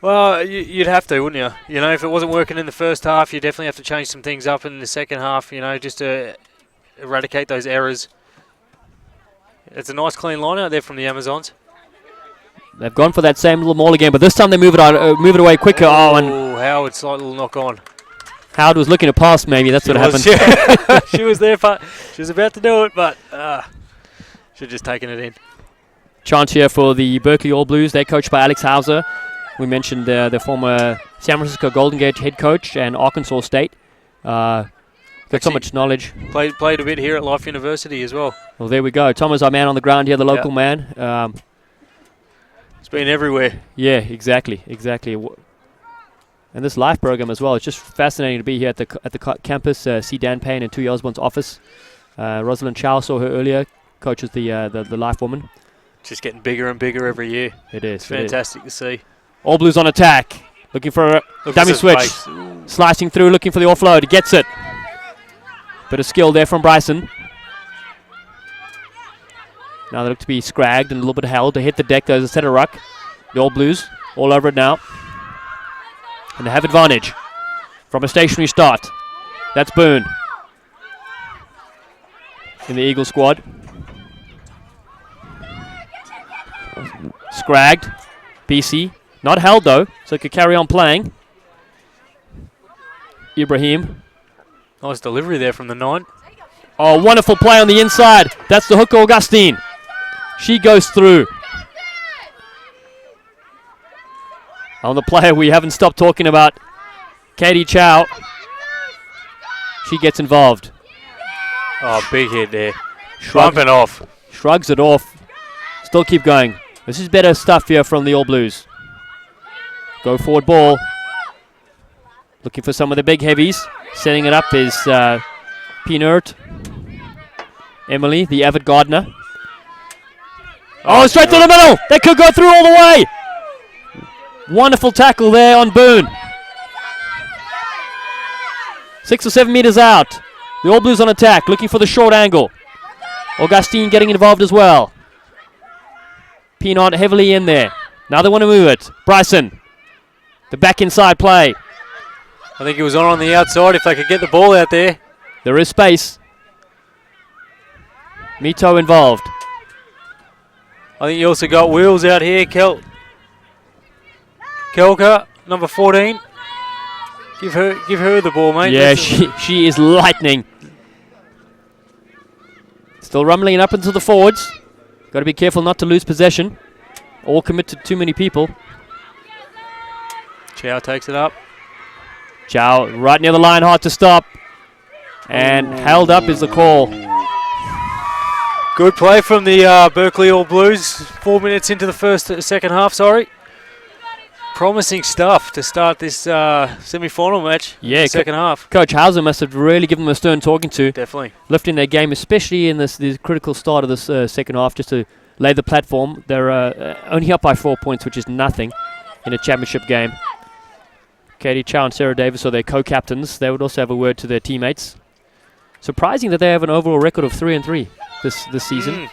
Well, you'd have to, wouldn't you? You know, if it wasn't working in the first half, you definitely have to change some things up in the second half, you know, just to eradicate those errors. It's a nice clean line out there from the Amazons. They've gone for that same little maul again, but this time they move it away quicker. Oh, Howard, slight little knock on. Howard was looking to pass, maybe. That's what happened. Yeah. She was there, but she was about to do it, but should have just taken it in. Chance here for the Berkeley All Blues. They're coached by Alex Hauser. We mentioned the former San Francisco Golden Gate head coach and Arkansas State. Got so much knowledge. Played a bit here at Life University as well. Well, there we go. Tom is our man on the ground here, the local man. It's been everywhere. Yeah, exactly. And this live program as well. It's just fascinating to be here at the campus. See Dan Payne in Tui Osborne's office. Rosalind Chow, saw her earlier. Coaches the life woman. Just getting bigger and bigger every year. It is. It's fantastic to see. All Blues on attack. Looking for a dummy switch. Slicing through, looking for the offload. He gets it. Bit of skill there from Bryson. Now they look to be scragged and a little bit held to hit the deck. There's a set of ruck. The All Blues all over it now. And they have advantage from a stationary start. That's Boone in the Eagle squad. Scragged. BC. Not held though, so could carry on playing. Ibrahim. Nice delivery there from the 9. Oh, wonderful play on the inside. That's the hooker, Augustine. She goes through. On the player we haven't stopped talking about, Katie Chow. She gets involved. Oh, big hit there. Bumping off. Shrugs it off. Still keep going. This is better stuff here from the All Blues. Go forward ball. Looking for some of the big heavies. Setting it up is Pinert. Emily, the avid gardener. Oh, straight to the middle. That could go through all the way. Wonderful tackle there on Boone. 6 or 7 meters out. The All Blues on attack, looking for the short angle. Augustine getting involved as well. Pinot heavily in there. Now they want to move it. Bryson. The back inside play. I think he was on the outside if they could get the ball out there. There is space. Mito involved. I think you also got Wheels out here. Kelka, number 14. Give her the ball, mate. Yeah, she is lightning. Still rumbling up into the forwards. Got to be careful not to lose possession or commit to too many people. Chow takes it up. Chow right near the line, hard to stop. And held up is the call. Good play from the Berkeley All Blues. 4 minutes into the second half, sorry. Promising stuff to start this semi-final match. Yeah, second half. Coach Hauser must have really given them a stern talking to. Definitely. Lifting their game, especially in this critical start of this second half, just to lay the platform. They're only up by 4 points, which is nothing in a championship game. Katie Chow and Sarah Davis are their co-captains. They would also have a word to their teammates. Surprising that they have an overall record of 3-3 this season.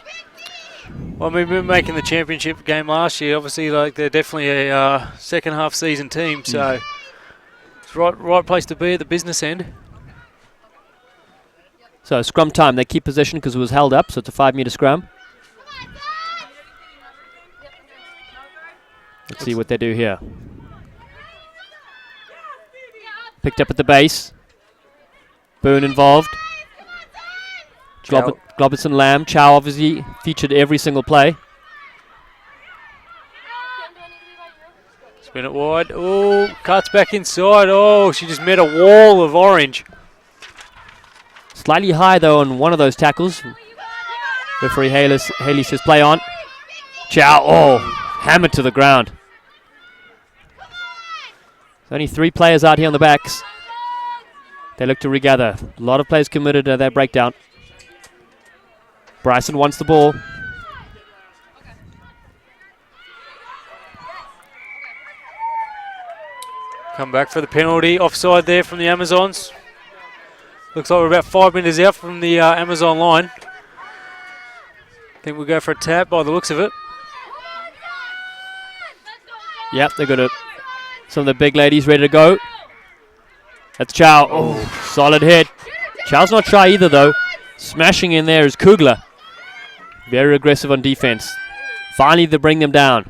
Well, I mean, we were making the championship game last year. Obviously, like they're definitely a second half season team, so it's right place to be at the business end. So scrum time. They keep possession because it was held up, so it's a 5-meter scrum. Let's see what they do here. Picked up at the base. Boone involved. Globinson, Lamb. Chow obviously featured every single play. Spin it wide. Oh, cuts back inside. Oh, she just met a wall of orange. Slightly high, though, on one of those tackles. Referee Haley says play on. Chow, oh, hammered to the ground. There's only 3 players out here on the backs. They look to regather. A lot of players committed to their breakdown. Bryson wants the ball. Come back for the penalty. Offside there from the Amazons. Looks like we're about 5 minutes out from the Amazon line. Think we'll go for a tap by the looks of it. Yep, they've got some of the big ladies ready to go. That's Chow. Oh, solid hit. Chow's not shy either, though. Smashing in there is Kugler. Very aggressive on defense. Finally, they bring them down.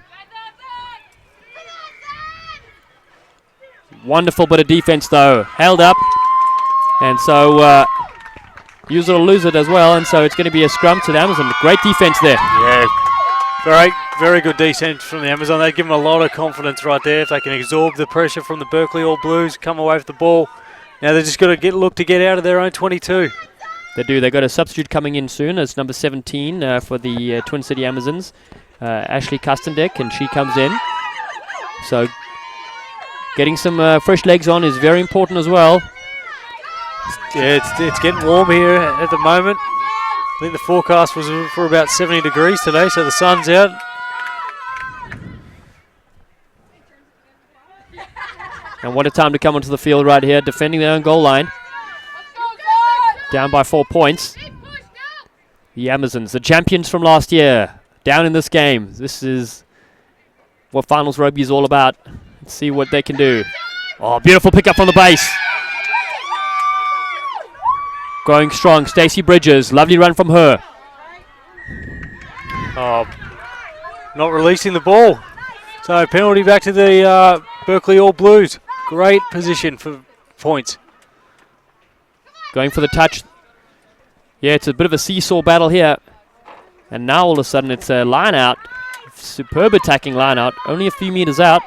Wonderful bit of defense, though. Held up. And so, use it or lose it as well. And so it's going to be a scrum to the Amazon. Great defense there. Yeah, very good defense from the Amazon. They give them a lot of confidence right there. If they can absorb the pressure from the Berkeley All Blues, come away with the ball. Now they're just got to look to get out of their own 22. They do. They've got a substitute coming in soon as number 17 for the Twin City Amazons, Ashley Custendek, and she comes in. So getting some fresh legs on is very important as well. Yeah, it's getting warm here at the moment. I think the forecast was for about 70 degrees today, so the sun's out. And what a time to come onto the field right here, defending their own goal line. Down by 4 points. The Amazons, the champions from last year, down in this game. This is what finals rugby is all about. Let's see what they can do. Oh, beautiful pickup from the base. Going strong, Stacey Bridges. Lovely run from her. Oh, not releasing the ball. So penalty back to the Berkeley All Blues. Great position for points. Going for the touch. Yeah, it's a bit of a seesaw battle here. And now all of a sudden it's a line out. Superb attacking line out. Only a few meters out.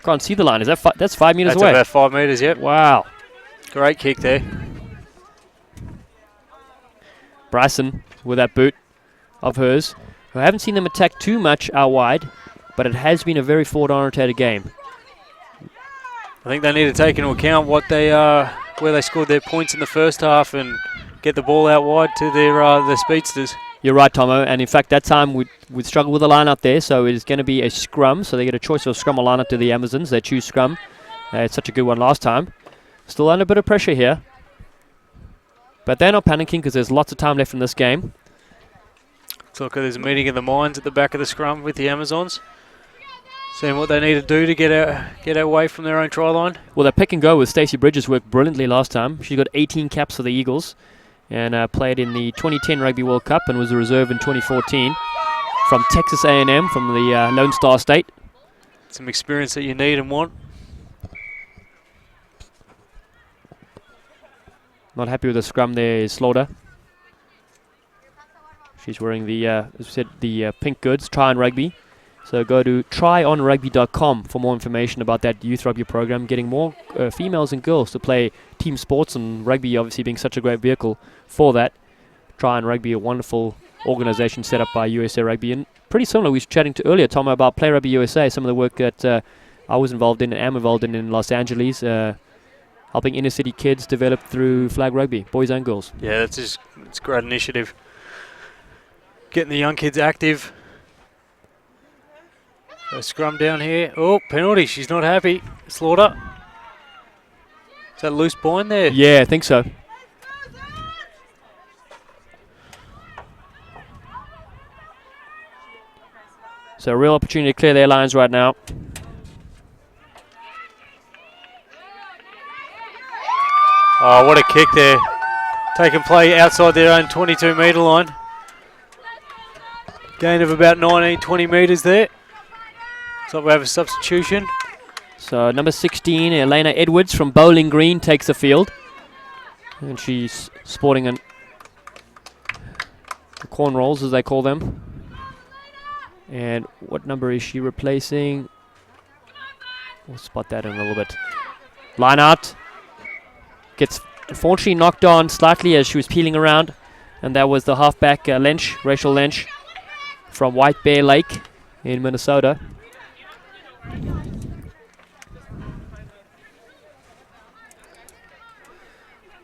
Can't see the line. Is that that's 5 meters away? That's about 5 meters, yep. Wow. Great kick there. Bryson with that boot of hers. I haven't seen them attack too much out wide, but it has been a very forward-orientated game. I think they need to take into account what they where they scored their points in the first half and get the ball out wide to their speedsters. You're right, Tomo, and in fact that time we'd struggle with the line-up there, so it is going to be a scrum, so they get a choice of scrum or line-up to the Amazons. They choose scrum. It's such a good one last time. Still under a bit of pressure here. But they're not panicking because there's lots of time left in this game. Looks like there's a meeting of the minds at the back of the scrum with the Amazons. Seeing what they need to do to get away from their own try line. Well, their pick and go with Stacey Bridges worked brilliantly last time. She got 18 caps for the Eagles and played in the 2010 Rugby World Cup and was a reserve in 2014 from Texas A&M, from the Lone Star State. Some experience that you need and want. Not happy with the scrum there is Slaughter. She's wearing the, as we said, the pink goods, Try on Rugby. So go to tryonrugby.com for more information about that youth rugby program, getting more females and girls to play team sports, and rugby obviously being such a great vehicle for that. Try on Rugby, a wonderful organization set up by USA Rugby. And pretty similar, we were chatting to earlier, Tom, about Play Rugby USA, some of the work that I was involved in and am involved in Los Angeles, helping inner city kids develop through flag rugby, boys and girls. Yeah, it's a great initiative. Getting the young kids active. A scrum down here. Oh, penalty. She's not happy. Slaughter. Is that loose bind there? Yeah, I think so. So a real opportunity to clear their lines right now. Oh, what a kick there. taking play outside their own 22-metre line. Gain of about 19, 20 metres there. So we have a substitution. So number 16, Elena Edwards from Bowling Green takes the field. And she's sporting the corn rolls, as they call them. And what number is she replacing? We'll spot that in a little bit. Line out. Gets unfortunately knocked on slightly as she was peeling around. And that was the halfback Lynch, Rachel Lynch from White Bear Lake in Minnesota.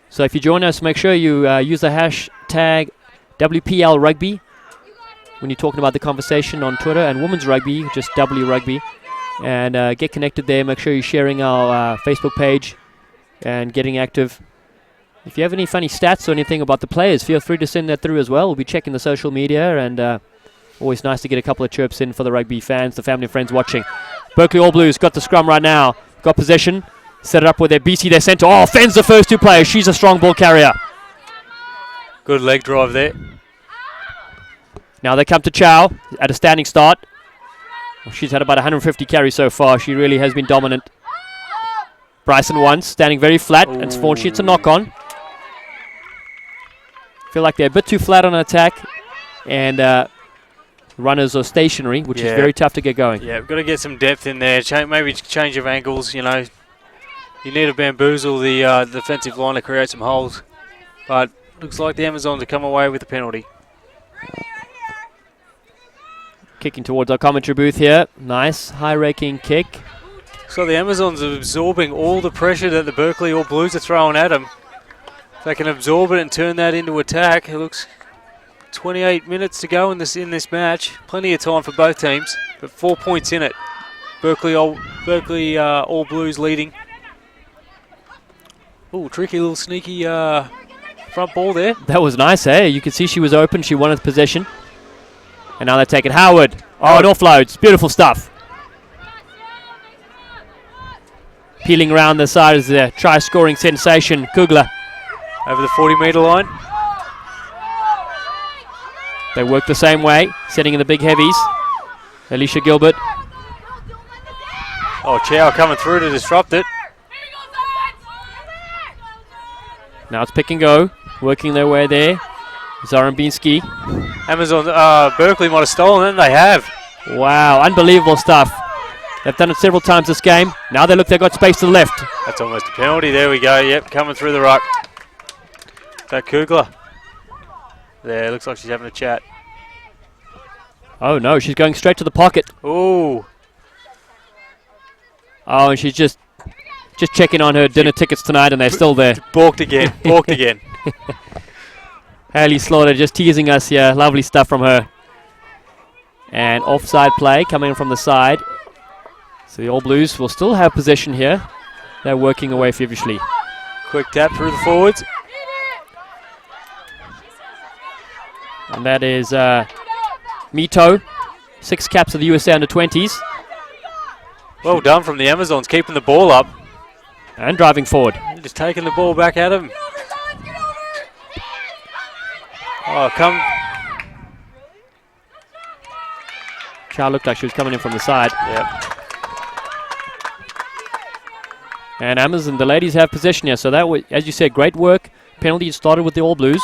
So if you join us, make sure you use the hashtag WPL Rugby when you're talking about the conversation on Twitter, and Women's Rugby, just W Rugby. And get connected there. Make sure you're sharing our Facebook page and getting active. If you have any funny stats or anything about the players, feel free to send that through as well. We'll be checking the social media, and always nice to get a couple of chirps in for the rugby fans, the family and friends watching. Berkeley All Blues got the scrum right now. Got possession. Set it up with their BC, their centre. Oh, fends the first two players. She's a strong ball carrier. Good leg drive there. Now they come to Chow at a standing start. Well, she's had about 150 carries so far. She really has been dominant. Bryson once, standing very flat, and unfortunately it's a knock-on. Feel like they're a bit too flat on attack, and runners are stationary, which is very tough to get going. Yeah, we've got to get some depth in there. Maybe change of angles, you know. You need to bamboozle the defensive line to create some holes. But looks like the Amazons have come away with the penalty. Kicking towards our commentary booth here. Nice, high-raking kick. So the Amazons are absorbing all the pressure that the Berkeley All Blues are throwing at them. If they can absorb it and turn that into attack, it looks 28 minutes to go in this match. Plenty of time for both teams, but 4 points in it. Berkeley All Blues leading. Oh, tricky little sneaky front ball there. That was nice, eh? You could see she was open. She wanted possession. And now they take it. Howard. Oh, it offloads. Beautiful stuff. Peeling around the side is the try-scoring sensation, Kugler. Over the 40-metre line. They work the same way, setting in the big heavies. Alicia Gilbert. Oh, Chow coming through to disrupt it. Now it's pick and go, working their way there. Zarambinski. Amazon, Berkeley might have stolen it, and they have. Wow, unbelievable stuff. They've done it several times this game. Now they look they've got space to the left. That's almost a penalty. There we go. Yep, coming through the ruck. That Kugler. There, looks like she's having a chat. Oh no, she's going straight to the pocket. Ooh. Oh, and she's just checking on her dinner tickets tonight, and they're still there. Balked again. Balked again. Hayley Slaughter just teasing us here. Lovely stuff from her. And offside play coming from the side. So the All Blues will still have possession here. They're working away feverishly. Quick tap through the forwards. And that is Mito. 6 caps of the USA Under-20s. Well done from the Amazons, keeping the ball up. And driving forward. Just taking the ball back at him. Oh, come. Chow looked like she was coming in from the side. Yep. And Amazon, the ladies have possession here. So that was, as you said, great work. Penalty started with the All Blues.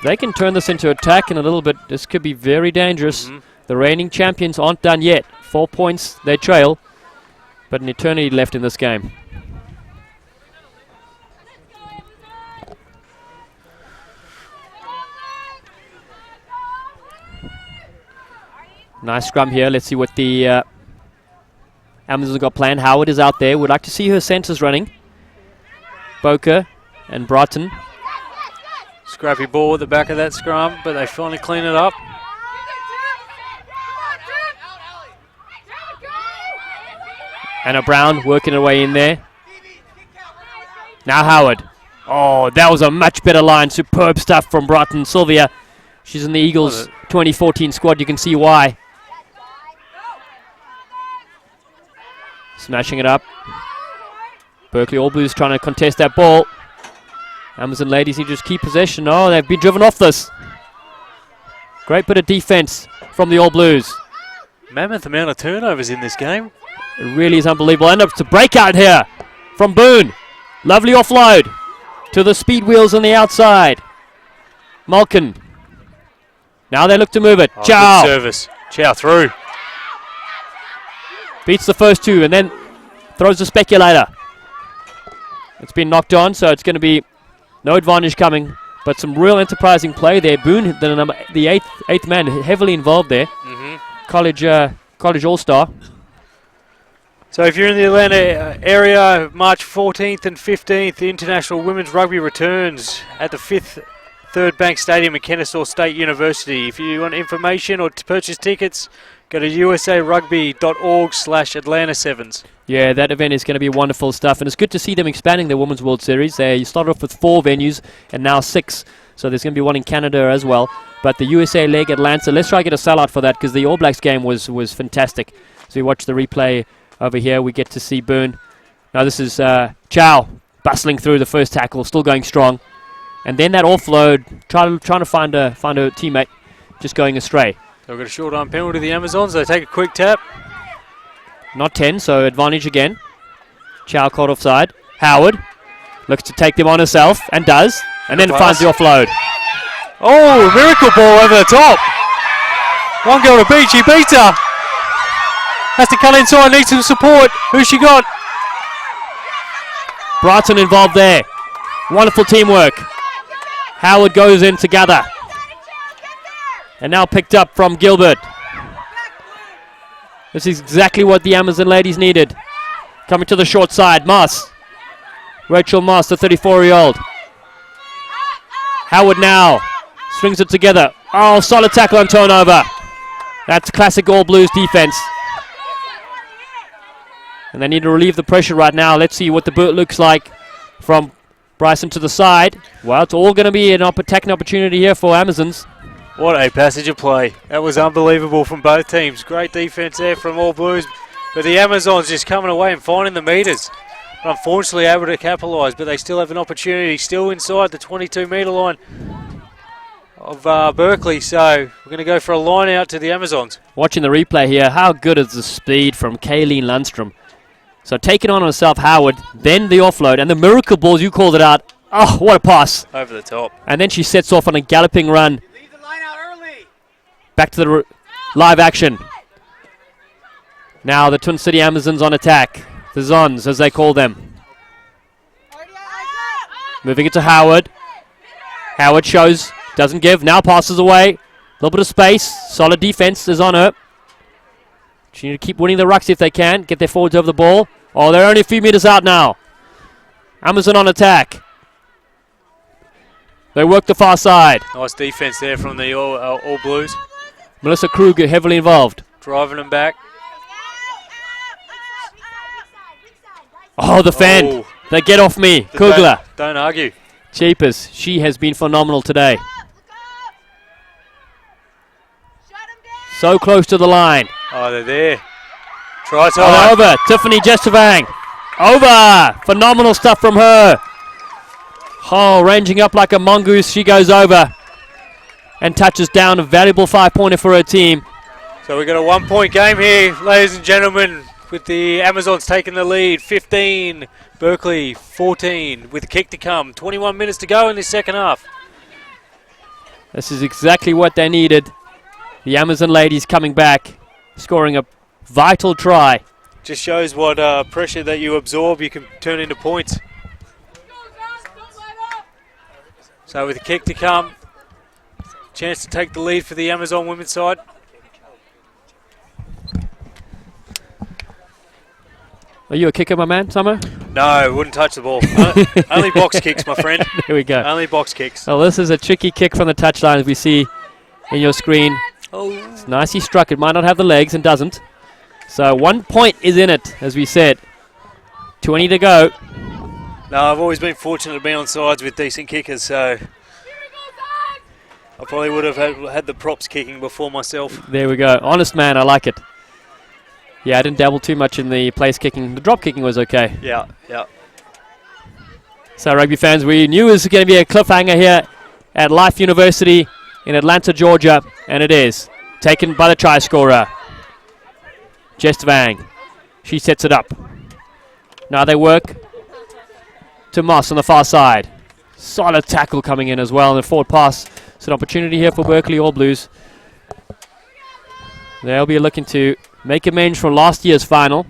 They can turn this into attack in a little bit. This could be very dangerous. The reigning champions aren't done yet. 4 points, they trail. But an eternity left in this game. Nice scrum here. Let's see what the Amazons got planned. Howard is out there. We'd like to see her centres running. Boker and Broughton. Scrappy ball at the back of that scrum, but they finally clean it up. Anna Brown working her way in there. Now Howard. Oh, that was a much better line. Superb stuff from Broughton. Sylvia, she's in the Eagles 2014 squad. You can see why. Smashing it up. Berkeley All Blues trying to contest that ball. Amazon ladies need to just keep possession. Oh, they've been driven off this. Great bit of defense from the All Blues. Mammoth amount of turnovers in this game. It really is unbelievable. And it's a breakout here from Boone. Lovely offload to the speed wheels on the outside. Malkin. Now they look to move it. Oh, Chow. good service. Chow through. Beats the first two and then throws the speculator. It's been knocked on, so it's going to be no advantage coming. But some real enterprising play there. Boone, the eighth man, heavily involved there. College All-Star. So if you're in the Atlanta area, March 14th and 15th, International Women's Rugby returns at the 5th Third Bank Stadium at Kennesaw State University. If you want information or to purchase tickets, go to usarugby.org/Atlanta Sevens. Yeah, that event is going to be wonderful stuff, and it's good to see them expanding their Women's World Series. They started off with 4 venues and now 6, so there's going to be one in Canada as well. But the USA leg, Atlanta, let's try to get a sellout for that because the All Blacks game was fantastic. So we watch the replay over here. We get to see Boone. Now this is Chow bustling through the first tackle, still going strong. And then that offload, trying to find a teammate, just going astray. So we've got a short arm penalty to the Amazons. They take a quick tap. Not 10, so advantage again. Chow caught offside. Howard looks to take them on herself, and does. And then finds the offload. Oh, miracle ball over the top. One girl to beat, she beats her. Has to cut inside, needs some support. Who's she got? Brighton involved there. Wonderful teamwork. Howard goes in to gather. And now picked up from Gilbert. This is exactly what the Amazon ladies needed. Coming to the short side, Moss. Rachel Moss, the 34-year-old. Howard now strings it together. Oh, solid tackle on turnover. That's classic All Blues defense. And they need to relieve the pressure right now. Let's see what the boot looks like from Bryson to the side. Well, it's all going to be an attacking opportunity here for Amazons. What a passage of play. That was unbelievable from both teams. Great defense there from All Blues. But the Amazons just coming away and finding the metres. Unfortunately able to capitalise, but they still have an opportunity. Still inside the 22-metre line of Berkeley. So we're going to go for a line out to the Amazons. Watching the replay here, how good is the speed from Kayleen Lundstrom. So taking on herself Howard, then the offload, and the miracle balls, you called it out. Oh, what a pass. Over the top. And then she sets off on a galloping run. Back to the live action. Now the Twin City Amazons on attack. The Zons, as they call them. Moving it to Howard. Howard shows, doesn't give, now passes away. A little bit of space, solid defense is on her. She need to keep winning the rucks if they can, get their forwards over the ball. Oh, they're only a few meters out now. Amazon on attack. They work the far side. Nice defense there from the All Blues. Melissa Kruger heavily involved. Driving them back. Oh, the fan. Oh. They get off me. Kugler. Don't argue. Cheapers. She has been phenomenal today. So close to the line. Oh, they're there. Try time. Oh, over. Tiffany Jestevang. Over. Phenomenal stuff from her. Oh, ranging up like a mongoose. She goes over and touches down. A valuable 5-pointer for her team. So we've got a 1-point game here, ladies and gentlemen, with the Amazons taking the lead. 15, Berkeley 14, with the kick to come. 21 minutes to go in this second half. This is exactly what they needed. The Amazon ladies coming back, scoring a vital try. Just shows what pressure that you absorb, you can turn into points. So with the kick to come, chance to take the lead for the Amazon women's side. Are you a kicker, my man, Summer? No, wouldn't touch the ball. Only box kicks, my friend. There we go. Only box kicks. Well, this is a tricky kick from the touchline, as we see in your screen. Oh. It's nicely struck. It might not have the legs and doesn't. So 1 point is in it, as we said. 20 to go. No, I've always been fortunate to be on sides with decent kickers, so I probably would have had the props kicking before myself. There we go. Honest man, I like it. Yeah, I didn't dabble too much in the place kicking. The drop kicking was okay. Yeah, yeah. So rugby fans, we knew it was going to be a cliffhanger here at Life University in Atlanta, Georgia, and it is. Taken by the try scorer, Jess Vang. She sets it up. Now they work to Moss on the far side. Solid tackle coming in as well, and the forward pass. It's an opportunity here for Berkeley All Blues. They'll be looking to make amends from last year's final.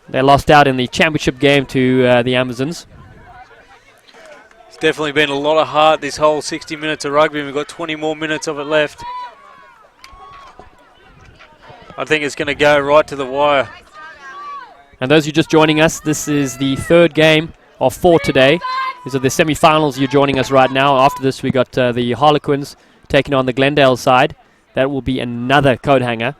They lost out in the championship game to the Amazons. It's definitely been a lot of heart this whole 60 minutes of rugby, and we've got 20 more minutes of it left. I think it's going to go right to the wire. And those of you just joining us, this is the third game of 4 today. These are the semi-finals. You're joining us right now. After this, we got the Harlequins taking on the Glendale side. That will be another coat hanger.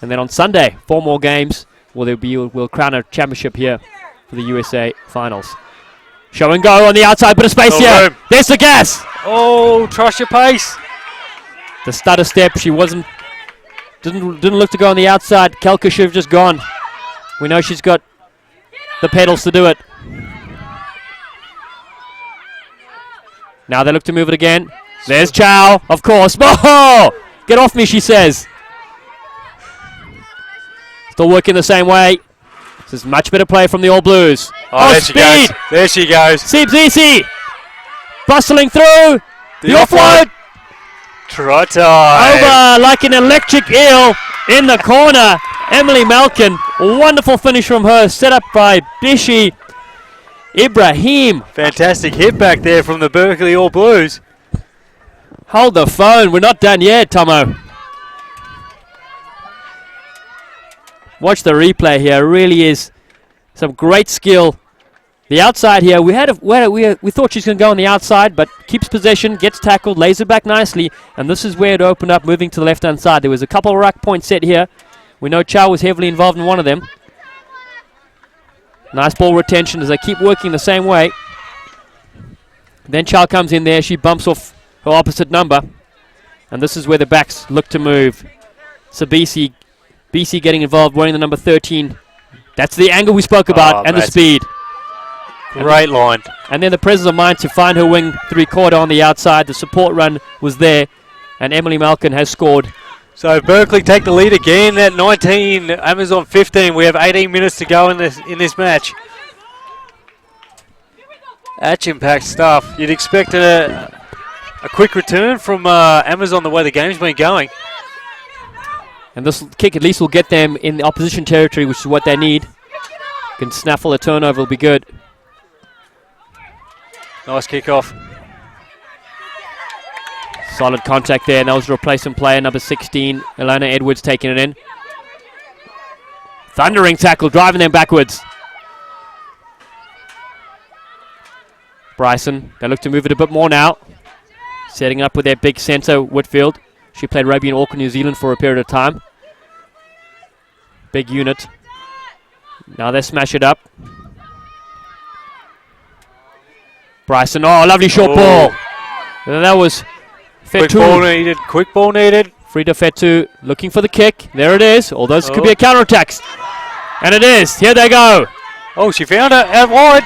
And then on Sunday, 4 more games. We'll crown a championship here for the USA finals. Show and go on the outside, bit of space here. There's the gas. Oh, trust your pace. The stutter step. She didn't look to go on the outside. Kelka should have just gone. We know she's got the pedals to do it. Now they look to move it again. There's Chow, of course. Oh, get off me, she says. Still working the same way. This is much better play from the All Blues. Oh, there speed. she goes. There she goes. Seems easy. Bustling through. The offload. Try time. Over like an electric eel in the corner. Emily Malkin. Wonderful finish from her. Set up by Bishi Ibrahim. Fantastic hit back there from the Berkeley All Blues. Hold the phone. We're not done yet, Tomo. Watch the replay here. It really is some great skill. The outside here, we thought she's going to go on the outside, but keeps possession, gets tackled, lays it back nicely, and this is where it opened up, moving to the left-hand side. There was a couple of ruck points set here. We know Chow was heavily involved in one of them. Nice ball retention as they keep working the same way. Then Chow comes in there. She bumps off her opposite number, and this is where the backs look to move. So BC getting involved, wearing the number 13. That's the angle we spoke about, and the speed. Great line. And then the presence of mind to find her wing 3/4 on the outside. The support run was there, and Emily Malkin has scored. So Berkeley take the lead again at 19, Amazon 15. We have 18 minutes to go in this match. Action-packed stuff. You'd expect a quick return from Amazon the way the game's been going. And this kick at least will get them in the opposition territory, which is what they need. Can snaffle a turnover, will be good. Nice kick-off. Solid contact there, and that was a replacement player, number 16, Elena Edwards taking it in. Thundering tackle, driving them backwards. Bryson, they look to move it a bit more now. Setting up with their big centre, Whitfield. She played rugby in Auckland, New Zealand for a period of time. Big unit. Now they smash it up. Bryson, oh, lovely short ball. And that was Quick ball needed. Frida Fetu looking for the kick. There it is. Although this could be a counter-attack. And it is. Here they go. Oh, she found it out wide.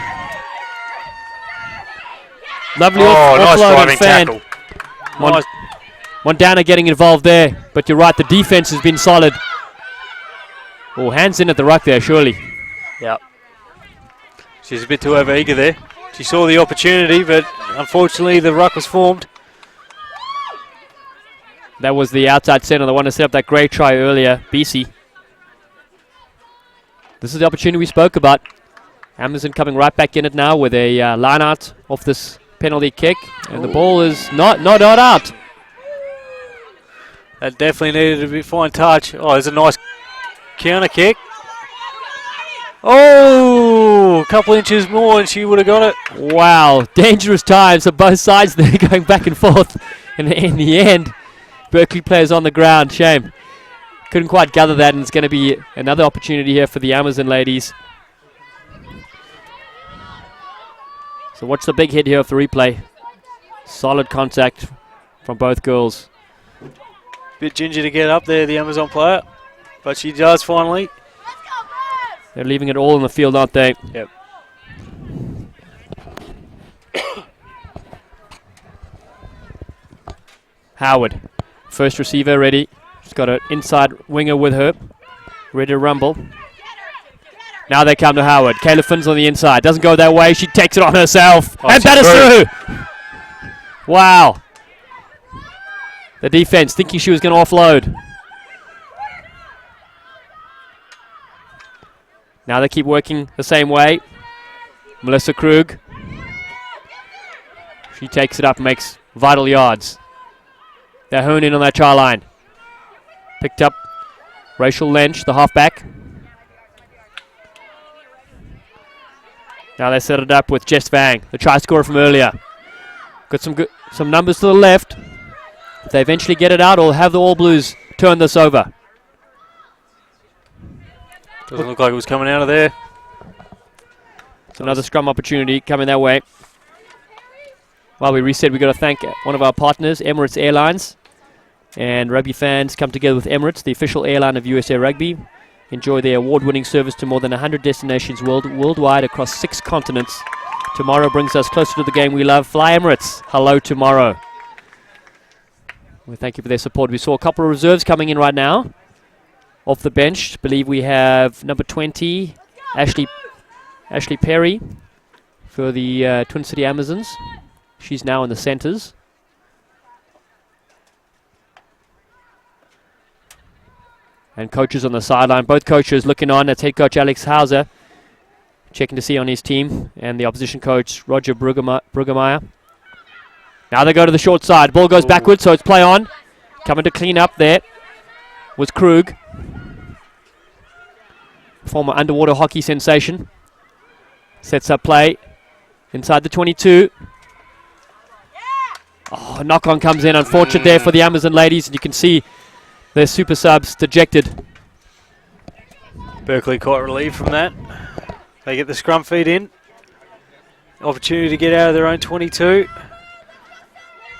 Lovely nice offload driving and fan. tackle. Mondana getting involved there. But you're right, the defense has been solid. Oh, hands in at the ruck there, surely. Yep. She's a bit too overeager there. She saw the opportunity, but unfortunately the ruck was formed. That was the outside centre, the one to set up that great try earlier, BC. This is the opportunity we spoke about. Amazon coming right back in it now with a line out off this penalty kick. And the ball is not out. That definitely needed to be a fine touch. Oh, there's a nice counter kick. Oh, a couple inches more and she would have got it. Wow, dangerous times on both sides there, going back and forth. And in the end, Berkeley players on the ground. Shame. Couldn't quite gather that, and it's going to be another opportunity here for the Amazon ladies. So watch the big hit here of the replay. Solid contact from both girls. Bit ginger to get up there, the Amazon player. But she does finally. They're leaving it all in the field, aren't they? Yep. Howard, first receiver ready. She's got an inside winger with her, ready to rumble. Now they come to Howard. Kayla Finn's on the inside. Doesn't go that way. She takes it on herself. And batters through. Wow. The defense thinking she was going to offload. Now they keep working the same way. Melissa Krug. She takes it up and makes vital yards. They're honed in on that try line. Picked up Rachel Lynch, the halfback. Now they set it up with Jess Vang, the try scorer from earlier. Got some numbers to the left. If they eventually get it out, or have the All Blues turn this over. Doesn't look like it was coming out of there. It's another scrum opportunity coming that way. While we reset, we've got to thank one of our partners, Emirates Airlines. And rugby fans come together with Emirates, the official airline of USA Rugby. Enjoy their award-winning service to more than 100 destinations worldwide across 6 continents. Tomorrow brings us closer to the game we love. Fly Emirates. Hello tomorrow. We thank you for their support. We saw a couple of reserves coming in right now. Off the bench, believe we have number 20, Ashley Perry for the Twin City Amazons. She's now in the centres. And coaches on the sideline. Both coaches looking on. That's head coach Alex Hauser checking to see on his team. And the opposition coach Roger Brugemeyer. Now they go to the short side. Ball goes backwards, so it's play on. Coming to clean up there was Krug. Former underwater hockey sensation. Sets up play inside the 22. Oh, knock on comes in. Unfortunate there for the Amazon ladies. And you can see their super subs dejected. Berkeley quite relieved from that. They get the scrum feed in. Opportunity to get out of their own 22.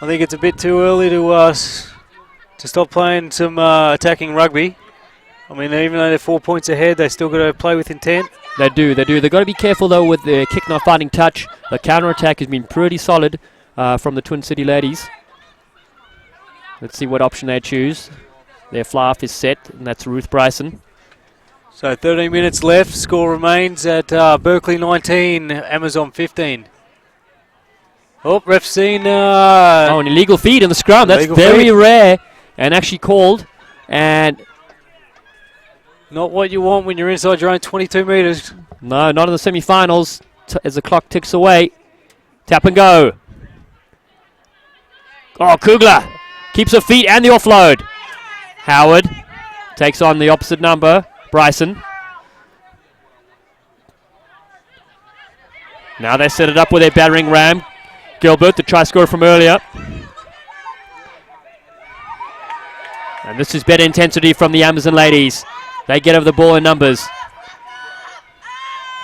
I think it's a bit too early to stop playing some attacking rugby. I mean, even though they're 4 points ahead, they still got to play with intent. They do. They've got to be careful though with the kick not fighting touch. The counter attack has been pretty solid from the Twin City ladies. Let's see what option they choose. Their fly-off is set, and that's Ruth Bryson. So 13 minutes left. Score remains at Berkeley 19, Amazon 15. Oh, ref seen... an illegal feed in the scrum. That's very rare and actually called. And not what you want when you're inside your own 22 metres. No, not in the semi-finals as the clock ticks away. Tap and go. Oh, Kugler keeps her feet and the offload. Howard takes on the opposite number, Bryson. Now they set it up with their battering ram. Gilbert, the try scorer from earlier. And this is better intensity from the Amazon ladies. They get over the ball in numbers.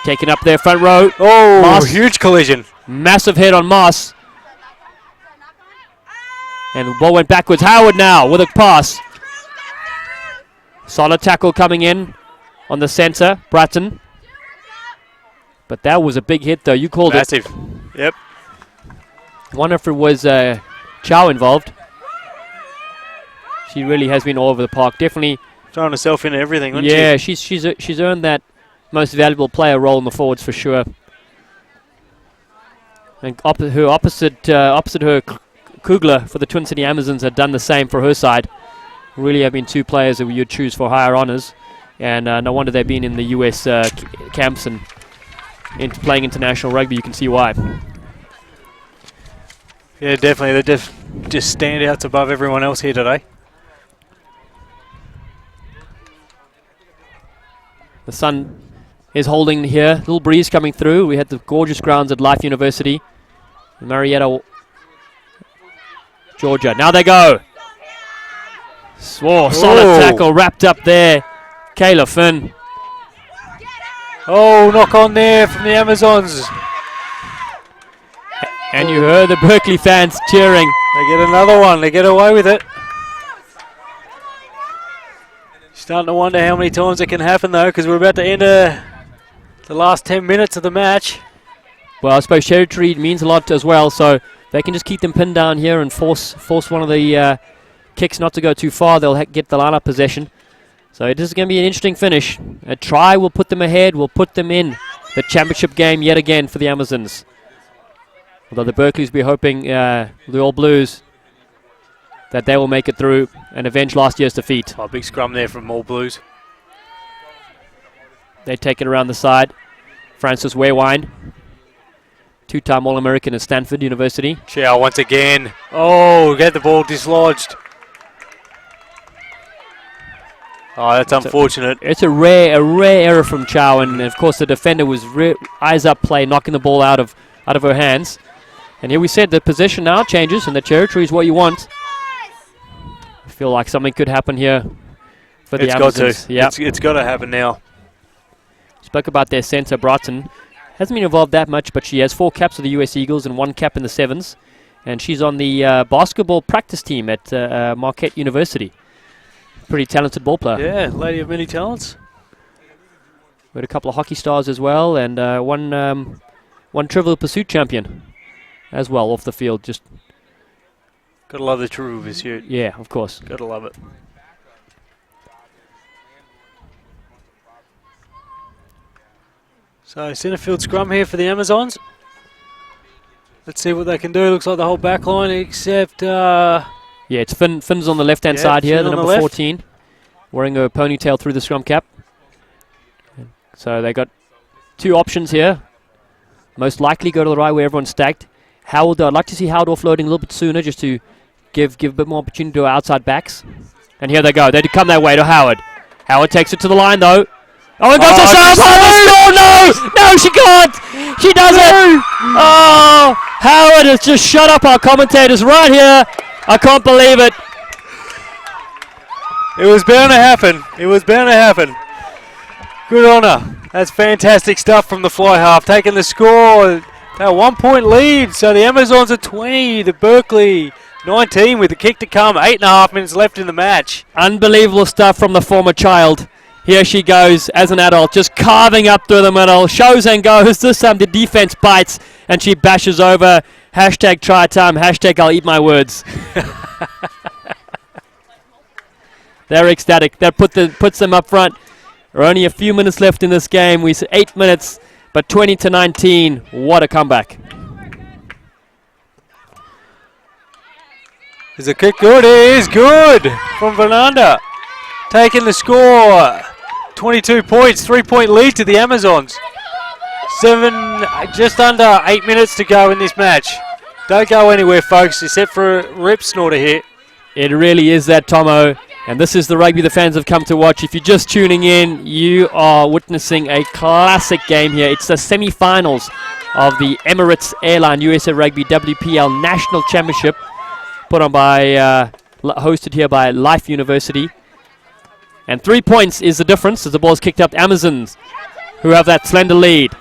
Taking up their front row. Oh, Moss. Huge collision. Massive hit on Moss. And the ball went backwards. Howard now with a pass. Solid tackle coming in on the centre, Bratton. But that was a big hit though. You called Massive. it. Yep. Wonder if it was Chow involved. She really has been all over the park. Definitely throwing herself into everything, wasn't she? Yeah, she's earned that most valuable player role in the forwards for sure. And opposite her, Kugler for the Twin City Amazons had done the same for her side. Really have been two players that you'd choose for higher honours, and no wonder they've been in the US camps and playing international rugby. You can see why. Yeah, definitely. They're just standouts above everyone else here today. The sun is holding here. Little breeze coming through. We had the gorgeous grounds at Life University, Marietta, Georgia. Now they go. Solid tackle wrapped up there. Kayla Finn. Oh, knock on there from the Amazons. And you heard the Berkeley fans cheering. They get another one. They get away with it. Starting to wonder how many times it can happen though, because we're about to enter the last 10 minutes of the match. Well, I suppose territory means a lot as well, so they can just keep them pinned down here and force one of the kicks not to go too far. They'll get the line-up possession. So it is going to be an interesting finish. A try will put them ahead, will put them in the championship game yet again for the Amazons. Although the Berkeleys be hoping, the All Blues, that they will make it through and avenge last year's defeat. Oh, big scrum there from All Blues. They take it around the side. Francis Waywine, two-time All-American at Stanford University. Chow once again. Oh, get the ball dislodged. Oh, that's unfortunate. It's a rare error from Chow, and of course the defender was eyes up play, knocking the ball out of her hands. And here we said the position now changes, and the territory is what you want. I feel like something could happen here for the Amazons. Got to. Yep. It's got to happen now. Spoke about their centre, Broughton. Hasn't been involved that much, but she has 4 caps with the US Eagles and 1 cap in the Sevens. And she's on the basketball practice team at Marquette University. Pretty talented ball player. Yeah, lady of many talents. We had a couple of hockey stars as well, and one Trivial Pursuit champion as well off the field. Just gotta love the Trivial Pursuit. Yeah, of course. Gotta love it. So centre field scrum here for the Amazons. Let's see what they can do. Looks like the whole back line except... yeah, it's Finn's on the left-hand side here, the number 14, wearing a ponytail through the scrum cap. So they got 2 options here. Most likely go to the right where everyone's stacked. Howard, I'd like to see Howard offloading a little bit sooner just to give a bit more opportunity to our outside backs. And here they go. They come that way to Howard. Howard takes it to the line though. Oh, and goes to Howard! No, she can't! She doesn't! Oh, Howard has just shut up our commentators right here. I can't believe it. It was bound to happen. It was bound to happen. Good on her. That's fantastic stuff from the fly half. Taking the score. A 1 point lead. So the Amazons are 20. The Berkeley 19 with the kick to come. 8.5 minutes left in the match. Unbelievable stuff from the former child. Here she goes as an adult, just carving up through the middle. Shows and goes. This time the defense bites and she bashes over. Hashtag try time. Hashtag I'll eat my words. They're ecstatic. That puts them up front. There are only a few minutes left in this game. We said 8 minutes, but 20-19. What a comeback. Is the kick good? It is good from Fernanda. Taking the score. 22 points, 3 point lead to the Amazons. Just under 8 minutes to go in this match. Don't go anywhere, folks, except for a rip snorter here. It really is that, Tomo. And this is the rugby the fans have come to watch. If you're just tuning in, you are witnessing a classic game here. It's the semi-finals of the Emirates Airline USA Rugby WPL National Championship, put on by, hosted here by Life University. And 3 points is the difference as the ball is kicked up. Amazons, who have that slender lead,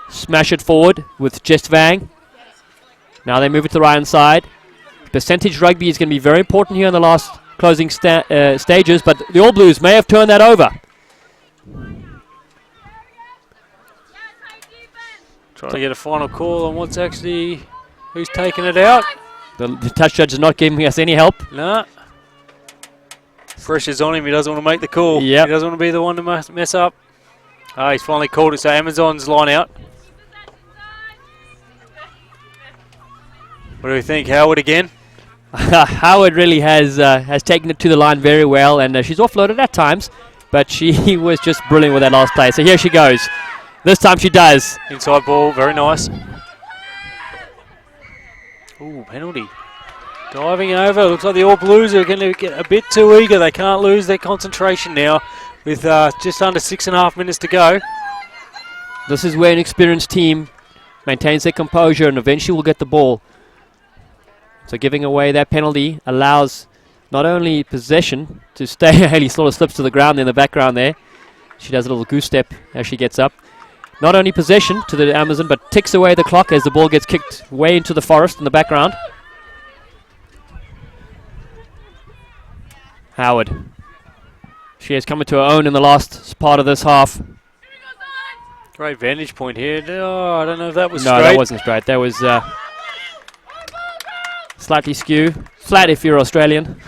smash it forward with Jess Vang. Now they move it to the right-hand side. Percentage rugby is going to be very important here in the last closing stages, but the All Blues may have turned that over. Trying to get a final call on who's taking it out. The touch judge is not giving us any help. No. Pressure's on him. He doesn't want to make the call. Yep. He doesn't want to be the one to mess up. Oh, he's finally called it. So Amazon's line out. What do we think? Howard again? Howard really has taken it to the line very well, and she's offloaded at times, but she was just brilliant with that last play. So here she goes. This time she does. Inside ball, very nice. Ooh, penalty. Diving over. Looks like the All Blues are going to get a bit too eager. They can't lose their concentration now with just under 6.5 minutes to go. This is where an experienced team maintains their composure and eventually will get the ball. So giving away that penalty allows not only possession to stay. Haley sort of slips to the ground in the background there. She does a little goose step as she gets up. Not only possession to the Amazon, but ticks away the clock as the ball gets kicked way into the forest in the background. Howard. She has come into her own in the last part of this half. Great vantage point here. Oh, I don't know if that was No, straight. that wasn't straight. That was slightly skew. Flat if you're Australian.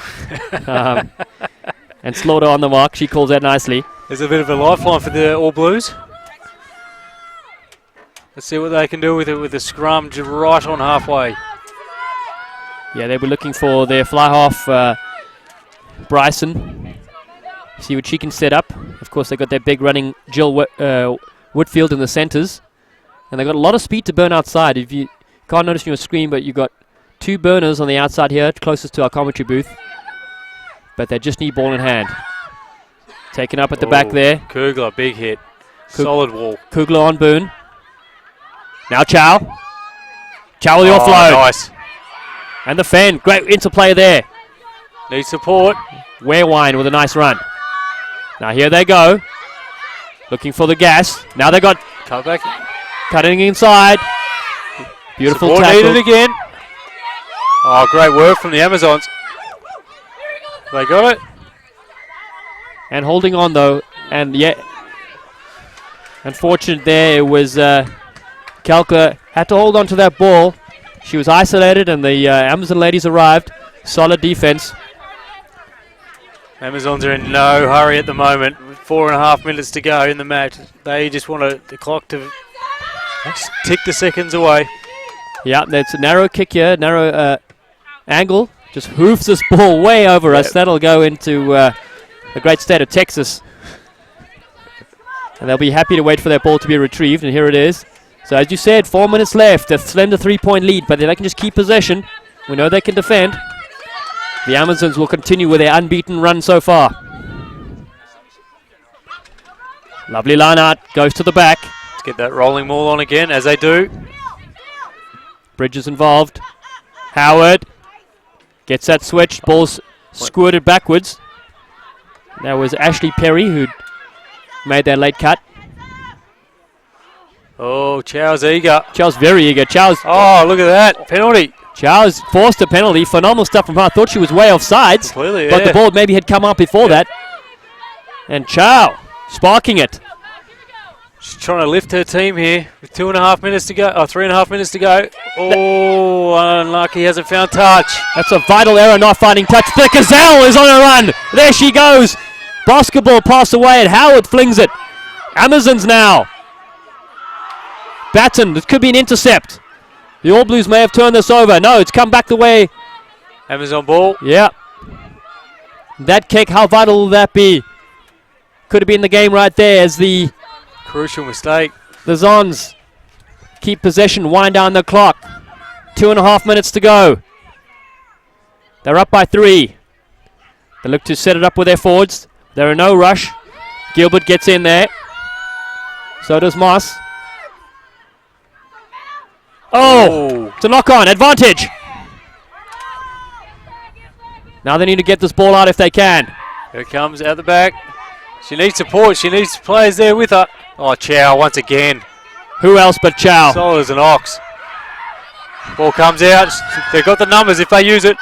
And Slaughter on the mark. She calls that nicely. There's a bit of a lifeline for the All Blues. Let's see what they can do with it with the scrum right on halfway. Yeah, they were looking for their fly half, Bryson. See what she can set up. Of course, they got their big running Jill Whitfield in the centres. And they've got a lot of speed to burn outside. If you can't notice on your screen, but you've got 2 burners on the outside here, closest to our commentary booth. But they just need ball in hand. Taken up at the back there. Kugler, big hit. Solid wall. Kugler on Boone. Now Chow. Chow with the offload. Nice. And the fan. Great interplay there. Needs support. Warewine with a nice run. Now here they go. Looking for the gas. Now they got Cut back. cutting inside. Beautiful Support tackle. needed again. Oh, great work from the Amazons. They got it. And holding on though. And yeah. Unfortunate there. It was Kalka had to hold on to that ball. She was isolated and the Amazon ladies arrived. Solid defense. Amazons are in no hurry at the moment. With 4.5 minutes to go in the match. They just want the clock to just tick the seconds away. Yeah, that's a narrow kick here, narrow angle. Just hoofs this ball way over us. That'll go into the great state of Texas. And they'll be happy to wait for that ball to be retrieved, and here it is. So as you said, 4 minutes left, a slender 3-point lead, but if they can just keep possession, we know they can defend. The Amazons will continue with their unbeaten run so far. Lovely line out, goes to the back. Let's get that rolling maul on again, as they do. Bridges involved. Howard gets that switch, ball's squirted backwards. That was Ashley Perry who made that late cut. Oh, Chow's eager. Chow's very eager. Chow's Oh, look at that. Penalty. Chow's forced a penalty. Phenomenal stuff from her. I thought she was way off sides. Completely, But yeah. the ball maybe had come up before that. And Chow sparking it. She's trying to lift her team here with 2.5 minutes to go. Oh, 3.5 minutes to go. Oh, unlucky. Hasn't found touch. That's a vital error, not finding touch. The Gazelle is on a run. There she goes. Basketball pass away and Howard flings it. Amazons now. Batten, it could be an intercept. The All Blues may have turned this over. No, it's come back the way. Amazon ball. Yeah. That kick, how vital will that be? Could have been the game right there as the Crucial mistake. Zons keep possession, wind down the clock. 2.5 minutes to go. They're up by 3. They look to set it up with their forwards. They're in no rush. Gilbert gets in there. So does Moss. Oh, it's a knock-on. Advantage. Now they need to get this ball out if they can. Here it comes out the back. She needs support. She needs players there with her. Oh, Chow once again. Who else but Chow? Solid as an ox. Ball comes out. They've got the numbers if they use it.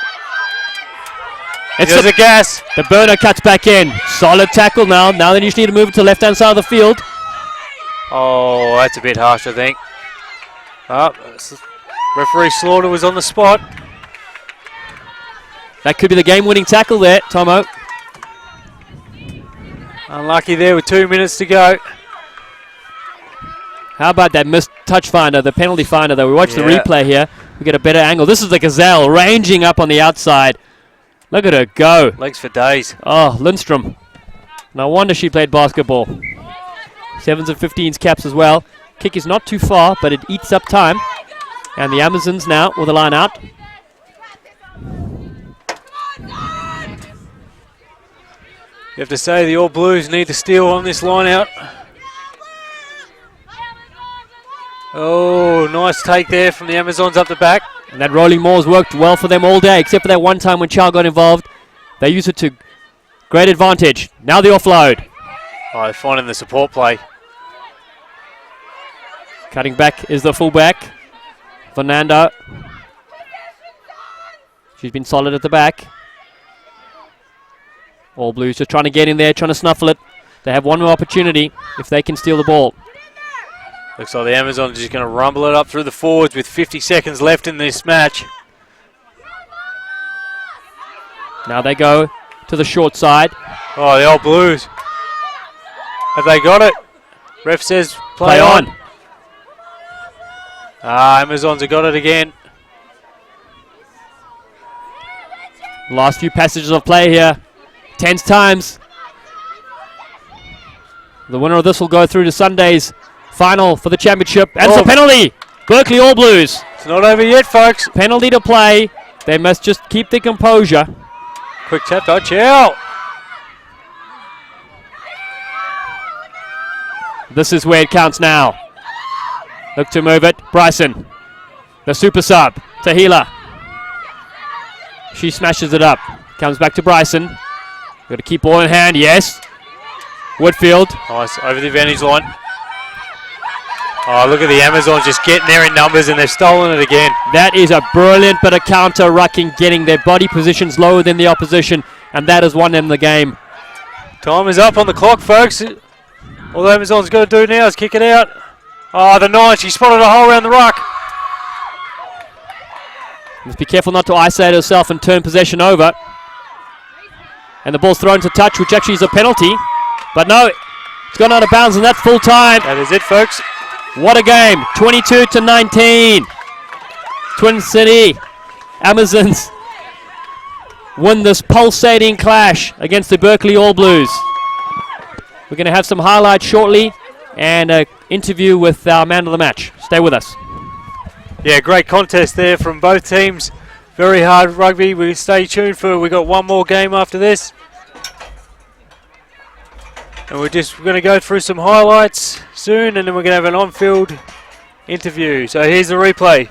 There's a gas. The burner cuts back in. Solid tackle now. Now they just need to move it to the left-hand side of the field. Oh, that's a bit harsh, I think. Referee Slaughter was on the spot. That could be the game-winning tackle there, Tomo. Unlucky there with 2 minutes to go. How about that missed touch finder, the penalty finder, though? We watch the replay here. We get a better angle. This is the Gazelle ranging up on the outside. Look at her go. Legs for days. Oh, Lindstrom. No wonder she played basketball. 7s and 15s caps as well. Kick is not too far, but it eats up time. And the Amazons now with a line out. You have to say the All Blues need to steal on this line out. Oh, nice take there from the Amazons up the back. And that rolling maul's worked well for them all day, except for that one time when Chow got involved. They use it to great advantage. Now the offload. Oh, they're finding the support play. Cutting back is the fullback, Fernando. She's been solid at the back. All Blues just trying to get in there, trying to snuffle it. They have one more opportunity if they can steal the ball. Looks like the Amazons are just going to rumble it up through the forwards with 50 seconds left in this match. Now they go to the short side. Oh, the old Blues. Have they got it? Ref says play on. Amazons have got it again. Last few passages of play here. Tense times. The winner of this will go through to Sunday's final for the championship. And it's a penalty. Berkeley All Blues. It's not over yet, folks. Penalty to play. They must just keep their composure. Quick tap, touch out. This is where it counts now. Look to move it. Bryson. The super sub. Tahila. She smashes it up. Comes back to Bryson. Got to keep ball in hand. Yes. Woodfield. Nice. Over the advantage line. Oh, look at the Amazons just getting there in numbers, and they've stolen it again. That is a brilliant bit of counter-rucking, getting their body positions lower than the opposition, and that has won them the game. Time is up on the clock, folks. All the Amazons got to do now is kick it out. Oh, the 9. She spotted a hole around the ruck. Must be careful not to isolate herself and turn possession over. And the ball's thrown to touch, which actually is a penalty. But no, it's gone out of bounds, and that's full time. That is it, folks. What a game. 22-19. Twin City Amazons win this pulsating clash against the Berkeley All Blues. We're going to have some highlights shortly and an interview with our man of the match. Stay with us. Yeah, great contest there from both teams. Very hard rugby. We stay tuned we got one more game after this. And we're going to go through some highlights soon, and then we're going to have an on-field interview. So here's the replay.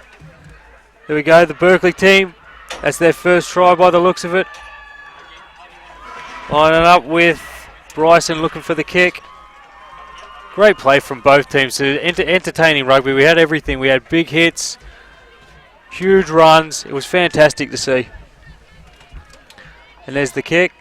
There we go, the Berkeley team. That's their first try by the looks of it. Lining up with Bryson looking for the kick. Great play from both teams. Entertaining rugby. We had everything. We had big hits, huge runs. It was fantastic to see. And there's the kick.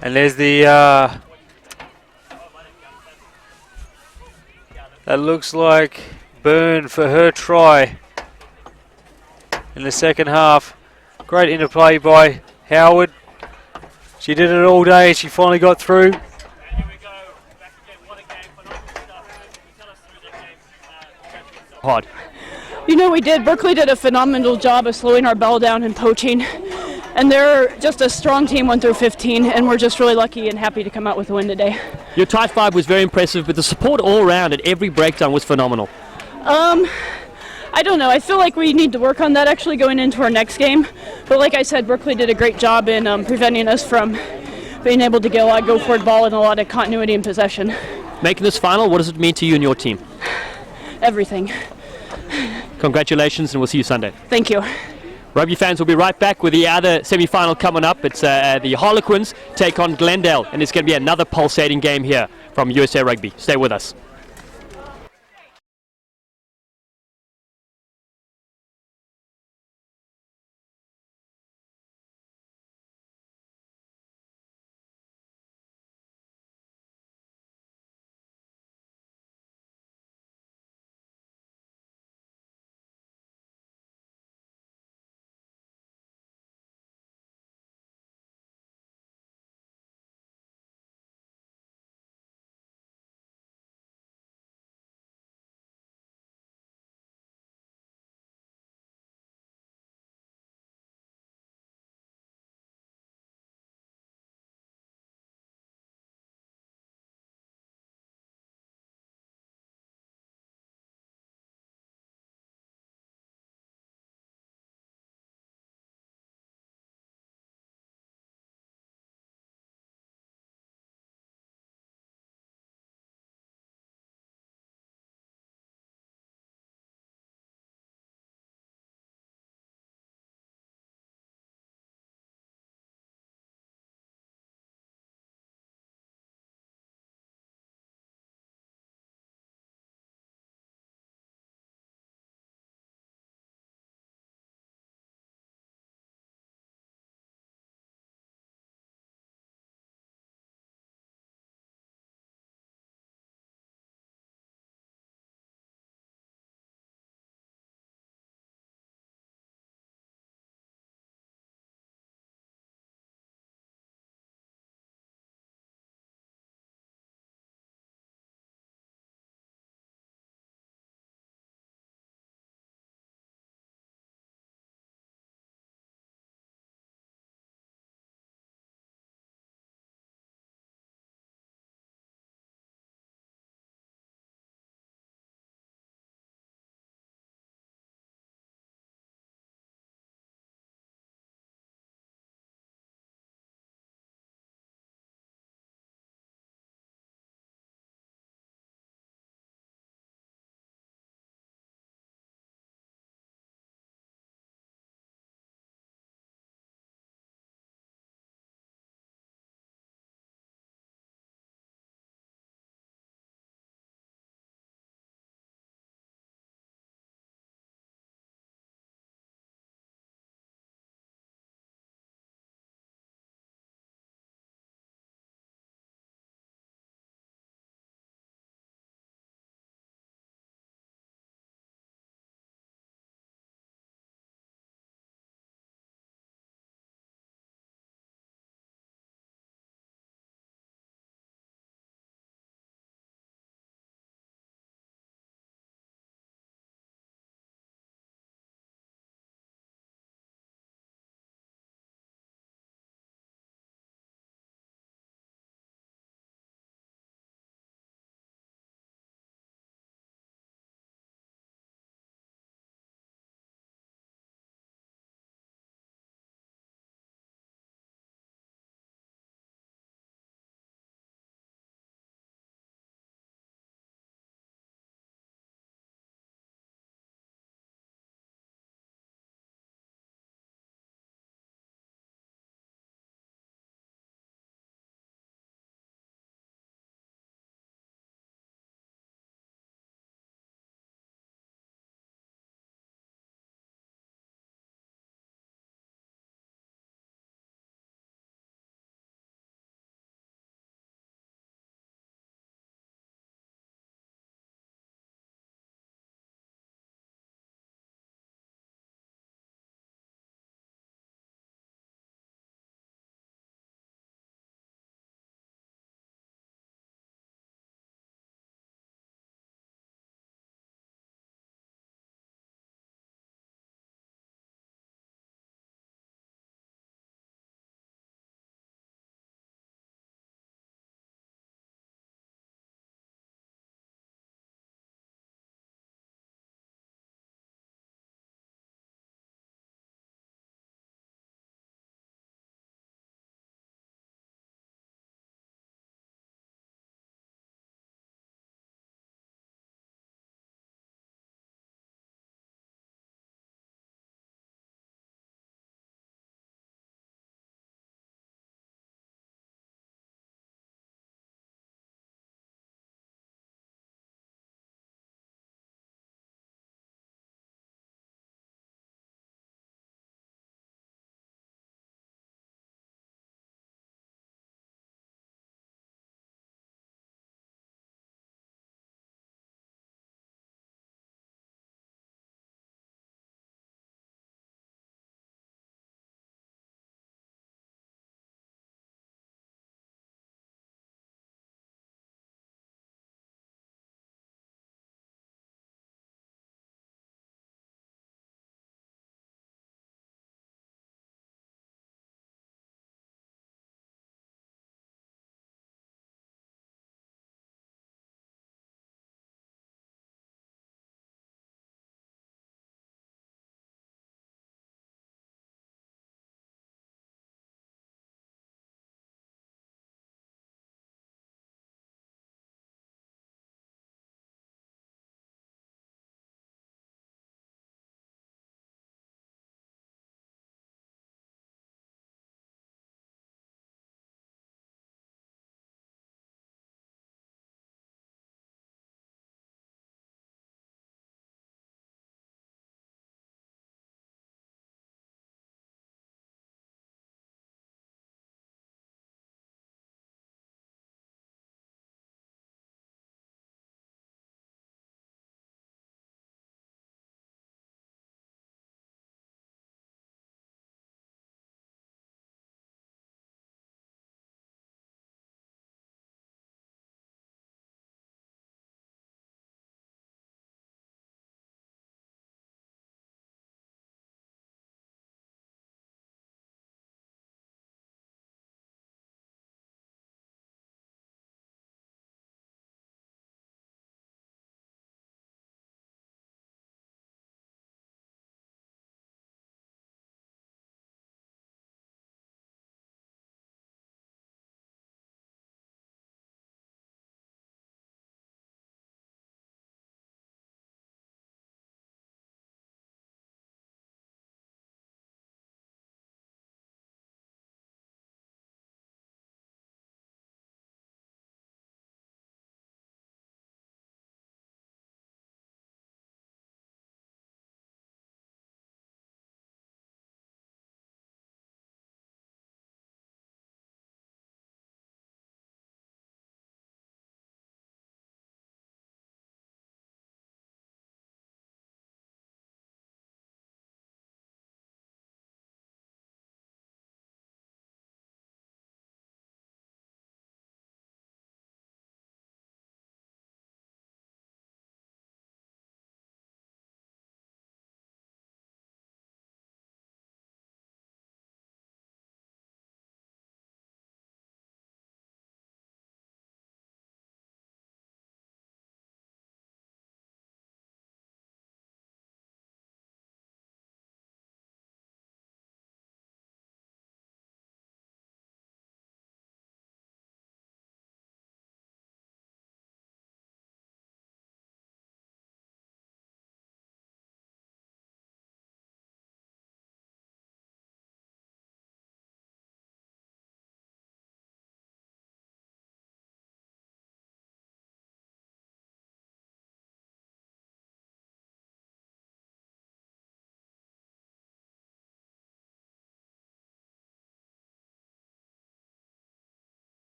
And there's the, that looks like Byrne for her try in the second half. Great interplay by Howard. She did it all day and she finally got through. Hard. You know, we did. Berkeley did a phenomenal job of slowing our ball down and poaching. And they're just a strong team 1 through 15, and we're just really lucky and happy to come out with a win today. Your tight 5 was very impressive, but the support all around at every breakdown was phenomenal. I don't know. I feel like we need to work on that actually going into our next game. But like I said, Berkeley did a great job in preventing us from being able to get a lot of go-forward ball and a lot of continuity in possession. Making this final, what does it mean to you and your team? Everything. Congratulations, and we'll see you Sunday. Thank you. Rugby fans will be right back with the other semi-final coming up. It's the Harlequins take on Glendale, and it's going to be another pulsating game here from USA Rugby. Stay with us.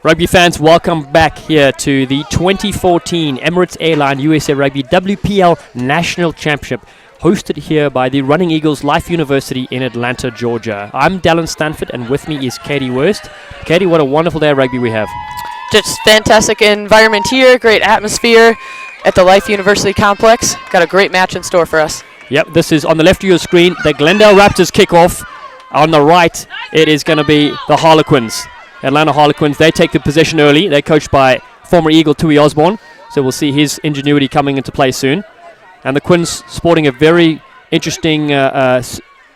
Rugby fans, welcome back here to the 2014 Emirates Airline USA Rugby WPL National Championship, hosted here by the Running Eagles Life University in Atlanta, Georgia. I'm Dallin Stanford, and with me is Katie Wurst. Katie, what a wonderful day of rugby we have. Just fantastic environment here, great atmosphere at the Life University complex. Got a great match in store for us. Yep, this is on the left of your screen, the Glendale Raptors kickoff. On the right, it is going to be the Harlequins. Atlanta Harlequins, they take the possession early. They're coached by former Eagle Tui Osborne, so we'll see his ingenuity coming into play soon. And the Quins sporting a very interesting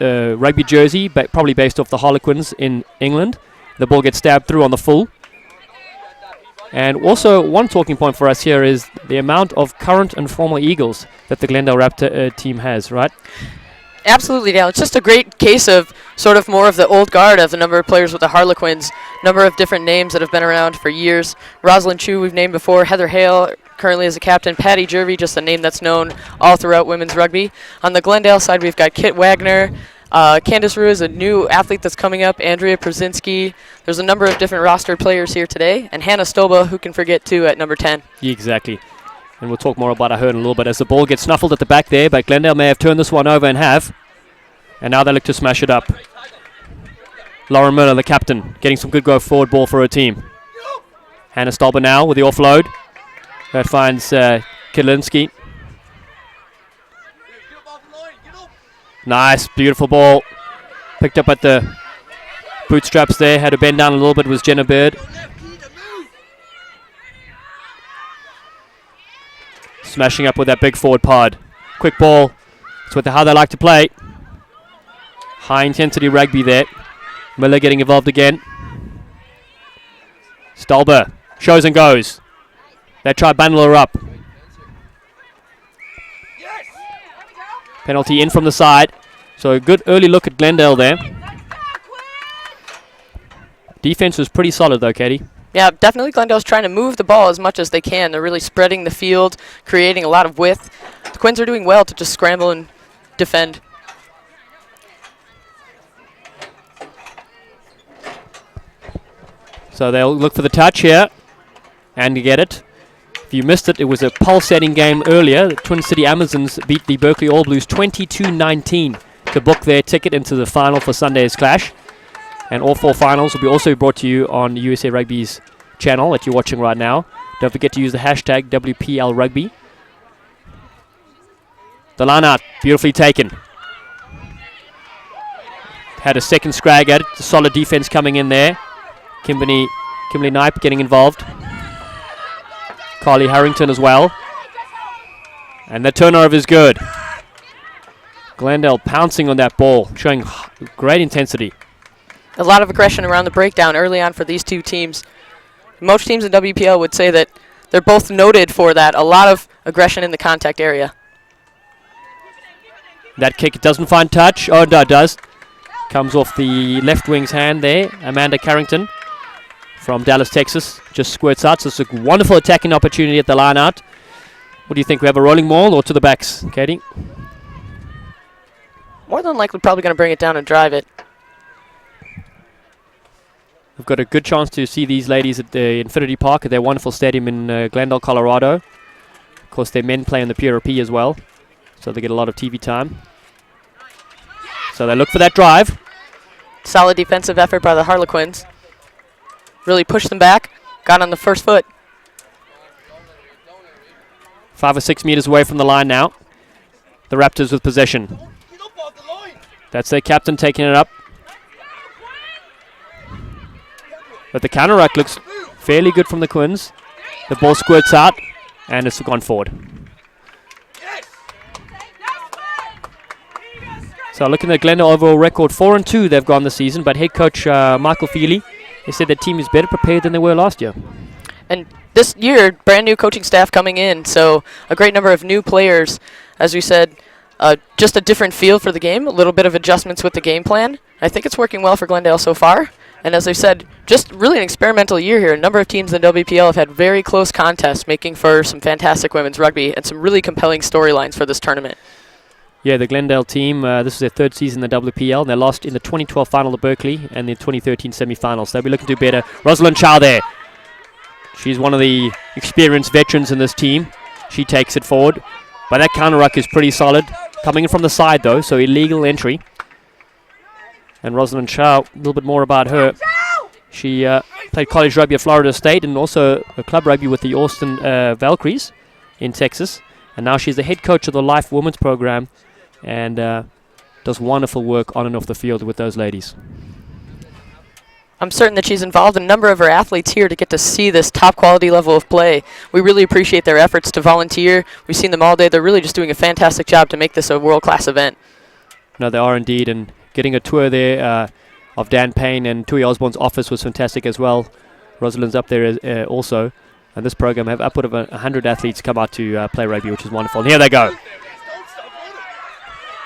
rugby jersey, but probably based off the Harlequins in England. The ball gets stabbed through on the full. And also, one talking point for us here is the amount of current and former Eagles that the Glendale Raptor team has, right? Absolutely, Dale. It's just a great case of sort of more of the old guard of the number of players with the Harlequins, number of different names that have been around for years. Rosalind Chu, we've named before. Heather Hale, currently as a captain. Patty Jervey, just a name that's known all throughout women's rugby. On the Glendale side, we've got Kit Wagner. Candice Rue is a new athlete that's coming up. Andrea Przinski. There's a number of different rostered players here today. And Hannah Stoba, who can forget, too, at number 10. Exactly. And we'll talk more about her in a little bit as the ball gets snuffled at the back there, but Glendale may have turned this one over and have. And now they look to smash it up. Lauren Miller, the captain, getting some good go forward ball for her team. Hannah Stolber now with the offload. That finds Kilinsky. Nice, beautiful ball. Picked up at the bootstraps there. Had to bend down a little bit was Jenna Bird. Smashing up with that big forward pod. Quick ball. It's how they like to play. High intensity rugby there. Miller getting involved again. Stolber shows and goes. They try to bundle her up. Penalty in from the side. So a good early look at Glendale there. Defense was pretty solid though, Katie. Yeah, definitely Glendale's trying to move the ball as much as they can. They're really spreading the field, creating a lot of width. The Quins are doing well to just scramble and defend. So they'll look for the touch here and get it. If you missed it, it was a pulsating game earlier. The Twin City Amazons beat the Berkeley All Blues 22-19 to book their ticket into the final for Sunday's clash. And all four finals will be also brought to you on USA Rugby's channel that you're watching right now. Don't forget to use the hashtag WPL Rugby. The line out, beautifully taken. Had a second scrag at it. Solid defense coming in there. Kimberly Knipe getting involved. Carly Harrington as well. And the turnover is good. Glendale pouncing on that ball, showing great intensity. A lot of aggression around the breakdown early on for these two teams. Most teams in WPL would say that they're both noted for that. A lot of aggression in the contact area. That kick doesn't find touch. Oh, no, it does. Comes off the left wing's hand there. Amanda Carrington from Dallas, Texas. Just squirts out. So it's a wonderful attacking opportunity at the line out. What do you think? We have a rolling maul or to the backs, Katie? More than likely probably going to bring it down and drive it. We've got a good chance to see these ladies at the Infinity Park at their wonderful stadium in Glendale, Colorado. Of course, their men play in the PRP as well, so they get a lot of TV time. So they look for that drive. Solid defensive effort by the Harlequins. Really pushed them back, got on the first foot. 5 or 6 meters away from the line now. The Raptors with possession. That's their captain taking it up. But the counter-ruck looks fairly good from the Quins. The ball squirts out, and it's gone forward. So looking at Glendale overall record, 4-2 they've gone this season, but head coach Michael Feely, he said the team is better prepared than they were last year. And this year, brand new coaching staff coming in, so a great number of new players. As we said, just a different feel for the game, a little bit of adjustments with the game plan. I think it's working well for Glendale so far. And as I said, just really an experimental year here. A number of teams in WPL have had very close contests, making for some fantastic women's rugby and some really compelling storylines for this tournament. Yeah, the Glendale team, this is their third season in the WPL, and they lost in the 2012 final to Berkeley and the 2013 semi-finals. They'll be looking to do better. Rosalind Chow there. She's one of the experienced veterans in this team. She takes it forward. But that counter ruck is pretty solid. Coming in from the side, though, so illegal entry. And Rosalind Shaw, a little bit more about her. She played college rugby at Florida State and also a club rugby with the Austin Valkyries in Texas. And now she's the head coach of the Life Women's Program and does wonderful work on and off the field with those ladies. I'm certain that she's involved in a number of her athletes here to get to see this top quality level of play. We really appreciate their efforts to volunteer. We've seen them all day. They're really just doing a fantastic job to make this a world-class event. No, they are indeed, and getting a tour there of Dan Payne and Tui Osborne's office was fantastic as well. Rosalind's up there also, and this program have upward of 100 athletes come out to play rugby, which is wonderful. And here they go.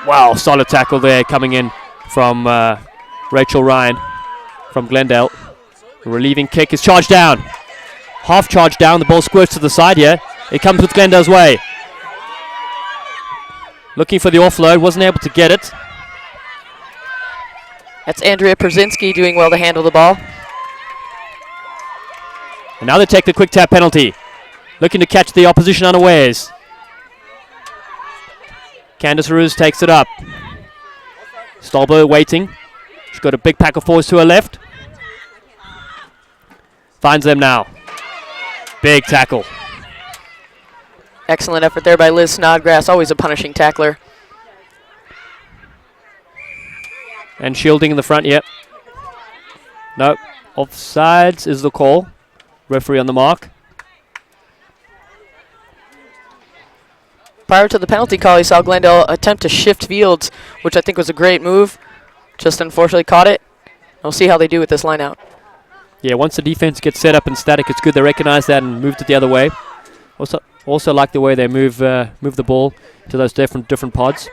Wow, solid tackle there coming in from Rachel Ryan from Glendale. The relieving kick is charged down. Half charged down, the ball squirts to the side here. It comes with Glendale's way. Looking for the offload, wasn't able to get it. That's Andrea Przynski doing well to handle the ball. And now they take the quick tap penalty. Looking to catch the opposition unawares. Candice Ruse takes it up. Stolberg waiting. She's got a big pack of fours to her left. Finds them now. Big tackle. Excellent effort there by Liz Snodgrass, always a punishing tackler. And shielding in the front, yep. Nope. Offsides is the call. Referee on the mark. Prior to the penalty call, you saw Glendale attempt to shift fields, which I think was a great move. Just unfortunately caught it. We'll see how they do with this line out. Yeah, once the defense gets set up and static, it's good they recognize that and moved it the other way. Also like the way they move the ball to those different pods.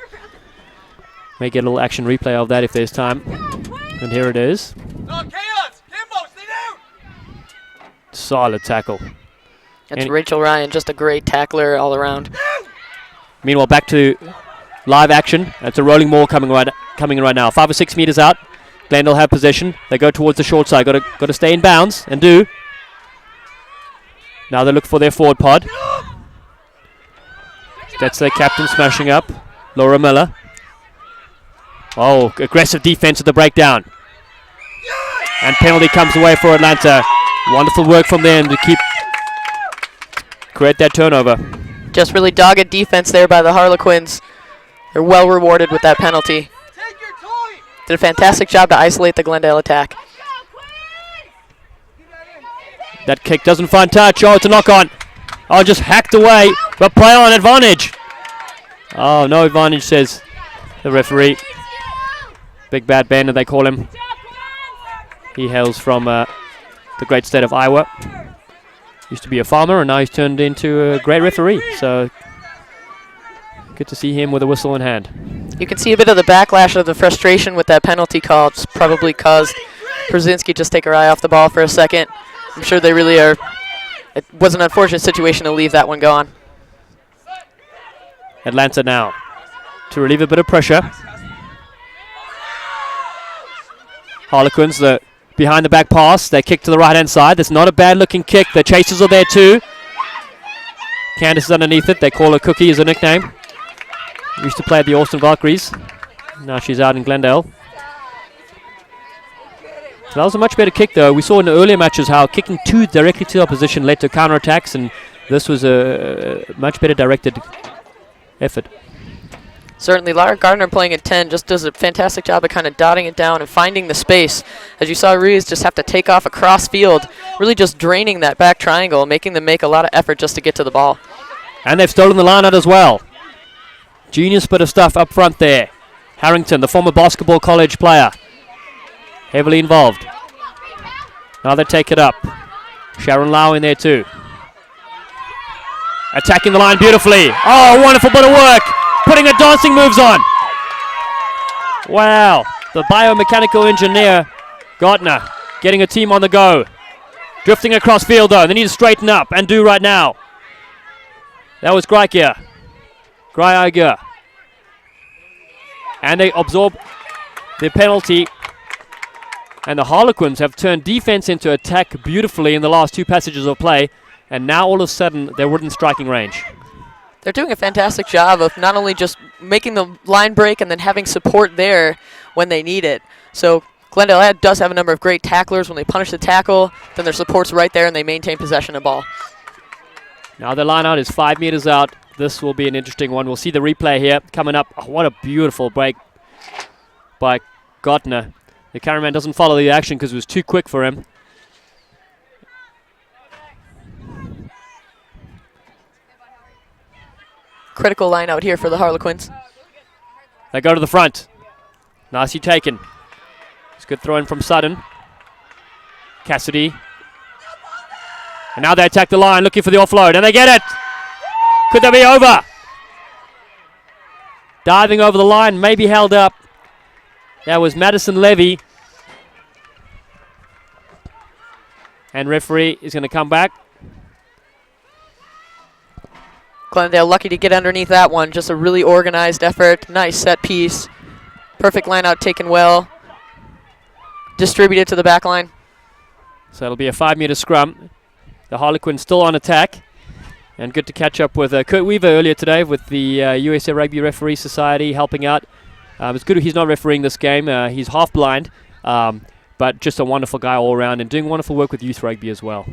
May get a little action replay of that if there's time. And here it is. Solid tackle. That's Rachel Ryan, just a great tackler all around. Meanwhile, back to live action. It's a rolling ball coming in right now. 5 or 6 meters out. Glendale have possession. They go towards the short side. Got to stay in bounds and do. Now they look for their forward pod. That's their captain smashing up, Laura Miller. Oh, aggressive defense at the breakdown. And penalty comes away for Atlanta. Wonderful work from them to create that turnover. Just really dogged defense there by the Harlequins. They're well rewarded with that penalty. Did a fantastic job to isolate the Glendale attack. That kick doesn't find touch. Oh, it's a knock on. Oh, just hacked away, but play on advantage. Oh, no advantage, says the referee. Big Bad Bender, they call him. He hails from the great state of Iowa. Used to be a farmer, and now he's turned into a great referee. So good to see him with a whistle in hand. You can see a bit of the backlash of the frustration with that penalty call. It's probably caused Przynski just take her eye off the ball for a second. I'm sure they really are. It was an unfortunate situation to leave that one go on. Atlanta now to relieve a bit of pressure. Harlequins, the behind the back pass. They kick to the right hand side. That's not a bad looking kick. The chasers are there too. Candice is underneath it. They call her Cookie as a nickname. Used to play at the Austin Valkyries. Now she's out in Glendale. So that was a much better kick though. We saw in the earlier matches how kicking directly to the opposition led to counterattacks, and this was a much better directed effort. Certainly, Lara Gardner playing at 10 just does a fantastic job of kind of dotting it down and finding the space. As you saw Ruiz just have to take off across field, really just draining that back triangle, making them make a lot of effort just to get to the ball. And they've stolen the line out as well. Genius bit of stuff up front there. Harrington, the former basketball college player, heavily involved. Now they take it up. Sharon Lau in there too. Attacking the line beautifully. Oh, wonderful bit of work. Putting her dancing moves on. Wow. The biomechanical engineer, Gardner, getting a team on the go. Drifting across field though. They need to straighten up and do right now. That was Greiger. And they absorb the penalty. And the Harlequins have turned defense into attack beautifully in the last 2 passages of play. And now all of a sudden they're within striking range. They're doing a fantastic job of not only just making the line break and then having support there when they need it. So Glendale does have a number of great tacklers. When they punish the tackle, then their support's right there and they maintain possession of the ball. Now the line out is 5 meters out. This will be an interesting one. We'll see the replay here coming up. Oh, what a beautiful break by Gottner. The cameraman doesn't follow the action because it was too quick for him. Critical line out here for the Harlequins. They go to the front. Nicely taken. It's a good throw in from Sutton. Cassidy. And now they attack the line looking for the offload, and they get it. Could they be over? Diving over the line, maybe held up. That was Madison Levy. And referee is going to come back. Glendale lucky to get underneath that one. Just a really organized effort. Nice set piece. Perfect line out taken well. Distributed to the back line. So it'll be a 5 meter scrum. The Harlequins still on attack. And good to catch up with Kurt Weaver earlier today with the USA Rugby Referee Society helping out. It's good he's not refereeing this game. He's half blind, but just a wonderful guy all around and doing wonderful work with youth rugby as well.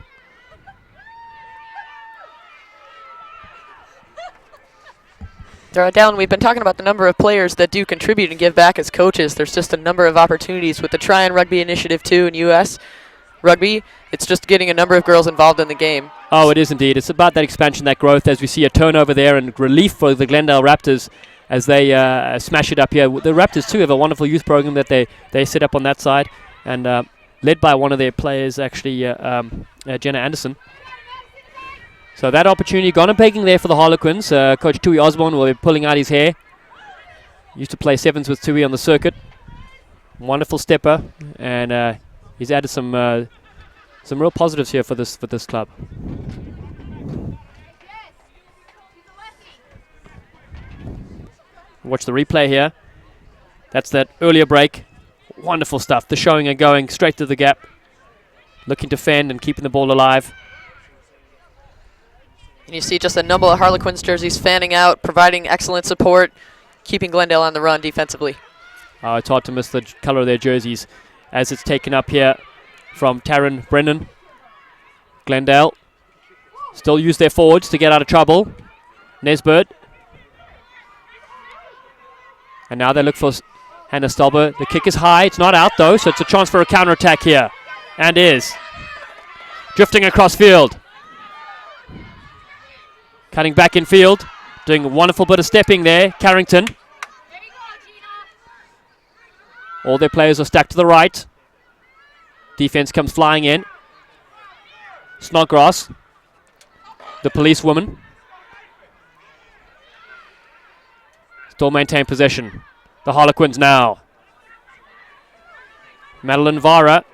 They're down. We've been talking about the number of players that do contribute and give back as coaches. There's just a number of opportunities with the Try and Rugby initiative too in U.S. Rugby. It's just getting a number of girls involved in the game. Oh, it is indeed. It's about that expansion, that growth, as we see a turnover there and relief for the Glendale Raptors as they smash it up here. The Raptors too have a wonderful youth program that they set up on that side, and led by one of their players, actually Jenna Anderson. So that opportunity gone and pegging there for the Harlequins. Coach Tui Osborne will be pulling out his hair. Used to play sevens with Tui on the circuit. Wonderful stepper, and he's added some real positives here for this club. Watch the replay here. That's that earlier break. Wonderful stuff. The showing and going straight to the gap. Looking to fend and keeping the ball alive. And you see just a number of Harlequins jerseys fanning out, providing excellent support, keeping Glendale on the run defensively. Oh, it's hard to miss the color of their jerseys as it's taken up here from Taryn Brennan. Glendale still use their forwards to get out of trouble. Nesbitt. And now they look for Hannah Stolber. The kick is high. It's not out, though, so it's a chance for a counter-attack here. And is. Drifting across field. Cutting back in field. Doing a wonderful bit of stepping there. Carrington. All their players are stacked to the right. Defense comes flying in. Snodgrass. The policewoman. Still maintain possession. The Harlequins now. Madeline Vara.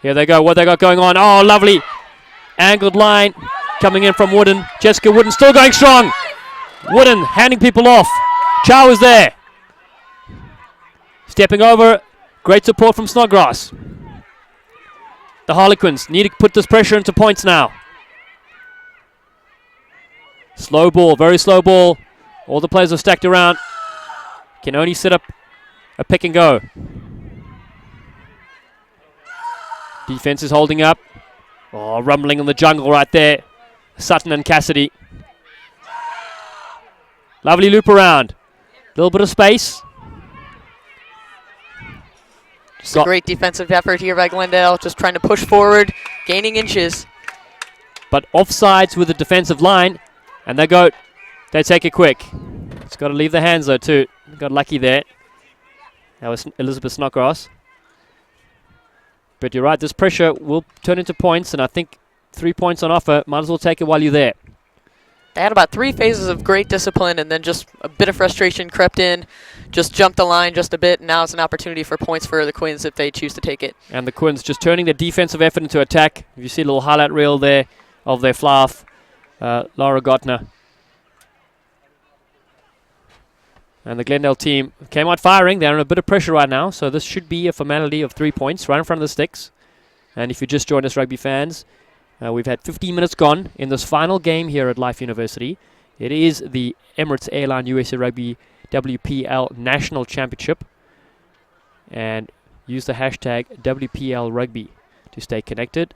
Here they go. What they got going on? Oh, lovely. Angled line coming in from Wooden. Jessica Wooden still going strong. Wooden handing people off. Chow is there. Stepping over. Great support from Snodgrass. The Harlequins need to put this pressure into points now. Slow ball, very slow ball. All the players are stacked around. Can only set up a pick and go. Defense is holding up. Oh, rumbling in the jungle right there. Sutton and Cassidy. Lovely loop around. Little bit of space. Just a great defensive effort here by Glendale, just trying to push forward, gaining inches. But offsides with the defensive line, and they take it quick. It's got to leave the hands though too. Got lucky there. That was Elizabeth Snodgrass. But you're right, this pressure will turn into points, and I think 3 points on offer. Might as well take it while you're there. They had about 3 phases of great discipline, and then just a bit of frustration crept in. Just jumped the line just a bit, and now it's an opportunity for points for the Quins if they choose to take it. And the Quins just turning their defensive effort into attack. You see a little highlight reel there of their fly-off, Laura Gottner. And the Glendale team came out firing. They're under a bit of pressure right now, so this should be a formality of 3 points right in front of the sticks. And if you just joined us, rugby fans, we've had 15 minutes gone in this final game here at Life University. It is the Emirates Airline USA Rugby WPL National Championship. And use the hashtag WPL Rugby to stay connected.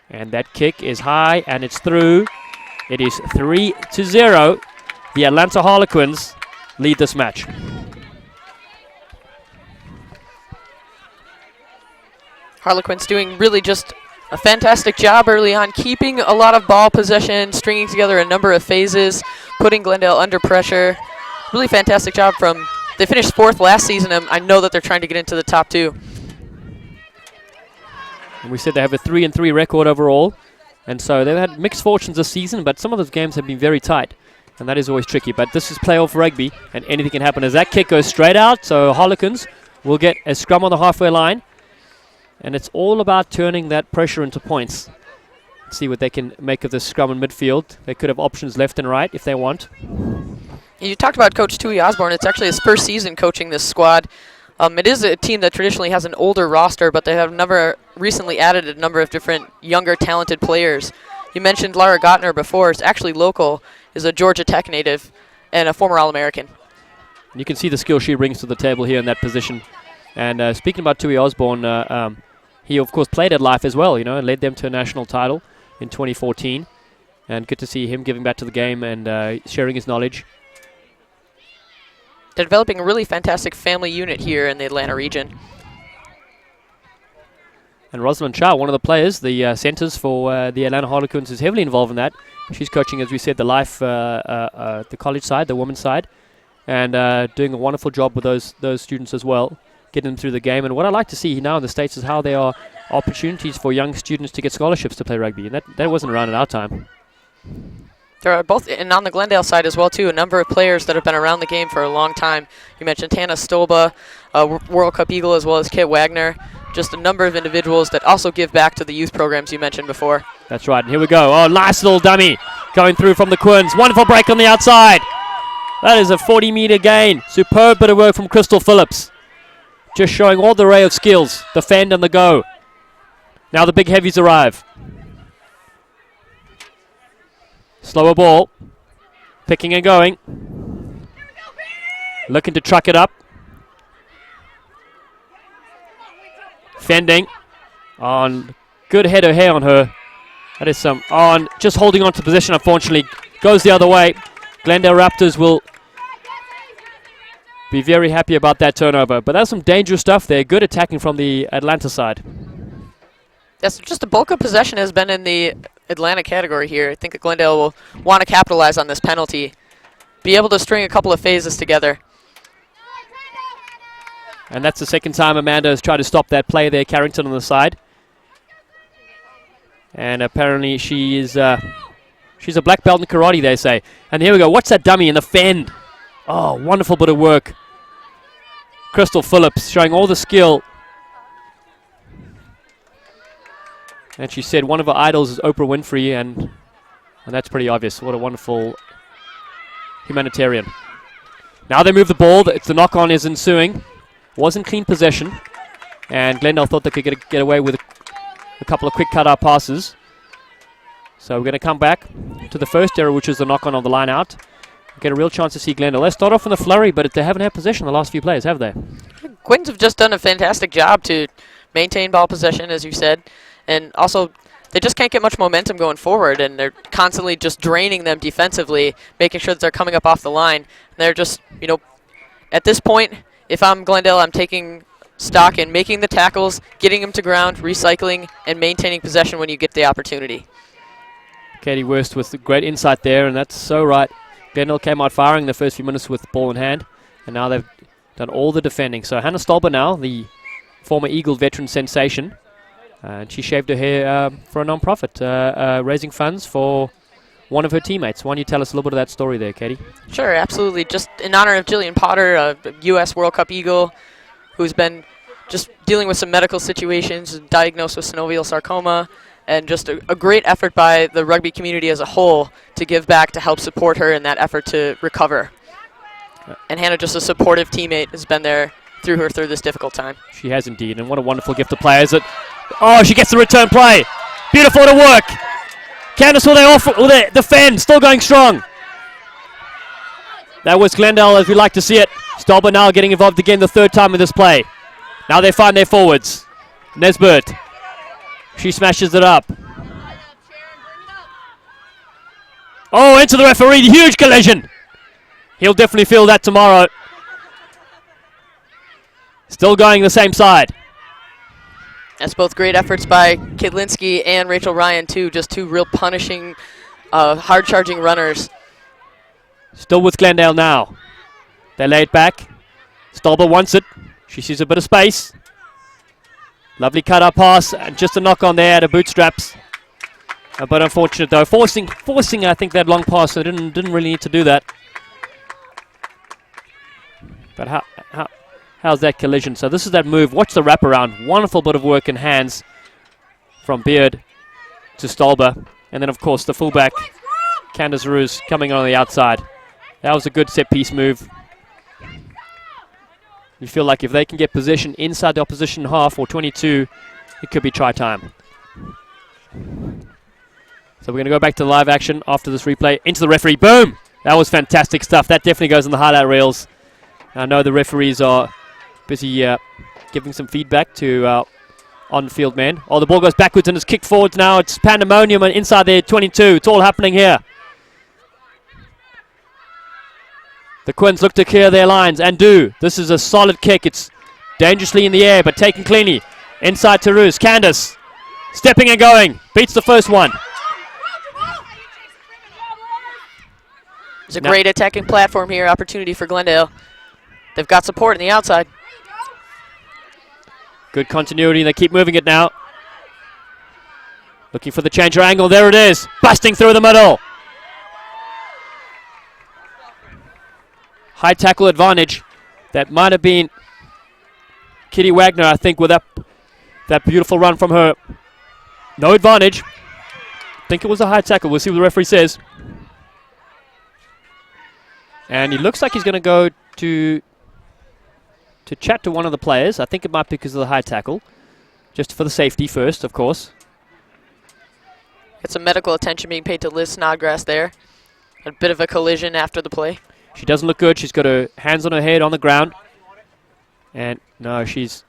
And that kick is high, and it's through. It is 3-0. The Atlanta Harlequins lead this match. Harlequins doing really just a fantastic job early on, keeping a lot of ball possession, stringing together a number of phases, putting Glendale under pressure. Really fantastic job from, they finished 4th last season, and I know that they're trying to get into the top 2. And we said they have a 3-3 record overall, and so they've had mixed fortunes this season, but some of those games have been very tight, and that is always tricky. But this is playoff rugby, and anything can happen as that kick goes straight out. So Harlequins will get a scrum on the halfway line, and it's all about turning that pressure into points. See what they can make of this scrum in midfield. They could have options left and right if they want. You talked about Coach Tui Osborne. It's actually his first season coaching this squad. It is a team that traditionally has an older roster, but they have recently added a number of different younger, talented players. You mentioned Lara Gottner before. It's actually local, is a Georgia Tech native and a former All-American. You can see the skill she brings to the table here in that position. And speaking about Tui Osborne, he of course played at Life as well, and led them to a national title in 2014. And good to see him giving back to the game and sharing his knowledge. They're developing a really fantastic family unit here in the Atlanta region. And Rosalind Chow, one of the players, the centers for the Atlanta Harlequins, is heavily involved in that. She's coaching, as we said, the Life, the college side, the women's side, and doing a wonderful job with those students as well, getting them through the game. And what I like to see now in the States is how there are opportunities for young students to get scholarships to play rugby, and that wasn't around in our time. There are both, and on the Glendale side as well, too, a number of players that have been around the game for a long time. You mentioned Hannah Stolba, World Cup Eagle, as well as Kit Wagner. Just a number of individuals that also give back to the youth programs you mentioned before. That's right, and here we go. Oh, nice little dummy going through from the Quins. Wonderful break on the outside. That is a 40-meter gain. Superb bit of work from Crystal Phillips. Just showing all the array of skills, the fend and the go. Now the big heavies arrive. Slower ball. Picking and going. Looking to truck it up. Fending. On good head of hair on her. That is some on. Just holding on to position, unfortunately. Goes the other way. Glendale Raptors will be very happy about that turnover. But that's some dangerous stuff there. Good attacking from the Atlanta side. Yes, just the bulk of possession has been in the Atlanta category here. I think that Glendale will want to capitalize on this penalty. Be able to string a couple of phases together. And that's the second time Amanda has tried to stop that play there. Carrington on the side. And apparently she is she's a black belt in karate, they say. And here we go. What's that dummy in the fend? Oh, wonderful bit of work. Crystal Phillips showing all the skill. And she said one of her idols is Oprah Winfrey, and that's pretty obvious. What a wonderful humanitarian. Now they move the ball. The knock-on is ensuing. Wasn't clean possession. And Glendale thought they could get away with a couple of quick cut-out passes. So we're going to come back to the first error, which is the knock-on the line out. Get a real chance to see Glendale. They start off in the flurry, but they haven't had possession the last few plays, have they? Quins have just done a fantastic job to maintain ball possession, as you said. And also, they just can't get much momentum going forward, and they're constantly just draining them defensively, making sure that they're coming up off the line. And they're just, at this point, if I'm Glendale, I'm taking stock in making the tackles, getting them to ground, recycling, and maintaining possession when you get the opportunity. Katie Wurst with great insight there, and that's so right. Glendale came out firing the first few minutes with the ball in hand, and now they've done all the defending. So Hannah Stolber now, the former Eagle veteran sensation, and she shaved her hair for a non-profit, raising funds for one of her teammates. Why don't you tell us a little bit of that story there, Katie? Sure, absolutely. Just in honor of Jillian Potter, a U.S. World Cup Eagle, who's been just dealing with some medical situations, diagnosed with synovial sarcoma, and just a great effort by the rugby community as a whole to give back to help support her in that effort to recover. And Hannah, just a supportive teammate, has been there through this difficult time. She has indeed, and what a wonderful gift of players. Oh, she gets the return play. Beautiful to work. Candace will they defend, still going strong. That was Glendale as we like to see it. Stolber now getting involved again the third time in this play. Now they find their forwards. Nesbert. She smashes it up. Oh, into the referee. Huge collision. He'll definitely feel that tomorrow. Still going the same side. That's both great efforts by Kidlinski and Rachel Ryan, too. Just two real punishing, hard-charging runners. Still with Glendale now. They lay it back. Stolber wants it. She sees a bit of space. Lovely cut-up pass, and just a knock on there at her bootstraps. But unfortunate though. Forcing, I think, that long pass. So didn't really need to do that. But how's that collision? So this is that move. Watch the wraparound. Wonderful bit of work in hands from Beard to Stolber. And then, of course, the fullback, Candace Roos, coming on the outside. That was a good set-piece move. You feel like if they can get possession inside the opposition half or 22, it could be try time. So we're going to go back to live action after this replay. Into the referee. Boom! That was fantastic stuff. That definitely goes on the highlight reels. I know the referees are busy giving some feedback to on-field men. Oh, the ball goes backwards and it's kicked forwards now. It's pandemonium inside their 22. It's all happening here. The Quins look to clear their lines and do. This is a solid kick. It's dangerously in the air, but taken cleanly. Inside to Roos. Candace stepping and going. Beats the first one. There's a great attacking platform here. Opportunity for Glendale. They've got support on the outside. Good continuity. They keep moving it now. Looking for the changer angle. There it is. Busting through the middle. High tackle advantage. That might have been Kitty Wagner, I think, with that beautiful run from her. No advantage. I think it was a high tackle. We'll see what the referee says. And he looks like he's going to go to chat to one of the players. I think it might be because of the high tackle. Just for the safety first, of course. Got some medical attention being paid to Liz Snodgrass there. A bit of a collision after the play. She doesn't look good. She's got her hands on her head on the ground. And no, she's...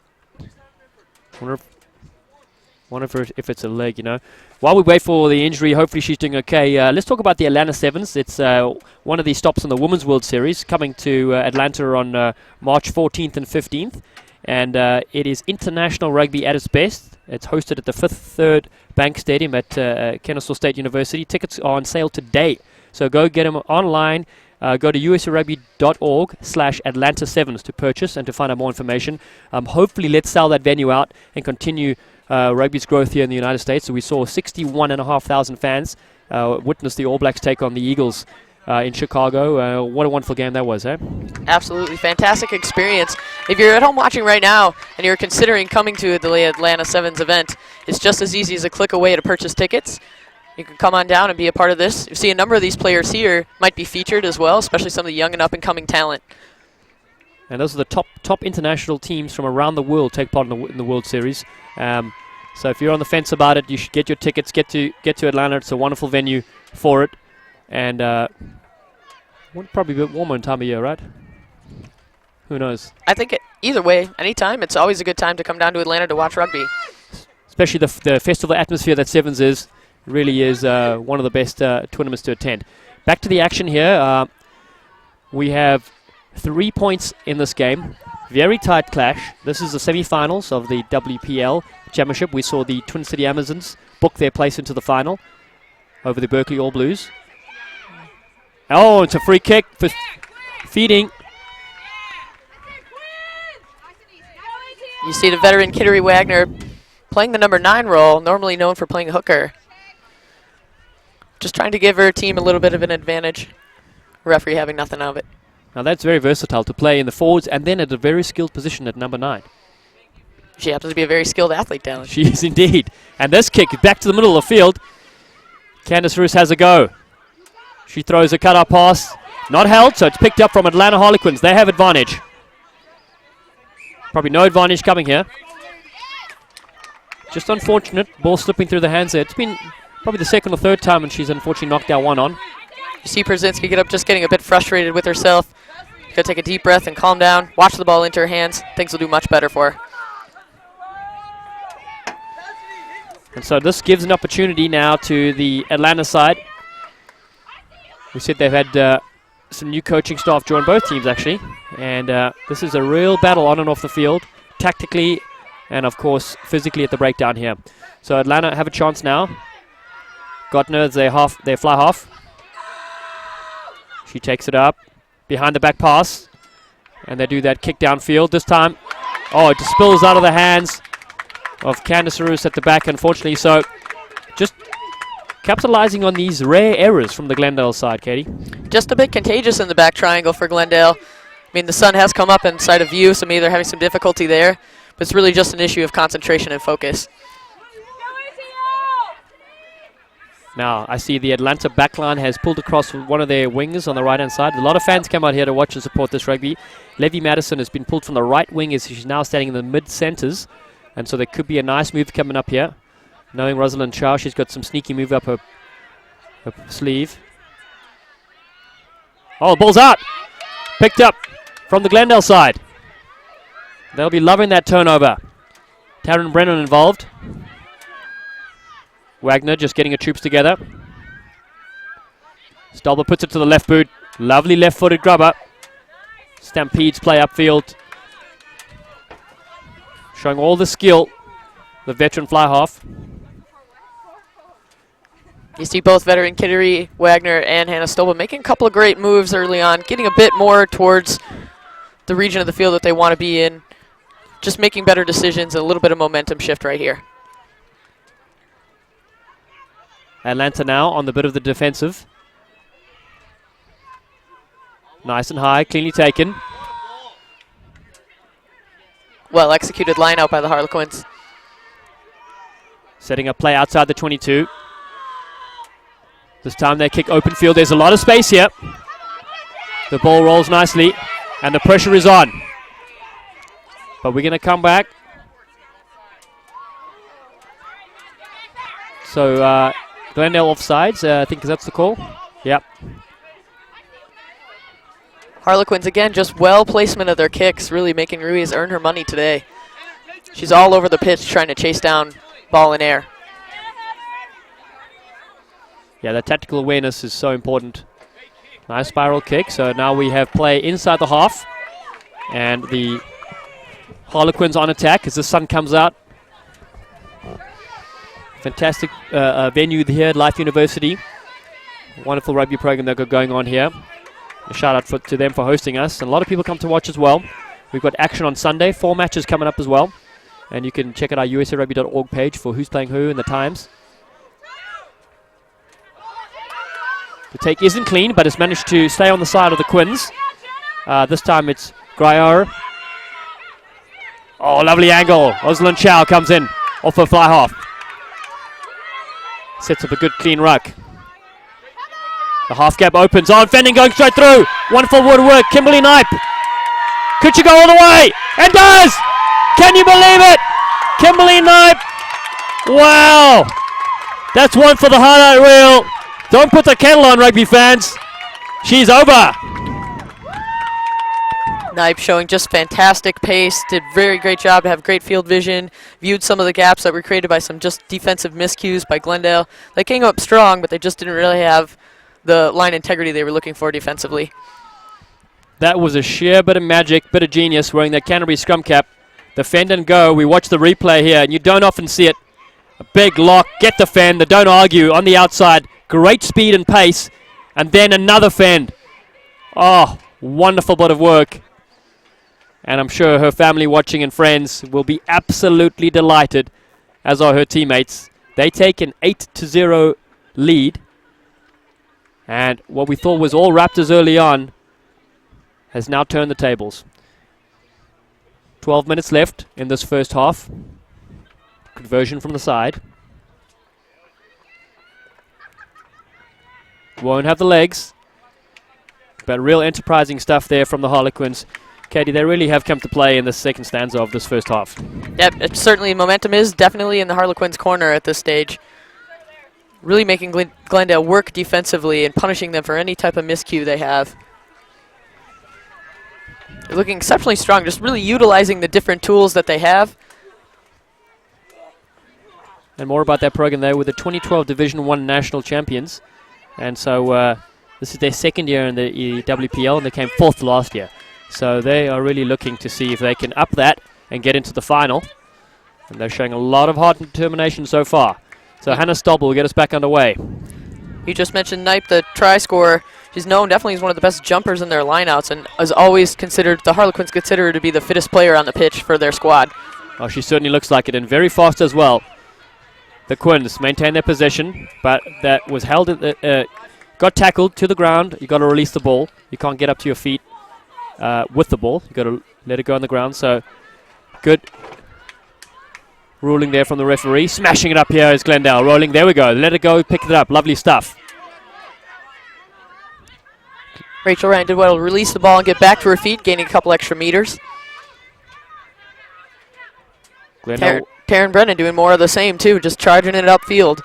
Wonder if it's a leg, you know. While we wait for the injury, hopefully she's doing okay. Let's talk about the Atlanta Sevens. It's one of the stops in the Women's World Series, coming to Atlanta on March 14th and 15th. And it is international rugby at its best. It's hosted at the Fifth Third Bank Stadium at Kennesaw State University. Tickets are on sale today. So go get them online. Go to usarugby.org/Atlanta Sevens to purchase and to find out more information. Hopefully, let's sell that venue out and continue rugby's growth here in the United States. So we saw 61,500 fans witness the All Blacks take on the Eagles in Chicago. What a wonderful game that was, eh? Absolutely fantastic experience. If you're at home watching right now and you're considering coming to the Atlanta Sevens event, it's just as easy as a click away to purchase tickets. You can come on down and be a part of this. You see a number of these players here might be featured as well, especially some of the young and up-and-coming talent. And those are the top international teams from around the world take part in the World Series. So if you're on the fence about it, you should get your tickets, get to Atlanta. It's a wonderful venue for it. And probably a bit warmer in time of year, right? Who knows? I think either way, anytime, it's always a good time to come down to Atlanta to watch rugby. Especially the festival atmosphere that Sevens is. Really is one of the best tournaments to attend. Back to the action here. We have 3 points in this game. Very tight clash. This is the semi-finals of the WPL Championship. We saw the Twin City Amazons book their place into the final over the Berkeley All Blues. Oh, it's a free kick for feeding. You see the veteran Kittery Wagner playing the number 9 role, normally known for playing hooker. Just trying to give her team a little bit of an advantage. Referee having nothing of it. Now that's very versatile to play in the forwards and then at a very skilled position at number 9. She happens to be a very skilled athlete down. She is indeed. And this kick back to the middle of the field. Candace Roos has a go. She throws a cut-up pass. Not held, so it's picked up from Atlanta Harlequins. They have advantage. Probably no advantage coming here. Just unfortunate. Ball slipping through the hands there. It's been probably the second or third time when she's unfortunately knocked out one on. You see Brzezinski get up just getting a bit frustrated with herself. Gotta take a deep breath and calm down. Watch the ball into her hands. Things will do much better for her. And so this gives an opportunity now to the Atlanta side. We said they've had some new coaching staff join both teams actually. And this is a real battle on and off the field. Tactically and of course physically at the breakdown here. So Atlanta have a chance now. Gottner, they fly half. She takes it up. Behind the back pass. And they do that kick downfield this time. Oh, it just spills out of the hands of Candice Roos at the back, unfortunately. So just capitalizing on these rare errors from the Glendale side, Katie. Just a bit contagious in the back triangle for Glendale. I mean, the sun has come up in sight of view, so maybe they're having some difficulty there. But it's really just an issue of concentration and focus. Now, I see the Atlanta backline has pulled across one of their wings on the right-hand side. A lot of fans come out here to watch and support this rugby. Levy Madison has been pulled from the right wing as she's now standing in the mid-centres. And so there could be a nice move coming up here. Knowing Rosalind Chow, she's got some sneaky move up her sleeve. Oh, ball's out. Picked up from the Glendale side. They'll be loving that turnover. Taryn Brennan involved. Wagner just getting her troops together. Stolber puts it to the left boot. Lovely left-footed grubber. Stampedes play upfield. Showing all the skill, the veteran fly half. You see both veteran Kittery, Wagner, and Hannah Stolber making a couple of great moves early on, getting a bit more towards the region of the field that they want to be in. Just making better decisions, and a little bit of momentum shift right here. Atlanta now on the bit of the defensive. Nice and high, cleanly taken. Well executed line out by the Harlequins. Setting up play outside the 22. This time they kick open field. There's a lot of space here. The ball rolls nicely and the pressure is on. But we're going to come back. So Glendale offsides, I think that's the call. Yep. Harlequins again, just well placement of their kicks, really making Ruiz earn her money today. She's all over the pitch trying to chase down ball in air. Yeah, that tactical awareness is so important. Nice spiral kick. So now we have play inside the half. And the Harlequins on attack as the sun comes out. Fantastic venue here at Life University. Wonderful rugby program they've got going on here. A shout out to them for hosting us. And a lot of people come to watch as well. We've got action on Sunday, 4 matches coming up as well. And you can check out our usarugby.org page for who's playing who and the times. The take isn't clean, but it's managed to stay on the side of the Quins. This time it's Grier. Oh, lovely angle. Rosalind Chow comes in off her fly half. Sets up a good clean ruck. The half gap opens. Oh, Fending going straight through. Wonderful woodwork. Kimberly Knipe. Could she go all the way? And does! Can you believe it? Kimberly Knipe. Wow. That's one for the highlight reel. Don't put the kettle on, rugby fans. She's over. Knipe showing just fantastic pace, did very great job to have great field vision, viewed some of the gaps that were created by some just defensive miscues by Glendale. They came up strong, but they just didn't really have the line integrity they were looking for defensively. That was a sheer bit of magic, bit of genius wearing that Canterbury scrum cap. The fend and go. We watch the replay here, and you don't often see it. A big lock, get the fend, the don't argue on the outside. Great speed and pace, and then another fend. Oh, wonderful bit of work. And I'm sure her family watching and friends will be absolutely delighted, as are her teammates. They take an 8-0 lead. And what we thought was all Raptors early on has now turned the tables. 12 minutes left in this first half. Conversion from the side. Won't have the legs. But real enterprising stuff there from the Harlequins. Katie, they really have come to play in the second stanza of this first half. Yep, it's certainly momentum is definitely in the Harlequins' corner at this stage. Really making Glendale work defensively and punishing them for any type of miscue they have. They're looking exceptionally strong, just really utilizing the different tools that they have. And more about that program there with the 2012 Division 1 national champions. And so this is their second year in the WPL, and they came 4th last year. So they are really looking to see if they can up that and get into the final. And they're showing a lot of heart and determination so far. So Hannah Stobble will get us back underway. You just mentioned Knipe, the try scorer. She's known definitely as one of the best jumpers in their lineouts, and is always considered, the Harlequins consider her to be the fittest player on the pitch for their squad. Oh, she certainly looks like it, and very fast as well. The Quins maintain their possession, but that was held, got tackled to the ground. You got to release the ball. You can't get up to your feet with the ball. You got to let it go on the ground. So good ruling there from the referee. Smashing it up here is Glendale. Rolling. There we go. Let it go. Pick it up. Lovely stuff. Rachel Ryan did well to release the ball and get back to her feet, gaining a couple extra meters. Glendale. Taryn Brennan doing more of the same too, just charging it upfield.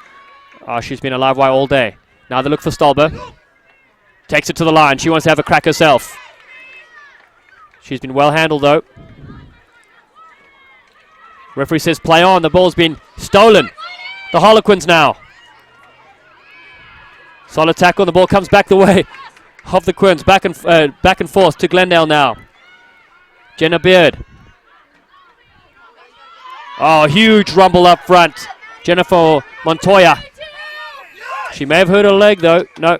Oh, she's been a live wire all day. Now they look for Stolber. Takes it to the line. She wants to have a crack herself. She's been well handled though. Referee says play on. The ball's been stolen. The Harlequins now. Solid tackle. The ball comes back the way of the Quins. Back and forth to Glendale now. Jenna Beard. Oh, huge rumble up front. Jennifer Montoya. She may have hurt her leg though. No.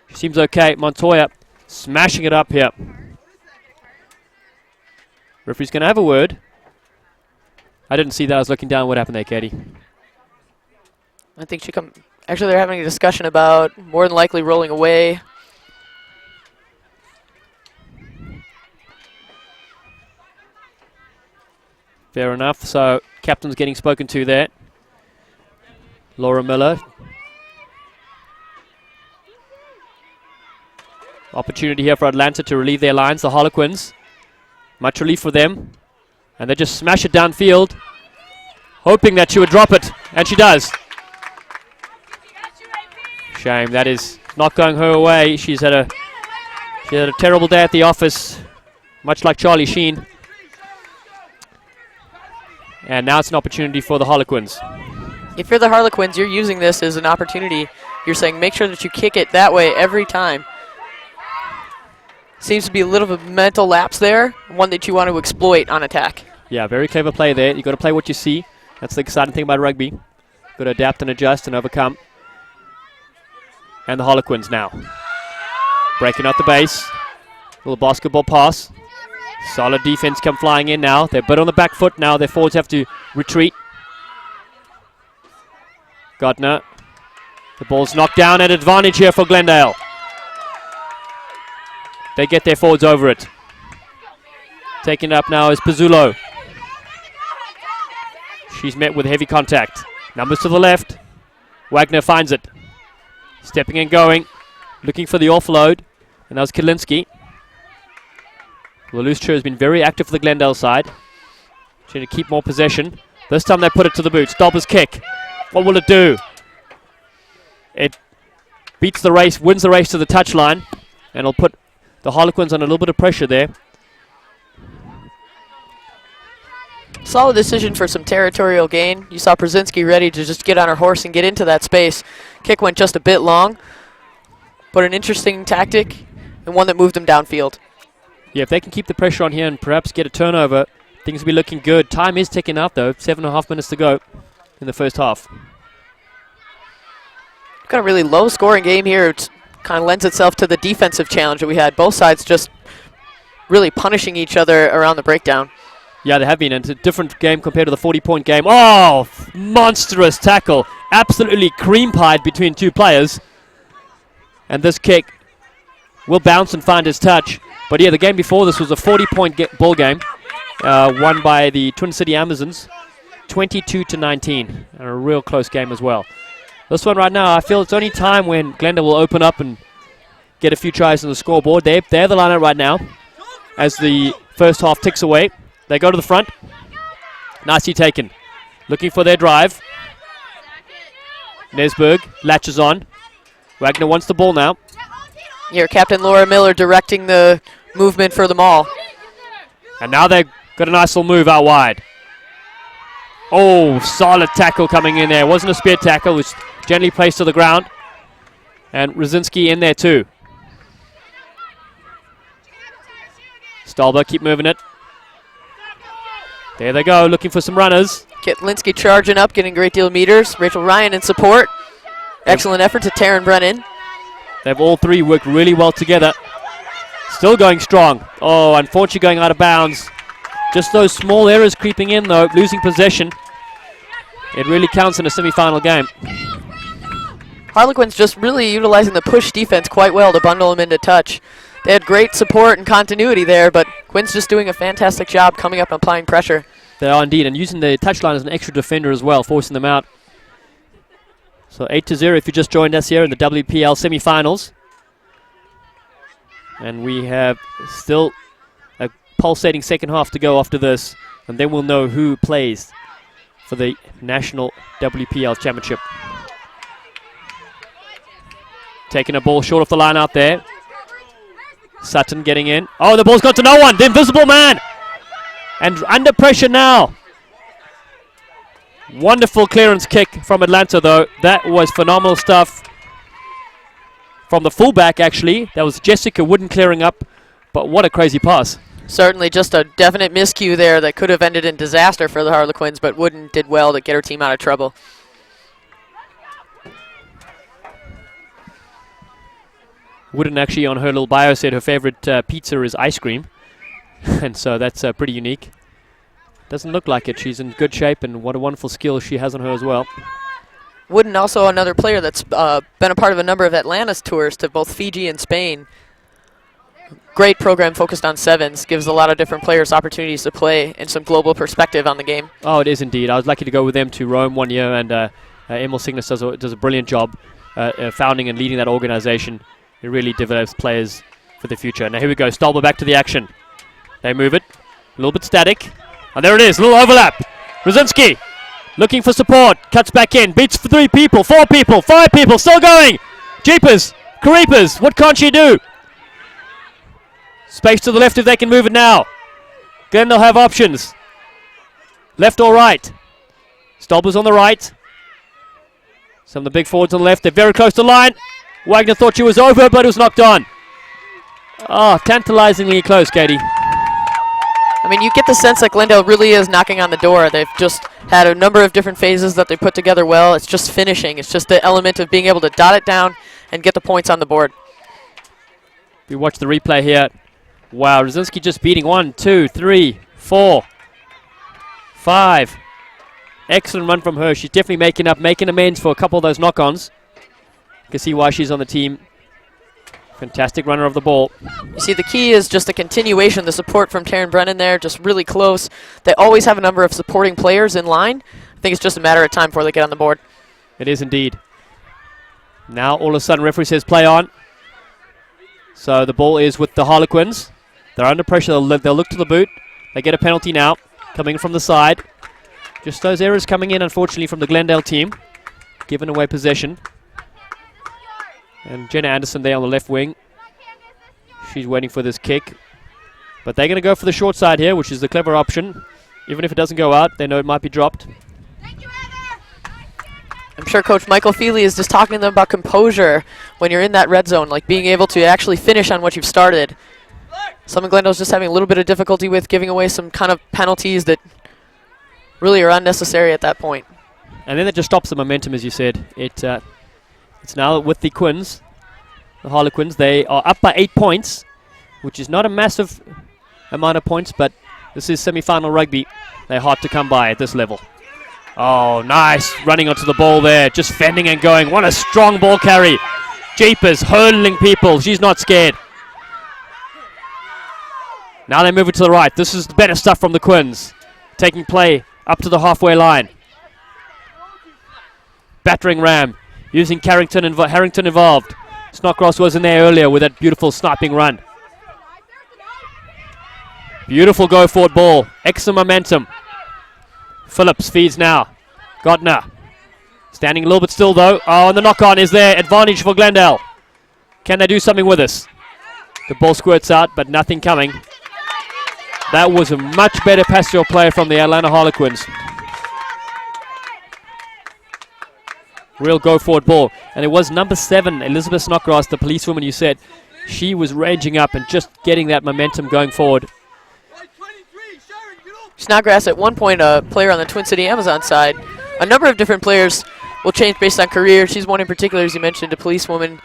She seems okay. Montoya smashing it up here. Referee's going to have a word. I didn't see that. I was looking down. What happened there, Katie? I think she come. Actually, they're having a discussion about more than likely rolling away. Fair enough. So captain's getting spoken to there. Laura Miller. Opportunity here for Atlanta to relieve their lines. The Harlequins. Much relief for them. And they just smash it downfield, hoping that she would drop it. And she does. Shame. That is not going her way. She had a terrible day at the office, much like Charlie Sheen. And now it's an opportunity for the Harlequins. If you're the Harlequins, you're using this as an opportunity. You're saying make sure that you kick it that way every time. Seems to be a little bit of a mental lapse there, one that you want to exploit on attack. Yeah, very clever play there. You've got to play what you see. That's the exciting thing about rugby. Got to adapt and adjust and overcome. And the Harlequins now. Breaking out the base. Little basketball pass. Solid defense come flying in now. They're a bit on the back foot now. Their forwards have to retreat. Gardner. The ball's knocked down at advantage here for Glendale. They get their forwards over it. Taken up now is Pizzulo. She's met with heavy contact. Numbers to the left. Wagner finds it. Stepping and going. Looking for the offload. And that was Kalinski. Lelustra has been very active for the Glendale side. Trying to keep more possession. This time they put it to the boot. Stolber's kick. What will it do? It beats the race, wins the race to the touchline. And it'll put the Harlequins on a little bit of pressure there. Solid decision for some territorial gain. You saw Brzezinski ready to just get on her horse and get into that space. Kick went just a bit long, but an interesting tactic and one that moved them downfield. Yeah, if they can keep the pressure on here and perhaps get a turnover, things will be looking good. Time is ticking up though. 7.5 minutes to go in the first half. Got a really low scoring game here. It kind of lends itself to the defensive challenge that we had. Both sides just really punishing each other around the breakdown. Yeah, they have been. And it's a different game compared to the 40-point game. Oh, monstrous tackle. Absolutely cream-pied between two players. And this kick will bounce and find his touch. But yeah, the game before this was a 40-point ball game. Won by the Twin City Amazons. 22-19. And a real close game as well. This one right now, I feel it's only time when Glendale will open up and get a few tries on the scoreboard. They're the lineup right now as the first half ticks away. They go to the front. Nicely taken. Looking for their drive. Nesberg latches on. Wagner wants the ball now. Here, Captain Laura Miller directing the movement for them all. And now they've got a nice little move out wide. Oh, solid tackle coming in there. Wasn't a spear tackle, it was gently placed to the ground. And Rosinski in there too. Stolber, keep moving it. There they go, looking for some runners. Linsky charging up, getting a great deal of meters. Rachel Ryan in support. Excellent effort to Taryn Brennan. They've all three worked really well together. Still going strong. Oh, unfortunately going out of bounds. Just those small errors creeping in though, losing possession. It really counts in a semi-final game. Harlequins just really utilizing the push defense quite well to bundle them into touch. They had great support and continuity there, but Quinn's just doing a fantastic job coming up and applying pressure. They are indeed, and using the touchline as an extra defender as well, forcing them out. So 8-0 if you just joined us here in the WPL semi-finals. And we have still a pulsating second half to go after this, and then we'll know who plays for the National WPL Championship. Taking a ball short off the line out there. Sutton getting in. Oh, the ball's gone to no one. The invisible man. And under pressure now. Wonderful clearance kick from Atlanta, though. That was phenomenal stuff from the fullback, actually. That was Jessica Wooden clearing up. But what a crazy pass. Certainly just a definite miscue there that could have ended in disaster for the Harlequins, but Wooden did well to get her team out of trouble. Wooden actually on her little bio said her favorite pizza is ice cream. And so that's pretty unique. Doesn't look like it. She's in good shape, and what a wonderful skill she has on her as well. Wooden also another player that's been a part of a number of Atlanta's tours to both Fiji and Spain. Great program focused on sevens. Gives a lot of different players opportunities to play and some global perspective on the game. Oh, it is indeed. I was lucky to go with them to Rome one year, and Emil Cygnus does a brilliant job founding and leading that organization. It really develops players for the future. Now here we go. Stolber back to the action. They move it. A little bit static. And there it is. A little overlap. Rosinski looking for support. Cuts back in. Beats 3 people, 4 people, 5 people. Still going. Jeepers. Creepers. What can't she do? Space to the left if they can move it now. Then they'll have options. Left or right. Stolber's on the right. Some of the big forwards on the left. They're very close to the line. Wagner thought she was over, but it was knocked on. Oh, tantalizingly close, Katie. I mean, you get the sense that Glendale really is knocking on the door. They've just had a number of different phases that they put together well. It's just finishing. It's just the element of being able to dot it down and get the points on the board. We watch the replay here. Wow, Rosinski just beating 1, 2, 3, 4, 5. Excellent run from her. She's definitely making amends for a couple of those knock-ons. You can see why she's on the team. Fantastic runner of the ball. You see, the key is just the continuation, the support from Taryn Brennan there, just really close. They always have a number of supporting players in line. I think it's just a matter of time before they get on the board. It is indeed. Now, all of a sudden, referee says play on. So the ball is with the Harlequins. They're under pressure. They'll look to the boot. They get a penalty now, coming from the side. Just those errors coming in, unfortunately, from the Glendale team. Giving away possession. And Jenna Anderson there on the left wing. She's waiting for this kick. But they're going to go for the short side here, which is the clever option. Even if it doesn't go out, they know it might be dropped. I'm sure Coach Michael Feely is just talking to them about composure when you're in that red zone, like being able to actually finish on what you've started. Some Glendale's just having a little bit of difficulty with giving away some kind of penalties that really are unnecessary at that point. And then it just stops the momentum, as you said. It's now with the Quins, the Harlequins. They are up by 8 points, which is not a massive amount of points, but this is semi-final rugby. They're hard to come by at this level. Oh, nice running onto the ball there, just fending and going. What a strong ball carry. Jeepers, hurling people. She's not scared. Now they move it to the right. This is the better stuff from the Quins. Taking play up to the halfway line. Battering ram. Using Harrington involved. Snodgrass was in there earlier with that beautiful sniping run. Beautiful go forward ball. Excellent momentum. Phillips feeds now. Godner. Standing a little bit still though. Oh, and the knock on is there. Advantage for Glendale. Can they do something with this? The ball squirts out, but nothing coming. That was a much better pastoral play from the Atlanta Harlequins. Real go forward ball. And it was number 7, Elizabeth Snodgrass, the policewoman you said. She was raging up and just getting that momentum going forward. Snodgrass at one point a player on the Twin City Amazon side. A number of different players will change based on career. She's one in particular, as you mentioned, a policewoman.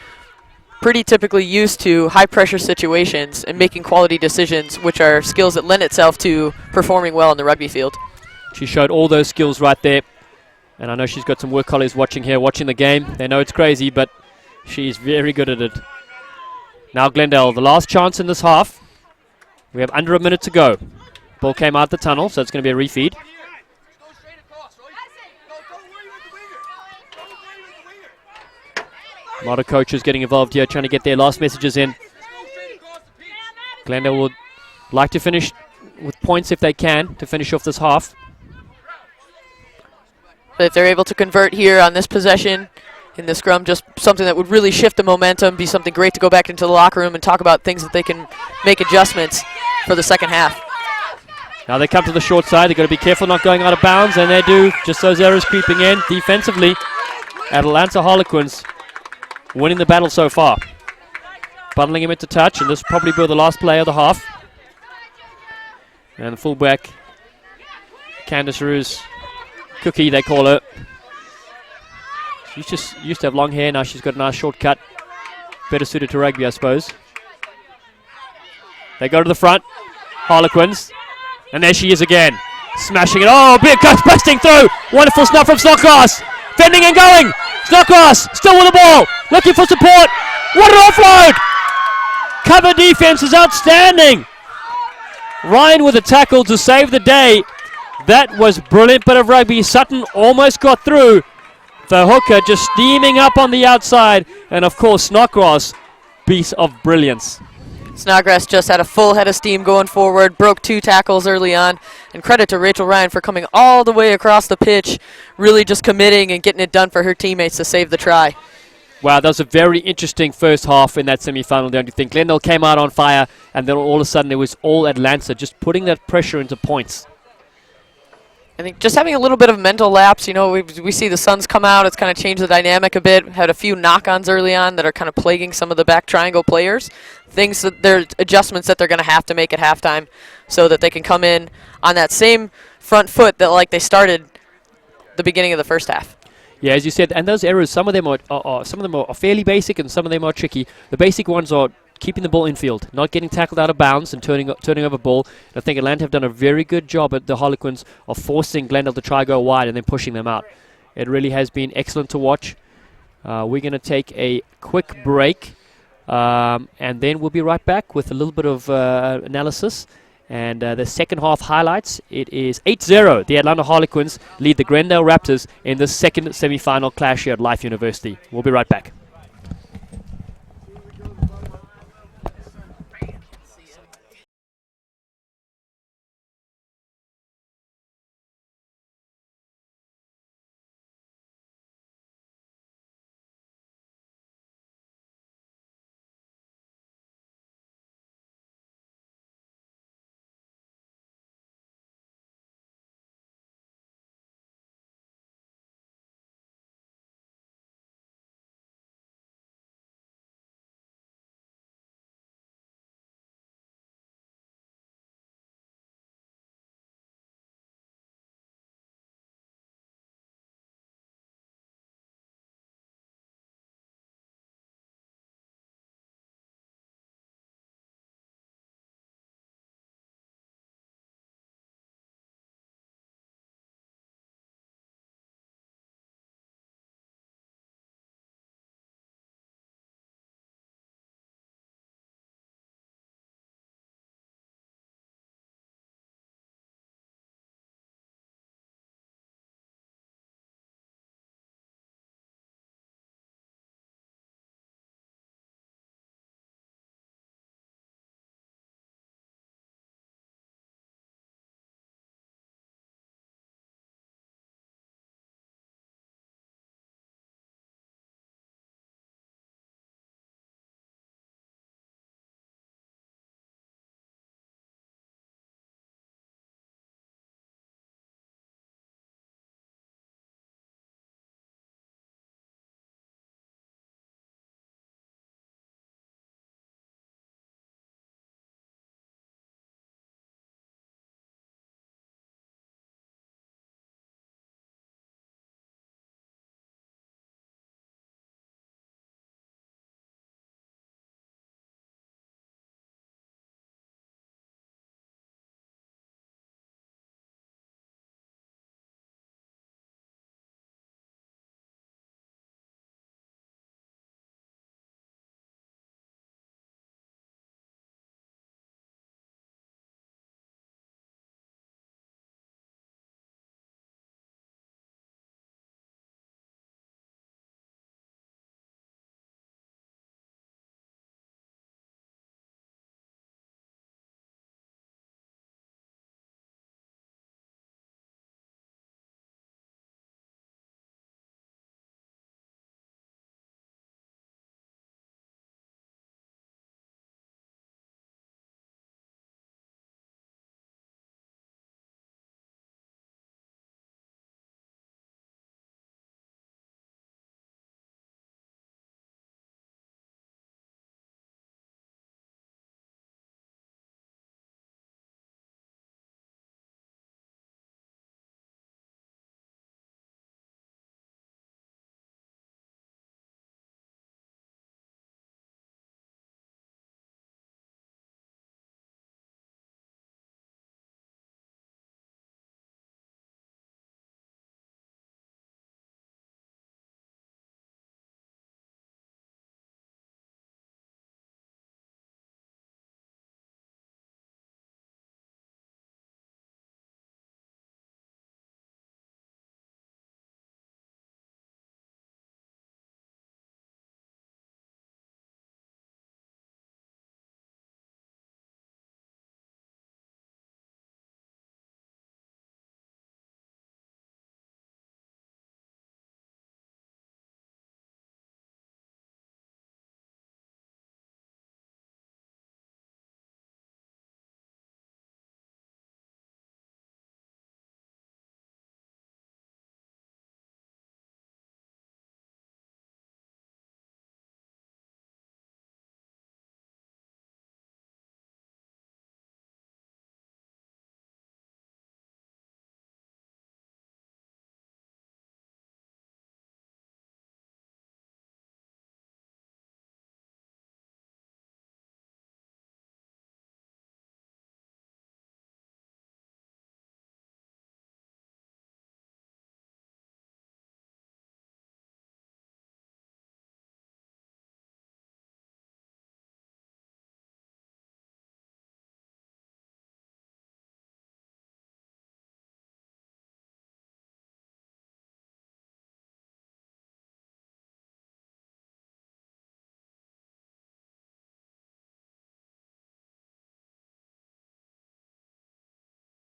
Pretty typically used to high pressure situations and making quality decisions, which are skills that lend itself to performing well in the rugby field. She showed all those skills right there. And I know she's got some work colleagues watching here, watching the game. They know it's crazy, but she's very good at it. Now Glendale, the last chance in this half. We have under a minute to go. Ball came out the tunnel, so it's going to be a refeed. A lot of coaches getting involved here, trying to get their last messages in. Glendale would like to finish with points if they can, to finish off this half. But if they're able to convert here on this possession in the scrum, just something that would really shift the momentum, be something great to go back into the locker room and talk about things that they can make adjustments for the second half. Now they come to the short side. They've got to be careful not going out of bounds, and they do. Just those errors creeping in defensively. Atlanta Harlequins winning the battle so far. Bundling him into touch, and this will probably be the last play of the half. And the fullback, Candice Roos, Cookie they call her. She's just used to have long hair, now she's got a nice short cut. Better suited to rugby, I suppose. They go to the front, Harlequins. And there she is again, smashing it. Oh, big cuts busting through. Wonderful snap from Snodgrass. Fending and going. Snodgrass still with the ball, looking for support. What an offload! Cover defense is outstanding. Ryan with a tackle to save the day. That was brilliant bit of rugby. Sutton almost got through. The hooker just steaming up on the outside. And of course, Snodgrass, piece of brilliance. Snodgrass just had a full head of steam going forward, broke 2 tackles early on, and credit to Rachel Ryan for coming all the way across the pitch, really just committing and getting it done for her teammates to save the try. Wow, that was a very interesting first half in that semi-final, don't you think? Glendale came out on fire, and then all of a sudden it was all Atlanta just putting that pressure into points. I think just having a little bit of mental lapse, you know, we see the Suns come out, it's kind of changed the dynamic a bit, had a few knock-ons early on that are kind of plaguing some of the back triangle players. Things that they're adjustments that they're going to have to make at halftime so that they can come in on that same front foot that like they started the beginning of the first half. Yeah, as you said, and those errors, some of them are fairly basic and some of them are tricky. The basic ones are keeping the ball infield, not getting tackled out of bounds and turning over ball. And I think Atlanta have done a very good job at the Harlequins of forcing Glendale to try go wide and then pushing them out. It really has been excellent to watch. We're going to take a quick break, and then we'll be right back with a little bit of analysis. And the second half highlights, it is 8-0. The Atlanta Harlequins lead the Glendale Raptors in the second semi-final clash here at Life University. We'll be right back.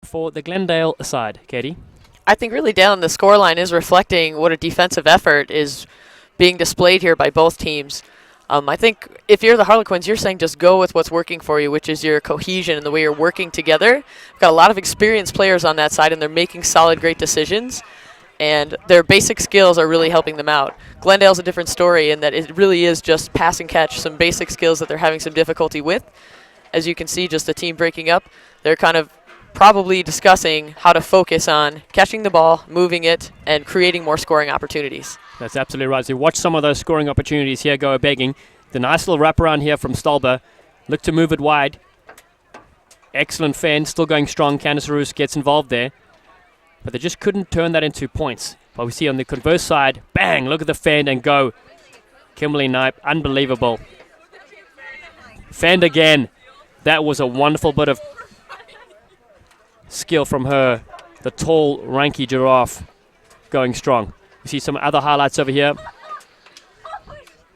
for the Glendale side, Katie? I think really, Dalen, the scoreline is reflecting what a defensive effort is being displayed here by both teams. I think if you're the Harlequins, you're saying just go with what's working for you, which is your cohesion and the way you're working together. We've got a lot of experienced players on that side, and they're making solid, great decisions. And their basic skills are really helping them out. Glendale's a different story in that it really is just pass and catch, some basic skills that they're having some difficulty with. As you can see, just the team breaking up. They're kind of probably discussing how to focus on catching the ball, moving it, and creating more scoring opportunities. That's absolutely right. So watch some of those scoring opportunities here go begging. The nice little wraparound here from Stolber. Look to move it wide. Excellent fend, still going strong. Candice Roos gets involved there. But they just couldn't turn that into points. But we see on the converse side, bang, look at the fend and go. Kimberly Knipe, unbelievable. Fend again. That was a wonderful bit of skill from her. The tall, ranky giraffe going strong. We see some other highlights over here.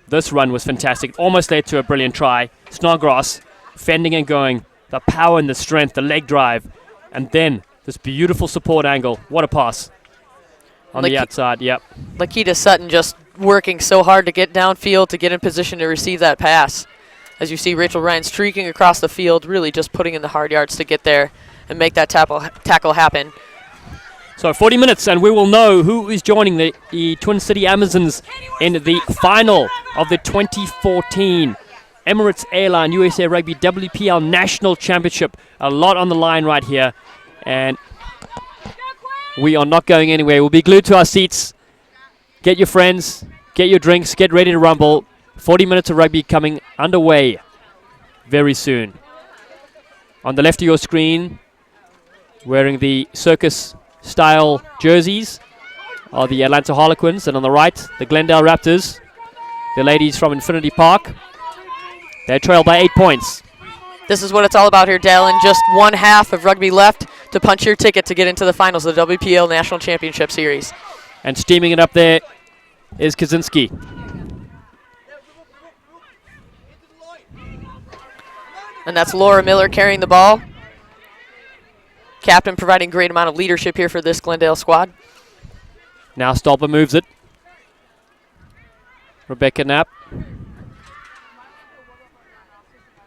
This run was fantastic. Almost led to a brilliant try. Snodgrass fending and going. The power and the strength, the leg drive. And then this beautiful support angle. What a pass. On the outside, yep. Lakita Sutton just working so hard to get downfield, to get in position to receive that pass. As you see Rachel Ryan streaking across the field, really just putting in the hard yards to get there and make that tackle happen. So 40 minutes and we will know who is joining the Twin City Amazons in the final of the 2014 Emirates Airline USA Rugby WPL National Championship. A lot on the line right here, and we are not going anywhere. We'll be glued to our seats. Get your friends, get your drinks, get ready to rumble. 40 minutes of rugby coming underway very soon. On the left of your screen, wearing the circus-style jerseys, are the Atlanta Harlequins, and on the right, the Glendale Raptors, the ladies from Infinity Park. They trail by 8 points. This is what it's all about here, Dalen. Just one half of rugby left to punch your ticket to get into the finals of the WPL National Championship Series. And steaming it up there is Kaczynski. And that's Laura Miller carrying the ball. Captain providing great amount of leadership here for this Glendale squad. Now Stolper moves it. Rebecca Knapp.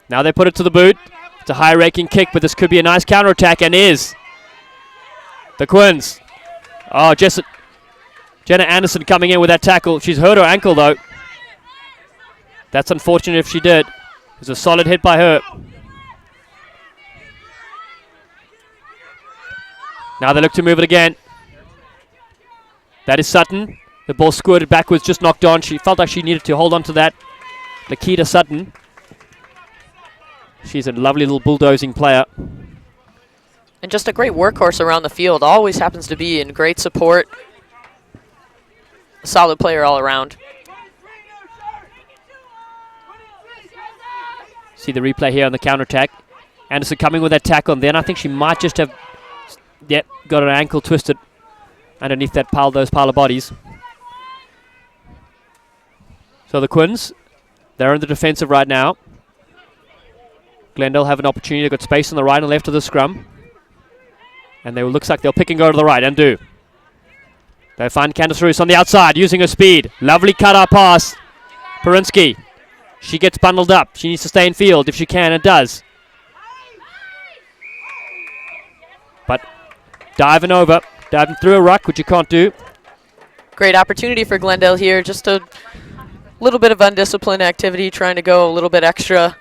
Now they put it to the boot. It's a high-raking kick, but this could be a nice counterattack, and is. The Quins. Oh, Jenna Anderson coming in with that tackle. She's hurt her ankle, though. That's unfortunate if she did. It was a solid hit by her. Now they look to move it again. That is Sutton. The ball squirted backwards, just knocked on. She felt like she needed to hold on to that. Lakita Sutton. She's a lovely little bulldozing player. And just a great workhorse around the field. Always happens to be in great support. A solid player all around. See the replay here on the counterattack. Anderson coming with that tackle, and then I think she might just have got her ankle twisted underneath that those pile of bodies. So the Quins, they're in the defensive right now. Glendale have an opportunity. They've got space on the right and left of the scrum. And it looks like they'll pick and go to the right and do. They find Candice Roos on the outside using her speed. Lovely cut-out pass. Perinsky. She gets bundled up. She needs to stay in field if she can, and does. But diving through a ruck, which you can't do. Great opportunity for Glendale here. Just a little bit of undisciplined activity, trying to go a little bit extra.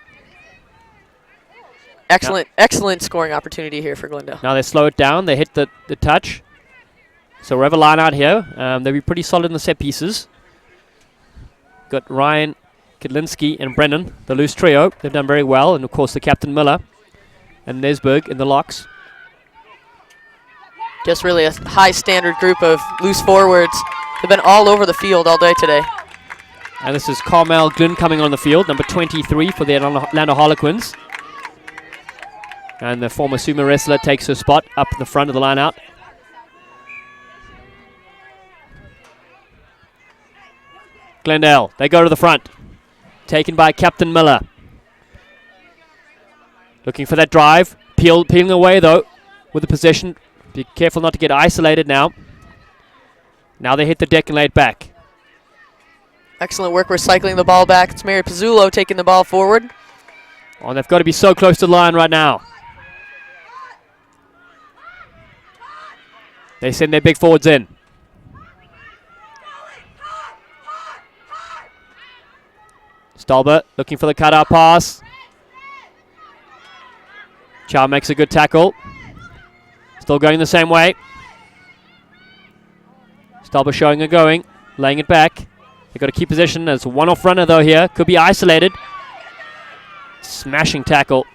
Excellent scoring opportunity here for Glendale. Now they slow it down. They hit the touch. So we have a line out here. They'll be pretty solid in the set pieces. Got Ryan, Kedlinski, and Brennan, the loose trio. They've done very well. And, of course, the Captain Miller and Nesberg in the locks. Just really a high standard group of loose forwards. They've been all over the field all day today. And this is Carmel Glynn coming on the field, number 23 for the Atlanta Harlequins. And the former sumo wrestler takes her spot up the front of the line out. Glendale, they go to the front. Taken by Captain Miller. Looking for that drive. Peeling away, though. with the possession. Be careful not to get isolated now. Now they hit the deck and lay it back. Excellent work recycling the ball back. It's Mary Pizzullo taking the ball forward. Oh, they've got to be so close to the line right now. They send their big forwards in. Stolber looking for the cutout pass. Chow makes a good tackle. Still going the same way. Stolber showing and going, laying it back. They've got to keep possession. There's a one-off runner though here. Could be isolated. Smashing tackle.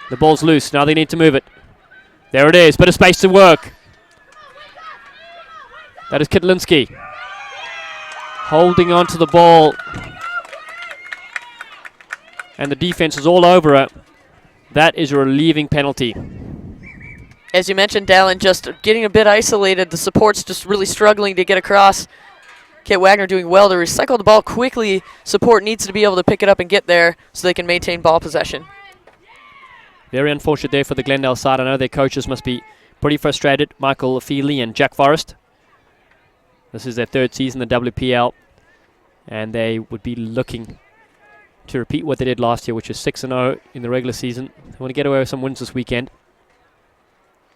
The ball's loose. Now they need to move it. There it is. Bit of space to work. That is Kitlinski. Holding on to the ball. And the defense is all over it. That is a relieving penalty. As you mentioned, Dallin, just getting a bit isolated. The support's just really struggling to get across. Kit Wagner doing well to recycle the ball quickly. Support needs to be able to pick it up and get there so they can maintain ball possession. Very unfortunate there for the Glendale side. I know their coaches must be pretty frustrated. Michael Feely and Jack Forrest. This is their third season in the WPL. And they would be looking to repeat what they did last year, which is 6-0 in the regular season. They want to get away with some wins this weekend.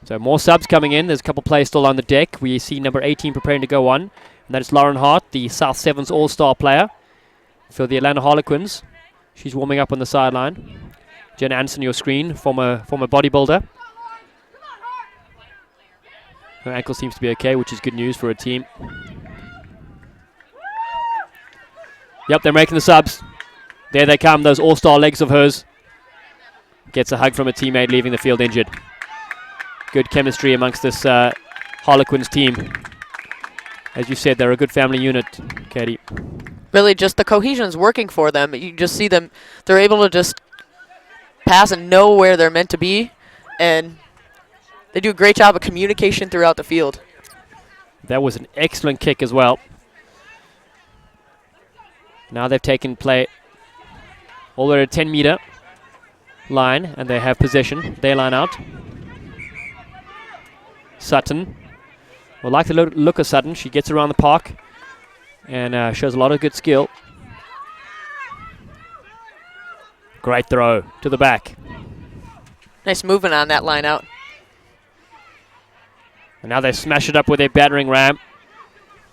So more subs coming in. There's a couple players still on the deck. We see number 18 preparing to go on. And that is Lauren Hart, the South Sevens All-Star player for the Atlanta Harlequins. She's warming up on the sideline. Jen Anderson, your screen, former bodybuilder. Her ankle seems to be okay, which is good news for a team. Yep, they're making the subs. There they come, those all-star legs of hers. Gets a hug from a teammate leaving the field injured. Good chemistry amongst this Harlequins team. As you said, they're a good family unit, Katie. Really, just the cohesion's working for them. You just see them, they're able to just pass and know where they're meant to be, and they do a great job of communication throughout the field. That was an excellent kick as well. Now they've taken play all the way to 10-meter line, and they have possession. They line out. Sutton. We'll like the look of Sutton. She gets around the park and shows a lot of good skill. Great throw to the back. Nice movement on that line out. And now they smash it up with their battering ram.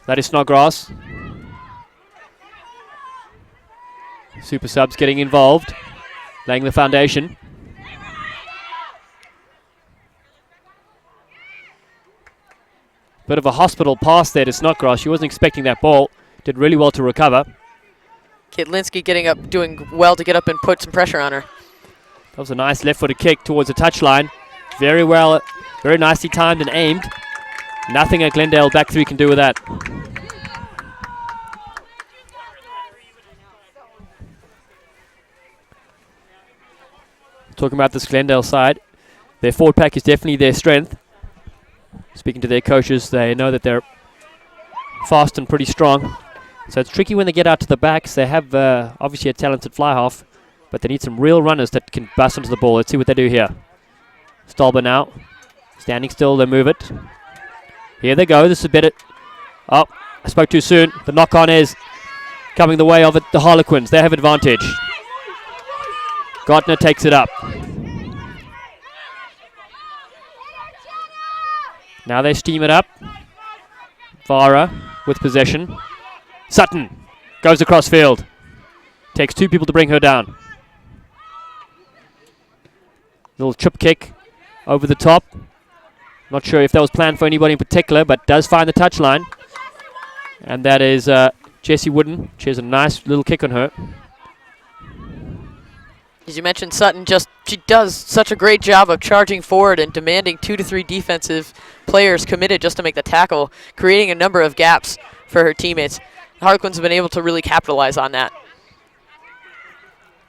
That is Snodgrass. Super subs getting involved, laying the foundation. Bit of a hospital pass there to Snodgrass. She wasn't expecting that ball. Did really well to recover. Kitlinski getting up, doing well to get up and put some pressure on her. That was a nice left-footed kick towards the touchline. Very well, very nicely timed and aimed. Nothing a Glendale back three can do with that. Talking about this Glendale side, their forward pack is definitely their strength. Speaking to their coaches, they know that they're fast and pretty strong. So it's tricky when they get out to the backs. They have obviously a talented fly half, but they need some real runners that can bust onto the ball. Let's see what they do here. Stolber now, standing still, they move it. Here they go, this is a bit. Oh, I spoke too soon. The knock-on is coming the way of it. The Harlequins, they have advantage. Gardner takes it up. Now they steam it up. Vara with possession. Sutton goes across field. Takes two people to bring her down. Little chip kick over the top. Not sure if that was planned for anybody in particular, but does find the touchline. And that is Jessie Wooden. She has a nice little kick on her. As you mentioned, Sutton she does such a great job of charging forward and demanding 2 to 3 defensive players committed just to make the tackle, creating a number of gaps for her teammates. The Harlequins have been able to really capitalize on that.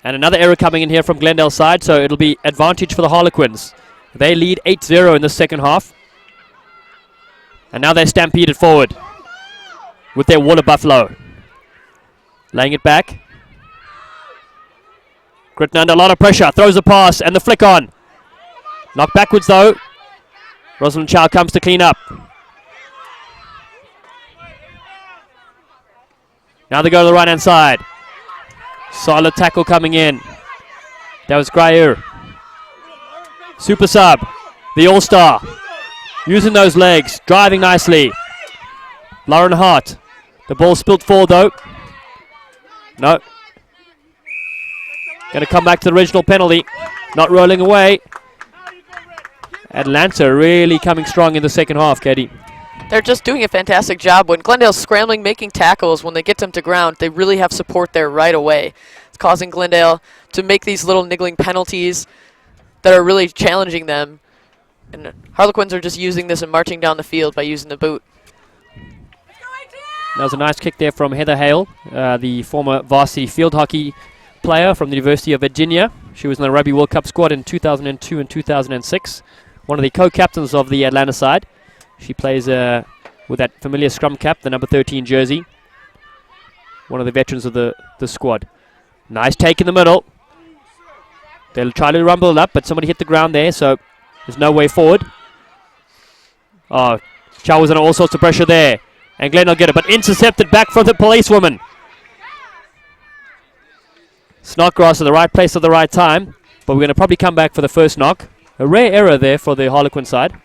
And another error coming in here from Glendale's side, so it'll be advantage for the Harlequins. They lead 8-0 in the second half. And now they're stampeded forward with their Water Buffalo. Laying it back. Gritton under a lot of pressure, throws a pass and the flick on. Knocked backwards though. Rosalind Chow comes to clean up. Now they go to the right-hand side. Solid tackle coming in. That was Greyer. Super sub. The All-Star. Using those legs. Driving nicely. Lauren Hart. The ball spilled forward though. No. Going to come back to the original penalty. Not rolling away. Atlanta really coming strong in the second half, Katie. They're just doing a fantastic job. When Glendale's scrambling, making tackles, when they get them to ground, they really have support there right away. It's causing Glendale to make these little niggling penalties that are really challenging them. And Harlequins are just using this and marching down the field by using the boot. That was a nice kick there from Heather Hale, the former varsity field hockey player from the University of Virginia. She was in the Rugby World Cup squad in 2002 and 2006. One of the co-captains of the Atlanta side. She plays with that familiar scrum cap, the number 13 jersey. One of the veterans of the squad. Nice take in the middle. They'll try to rumble it up, but somebody hit the ground there, so there's no way forward. Oh, Chow was under all sorts of pressure there. And Glenn will get it, but intercepted back from the policewoman. Snodgrass at the right place at the right time, but we're going to probably come back for the first knock. A rare error there for the Harlequin side.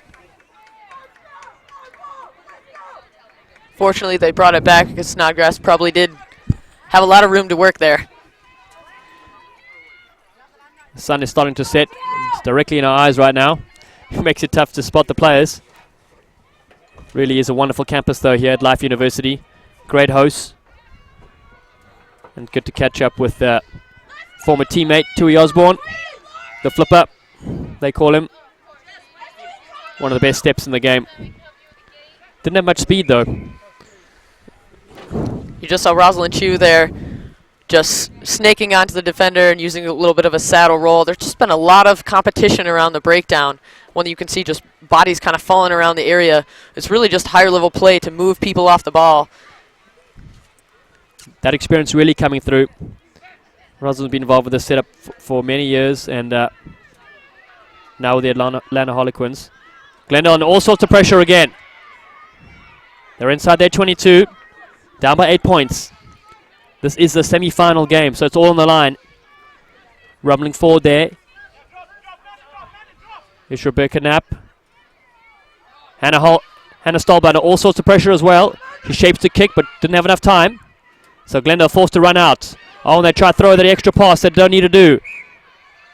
Fortunately, they brought it back because Snodgrass probably did have a lot of room to work there. The sun is starting to set. It's directly in our eyes right now. It makes it tough to spot the players. Really is a wonderful campus though here at Life University. Great hosts. And good to catch up with former teammate Tui Osborne. The flipper, they call him. One of the best steps in the game. Didn't have much speed though. You just saw Rosalind Chu there just snaking onto the defender and using a little bit of a saddle roll. There's just been a lot of competition around the breakdown. One that you can see just bodies kind of falling around the area. It's really just higher level play to move people off the ball. That experience really coming through. Rosalind's been involved with this setup for many years, and now with the Atlanta Harlequins. Glendale under all sorts of pressure again. They're inside their 22, down by 8 points. This is the semi-final game, so it's all on the line. Rumbling forward there. Here's Rebecca Knapp. Hannah Stolb under all sorts of pressure as well. She shapes the kick, but didn't have enough time. So Glendale forced to run out. Oh, and they try to throw that extra pass that they don't need to do.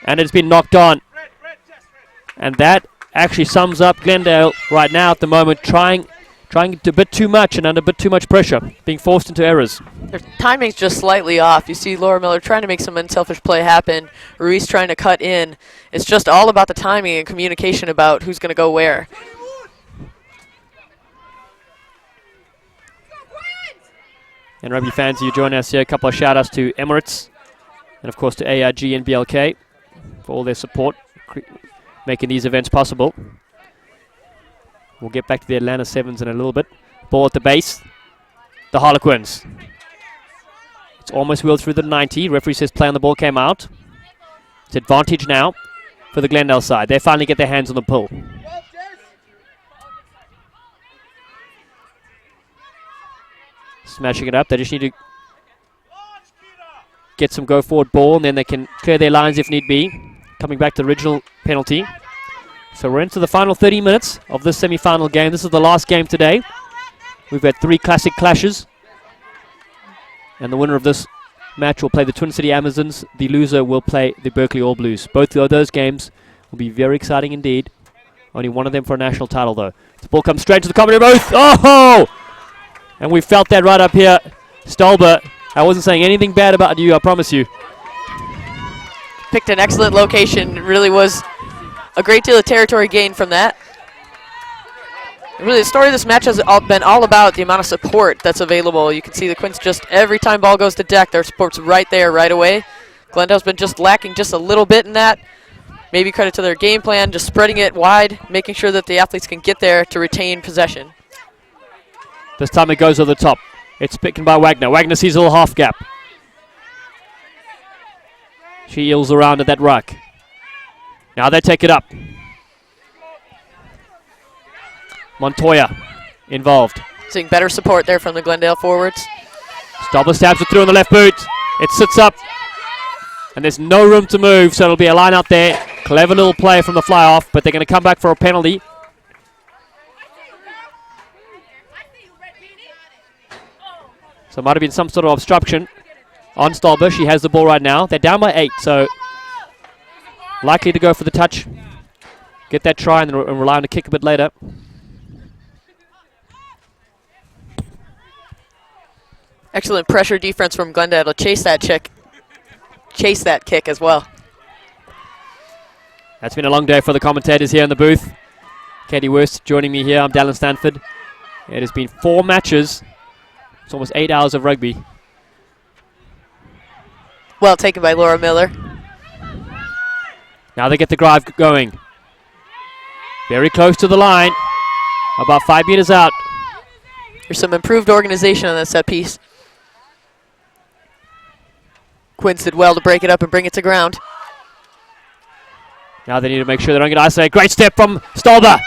And it's been knocked on. And that actually sums up Glendale right now at the moment, trying a bit too much and under a bit too much pressure, being forced into errors. Their timing's just slightly off. You see Laura Miller trying to make some unselfish play happen. Ruiz trying to cut in. It's just all about the timing and communication about who's going to go where. And rugby fans, you join us here. A couple of shout-outs to Emirates and, of course, to ARG and BLK for all their support, making these events possible. We'll get back to the Atlanta Sevens in a little bit. Ball at the base. The Harlequins. It's almost wheeled through the 90. Referee says play on the ball came out. It's advantage now for the Glendale side. They finally get their hands on the pull. Smashing it up. They just need to get some go-forward ball, and then they can clear their lines if need be. Coming back to the original penalty. So we're into the final 30 minutes of this semi-final game. This is the last game today. We've had 3 classic clashes. And the winner of this match will play the Twin City Amazons. The loser will play the Berkeley All Blues. Both of those games will be very exciting indeed. Only one of them for a national title, though. The ball comes straight to the commentary booth. Oh! And we felt that right up here. Stolber, I wasn't saying anything bad about you, I promise you. Picked an excellent location. It really was a great deal of territory gained from that. Really, the story of this match has been all about the amount of support that's available. You can see the Quins just every time ball goes to deck, their support's right there, right away. Glendale's been just lacking just a little bit in that. Maybe credit to their game plan, just spreading it wide, making sure that the athletes can get there to retain possession. This time it goes over the top. It's picked by Wagner. Wagner sees a little half gap. She eels around at that ruck. Now they take it up. Montoya involved. Seeing better support there from the Glendale forwards. Stolber stabs it through on the left boot. It sits up. And there's no room to move, so it'll be a line out there. Clever little play from the fly-off, but they're going to come back for a penalty. So it might have been some sort of obstruction on Stolber. She has the ball right now. They're down by 8, so likely to go for the touch. Get that try and rely on a kick a bit later. Excellent pressure defense from Glendale to chase that kick as well. That's been a long day for the commentators here in the booth. Katie Wurst joining me here. I'm Dallin Stanford. It has been 4 matches. It's almost 8 hours of rugby. Well taken by Laura Miller. Now they get the drive going. Very close to the line. About 5 meters out. There's some improved organization on that set piece. Quince did well to break it up and bring it to ground. Now they need to make sure they don't get isolated. Great step from Stolber.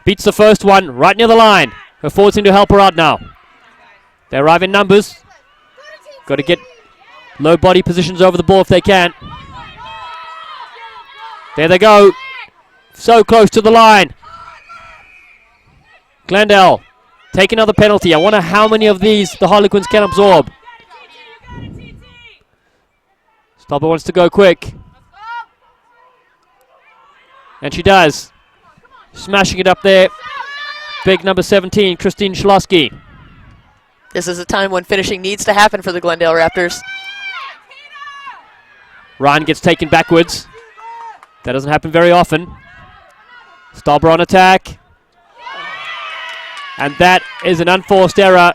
Beats the first one right near the line. Her forwards seem to help her out now. They arrive in numbers. Got to get low body positions over the ball if they can. There they go. So close to the line. Glendale, take another penalty. I wonder how many of these the Harlequins can absorb. Stolber wants to go quick. And she does. Smashing it up there. Big number 17, Christine Schlosky. This is a time when finishing needs to happen for the Glendale Raptors. Ryan gets taken backwards. That doesn't happen very often. Stolber on attack. And that is an unforced error.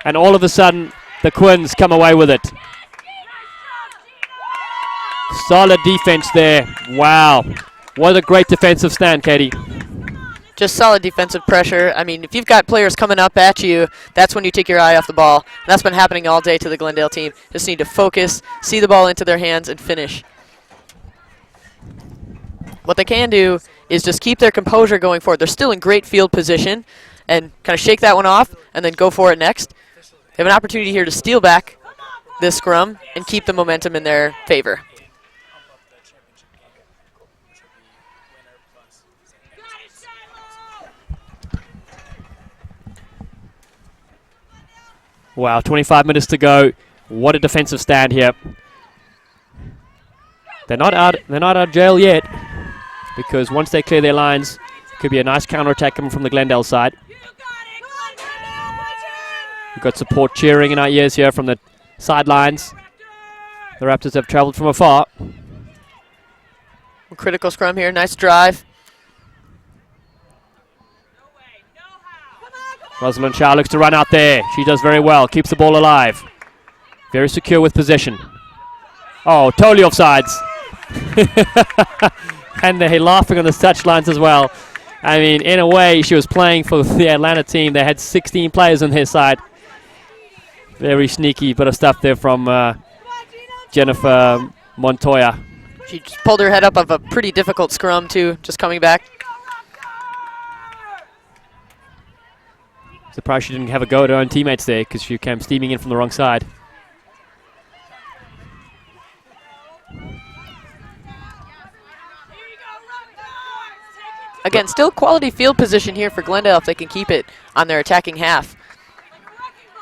And all of a sudden, the Quins come away with it. Solid defense there. Wow. What a great defensive stand, Katie. Just solid defensive pressure. I mean, if you've got players coming up at you, that's when you take your eye off the ball. And that's been happening all day to the Glendale team. Just need to focus, see the ball into their hands, and finish. What they can do is just keep their composure going forward. They're still in great field position, and kind of shake that one off and then go for it next. They have an opportunity here to steal back this scrum and keep the momentum in their favor. Wow, 25 minutes to go. What a defensive stand here. They're not out of jail yet, because once they clear their lines, could be a nice counterattack coming from the Glendale side. We've got support cheering in our ears here from the sidelines. The Raptors have traveled from afar. Critical scrum here, nice drive. Rosalind Shaw looks to run out there. She does very well, keeps the ball alive. Very secure with possession. Oh, totally offsides. And they're laughing on the touchlines as well. I mean, in a way, she was playing for the Atlanta team. They had 16 players on their side. Very sneaky bit of stuff there from Jennifer Montoya. She just pulled her head up of a pretty difficult scrum, too, just coming back. Surprised she didn't have a go at her own teammates there, because she came steaming in from the wrong side. Again, still quality field position here for Glendale if they can keep it on their attacking half.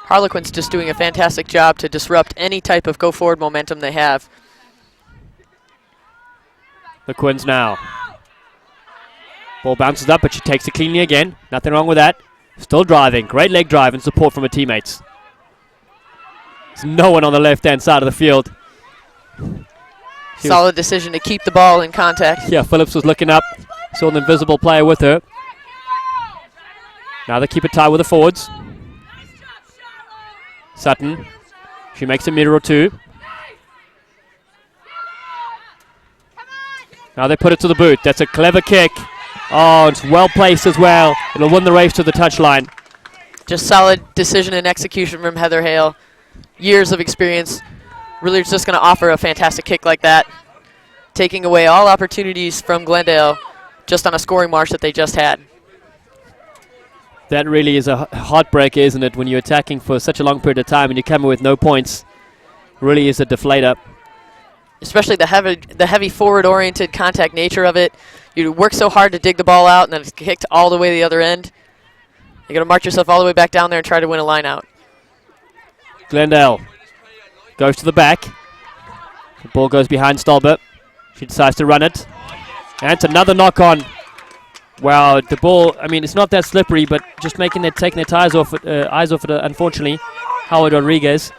Harlequins just doing a fantastic job to disrupt any type of go-forward momentum they have. The Quins now. Ball bounces up, but she takes it cleanly again. Nothing wrong with that. Still driving. Great leg drive and support from her teammates. There's no one on the left-hand side of the field. Solid decision to keep the ball in contact. Yeah, Phillips was looking up. Saw an invisible player with her. Now they keep it tight with the forwards. Sutton. She makes a meter or two. Now they put it to the boot. That's a clever kick. Oh, it's well placed as well. It'll win the race to the touchline. Just solid decision and execution from Heather Hale. Years of experience. Really just going to offer a fantastic kick like that. Taking away all opportunities from Glendale just on a scoring march that they just had. That really is a heartbreaker, isn't it? When you're attacking for such a long period of time and you come in with no points, really is a deflator. Especially the heavy forward-oriented contact nature of it. You work so hard to dig the ball out, and then it's kicked all the way to the other end. You got to march yourself all the way back down there and try to win a line out. Glendale goes to the back. The ball goes behind Stolber. She decides to run it. And it's another knock on. Wow, the ball, I mean, it's not that slippery, but just taking their eyes off it, unfortunately, Howard Rodriguez.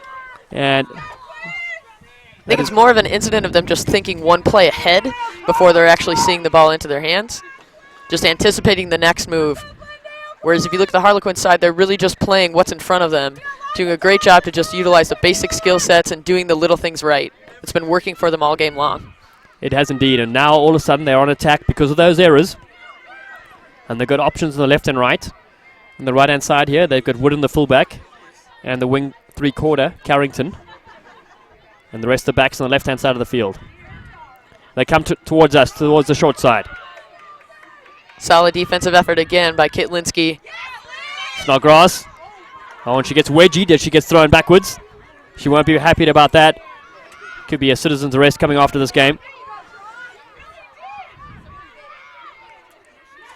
And I think it's more of an incident of them just thinking one play ahead before they're actually seeing the ball into their hands. Just anticipating the next move. Whereas if you look at the Harlequin side, they're really just playing what's in front of them, doing a great job to just utilize the basic skill sets and doing the little things right. It's been working for them all game long. It has indeed, and now all of a sudden they're on attack because of those errors. And they've got options on the left and right. On the right-hand side here, they've got Wood in the fullback and the wing three-quarter, Carrington. And the rest of the backs on the left-hand side of the field. They come towards us, towards the short side. Solid defensive effort again by Kitlinski. Snodgrass. Oh, and she gets wedgied as she gets thrown backwards. She won't be happy about that. Could be a citizen's arrest coming after this game.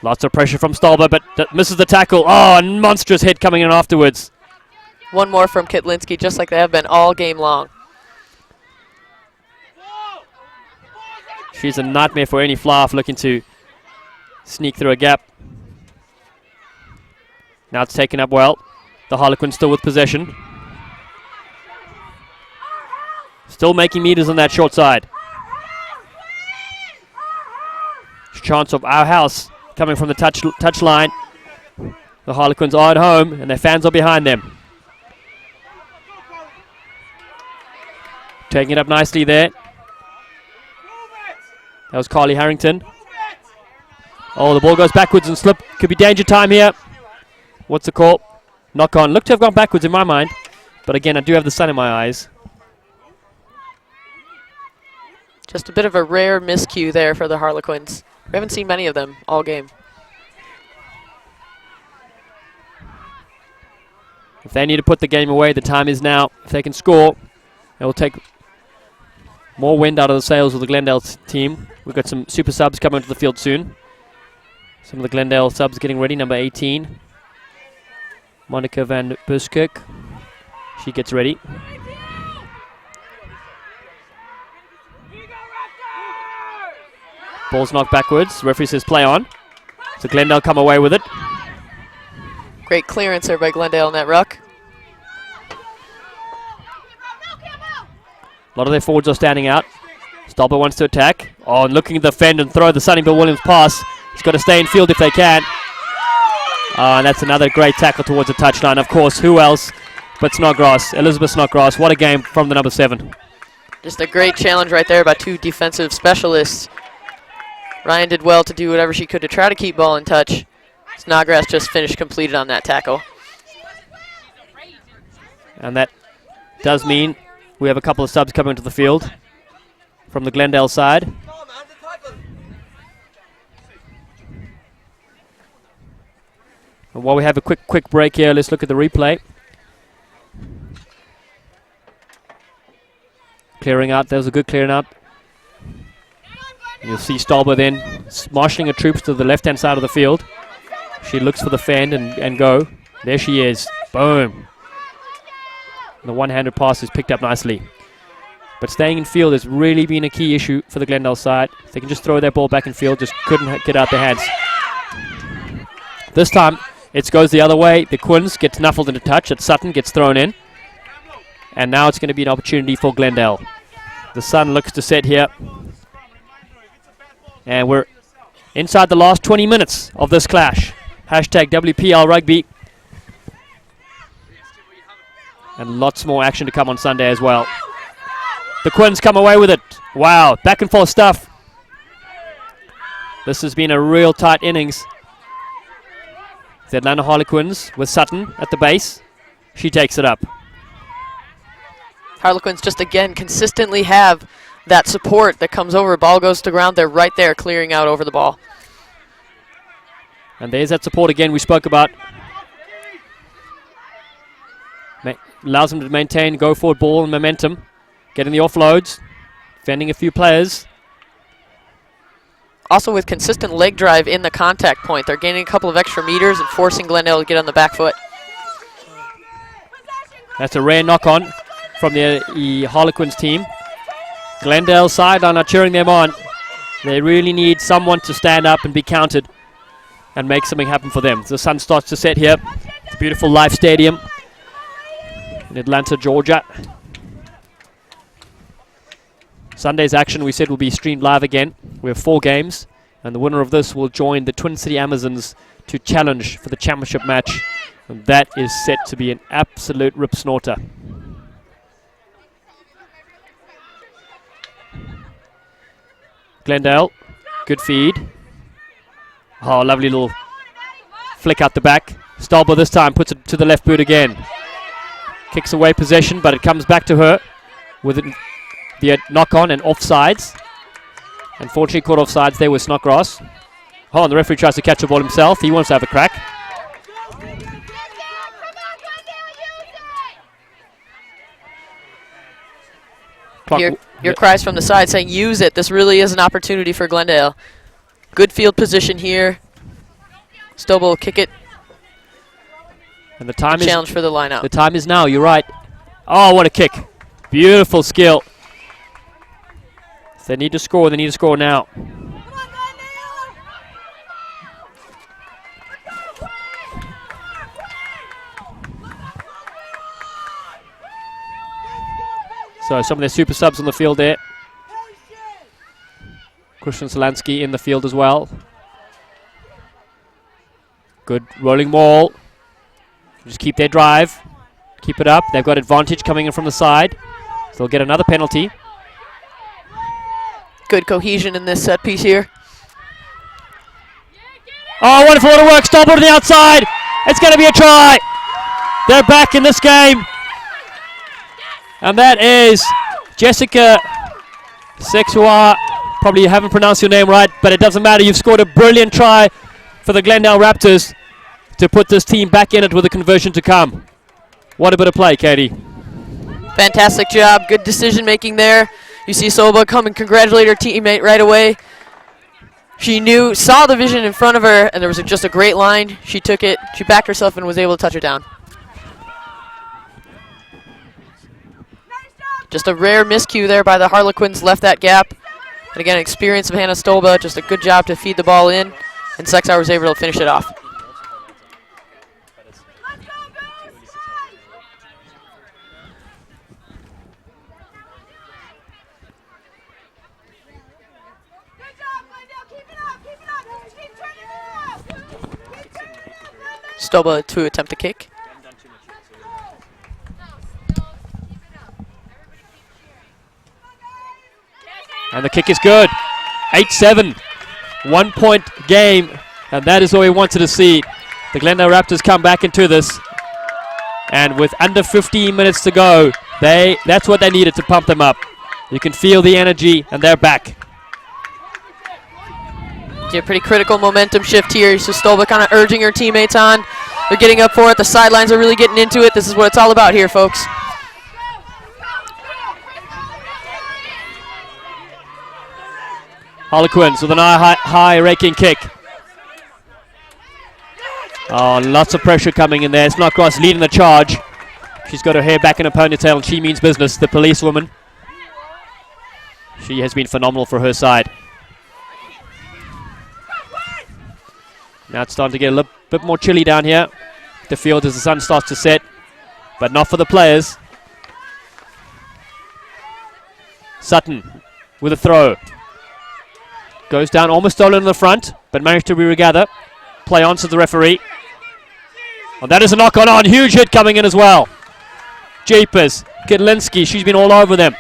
Lots of pressure from Stolber, but misses the tackle. Oh, a monstrous hit coming in afterwards. One more from Kitlinski, just like they have been all game long. She's a nightmare for any fly-off looking to sneak through a gap. Now it's taken up well. The Harlequins still with possession. Still making meters on that short side. Chance of our house coming from the touch line. The Harlequins are at home and their fans are behind them. Taking it up nicely there. That was Carly Harrington. Oh, the ball goes backwards and slip. Could be danger time here. What's the call? Knock on. Looked to have gone backwards in my mind. But again, I do have the sun in my eyes. Just a bit of a rare miscue there for the Harlequins. We haven't seen many of them all game. If they need to put the game away, the time is now. If they can score, it will take more wind out of the sails of the Glendale team. We've got some super subs coming to the field soon. Some of the Glendale subs getting ready. Number 18, Monica van Buskirk. She gets ready. Ball's knocked backwards. Referee says play on. So Glendale come away with it. Great clearance there by Glendale in that ruck. A lot of their forwards are standing out. Stolber wants to attack. Oh, and looking to defend and throw the Sonny Bill Williams pass. He's got to stay in field if they can. And that's another great tackle towards the touchline. Of course, who else but Snodgrass, Elizabeth Snodgrass. What a game from the number 7. Just a great challenge right there by two defensive specialists. Ryan did well to do whatever she could to try to keep ball in touch. Snodgrass just finished completed on that tackle. And that does mean we have a couple of subs coming to the field from the Glendale side. And while we have a quick break here, let's look at the replay. Clearing out, there's a good clearing out. You'll see Stolber then marshalling her troops to the left-hand side of the field. She looks for the fend and go. There she is. Boom. And the one-handed pass is picked up nicely. But staying in field has really been a key issue for the Glendale side. They can just throw their ball back in field, just couldn't get out their hands. This time, it goes the other way. The Quins gets nuffled into touch. And Sutton gets thrown in. And now it's going to be an opportunity for Glendale. The sun looks to set here. And we're inside the last 20 minutes of this clash. Hashtag WPL Rugby. And lots more action to come on Sunday as well. The Quins come away with it. Wow, back and forth stuff. This has been a real tight innings. The Atlanta Harlequins with Sutton at the base. She takes it up. Harlequins just again consistently have that support that comes over. Ball goes to ground. They're right there clearing out over the ball. And there's that support again we spoke about allows them to maintain go forward ball and momentum. Getting the offloads, fending a few players. Also with consistent leg drive in the contact point, they're gaining a couple of extra meters and forcing Glendale to get on the back foot. That's a rare knock-on from the Harlequins team. Glendale's sideline are cheering them on. They really need someone to stand up and be counted and make something happen for them. The sun starts to set here. It's a beautiful live stadium in Atlanta, Georgia. Sunday's action, we said, will be streamed live again. We have 4 games, and the winner of this will join the Twin City Amazons to challenge for the championship match. And that is set to be an absolute rip snorter. Glendale, good feed. Oh, lovely little flick out the back. Stolber this time puts it to the left boot again. Kicks away possession, but it comes back to her with the knock-on and offsides. Unfortunately caught offsides there with Snodgrass. Oh, and the referee tries to catch the ball himself. He wants to have a crack. Your cries from the side saying, use it. This really is an opportunity for Glendale. Good field position here. Stolber will kick it. And the time challenge for the line out. The time is now, you're right. Oh, what a kick. Beautiful skill. If they need to score, they need to score now. So some of their super subs on the field there. Christian Solansky in the field as well. Good rolling ball. Just keep their drive. Keep it up. They've got advantage coming in from the side. So they'll get another penalty. Good cohesion in this set piece here. Oh, wonderful, what a work. Stop to the outside. It's going to be a try. They're back in this game. And that is Jessica Sexua. Probably you haven't pronounced your name right, but it doesn't matter. You've scored a brilliant try for the Glendale Raptors to put this team back in it with a conversion to come. What a bit of play, Katie. Fantastic job. Good decision making there. You see Soba come and congratulate her teammate right away. She saw the vision in front of her, and there was just a great line. She took it, she backed herself, and was able to touch it down. Just a rare miscue there by the Harlequins, left that gap. And again, experience of Hannah Stolba, just a good job to feed the ball in, and Sexauer was able to finish it off. Stolba to attempt a kick. And the kick is good. 8-7. 1 point game. And that is what we wanted to see. The Glendale Raptors come back into this. And with under 15 minutes to go, that's what they needed to pump them up. You can feel the energy, and they're back. Yeah, pretty critical momentum shift here. So Stolba kind of urging her teammates on. They're getting up for it. The sidelines are really getting into it. This is what it's all about here, folks. Harlequins with an high raking kick. Oh, lots of pressure coming in there. Snodgrass leading the charge. She's got her hair back in her ponytail, and she means business, the policewoman. She has been phenomenal for her side. Now it's starting to get a little bit more chilly down here. The field as the sun starts to set, but not for the players. Sutton with a throw. Goes down, almost stolen in the front, but managed to regather. Play on to the referee. Oh, that is a knock on. Huge hit coming in as well. Jeepers. Kidlinski, she's been all over them.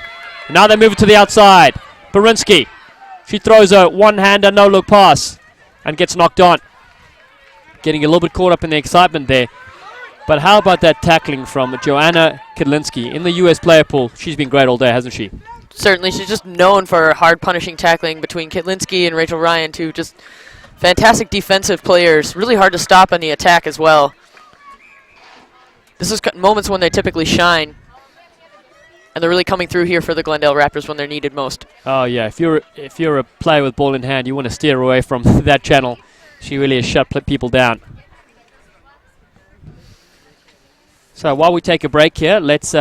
Now they move it to the outside. Barinsky. She throws a one-hander, no-look pass and gets knocked on. Getting a little bit caught up in the excitement there. But how about that tackling from Joanna Kidlinski in the U.S. player pool? She's been great all day, hasn't she? Certainly, she's just known for her hard punishing tackling between Kitlinski and Rachel Ryan, two just fantastic defensive players. Really hard to stop on the attack as well. this is moments when they typically shine. And they're really coming through here for the Glendale Raptors when they're needed most. Oh yeah, if you're a player with ball in hand, you want to steer away from that channel. She really has shut people down. So while we take a break here, let's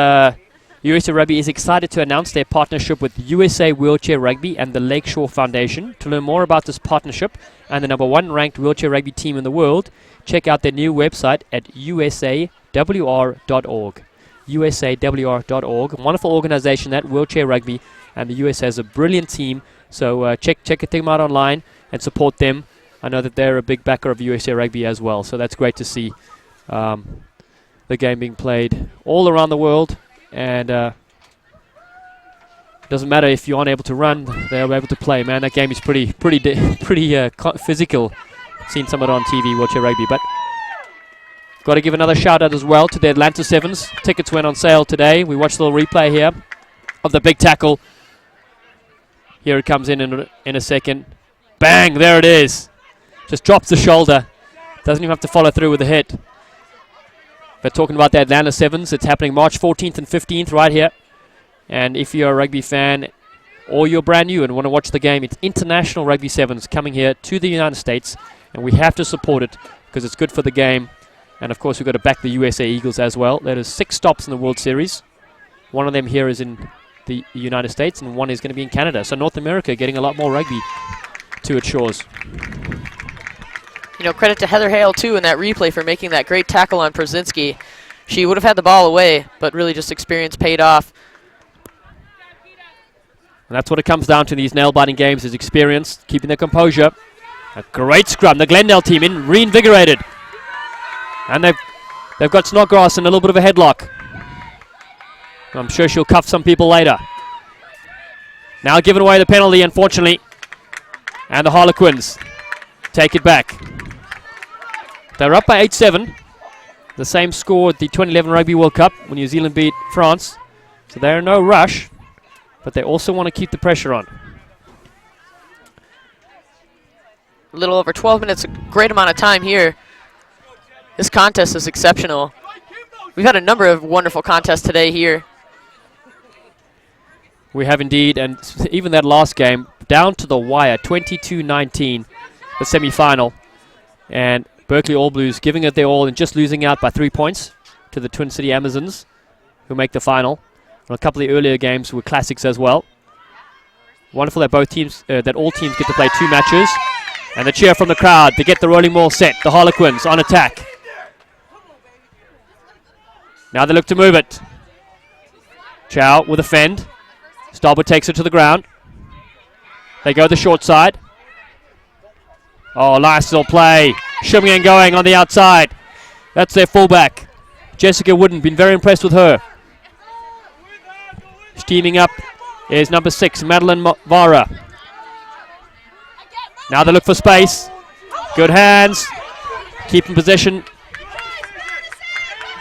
USA Rugby is excited to announce their partnership with USA Wheelchair Rugby and the Lakeshore Foundation. To learn more about this partnership and the #1 ranked wheelchair rugby team in the world, check out their new website at usawr.org. usawr.org. A wonderful organization, that Wheelchair Rugby, and the USA has a brilliant team. So check them out online and support them. I know that they're a big backer of USA Rugby as well, so that's great to see the game being played all around the world. And doesn't matter if you aren't able to run, they're able to play. Man, that game is pretty physical. Seen some of it on TV, Wheelchair Rugby, but got to give another shout out as well to the Atlanta Sevens. Tickets went on sale today. We watched a little replay here of the big tackle. Here it comes in a second. Bang! There it is. Just drops the shoulder. Doesn't even have to follow through with the hit. But talking about the Atlanta Sevens, it's happening March 14th and 15th right here. And if you're a rugby fan or you're brand new and want to watch the game, it's International Rugby Sevens coming here to the United States. And we have to support it because it's good for the game. And of course, we've got to back the USA Eagles as well. There is 6 stops in the World Series. One of them here is in the United States, and one is going to be in Canada. So North America getting a lot more rugby to its shores. You know, credit to Heather Hale, too, in that replay for making that great tackle on Przinski. She would have had the ball away, but really just experience paid off. And that's what it comes down to in these nail-biting games, is experience, keeping their composure. A great scrum. The Glendale team reinvigorated. And they've got Snodgrass in a little bit of a headlock. I'm sure she'll cuff some people later. Now giving away the penalty, unfortunately. And the Harlequins take it back. They're up by 8-7. The same score at the 2011 Rugby World Cup when New Zealand beat France. So they're in no rush, but they also want to keep the pressure on. A little over 12 minutes, a great amount of time here. This contest is exceptional. We've had a number of wonderful contests today here. We have indeed, and even that last game, down to the wire, 22-19, the semi-final. And Berkeley All Blues giving it their all and just losing out by 3 points to the Twin City Amazons, who make the final. And a couple of the earlier games were classics as well. Wonderful that that all teams get to play 2 matches. And the cheer from the crowd to get the rolling ball set. The Harlequins on attack. Now they look to move it. Chow with a fend. Starboard takes it to the ground. They go the short side. Oh, nice little play. Shimming and going on the outside. That's their fullback. Jessica Wooden, been very impressed with her. Steaming up is number 6, Madeline Vara. Now they look for space. Good hands. Keeping possession.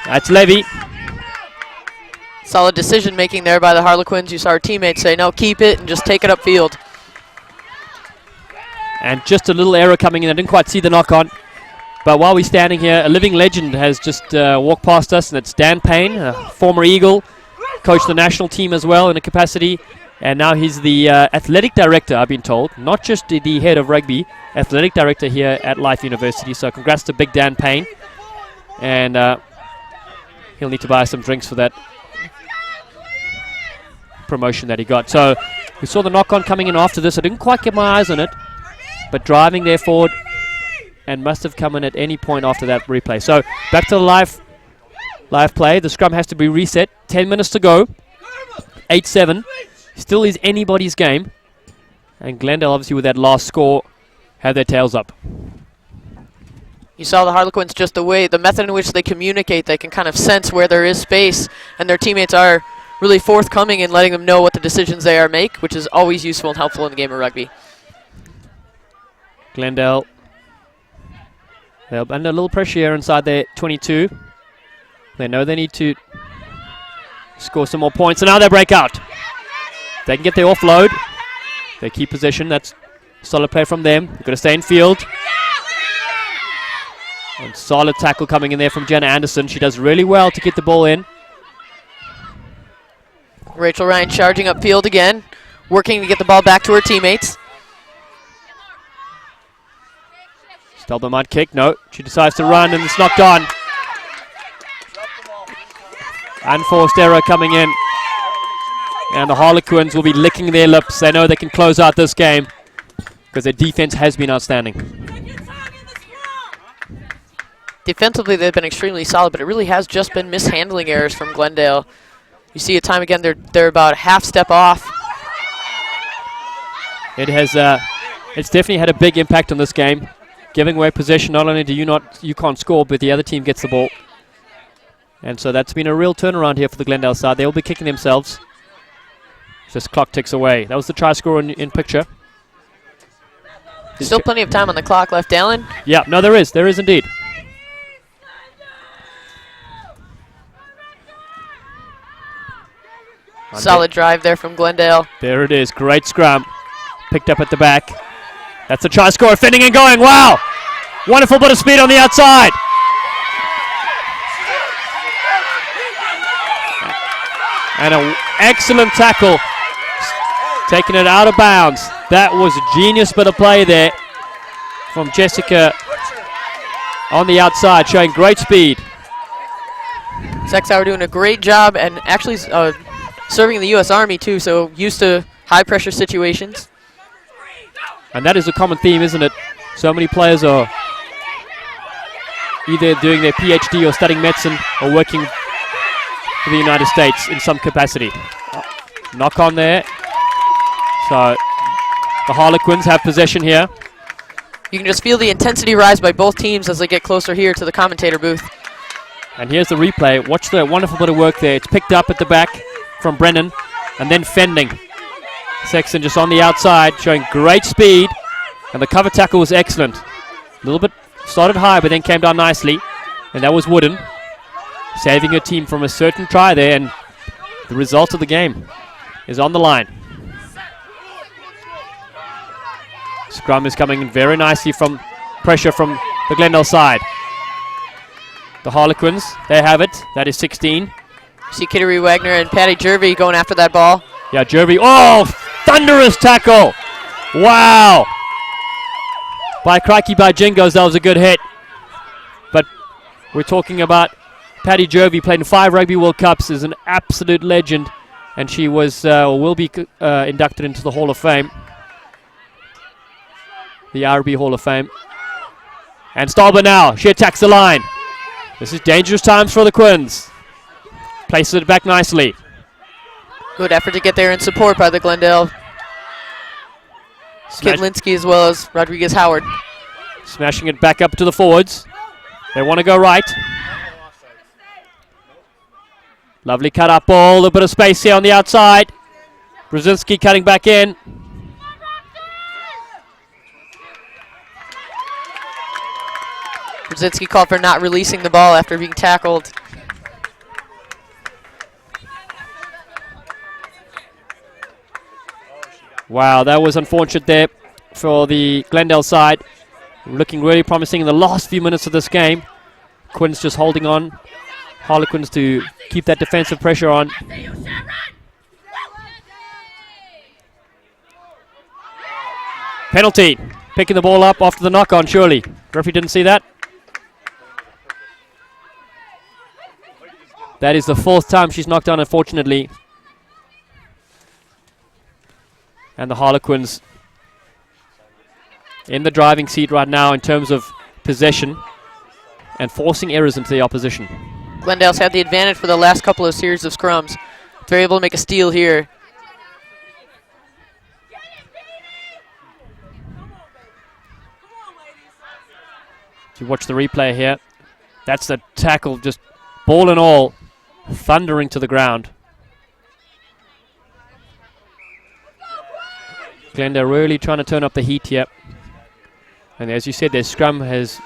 That's Levy. Solid decision making there by the Harlequins. You saw our teammates say, no, keep it and just take it upfield. And just a little error coming in. I didn't quite see the knock on. But while we're standing here, a living legend has just walked past us, and it's Dan Payne, a former Eagle, coached the national team as well in a capacity. And now he's the athletic director, I've been told. Not just the head of rugby, athletic director here at Life University. So congrats to Big Dan Payne. And he'll need to buy some drinks for that promotion that he got. So we saw the knock-on coming in after this. I didn't quite get my eyes on it, but driving there forward and must have come in at any point after that replay. So back to the live play. The scrum has to be reset. 10 minutes to go. 8-7. Still is anybody's game. And Glendale, obviously, with that last score, have their tails up. You saw the Harlequins, just the method in which they communicate. They can kind of sense where there is space, and their teammates are really forthcoming in letting them know what the decisions they are make, which is always useful and helpful in the game of rugby. Glendale, they're under a little pressure here inside their 22. They know they need to score some more points, and now they break out. They can get their offload. They keep possession. That's solid play from them. They've got to stay in field. And solid tackle coming in there from Jenna Anderson. She does really well to get the ball in. Rachel Ryan charging upfield again, working to get the ball back to her teammates. Stelba might kick. No, she decides to run and it's knocked on. Unforced error coming in. And the Harlequins will be licking their lips. They know they can close out this game because their defense has been outstanding. Defensively, they've been extremely solid, but it really has just been mishandling errors from Glendale. You see it time again, they're about a half step off. It has, it's definitely had a big impact on this game. Giving away possession, not only do you can't score, but the other team gets the ball. And so that's been a real turnaround here for the Glendale side. They will be kicking themselves. Just clock ticks away. That was the try score in picture. Still plenty of time on the clock left, Alan. Yeah, no, there is. There is indeed. Solid drive there from Glendale. There it is. Great scrum. Picked up at the back. That's the try score. Fending and going. Wow. Wonderful bit of speed on the outside. And an excellent tackle. Taking it out of bounds. That was a genius bit of play there from Jessica on the outside, showing great speed. Sexauer doing a great job and actually serving in the U.S. Army too, so used to high pressure situations. And that is a common theme, isn't it? So many players are either doing their PhD or studying medicine or working for the United States in some capacity. Knock on there. So the Harlequins have possession here. You can just feel the intensity rise by both teams as they get closer here to the commentator booth. And here's the replay. Watch the wonderful bit of work there. It's picked up at the back from Brennan and then fending. Sexton just on the outside, showing great speed. And the cover tackle was excellent. A little bit started high, but then came down nicely. And that was Wooden, saving her team from a certain try there. And the result of the game is on the line. Scrum is coming in very nicely from pressure from the Glendale side. The Harlequins, they have it. That is 16. See Kittery Wagner and Patty Jervey going after that ball. Yeah, Jervey. Oh, thunderous tackle. Wow. By crikey, by Jingos, that was a good hit. But we're talking about Patty Jervey, played in 5 Rugby World Cups, is an absolute legend. And she was will be inducted into the Hall of Fame. The RB Hall of Fame. And Stalber now, she attacks the line. This is dangerous times for the Quins. Places it back nicely. Good effort to get there in support by the Glendale. Kitlinski as well as Rodriguez Howard. Smashing it back up to the forwards. They want to go right. Lovely cut up ball, a little bit of space here on the outside. Brzezinski cutting back in. Brzezinski called for not releasing the ball after being tackled. Wow, that was unfortunate there for the Glendale side. Looking really promising in the last few minutes of this game. Quins just holding on. Harlequins to keep that defensive pressure on. Penalty. Picking the ball up after the knock-on, surely. Referee didn't see that. That is the 4th time she's knocked on, unfortunately. And the Harlequins in the driving seat right now in terms of possession and forcing errors into the opposition. Glendale's had the advantage for the last couple of series of scrums. They're able to make a steal here. If you watch the replay here, that's the tackle, just ball and all, thundering to the ground. Glendale really trying to turn up the heat here. And as you said, their scrum has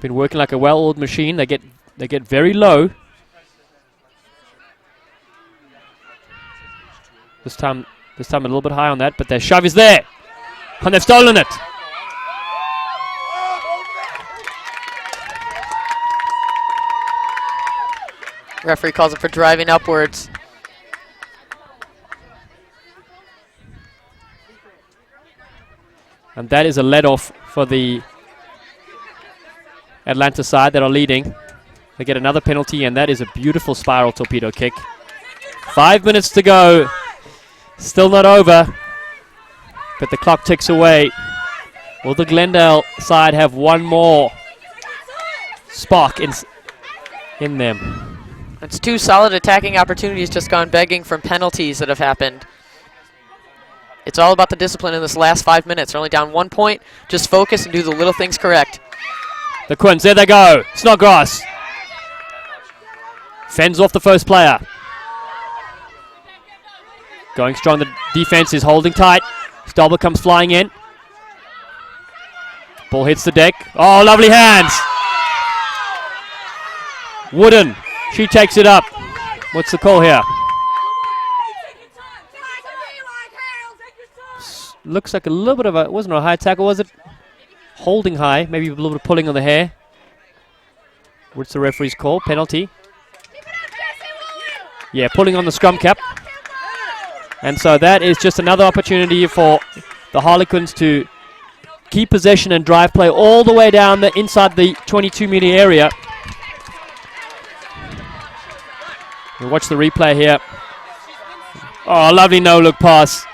been working like a well-oiled machine. They get very low. This time a little bit high on that, but their shove is there. And they've stolen it. Referee calls it for driving upwards. And that is a let-off for the Atlanta side that are leading. They get another penalty, and that is a beautiful spiral torpedo kick. 5 minutes to go. Still not over, but the clock ticks away. Will the Glendale side have one more spark in them? It's 2 solid attacking opportunities just gone begging from penalties that have happened. It's all about the discipline in this last 5 minutes. They're only down 1 point. Just focus and do the little things correct. The Quins, there they go. Snodgrass fends off the first player. Going strong, the defense is holding tight. Stolber comes flying in. Ball hits the deck. Oh, lovely hands. Wooden, she takes it up. What's the call here? Looks like a little bit of a, wasn't a high tackle, was it? Holding high, maybe a little bit of pulling on the hair. What's the referee's call? Penalty. Yeah, pulling on the scrum cap. And so that is just another opportunity for the Harlequins to keep possession and drive play all the way down the inside the 22-meter area. We'll watch the replay here. Oh, lovely no-look pass.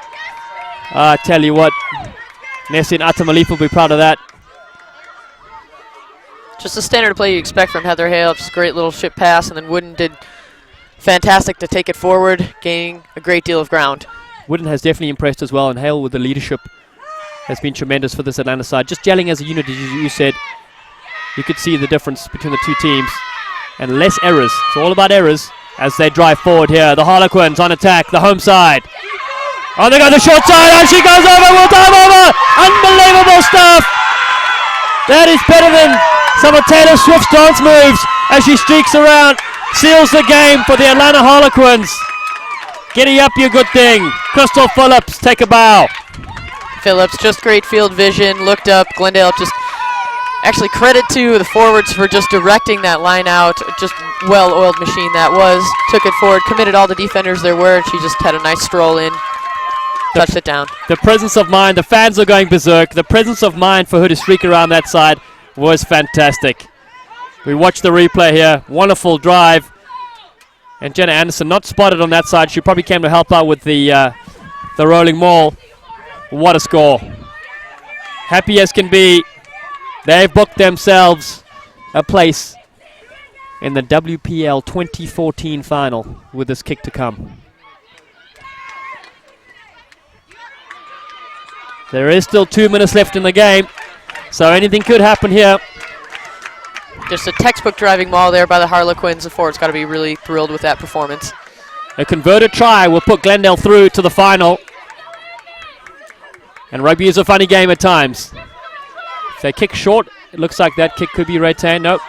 I tell you what, Nessie and Atamalif will be proud of that. Just the standard play you expect from Heather Hale. Just a great little ship pass, and then Wooden did fantastic to take it forward, gaining a great deal of ground. Wooden has definitely impressed as well, and Hale with the leadership has been tremendous for this Atlanta side. Just gelling as a unit, as you said, you could see the difference between the two teams. And less errors. It's all about errors as they drive forward here. The Harlequins on attack, the home side. Oh, they got the short side, and she goes over, will dive over. Unbelievable stuff. That is better than some of Taylor Swift's dance moves as she streaks around. Seals the game for the Atlanta Harlequins. Giddy up, you good thing. Crystal Phillips, take a bow. Phillips, just great field vision, looked up. Glendale just, actually credit to the forwards for just directing that line out. Just well-oiled machine that was. Took it forward, committed all the defenders there were, and she just had a nice stroll in. Touched it down. The presence of mind, the fans are going berserk. The presence of mind for her to streak around that side was fantastic. We watch the replay here. Wonderful drive. And Jenna Anderson not spotted on that side. She probably came to help out with the rolling maul. What a score. Happy as can be. They've booked themselves a place in the WPL 2014 final with this kick to come. There is still 2 minutes left in the game, so anything could happen here. Just a textbook driving maul there by the Harlequins. The forwards got to be really thrilled with that performance. A converted try will put Glendale through to the final. And rugby is a funny game at times. If they kick short, it looks like that kick could be retained. Nope.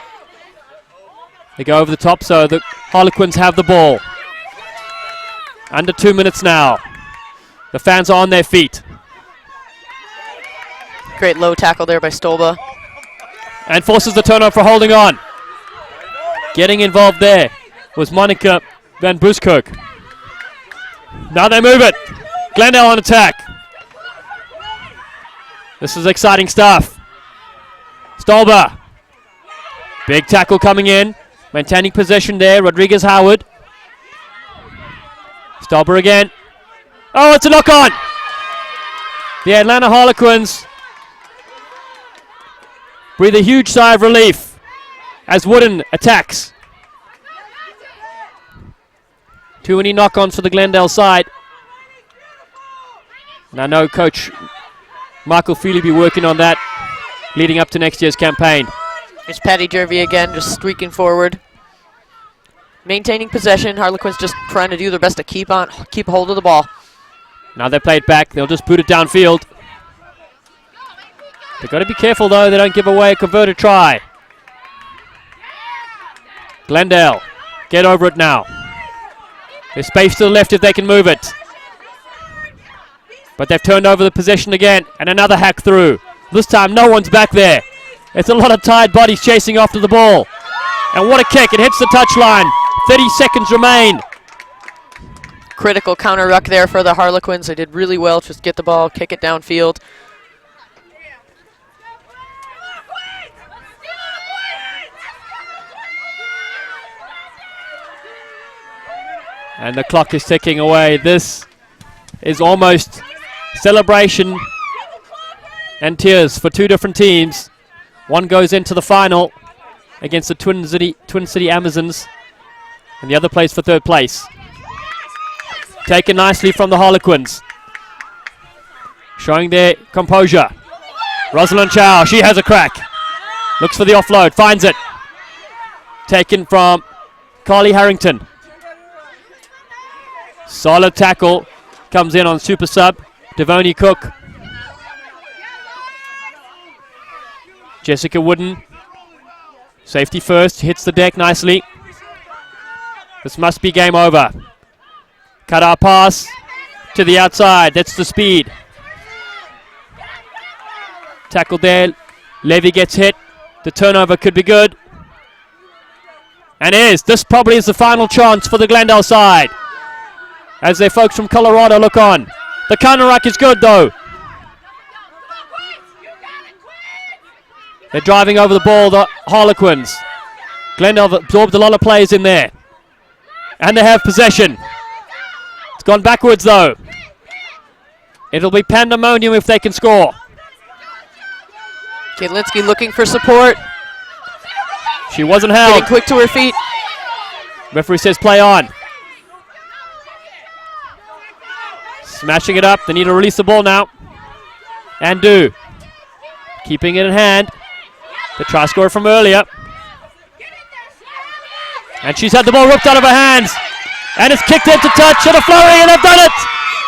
They go over the top, so the Harlequins have the ball. Under 2 minutes now. The fans are on their feet. Great low tackle there by Stolba. And forces the turnover for holding on. Getting involved there was Monica Van Buskirk. Now they move it. Glendale on attack. This is exciting stuff. Stolba. Big tackle coming in. Maintaining possession there. Rodriguez Howard. Stolba again. Oh, it's a knock on. The Atlanta Harlequins breathe a huge sigh of relief as Wooden attacks. Too many knock-ons for the Glendale side. And I know Coach Michael Feely be working on that leading up to next year's campaign. Here's Patty Jervy again, just streaking forward. Maintaining possession. Harlequins just trying to do their best to keep hold of the ball. Now they play it back. They'll just boot it downfield. They've got to be careful, though. They don't give away a converted try. Glendale, get over it now. There's space to the left if they can move it. But they've turned over the possession again. And another hack through. This time, no one's back there. It's a lot of tired bodies chasing after the ball. And what a kick. It hits the touchline. 30 seconds remain. Critical counter ruck there for the Harlequins. They did really well. Just get the ball, kick it downfield. And the clock is ticking away. This is almost celebration and tears for two different teams. One goes into the final against the Twin City Amazons, and the other plays for third place. Taken nicely from the Harlequins. Showing their composure. Rosalind Chow, she has a crack. Looks for the offload, finds it. Taken from Carly Harrington. Solid tackle. Comes in on super sub. Devoni Cook. Jessica Wooden. Safety first, hits the deck nicely. This must be game over. Cut out pass to the outside. That's the speed. Tackle there. Levy gets hit. The turnover could be good. And this probably is the final chance for the Glendale side, as their folks from Colorado look on. The counter ruck is good though. They're driving over the ball, the Harlequins. Glendale absorbed a lot of players in there. And they have possession. It's gone backwards though. It'll be pandemonium if they can score. Kadlinski looking for support. She wasn't held. Getting quick to her feet. Referee says play on. Smashing it up. They need to release the ball now. And do. Keeping it in hand. The try scorer from earlier. And she's had the ball ripped out of her hands. And it's kicked into touch and a flurry, and they've done it!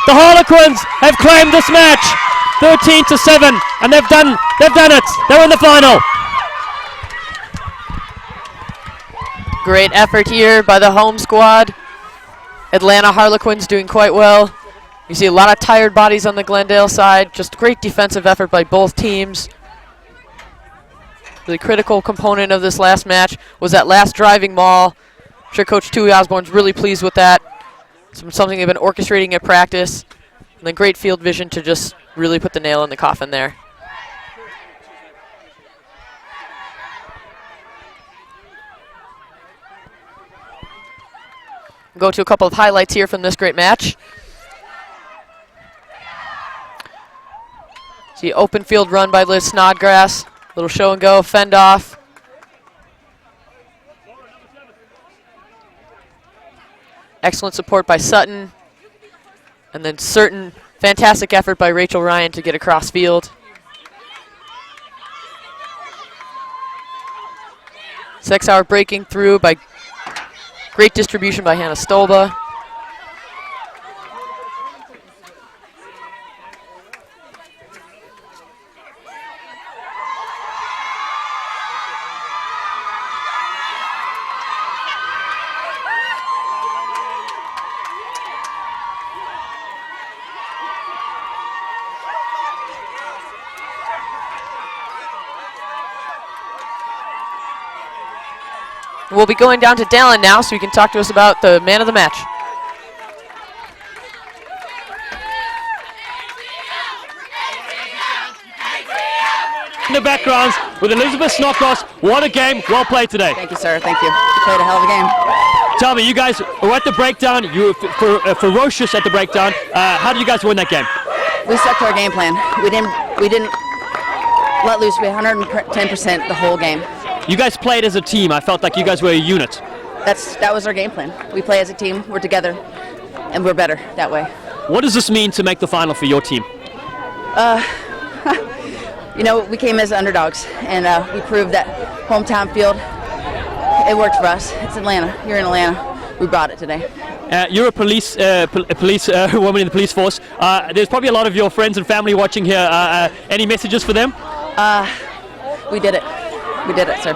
The Harlequins have claimed this match. 13-7, and they've done it. They're in the final. Great effort here by the home squad. Atlanta Harlequins doing quite well. You see a lot of tired bodies on the Glendale side. Just great defensive effort by both teams. The critical component of this last match was that last driving maul. I'm sure Coach Tui Osborne's really pleased with that. Something they've been orchestrating at practice. And then great field vision to just really put the nail in the coffin there. Go to a couple of highlights here from this great match. See open field run by Liz Snodgrass. Little show and go, fend off. Excellent support by Sutton. And then fantastic effort by Rachel Ryan to get across field. 6 hour breaking through by great distribution by Hannah Stolba. We'll be going down to Dallin now so he can talk to us about the man of the match. In the backgrounds with Elizabeth Snodgrass. What a game. Well played today. Thank you, sir. Thank you. You played a hell of a game. Tell me, you guys were at the breakdown. You were ferocious at the breakdown. How did you guys win that game? We stuck to our game plan. We didn't let loose. We had 110% the whole game. You guys played as a team. I felt like you guys were a unit. That was our game plan. We play as a team. We're together, and we're better that way. What does this mean to make the final for your team? You know, we came as underdogs, and we proved that hometown field, it worked for us. It's Atlanta. You're in Atlanta. We brought it today. You're a police woman in the police force. There's probably a lot of your friends and family watching here. Any messages for them? We did it. We did it, sir.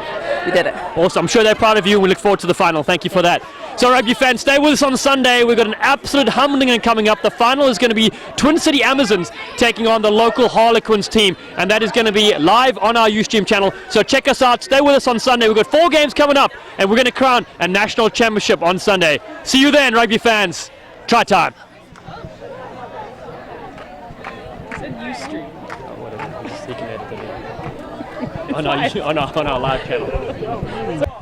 We did it. Awesome. I'm sure they're proud of you, and we look forward to the final. Thank you for that. So, rugby fans, stay with us on Sunday. We've got an absolute humdinger coming up. The final is going to be Twin City Amazons taking on the local Harlequins team, and that is going to be live on our Ustream channel. So check us out. Stay with us on Sunday. We've got 4 games coming up, and we're going to crown a national championship on Sunday. See you then, rugby fans. Try time. On our live channel.